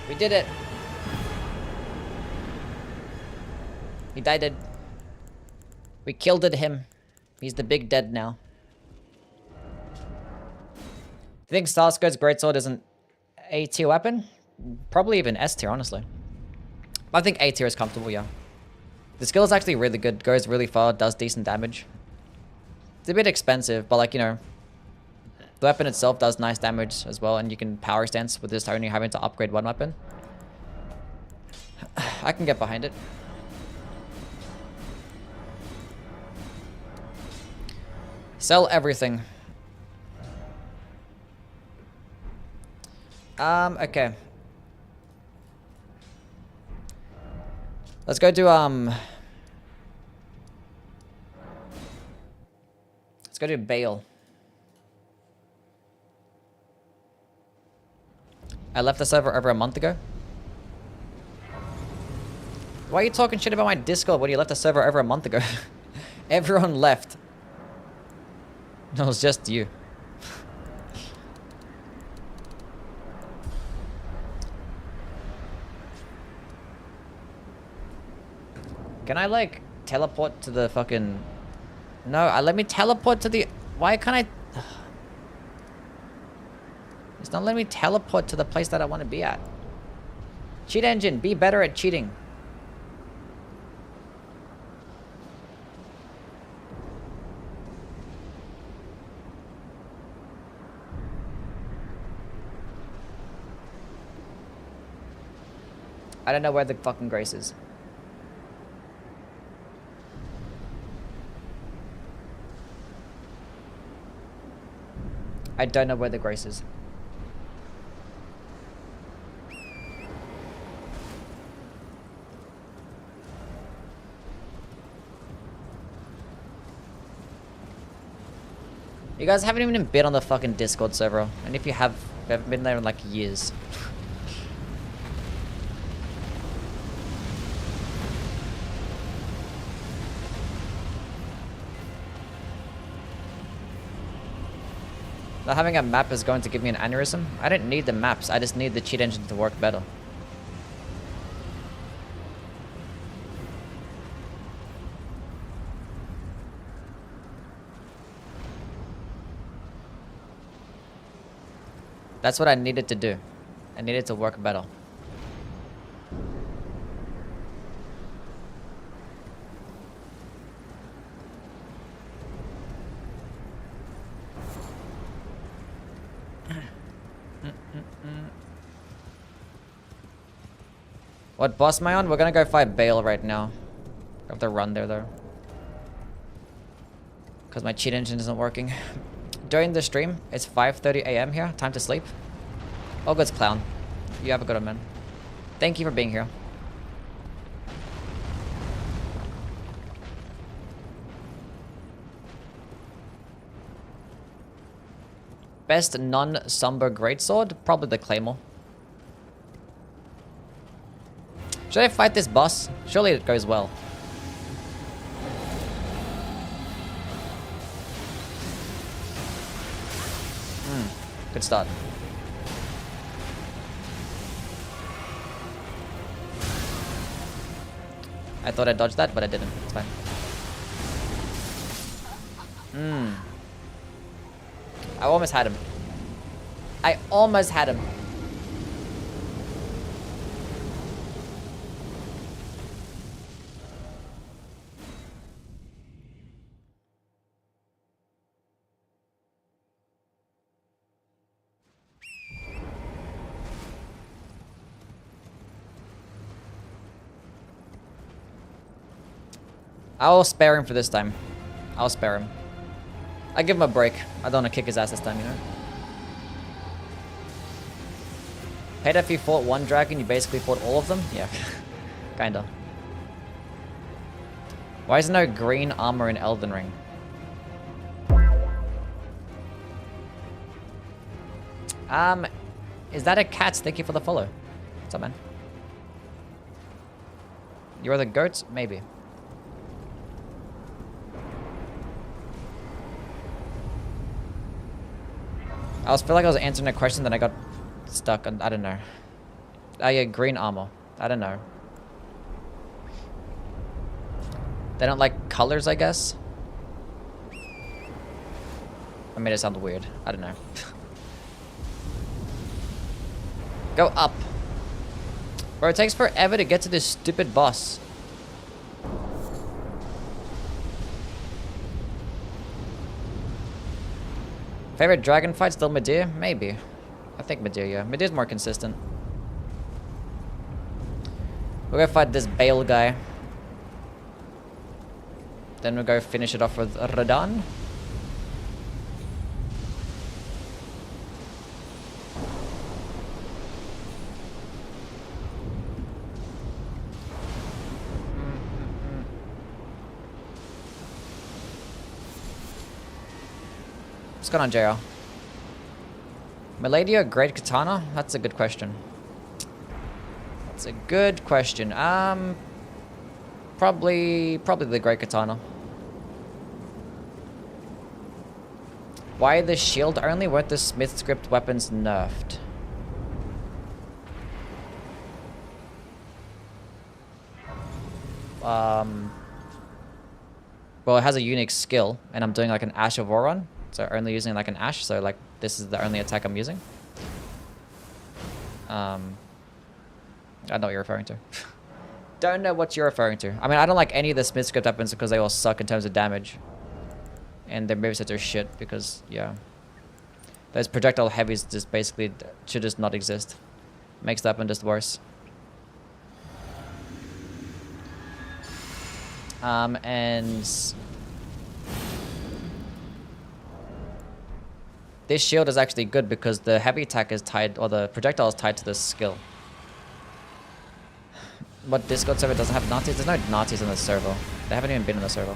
Speaker 2: We did it. He died. We killed him. He's the big dead now. Do you think Starsco's Greatsword is an A tier weapon? Probably even S tier, honestly. I think A tier is comfortable, yeah. The skill is actually really good, goes really far, does decent damage. It's a bit expensive, but like, you know, the weapon itself does nice damage as well, and you can power stance with just only having to upgrade one weapon. I can get behind it. Sell everything. Okay. Let's go do, let's go do Bale. I left the server over a month ago. Why are you talking shit about my Discord when you left the server over a month ago? Everyone left. No, it was just you. Can I, like, teleport to the fucking... No, let me teleport to the... Why can't I... It's not letting me teleport to the place that I want to be at. Cheat engine, be better at cheating. I don't know where the fucking Grace is. I don't know where the Grace is. You guys haven't even been on the fucking Discord server. And if you have, you haven't been there in like years. Not having a map is going to give me an aneurysm. I don't need the maps. I just need the cheat engine to work better. That's what I needed to do. I needed to work better. What boss am I on? We're gonna go fight Bale right now. I have to run there though. Because my cheat engine isn't working. During the stream, it's 5:30 a.m. here. Time to sleep. Oh, good, Clown. You have a good one, man. Thank you for being here. Best non-somber greatsword? Probably the Claymore. Should I fight this boss? Surely it goes well. Good start. I thought I dodged that, but I didn't. It's fine. I almost had him. I almost had him. I'll spare him for this time. I'll spare him. I give him a break. I don't want to kick his ass this time, you know? Paid if you fought one dragon, you basically fought all of them? Yeah. Kinda. Why is there no green armor in Elden Ring? Is that a cat? Thank you for the follow. What's up, man? You're the goats? Maybe. I feel like I was answering a question, then I got stuck on, I don't know. Yeah, green armor. I don't know. They don't like colors, I guess? I made it sound weird. I don't know. Go up. Bro, it takes forever to get to this stupid boss. Favorite dragon fight? Still Medea? Maybe. I think Medea, yeah. Medea's more consistent. We'll go fight this Bale guy. Then we'll go finish it off with Radahn. What's going on, JR? Milady or Great Katana? That's a good question. That's a good question. Probably the Great Katana. Why the shield only? Weren't the Smithscript weapons nerfed? Well, it has a unique skill, and I'm doing like an Ash of Oron. So only using like an Ash, so like this is the only attack I'm using. I don't know what you're referring to. Don't know what you're referring to. I mean, I don't like any of the Smithscript weapons because they all suck in terms of damage. And their movesets are shit because, yeah. Those projectile heavies just basically should just not exist. Makes the weapon just worse. And this shield is actually good because the heavy attack is tied, or the projectile is tied to this skill. What Discord server doesn't have Nazis? There's no Nazis in the server. They haven't even been in the server.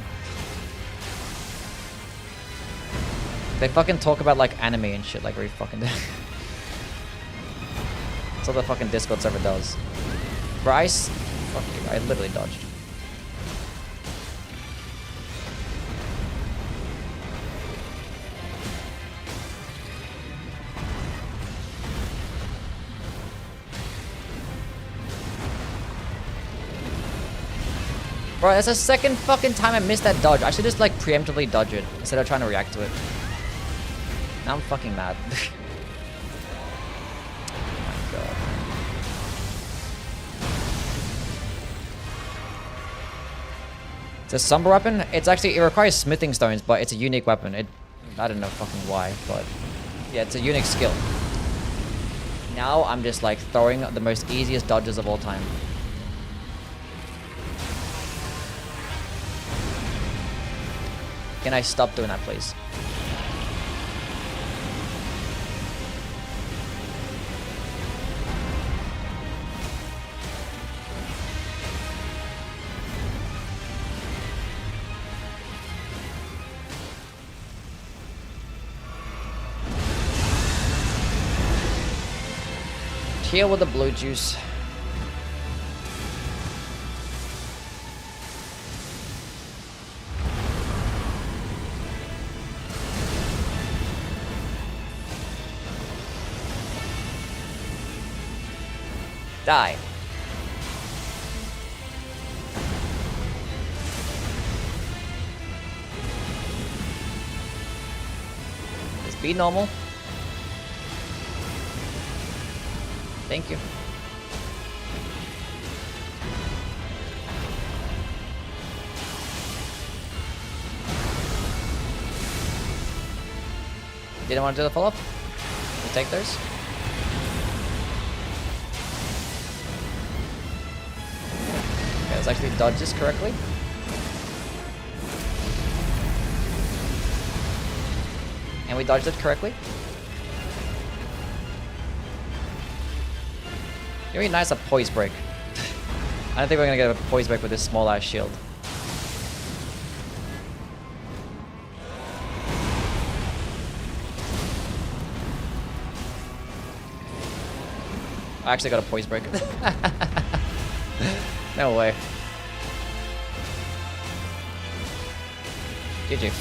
Speaker 2: They fucking talk about like anime and shit like we fucking do. That's all the fucking Discord server does. Bryce? Fuck you, I literally dodged. Bro, that's the second fucking time I missed that dodge. I should just like preemptively dodge it instead of trying to react to it. Now I'm fucking mad. Oh my god. It's a somber weapon. It's actually, it requires smithing stones, but it's a unique weapon. I don't know fucking why, but yeah, it's a unique skill. Now I'm just like throwing the most easiest dodges of all time. Can I stop doing that, please? Here with the blue juice. Die. Just be normal. Thank you. Didn't want to do the follow-up? We'll take those. Okay, let's actually dodge this correctly. And we dodged it correctly. It'd be nice a poise break. I don't think we're gonna get a poise break with this small ass shield. I actually got a poise break. No way. GG.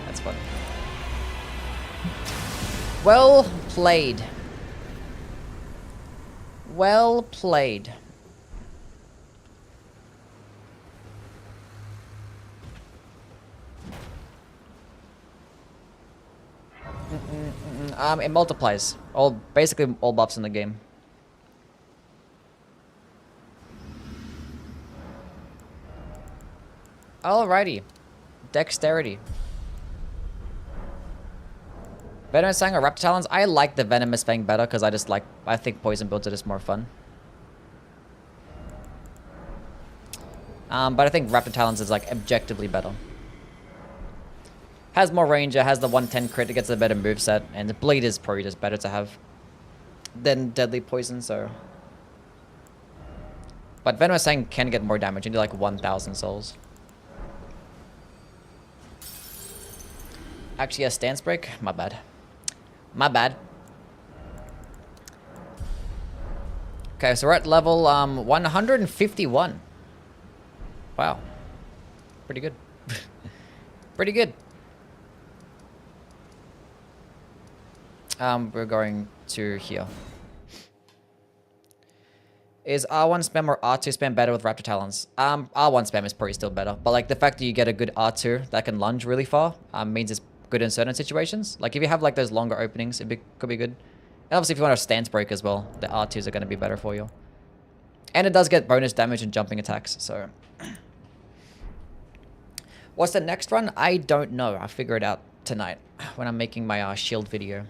Speaker 2: That's funny. Well played. Well played. It multiplies. Basically all buffs in the game. Alrighty. Dexterity. Venomous Fang or Raptor Talons? I like the Venomous Fang better because I think Poison builds it is more fun. But I think Raptor Talons is like objectively better. Has more range, it has the 110 crit, it gets a better moveset, and the bleed is probably just better to have than Deadly Poison, so. But Venomous Fang can get more damage, you need like 1,000 souls. Actually, a stance break? My bad. My bad. Okay, so we're at level 151. Wow. Pretty good. Pretty good. We're going to here. Is R1 spam or R2 spam better with Raptor Talons? R1 spam is probably still better, but like the fact that you get a good R2 that can lunge really far means it's good in certain situations. Like if you have like those longer openings, could be good. And obviously if you want a stance break as well, the R2s are going to be better for you. And it does get bonus damage and jumping attacks, so. What's the next run? I don't know. I'll figure it out tonight when I'm making my shield video.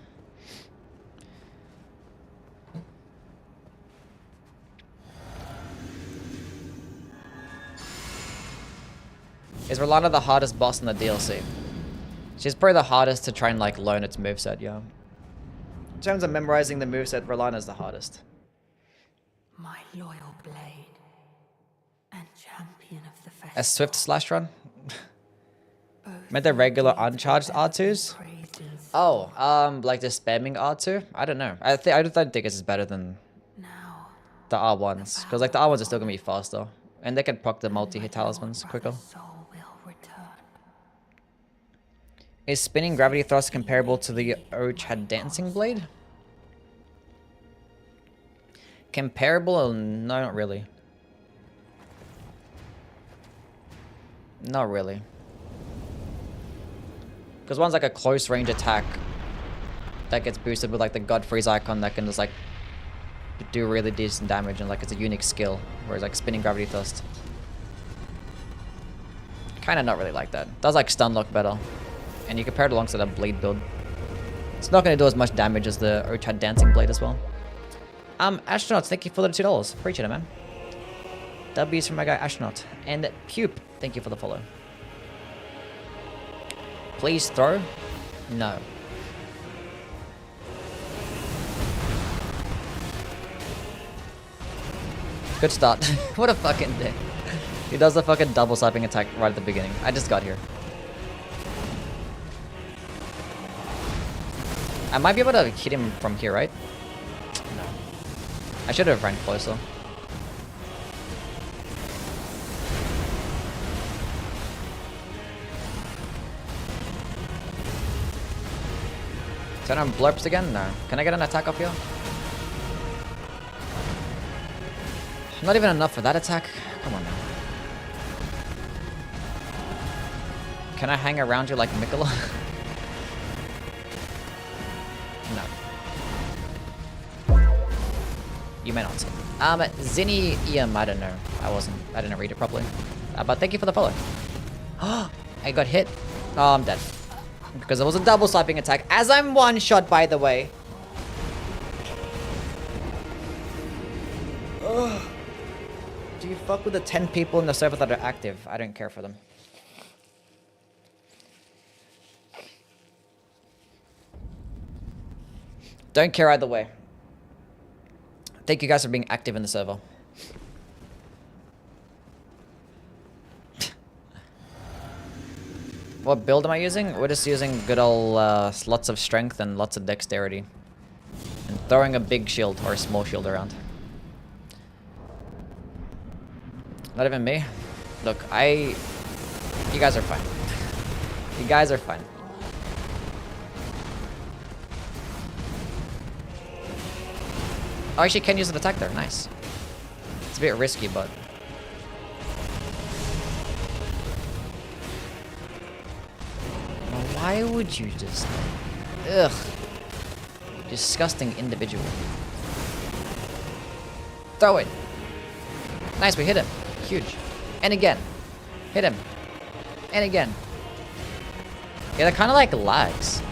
Speaker 2: Is Rolana the hardest boss in the DLC? She's probably the hardest to try and like learn its moveset, yeah. In terms of memorizing the moveset, Rolana's the hardest.
Speaker 3: My loyal blade and champion of the festival.
Speaker 2: A swift slash run? Meant the regular uncharged R2s? Oh, like the spamming R2? I don't know. I don't think it's better than
Speaker 3: Now,
Speaker 2: the R1s. Because like the R1s are still gonna be faster. And they can proc the multi-hit talismans quicker.
Speaker 3: soul will return.
Speaker 2: Is spinning gravity thrust comparable to the Ochad dancing blade? Comparable? No, not really. Not really. Because one's like a close range attack that gets boosted with like the God Freeze icon that can just like do really decent damage and like it's a unique skill. Whereas like spinning gravity thrust, kind of not really like that. Does like stun lock better. And you compare it alongside a blade build. It's not going to do as much damage as the Ochad dancing blade as well. Astronauts, thank you for the $2. Appreciate it, man. W's from my guy Astronaut. And Pupe, thank you for the follow. Please throw? No. Good start. What a fucking dick. He does the fucking double slapping attack right at the beginning. I just got here. I might be able to hit him from here, right? No. I should have ran closer. Turn on blurps again? No. Can I get an attack off here? Not even enough for that attack. Come on now. Can I hang around you like Mikola? No. You may not. Zinni I don't know. I didn't read it properly. But thank you for the follow. I got hit. Oh, I'm dead. Because it was a double slapping attack. As I'm one shot, by the way. Ugh. Do you fuck with the 10 people in the server that are active? I don't care for them. Don't care either way. Thank you guys for being active in the server. What build am I using? We're just using good old lots of strength and lots of dexterity. And throwing a big shield or a small shield around. Not even me. Look, you guys are fine. You guys are fine. Oh, actually can use an attack there. Nice. It's a bit risky, but... Why would you just... Ugh. Disgusting individual. Throw it. Nice, we hit him. Huge. And again. Hit him. And again. Yeah, they're kind of like lags.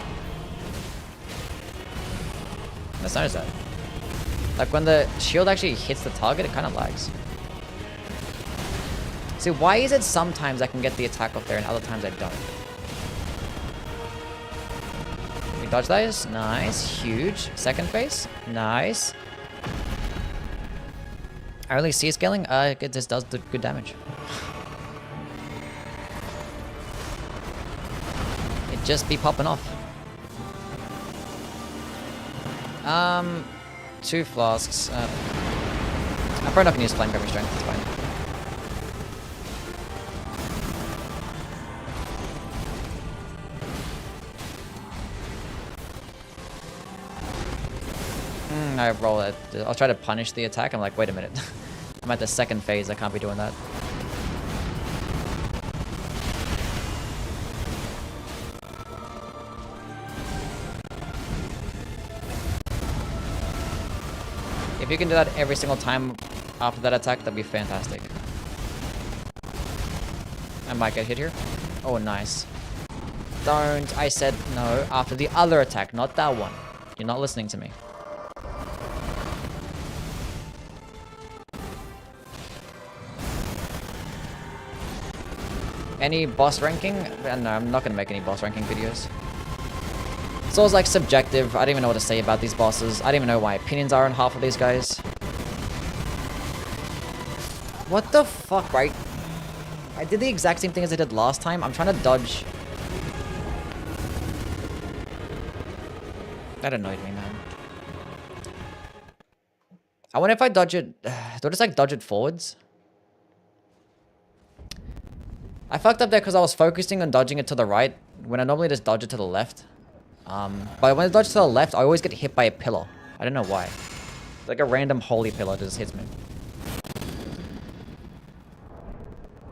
Speaker 2: Let's notice that. Like when the shield actually hits the target, it kind of lags. See, why is it sometimes I can get the attack off there and other times I don't? We dodge those. Nice. Huge. Second phase. Nice. I really see scaling. It just does good damage. It just be popping off. 2 flasks. I'm probably not gonna use flame gravity strength. It's fine. I roll it. I'll try to punish the attack. I'm like, wait a minute. I'm at the second phase. I can't be doing that. If you can do that every single time after that attack, that'd be fantastic. I might get hit here. Oh, nice. Don't. I said no after the other attack, not that one. You're not listening to me. Any boss ranking? No, I'm not going to make any boss ranking videos. It's always like subjective. I don't even know what to say about these bosses. I don't even know what my opinions are on half of these guys. What the fuck, right? I did the exact same thing as I did last time. I'm trying to dodge That annoyed me, man. I wonder if I dodge it... Do I just like dodge it forwards? I fucked up there because I was focusing on dodging it to the right when I normally just dodge it to the left. But when I dodge to the left, I always get hit by a pillar. I don't know why. It's like a random holy pillar just hits me.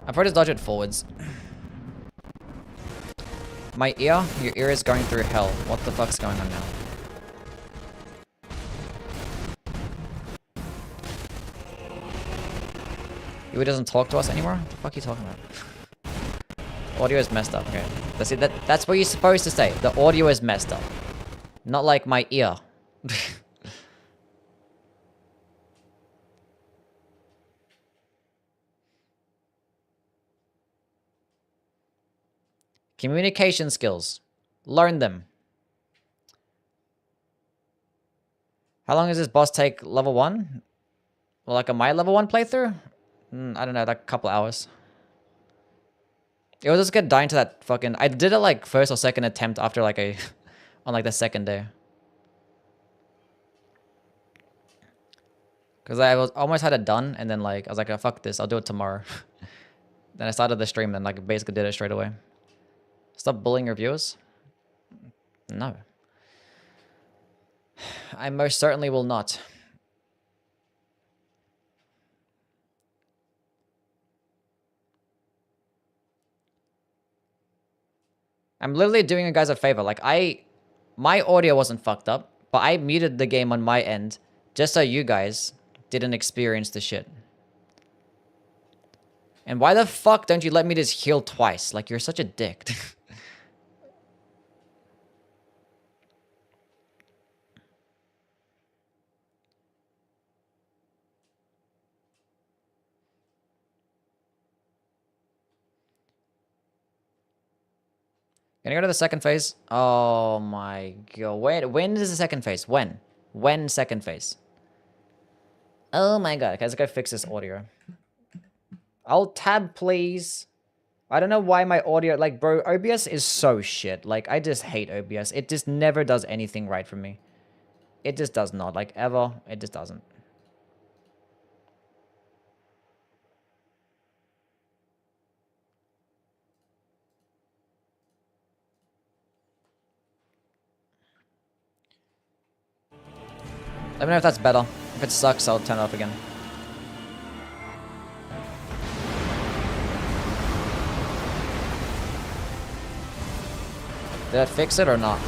Speaker 2: I probably just dodge it forwards. My ear? Your ear is going through hell. What the fuck's going on now? He doesn't talk to us anymore? What the fuck are you talking about? Audio is messed up. Okay. That's what you're supposed to say. The audio is messed up. Not like my ear. Communication skills. Learn them. How long does this boss take level 1? Well, like my level 1 playthrough? I don't know, like a couple hours. It was just good dying to that fucking... I did it like first or second attempt after like a... on like the second day. Because I was almost had it done and then like... I was like, oh, fuck this, I'll do it tomorrow. Then I started the stream and like basically did it straight away. Stop bullying your viewers? No. I most certainly will not. I'm literally doing you guys a favor. Like, my audio wasn't fucked up, but I muted the game on my end just so you guys didn't experience the shit. And why the fuck don't you let me just heal twice? Like, you're such a dick. Can I go to the second phase? Oh my god. When is the second phase? When? When second phase? Oh my god. Okay, let's go fix this audio. Alt tab, please. I don't know why my audio... Like, bro, OBS is so shit. Like, I just hate OBS. It just never does anything right for me. It just does not. Like, ever. It just doesn't. Let me know if that's better. If it sucks, I'll turn it off again. Did that fix it or not?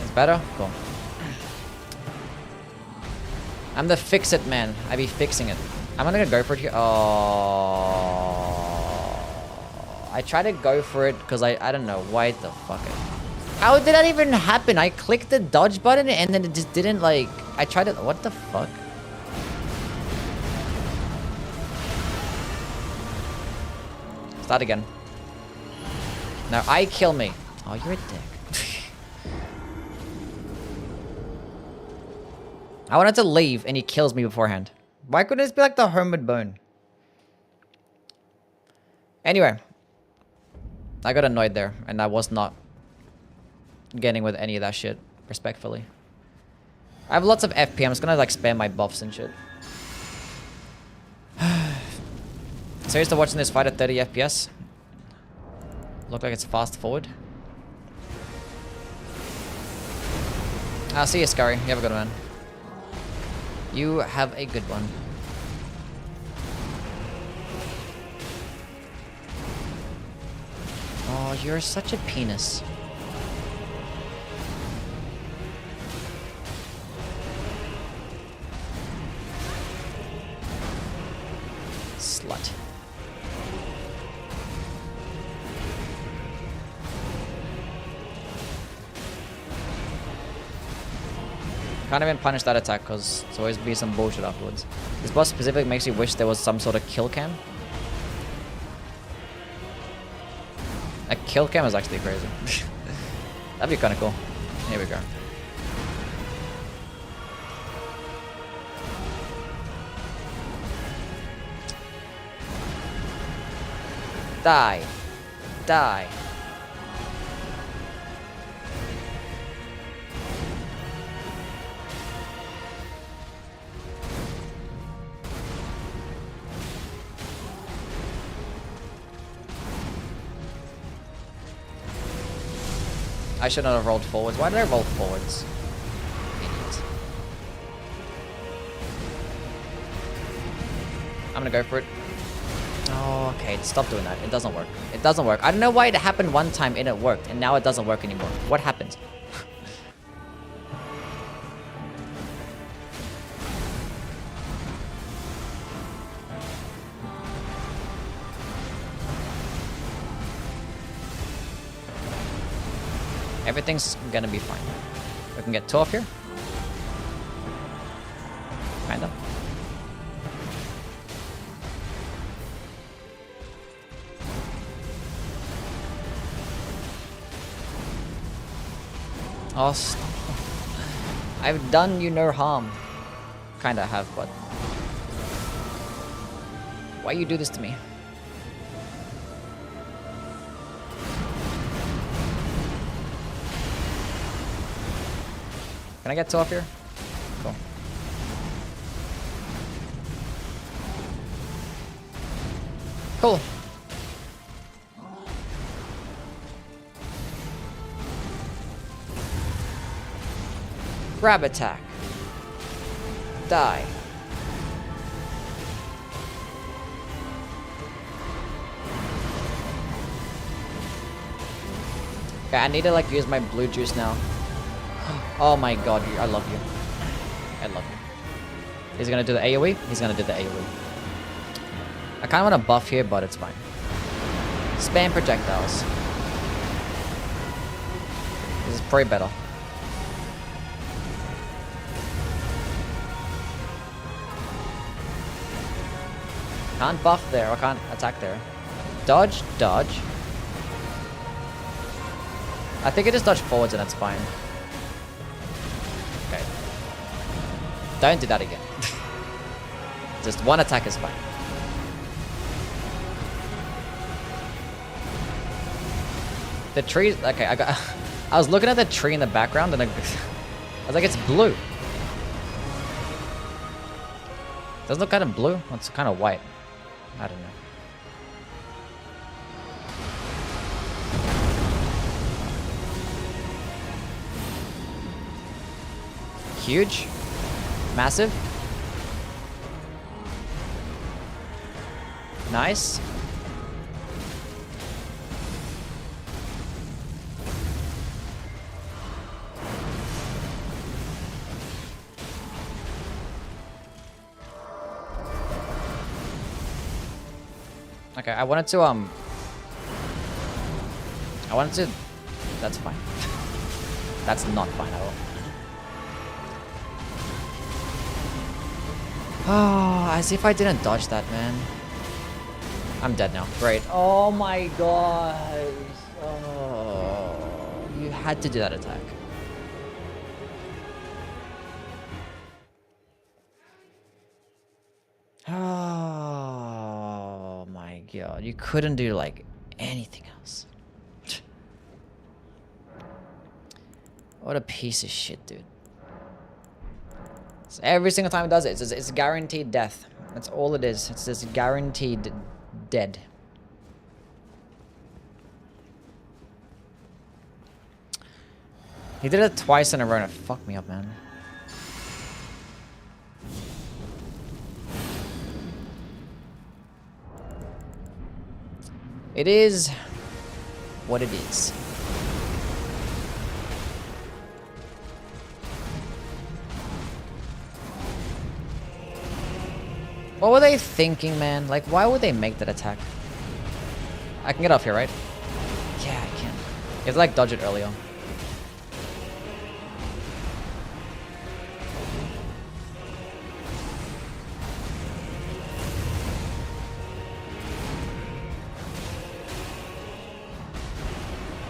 Speaker 2: It's better? Cool. I'm the fix-it man. I be fixing it. I'm gonna go for it here. Oh, I tried to go for it because I don't know. Why the fuck it? How did that even happen? I clicked the dodge button and then it just didn't like... I tried it... What the fuck? Start again. No, I kill me. Oh, you're a dick. I wanted to leave and he kills me beforehand. Why couldn't this be like the homeward bone? Anyway. I got annoyed there and I was not getting with any of that shit, respectfully. I have lots of FP. I'm just gonna like spam my buffs and shit. Serious to watching this fight at 30 FPS? Look like it's fast forward. I'll see you, Scurry. You have a good one. You have a good one. Oh, you're such a penis. Slut. Can't even punish that attack because it's always be some bullshit afterwards. This boss specifically makes you wish there was some sort of kill cam. A kill cam is actually crazy. That'd be kind of cool. Here we go. Die. Die. I should not have rolled forwards. Why did I roll forwards? Idiot. I'm gonna go for it. Oh, okay. Stop doing that. It doesn't work. It doesn't work. I don't know why it happened one time and it worked, and now it doesn't work anymore. What happened? Everything's gonna be fine. We can get 2 off here. Kinda. Oh, stop. I've done you no harm. Kinda have, but... Why you do this to me? Can I get 2 off here? Cool. Cool. Grab attack. Die. Okay, I need to like use my blue juice now. Oh my god, I love you. I love you. He's gonna do the AoE? He's gonna do the AoE. I kinda wanna buff here, but it's fine. Spam projectiles. This is probably better. Can't buff there, I can't attack there. Dodge, dodge. I think I just dodge forwards and that's fine. Okay. Don't do that again. Just one attack is fine. The tree, okay, I was looking at the tree in the background and I was like, it's blue. Doesn't look kind of blue? It's kind of white. I don't know. Huge. Massive. Nice. Okay, I wanted to, that's fine. That's not fine at all. Oh, as if I didn't dodge that, man. I'm dead now. Great. Oh my god. Oh, you had to do that attack. Oh my god. You couldn't do like anything else. What a piece of shit, dude. So every single time it does it, it's guaranteed death. That's all it is. It's just guaranteed dead. He did it twice in a row and it fucked me up, man. It is what it is. What were they thinking, man? Like, why would they make that attack? I can get off here, right? Yeah, I can. You have to, like, dodge it earlier.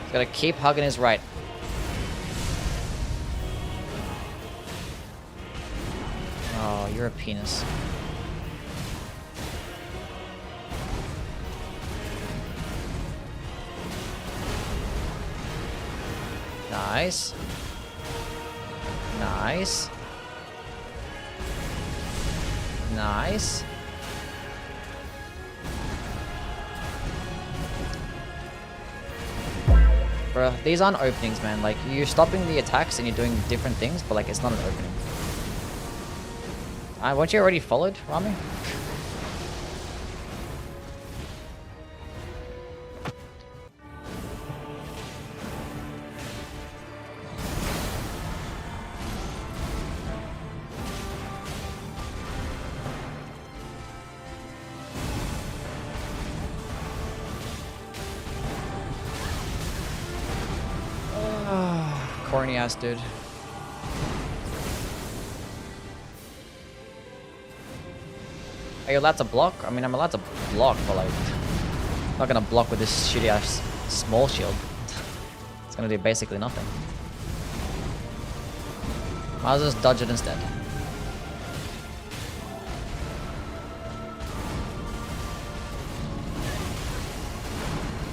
Speaker 2: He's gotta keep hugging his right. Oh, you're a penis. Nice. Nice. Nice. Bro, these aren't openings, man. Like, you're stopping the attacks and you're doing different things, but like, it's not an opening. Weren't you already followed, Rami? Corny ass dude. Are you allowed to block? I mean, I'm allowed to block, but like, I'm not gonna block with this shitty ass small shield. It's gonna do basically nothing. Might as well just dodge it instead.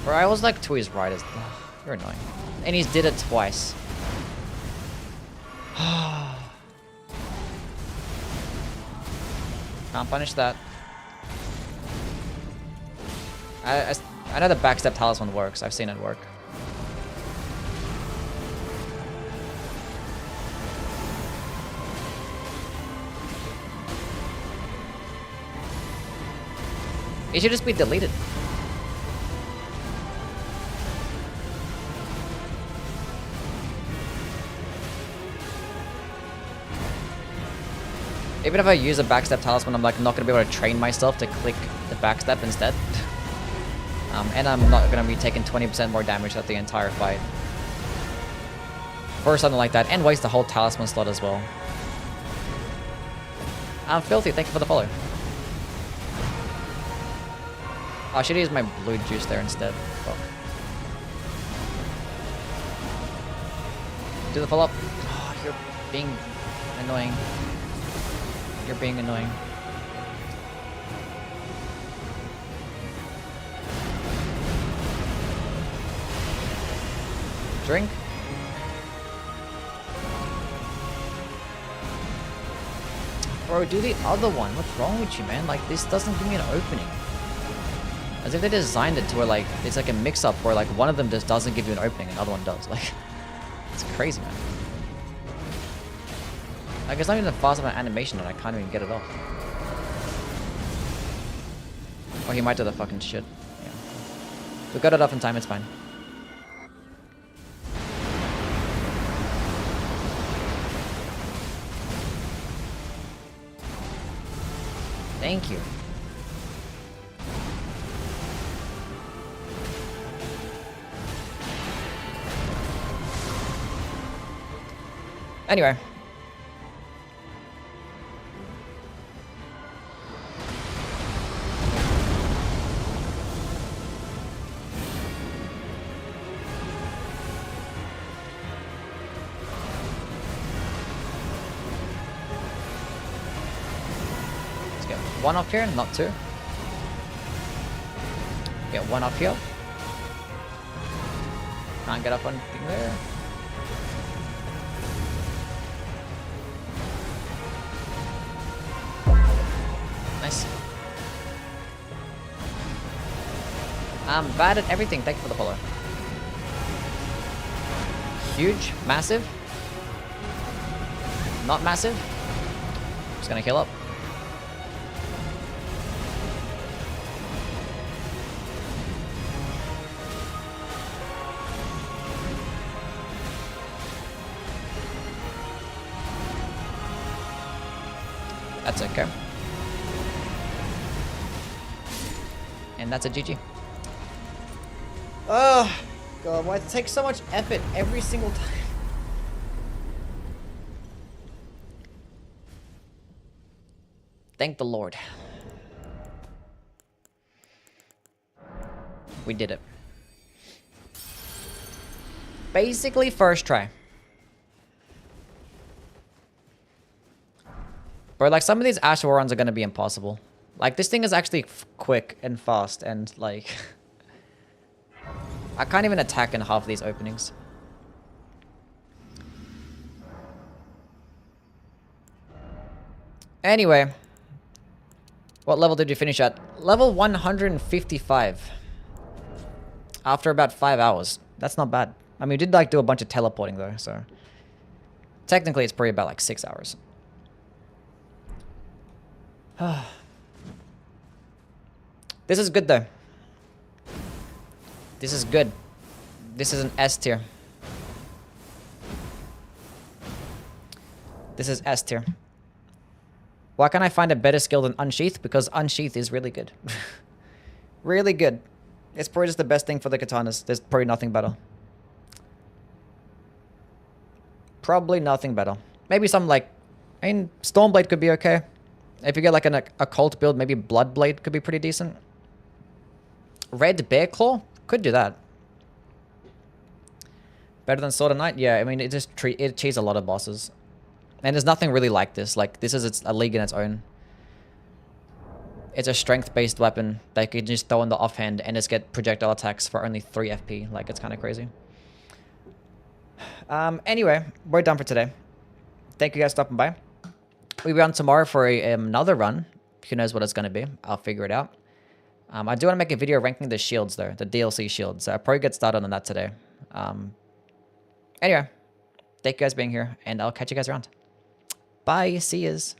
Speaker 2: Bro, I was like to his right as. You're annoying. And he's did it twice. Can't punish that. I know the backstep talisman works. I've seen it work. It should just be deleted. Even if I use a backstep talisman, I'm like not gonna be able to train myself to click the backstep instead. And I'm not gonna be taking 20% more damage at the entire fight. For something like that, and waste the whole talisman slot as well. I'm Filthy, thank you for the follow. I should use my blue juice there instead. Fuck. Do the follow-up. Oh, you're being annoying. You're being annoying. Drink. Bro, do the other one. What's wrong with you, man? Like, this doesn't give me an opening. As if they designed it to where, like, it's like a mix-up where, like, one of them just doesn't give you an opening and the other one does. Like, it's crazy, man. Like, it's not even fast enough animation and I can't even get it off. Or he might do the fucking shit. Yeah. We got it off in time, it's fine. Thank you. Anyway. Let's get one off here, not two. Get one off here. Can't get up on anything there. Nice. I'm bad at everything. Thank you for the follow. Huge, massive. Not massive. Just gonna heal up. That's okay. And that's a GG. Oh, God, why does it take so much effort every single time? Thank the Lord. We did it. Basically, first try. But like, some of these Ashore runs are going to be impossible. Like, this thing is actually quick and fast, and like... I can't even attack in half of these openings. Anyway. What level did you finish at? Level 155. After about 5 hours. That's not bad. I mean, we did like do a bunch of teleporting though, so technically it's probably about like 6 hours. This is good though. This is good. This is an S tier. This is S tier. Why can't I find a better skill than Unsheath? Because Unsheath is really good. Really good. It's probably just the best thing for the katanas. There's probably nothing better. Probably nothing better. Maybe some like... I mean, Stormblade could be okay. If you get like an occult build, maybe Bloodblade could be pretty decent. Red Bear Claw? Could do that. Better than Sword of Knight? Yeah, I mean, it just it cheats a lot of bosses. And there's nothing really like this. Like, this is a league in its own. It's a strength-based weapon that you can just throw in the offhand and just get projectile attacks for only 3 FP. Like, it's kind of crazy. Anyway, we're done for today. Thank you guys for stopping by. We'll be on tomorrow for another run. Who knows what it's going to be. I'll figure it out. I do want to make a video ranking the shields, though. The DLC shields. So I'll probably get started on that today. Anyway, thank you guys for being here, and I'll catch you guys around. Bye. See yous.